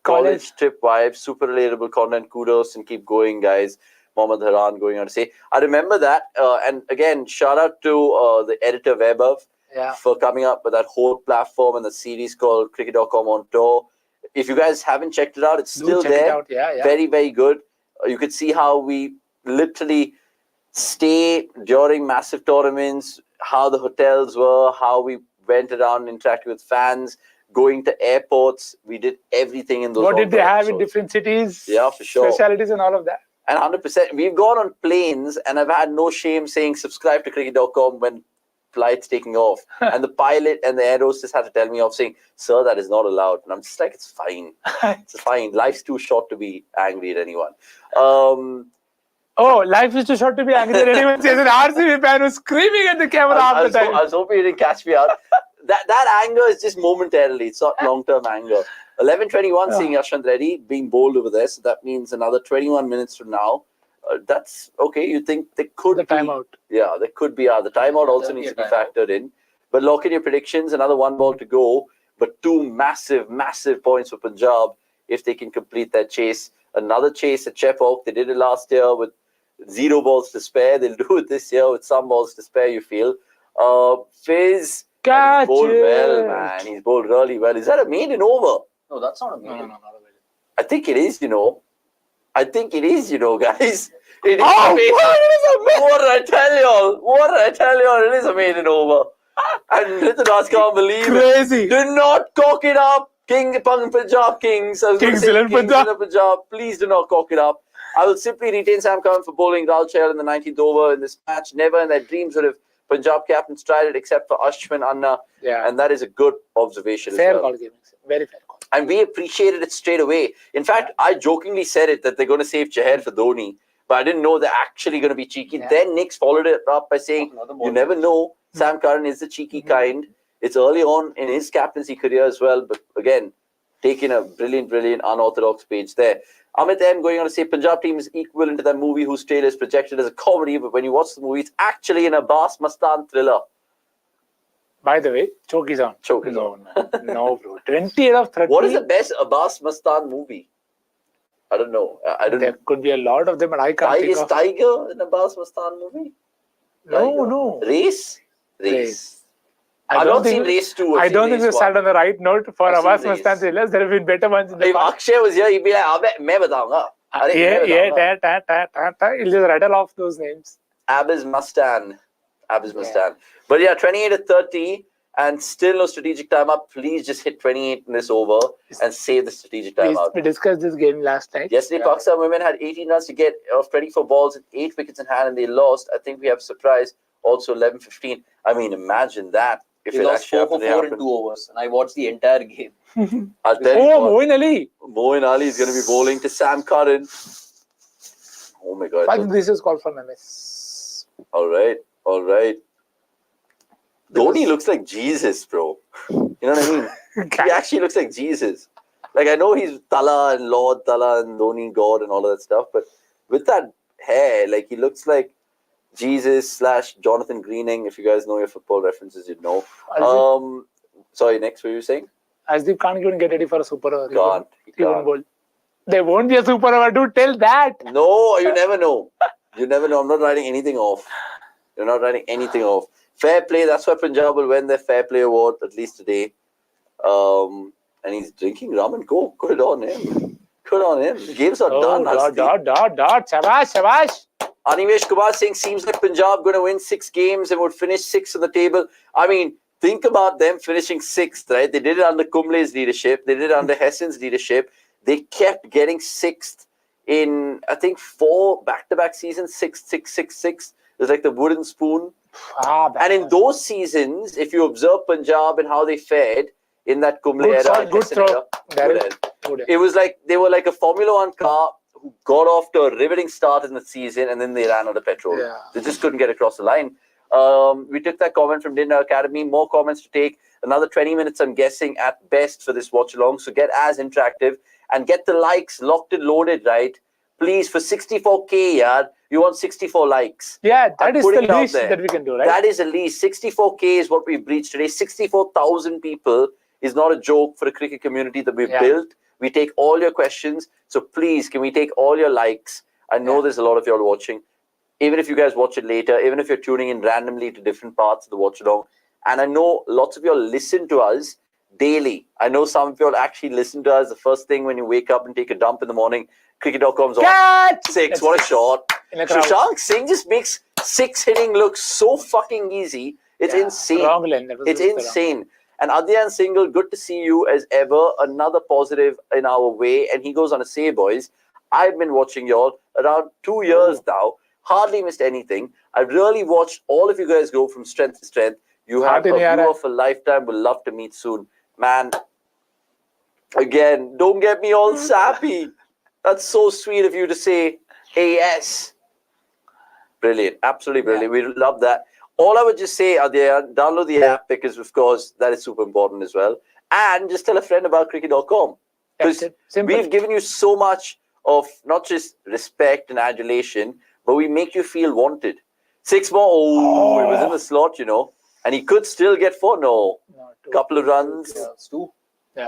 college trip vibes, super relatable content. Kudos and keep going, guys. Mohammad Haran going on to say. I remember that. And again, shout out to the editor Vaibhav for coming up with that whole platform and the series called cricket.com on tour. If you guys haven't checked it out, it's still there. Very, very good. You could see how we literally stay during massive tournaments, how the hotels were, how we went around interacting with fans, going to airports. We did everything in those. What did they have in different cities? Yeah, for sure. Specialities and all of that. And 100%. We've gone on planes and I've had no shame saying subscribe to cricket.com when flights taking off. And the pilot and the air hostess had to tell me off saying, sir, that is not allowed. And I'm just like, it's fine. It's fine. Life's too short to be angry at anyone. Life is too short to be angry at anyone. Says an RCB fan who's screaming at the camera half the time. I was hoping you didn't catch me out. That anger is just momentarily. It's not long-term anger. 11:21 seeing Yashwant Reddy being bowled over there. So that means another 21 minutes from now. That's okay. You think there could be... timeout. Yeah, there could be. The timeout also needs to be factored in. But lock in your predictions. Another 1 ball to go. But 2 massive, massive points for Punjab if they can complete that chase. Another chase at Chepauk. They did it last year with 0 balls to spare. They'll do it this year with some balls to spare, you feel. Fizz... Catch bowled it. well, man. He's bowled really well. Is that a maiden over? No, that's not a maiden. No, not a maiden. I think it is, I think it is, guys. It is Oh, a maiden. What did I tell y'all? It is a maiden over. And Ritudas can't believe Crazy. it. Do not cock it up. Punjab Kings. Kings in Punjab. Please do not cock it up. I will simply retain Sam Curran for bowling Rahul Chahar in the 19th over in this match. Never in their dreams would have Punjab captains tried it except for Ashwin Anna. Yeah. And that is a good observation Fair as well. call, gaming. Very fair call. And we appreciated it straight away. In fact, I jokingly said it that they're going to save Chahar for Dhoni, but I didn't know they're actually going to be cheeky. Yeah. Then Nicks followed it up by saying, you never know. Sam Curran is the cheeky kind. It's early on in his captaincy career as well. But again, taking a brilliant, unorthodox page there. Amit M going on to say Punjab team is equivalent to that movie whose trailer is projected as a comedy, but when you watch the movie, it's actually an Abbas Mastan thriller. By the way, choke is on. Choke is on. No, bro. 28 of 30. What is the best Abbas Mastan movie? I don't know. There could be a lot of them, but I can't think Is of. Tiger an Abbas Mastan movie? No. Race. I don't seen Race 2. I don't think they sat on the right note for I've Abbas seen Race. Mastan thrillers. There have been better ones in the If past. Akshay was here, he'd be like, मैं बताऊंगा. He'll just rattle off those names. Abbas Mastan. But yeah, 28-30 and still no strategic timeout. Please just hit 28 in this over and save the strategic timeout. We discussed this game last night. Yesterday, Pakistan women had 18 runs to get off 24 balls and 8 wickets in hand and they lost. I think we have surprise. also 11-15. I mean, imagine that. If He it lost actually 4 for happened, 4 in 2 overs, and I watched the entire game. I'll tell you what, Moeen Ali. Moeen Ali is going to be bowling to Sam Curran. Oh my God. I think this is called from MS. All right. Dhoni looks like Jesus, bro. You know what I mean? He actually looks like Jesus. Like, I know he's Tala and Lord Tala and Dhoni God and all of that stuff, but with that hair, like, he looks like Jesus / Jonathan Greening. If you guys know your football references, you'd know. Sorry, next, what were you saying? Asdeep can't even get ready for a super over. He can't. Bowl. There won't be a super over. Dude, tell that. No, you never know. You never know. I'm not writing anything off. You're not writing anything off. Fair play. That's why Punjab will win their fair play award, at least today. And he's drinking rum and coke. Good on him. Good on him. The games are done. Shabash. Animesh Kumar saying, seems like Punjab going to win 6 games and would finish 6th on the table. I mean, think about them finishing 6th, right? They did it under Kumble's leadership. They did it under Hessen's leadership. They kept getting 6th in, I think, 4 back-to-back seasons. 6th, 6th, 6th, 6th. It was like the wooden spoon. And in those seasons, if you observe Punjab and how they fared in that Kumble era, Good throw. It was like they were like a Formula One car who got off to a riveting start in the season and then they ran out of petrol. Yeah. They just couldn't get across the line. We took that comment from Dinner Academy. More comments to take. Another 20 minutes, I'm guessing, at best for this watch along. So get as interactive and get the likes locked and loaded, right? Please, for 64K, yard, you want 64 likes. Yeah, that is the least there. that we can do, right? That is the least. 64K is what we've breached today. 64,000 people is not a joke for a cricket community that we've built. We take all your questions. So please, can we take all your likes? I know there's a lot of y'all watching. Even if you guys watch it later, even if you're tuning in randomly to different parts of the watch along. And I know lots of y'all listen to us daily. I know some of y'all actually listen to us the first thing when you wake up and take a dump in the morning. Cricket.com's on 6. What a shot. Shashank Singh just makes 6 hitting look so fucking easy. It's insane. It's insane. And Adyan Singhal, good to see you as ever. Another positive in our way. And he goes on to say, boys, I've been watching y'all around 2 years now. Hardly missed anything. I've really watched all of you guys go from strength to strength. You have a view of a lifetime. We'll love to meet soon. Man, again, don't get me all sappy. That's so sweet of you to say, hey, yes. Brilliant. Absolutely brilliant. We love that. All I would just say, Adyan, download the app because, of course, that is super important as well. And just tell a friend about cricket.com. Because we've given you so much of not just respect and adulation, but we make you feel wanted. 6 more. Oh, it was in the slot, you know. And he could still get 4. No. Couple of runs.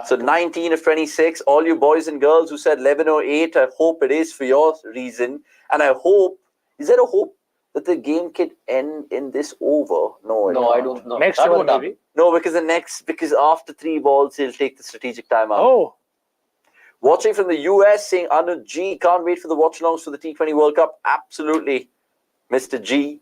So 19 of 26. All you boys and girls who said 11 or 8, I hope it is for your reason. And I hope, is there a hope that the game can end in this over? No, I don't know. Next one, maybe. No, because after 3 balls, he'll take the strategic timeout. Oh. Watching from the US, saying Anuj G, can't wait for the watch-alongs for the T20 World Cup. Absolutely, Mr. G.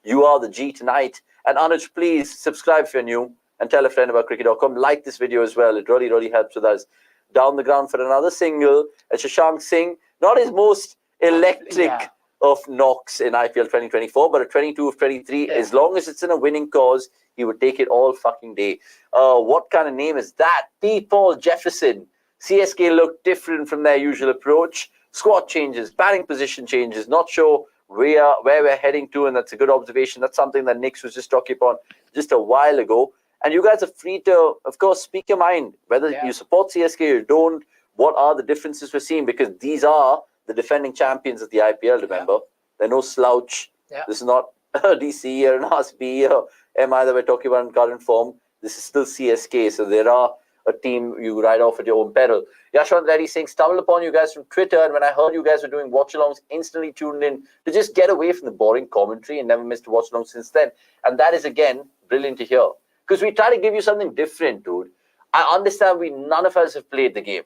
You are the G tonight. And Anuj, please subscribe if you're new and tell a friend about cricket.com. Like this video as well. It really, really helps with us. Down the ground for another single. And Shashank Singh, not his most electric of knocks in IPL 2024, but a 22 of 23. As long as it's in a winning cause, he would take it all fucking day. What kind of name is that? P. Paul Jefferson. CSK looked different from their usual approach. Squad changes, batting position changes. Not sure where we're heading to, and that's a good observation. That's something that Nix was just talking about just a while ago. And you guys are free to, of course, speak your mind. Whether you support CSK or you don't, what are the differences we're seeing? Because these are the defending champions of the IPL, remember? They're no slouch. This is not a DC or an RCB or MI that we're talking about in current form. This is still CSK. So there are a team you ride off at your own peril. Yashwant Reddy saying, stumbled upon you guys from Twitter, and when I heard you guys were doing watch-alongs, instantly tuned in to just get away from the boring commentary and never missed a watch-along since then. And that is, again, brilliant to hear. Because we try to give you something different, dude. I understand none of us have played the game,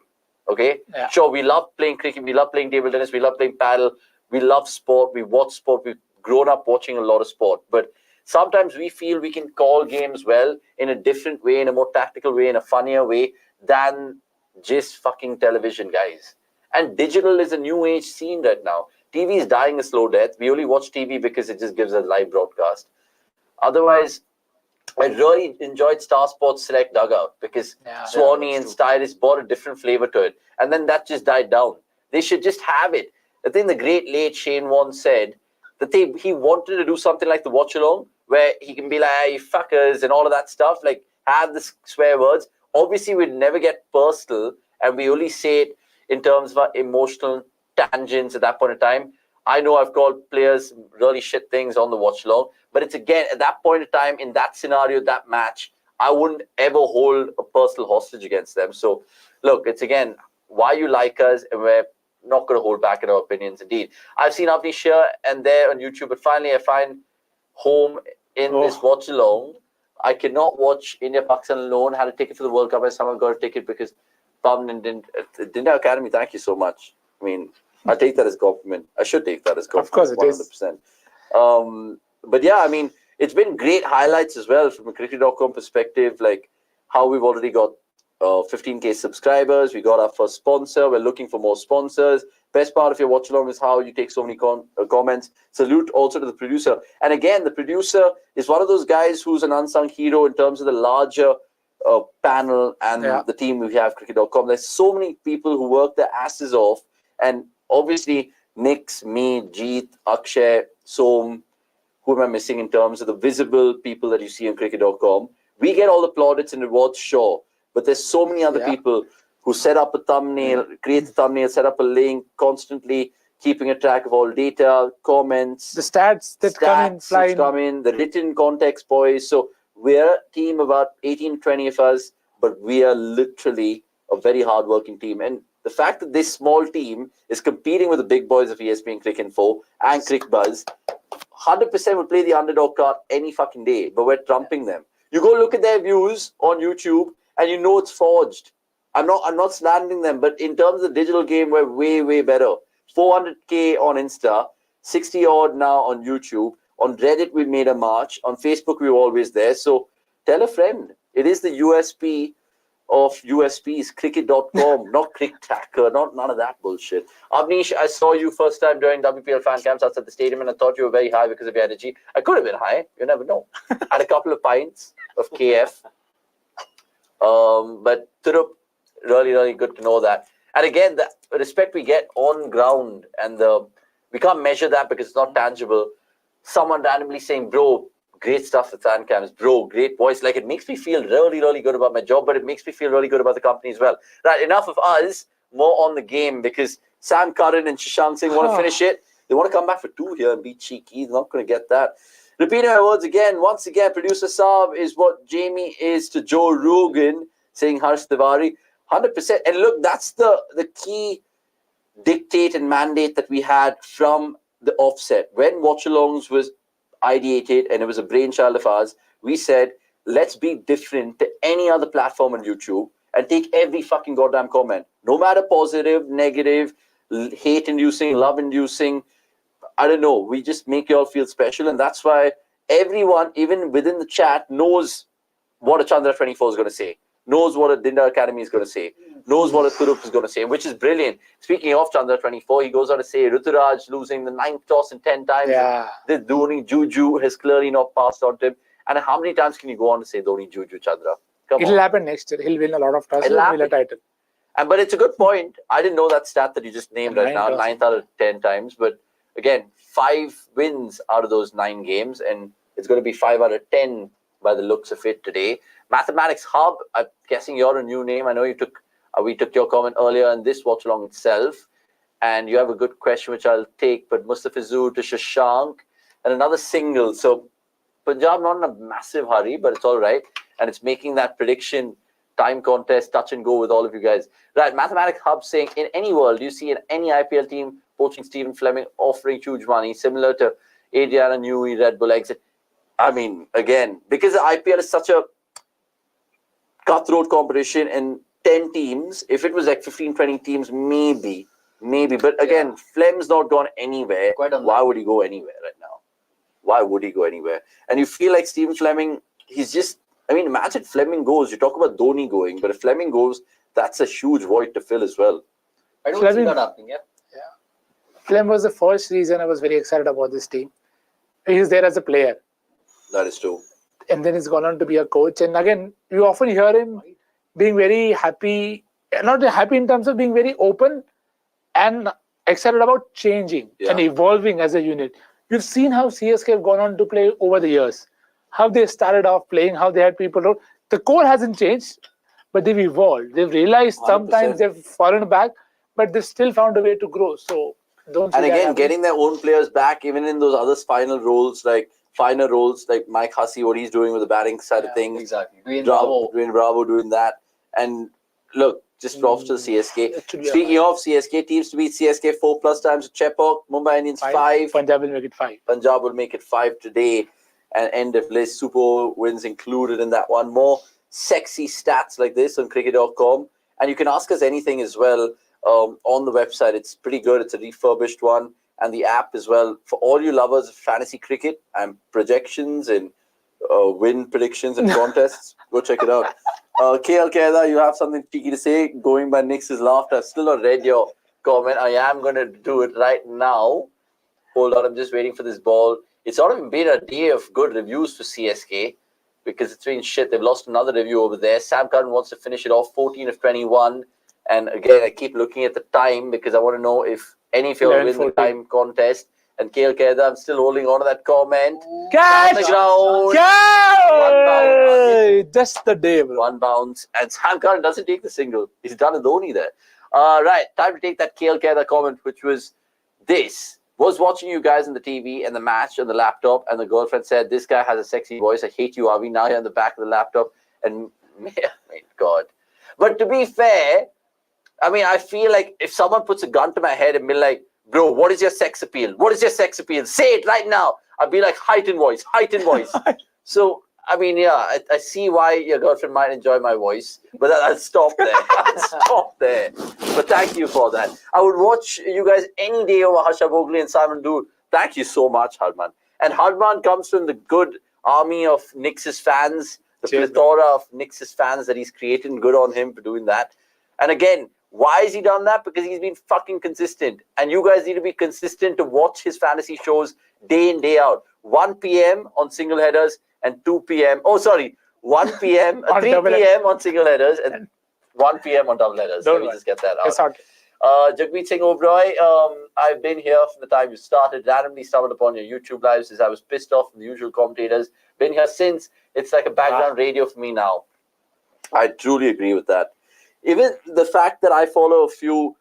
okay? Sure, we love playing cricket, we love playing table tennis, we love playing paddle, we love sport, we watch sport, we've grown up watching a lot of sport. But sometimes we feel we can call games well in a different way, in a more tactical way, in a funnier way than just fucking television, guys. And digital is a new age scene right now. TV is dying a slow death. We only watch TV because it just gives a live broadcast. Otherwise, I really enjoyed Star Sports Select Dugout because Swanee and Stylist brought a different flavor to it. And then that just died down. They should just have it. I think the great late Shane Warne said that he wanted to do something like the Watchalong, where he can be like, hey, fuckers, and all of that stuff, like have the swear words. Obviously, we'd never get personal, and we only say it in terms of our emotional tangents at that point in time. I know I've called players really shit things on the Watchalong, but it's again, at that point in time, in that scenario, that match, I wouldn't ever hold a personal hostage against them. So, look, it's again, why you like us, and we're not going to hold back in our opinions, indeed. I've seen Avanish here and there on YouTube, but finally I find home in this Watchalong. I cannot watch India-Pakistan alone. Had a ticket for the World Cup, and someone got a ticket because Pavn didn't Academy, thank you so much. I mean, I take that as a compliment. I should take that as a compliment. Of course it 100%. But yeah, I mean, it's been great highlights as well from a cricket.com perspective, like how we've already got 15k subscribers. We got our first sponsor. We're looking for more sponsors. Best part of your watch along is how you take so many comments. Salute also to the producer. And again, the producer is one of those guys who's an unsung hero in terms of the larger panel and the team we have, cricket.com. There's so many people who work their asses off. And obviously, Nix, me, Jeet, Akshay, Som, who am I missing in terms of the visible people that you see on cricket.com? We get all the plaudits and rewards, sure. But there's so many other people who set up a thumbnail, create the thumbnail, set up a link, constantly keeping a track of all data, comments. The stats that come in, the written context, boys. So we're a team about 18, 20 of us, but we are literally a very hardworking team. And the fact that this small team is competing with the big boys of ESPN Crick-Info and CrickBuzz, 100% would play the underdog card any fucking day, but we're trumping them. You go look at their views on YouTube, and you know it's forged. I'm not slandering them, but in terms of the digital game, we're way, way better. 400k on Insta, 60 odd now on YouTube. On Reddit, we made a march. On Facebook, we were always there. So tell a friend. It is the USP of USPs, cricket.com, not Crick-Tacker, none of that bullshit. Avanish, I saw you first time during WPL fan camps outside the stadium, and I thought you were very high because of your energy. I could have been high. You never know. Had a couple of pints of KF. But Thurup, really, really good to know that. And again, the respect we get on ground, and we can't measure that because it's not tangible. Someone randomly saying, bro, great stuff at fan cams, bro, great voice. Like, it makes me feel really, really good about my job, but it makes me feel really good about the company as well. Right, enough of us, more on the game, because Sam Curran and Shashank Singh want to finish it. They want to come back for 2 here and be cheeky. They're not going to get that. Repeating my words again, once again, producer Saab is what Jamie is to Joe Rogan, saying Harsh Tiwari, 100%. And look, that's the key dictate and mandate that we had from the offset. When Watchalongs was ideated and it was a brainchild of ours, we said, let's be different to any other platform on YouTube and take every fucking goddamn comment. No matter positive, negative, hate-inducing, love-inducing, I don't know. We just make you all feel special, and that's why everyone, even within the chat, knows what a Chandra 24 is going to say, knows what a Dinda Academy is going to say, knows what a Thurup is going to say, which is brilliant. Speaking of Chandra 24, he goes on to say Ruturaj losing the 9th toss in 10 times. Yeah. The Dhoni Juju has clearly not passed on to him. And how many times can you go on to say Dhoni Juju Chandra? It'll happen next year. He'll win a lot of tosses and win a title. But it's a good point. I didn't know that stat that you just named right now, 9th out of 10 times. But again, 5 wins out of those 9 games, and it's going to be 5 out of 10 by the looks of it today. Mathematics Hub, I'm guessing you're a new name. I know we took your comment earlier in this watch along itself, and you have a good question which I'll take. But Mustafizur to Shashank and another single. So Punjab not in a massive hurry, but it's all right, and it's making that prediction time contest touch and go with all of you guys. Right, Mathematics Hub saying, in any world, do you see in any IPL team poaching Stephen Fleming, offering huge money, similar to Adriana Newey, Red Bull exit? I mean, again, because the IPL is such a cutthroat competition and 10 teams, if it was like 15, 20 teams, maybe. But again, Flem's not gone anywhere. Why would he go anywhere right now? Why would he go anywhere? And you feel like Stephen Fleming, he's just, I mean, imagine Fleming goes. You talk about Dhoni going, but if Fleming goes, that's a huge void to fill as well. I don't see that happening, Flem was the first reason I was very excited about this team. He's there as a player. That is true. And then he's gone on to be a coach. And again, you often hear him being very happy, not happy in terms of being very open and excited about changing and evolving as a unit. You've seen how CSK have gone on to play over the years, how they started off playing, how they had people. The core hasn't changed, but they've evolved. They've realized 100%. sometimes they've fallen back, but they've still found a way to grow. So don't. And again, getting their own players back, even in those other finer roles like Mike Hussey, what he's doing with the batting side of things. Exactly. Dwayne Bravo doing that. And look, just props to the CSK. Speaking of CSK, teams to beat CSK 4+ times at Chepauk, Mumbai Indians 5. Punjab will make it 5. Punjab will make it 5 today. And end of list, Super wins included in that one. More sexy stats like this on cricket.com. And you can ask us anything as well on the website. It's pretty good. It's a refurbished one. And the app as well. For all you lovers of fantasy cricket and projections and win predictions and contests, go check it out. KL Keda, you have something cheeky to say? Going by Nick's laughter. I've still not read your comment. I am going to do it right now. Hold on, I'm just waiting for this ball. It's sort of been a day of good reviews for CSK because it's been shit. They've lost another review over there. Sam Curran wants to finish it off 14 of 21. And again, I keep looking at the time because I want to know if any of you will win the time contest. And KL Keda, I'm still holding on to that comment. Catch! On the ground. Catch! Just the day, bro. One bounce. And Sam Curran doesn't take the single. He's done a Dhoni there. Right, time to take that KL Keda comment, which was this. Was watching you guys on the TV and the match on the laptop, and the girlfriend said, "This guy has a sexy voice. I hate you, Avi." Now you're on the back of the laptop. And, God. But to be fair, I mean, I feel like if someone puts a gun to my head and be like, "Bro, what is your sex appeal? What is your sex appeal? Say it right now." I'd be like, height and voice. So, I mean, yeah, I see why your girlfriend might enjoy my voice, but I'll stop there. But thank you for that. I would watch you guys any day over Harsha Bhogle and Simon Dude. Thank you so much, Hardman. And Hardman comes from the good army of Knicks' fans, the plethora of Knicks' fans that he's created. Good on him for doing that. And again, why has he done that? Because he's been fucking consistent. And you guys need to be consistent to watch his fantasy shows day in, day out. 1 p.m. on single headers and 2 p.m. 1 p.m. 3 p.m. on single headers and 1 p.m. on double headers. Let me just get that out. Jagmeet Singh Oberoi, I've been here from the time you started. Randomly stumbled upon your YouTube lives as I was pissed off from the usual commentators. Been here since. It's like a background radio for me now. I truly agree with that. Even the fact that I follow a few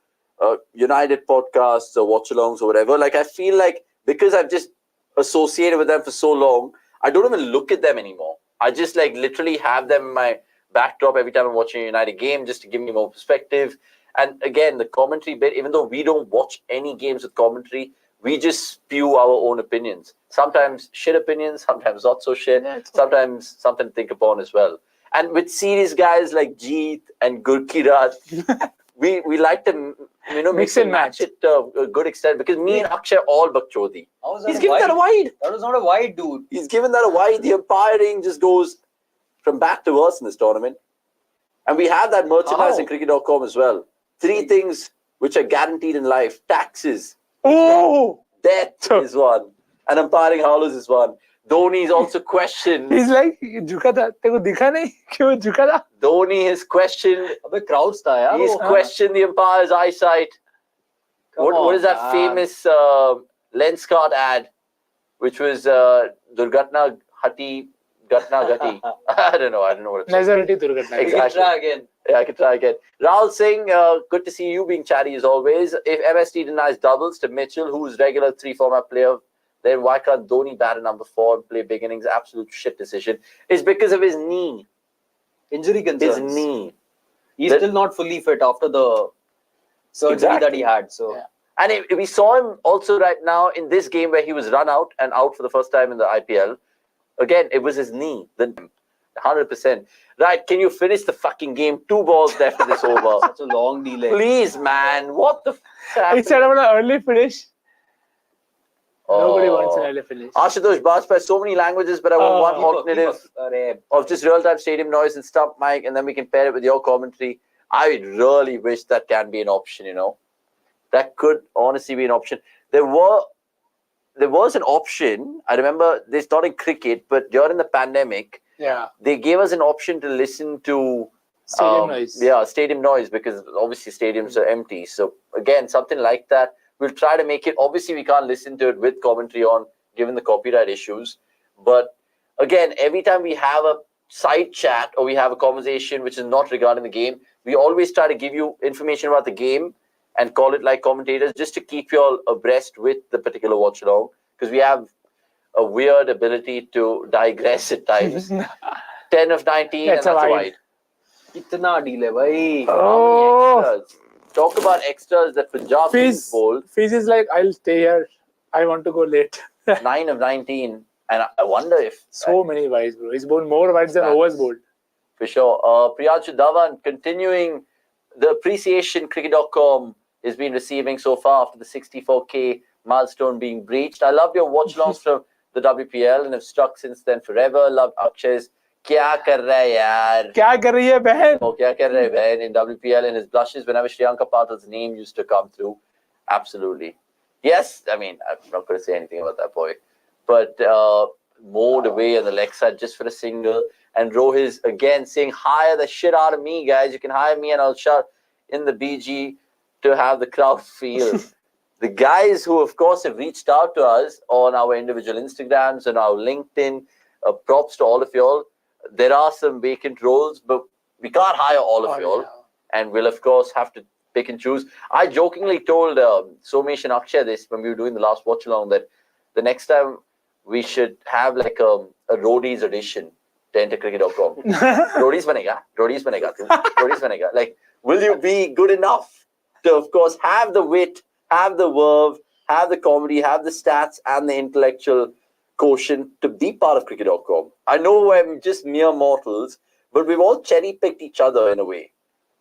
United podcasts or watchalongs or whatever, like I feel like because I've just associated with them for so long, I don't even look at them anymore. I just like literally have them in my backdrop every time I'm watching a United game just to give me more perspective. And again, the commentary bit, even though we don't watch any games with commentary, we just spew our own opinions. Sometimes shit opinions, sometimes not so shit, sometimes something to think upon as well. And with serious guys like Jeet and Gurkirat, we like to mix and match it to a good extent because me and Akshay all bakchodi. He's given that a wide. That was not a wide, dude. He's given that a wide. The umpiring just goes from bad to worse in this tournament. And we have that merchandise in cricket.com as well. 3 things which are guaranteed in life. Taxes. Death is one. And umpiring howlers is one. Dhoni is also questioned. He's like, "Jhuka tha, teko dikha nahi? Kyun jhuka tha?" Dhoni has questioned. Crowds tha, yaar. He's questioned the umpire's eyesight. What is that famous lens card ad, which was Durgatna Hati Gatna Gati? I don't know what it's Nazarati Durgatna. Exactly. Try again. Yeah, I can try again. Rahul Singh, good to see you being chatty as always. If MST denies doubles to Mitchell, who's regular 3-format player, then why can't Dhoni bat at number 4 and play big innings? Absolute shit decision. It's because of his knee. Injury concerns. His knee. He's still not fully fit after the surgery that he had. So, And we saw him also right now in this game where he was run out and out for the first time in the IPL. Again, it was his knee. 100%. Right, can you finish the fucking game? 2 balls left in this over. Such a long delay. Please, man. What the f***? He said about an early finish. Nobody wants an early finish. Ashutosh Bajpai, so many languages, but I want one alternative of just real-time stadium noise and stump mic, and then we can pair it with your commentary. I really wish that can be an option, That could honestly be an option. There were there was an option. I remember this not in cricket, but during the pandemic, they gave us an option to listen to stadium noise. Yeah, stadium noise, because obviously stadiums are empty. So again, something like that. We'll try to make it. Obviously, we can't listen to it with commentary on, given the copyright issues. But again, every time we have a side chat or we have a conversation which is not regarding the game, we always try to give you information about the game and call it like commentators, just to keep you all abreast with the particular watch along, because we have a weird ability to digress at times. 10 of 19, that's and that's a a wide. Itna deal hai, bhai. How many extras? Talk about extras that Punjab Kings bowled. Fizz is like, I'll stay here. I want to go late. 9 of 19. And I wonder if... So many wides, bro. He's bowled more wides than overs bowled. For sure. Priyanshu Dhawan continuing the appreciation cricket.com has been receiving so far after the 64K milestone being breached. I love your watch-alongs from the WPL and have stuck since then forever. Loved Akshay's Kya kar rahe yaar? Kya kar rahi hai behan? Oh, kya kar rahe behan in WPL, and his blushes whenever Shriyanka Patel's name used to come through. Absolutely. Yes, I mean, I'm not going to say anything about that boy. But mowed away on the leg side just for a single. And Rohit again saying, hire the shit out of me, guys. You can hire me and I'll shut in the BG to have the crowd feel. The guys who, of course, have reached out to us on our individual Instagrams and our LinkedIn, props to all of y'all. There are some vacant roles, but we can't hire all of y'all. And we'll, of course, have to pick and choose. I jokingly told Somesh and Akshay this when we were doing the last watch along, that the next time we should have like a roadies edition to enter cricket.com. Roadies banega. Like, will you be good enough to, of course, have the wit, have the verve, have the comedy, have the stats and the intellectual quotient to be part of cricket.com? I know we're just mere mortals, but we've all cherry-picked each other in a way.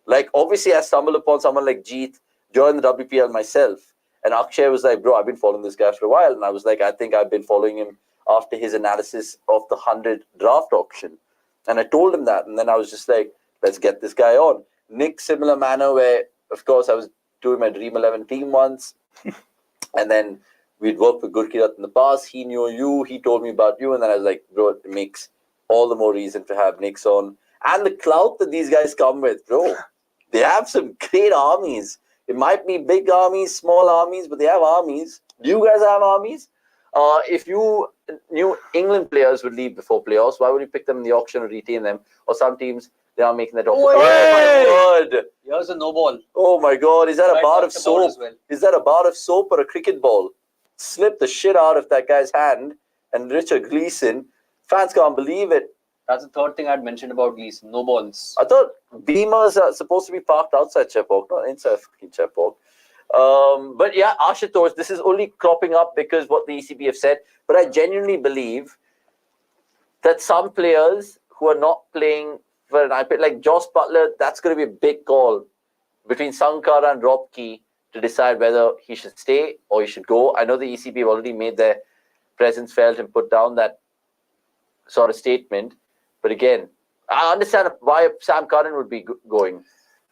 Like, obviously, I stumbled upon someone like Jeet during the WPL myself. And Akshay was like, bro, I've been following this guy for a while. And I was like, I think I've been following him after his analysis of the 100 draft auction. And I told him that. And then I was just like, let's get this guy on. Nick, similar manner, where, of course, I was doing my Dream 11 team once. And then we'd worked with Gurkirat in the past. He knew you. He told me about you. And then I was like, bro, it makes all the more reason to have Nick's on. And the clout that these guys come with, bro. They have some great armies. It might be big armies, small armies, but they have armies. Do you guys have armies? If you knew England players would leave before playoffs, why would you pick them in the auction or retain them? Or some teams, they are making that offer. Oh my God. Here's a no ball. Oh my God. Is that a bar of soap? Well. Is that a bar of soap or a cricket ball? Slip the shit out of that guy's hand. And Richard Gleeson, fans can't believe it. That's the third thing I'd mentioned about Gleeson. No balls. I thought Beamers are supposed to be parked outside Chepauk, not inside fucking Chepauk. But yeah, Ashutosh, this is only cropping up because what the ECB have said. But I genuinely believe that some players who are not playing for an IPL, like Josh Butler, that's going to be a big call between Sankara and Robke to decide whether he should stay or he should go. I know the ECB have already made their presence felt and put down that sort of statement. But again, I understand why Sam Curran would be going.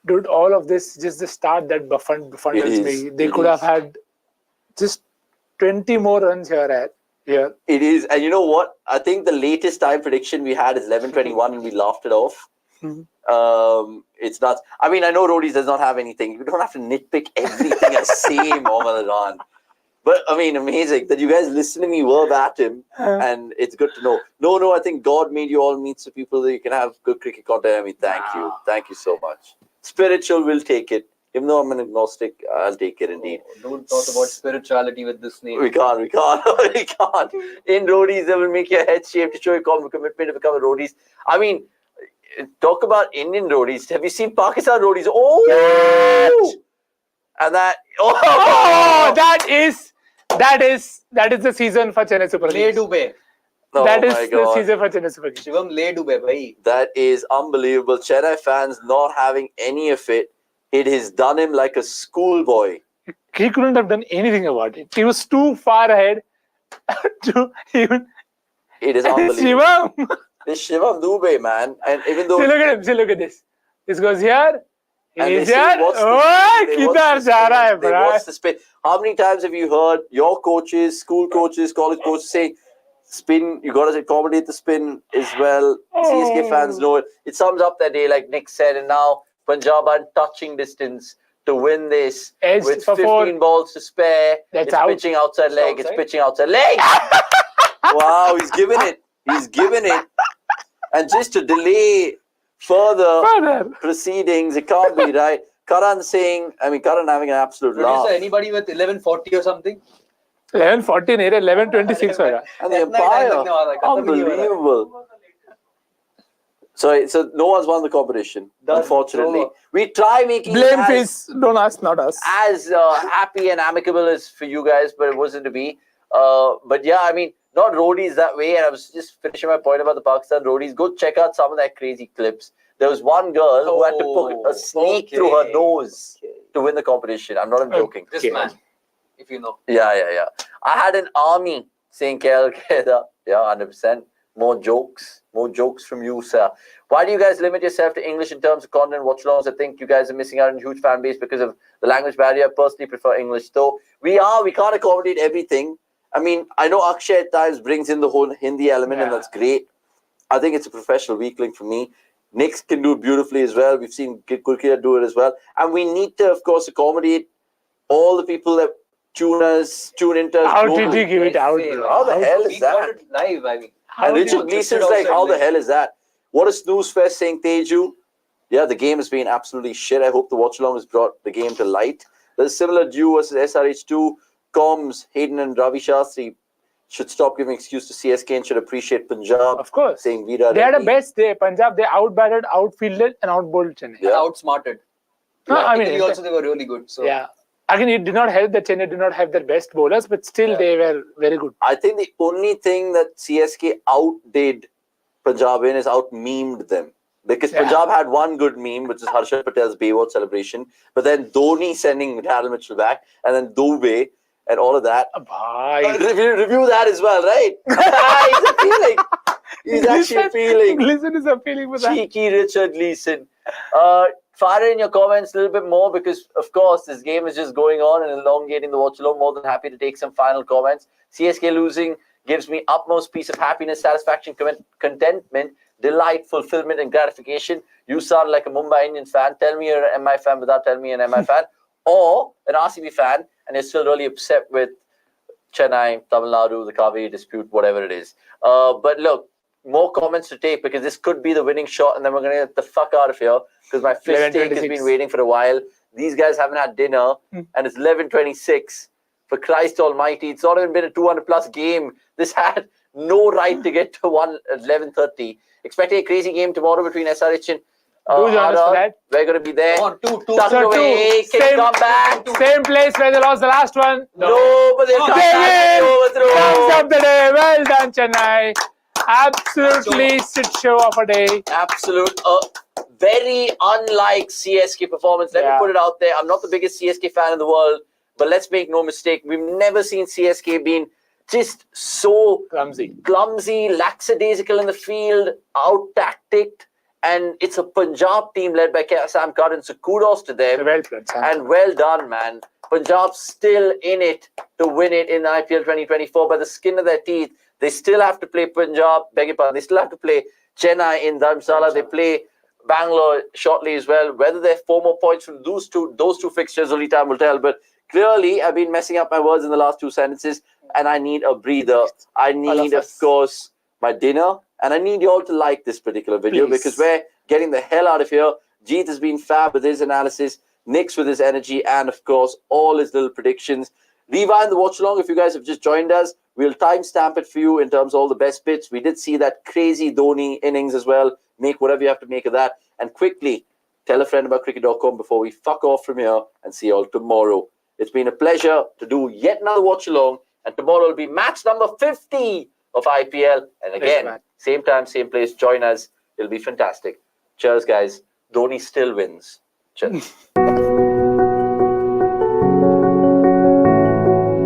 Dude, all of this, just the start that befundles me. They could have had just 20 more runs here. It is. And you know what? I think the latest time prediction we had is 11:21 and we laughed it off. It's not. I mean, I know Roadies does not have anything. You don't have to nitpick everything I say, Mohammad Adhan. But, I mean, amazing that you guys listen to me verbatim, and it's good to know. No, I think God made you all meet some people that you can have good cricket content. I mean, thank you. Thank you so much. Spiritual will take it. Even though I'm an agnostic, I'll take it indeed. Don't talk about spirituality with this name. We can't. We can't. In Roadies, they will make your head shape to show your commitment to become a Roadies. I mean, talk about Indian Roadies. Have you seen Pakistan Roadies? Oh! And that... Oh! That is the season for Chennai Super Kings. Dubey. That is the season for Chennai Super Kings. Shivam Dube, bhai. That is unbelievable. Chennai fans not having any of it. It has done him like a schoolboy. He couldn't have done anything about it. He was too far ahead to even... It is unbelievable. Shivam. This Shivam Dube, man. And even though... See, look at him. See, look at this. This goes here. And Is they say, that? what's the Oh, spin? kidhar ja raha hai, They bro? watch the spin. How many times have you heard your coaches, school coaches, college coaches say, spin, you got to accommodate the spin as well. CSK fans know it. It sums up that day, like Nick said, and now Punjab are in touching distance to win this Edged with for 15 balls to spare. That's it's out. pitching outside It's leg. outside? It's pitching outside leg. Wow, he's given it. He's given it. And just to delay further proceedings, it can't be right. Karan having an absolute laugh. Producer, anybody with 1140 or something? 11:40 नहीं 11:26 होगा. And the umpire, unbelievable. So no one's won the competition, unfortunately. We try making Blame it face, don't ask, not us. as happy and amicable as for you guys, but it wasn't to be. But yeah, I mean, not roadies that way. And I was just finishing my point about the Pakistan roadies. Go check out some of their crazy clips. There was one girl who had to put a snake through her nose to win the competition. I'm not even joking. This man, if you know. Yeah. I had an army saying KL Keda. Yeah, 100%. More jokes from you, sir. Why do you guys limit yourself to English in terms of content watch-alongs? I think you guys are missing out on a huge fan base because of the language barrier. I personally prefer English, though. We can't accommodate everything. I mean, I know Akshay at times brings in the whole Hindi element, and that's great. I think it's a professional weak link for me. Nick can do it beautifully as well. We've seen Gurkira do it as well. And we need to, of course, accommodate all the people that tune into us. How did you give it out? How the hell is that? Live, I mean. And Richard Gleeson's like, how the hell is that? What a snooze fest saying Teju. Yeah, the game has been absolutely shit. I hope the watch-along has brought the game to light. There's a similar duo versus SRH2. Combs, Hayden and Ravi Shastri should stop giving excuse to CSK and should appreciate Punjab. Of course. Saying Veera They had a Reddy. best day. Punjab, they outbatted, outfielded, and outbowled Chennai. Yeah. Outsmarted. No, I mean, Technically also they were really good. So. yeah. Again, it did not help that Chennai did not have their best bowlers, but still they were very good. I think the only thing that CSK outdid Punjab in is out-memed them. Because Punjab had one good meme, which is Harshal Patel's Baywatch celebration. But then Dhoni sending Darryl Mitchell back, and then Dubey and all of that. Review that as well, right? He's appealing. He's actually appealing. Gleeson is appealing with that. Cheeky Richard Gleeson. Fire in your comments a little bit more because, of course, this game is just going on and elongating the watch along. More than happy to take some final comments. CSK losing gives me utmost peace of happiness, satisfaction, contentment, delight, fulfillment, and gratification. You sound like a Mumbai Indians fan. Tell me you're an MI fan without telling me an MI fan. Or an RCB fan, and you're still really upset with Chennai, Tamil Nadu, the Kaveri dispute, whatever it is. But look, more comments to take because this could be the winning shot, and then we're going to get the fuck out of here because my fish steak has been waiting for a while. These guys haven't had dinner, and it's 11:26. For Christ almighty, it's not even been a 200-plus game. This had no right to get to 11:30. Expecting a crazy game tomorrow between SRH and RR. We're going to be there. Tucked away, can come back. Same place where they lost the last one. No, but they'll come back and overthrow. Thumbs up the day. Well done, Chennai. Absolutely shit show of a day. Absolute. Very unlike CSK performance. Let me put it out there. I'm not the biggest CSK fan in the world, but let's make no mistake. We've never seen CSK being just so clumsy, lackadaisical in the field, out-tacticked. And it's a Punjab team led by Sam Curran, so kudos to them. Well played, Sam. And well done, man. Punjab still in it to win it in IPL 2024 by the skin of their teeth. They still have to play Punjab, beg your pardon. They still have to play Chennai in Dharamsala. They play Bangalore shortly as well. Whether they're 4 more points from those two fixtures, only time will tell. But clearly, I've been messing up my words in the last 2 sentences, and I need a breather. I need, of course, my dinner. And I need you all to like this particular video because we're getting the hell out of here. Jeet has been fab with his analysis, Nick's with his energy, and of course, all his little predictions. Rewind the watch along if you guys have just joined us. We'll timestamp it for you in terms of all the best bits. We did see that crazy Dhoni innings as well. Make whatever you have to make of that. And quickly, tell a friend about cricket.com before we fuck off from here and see you all tomorrow. It's been a pleasure to do yet another watch along. And tomorrow will be match number 50 of IPL. And again, same time, same place. Join us. It'll be fantastic. Cheers, guys. Dhoni still wins. Cheers.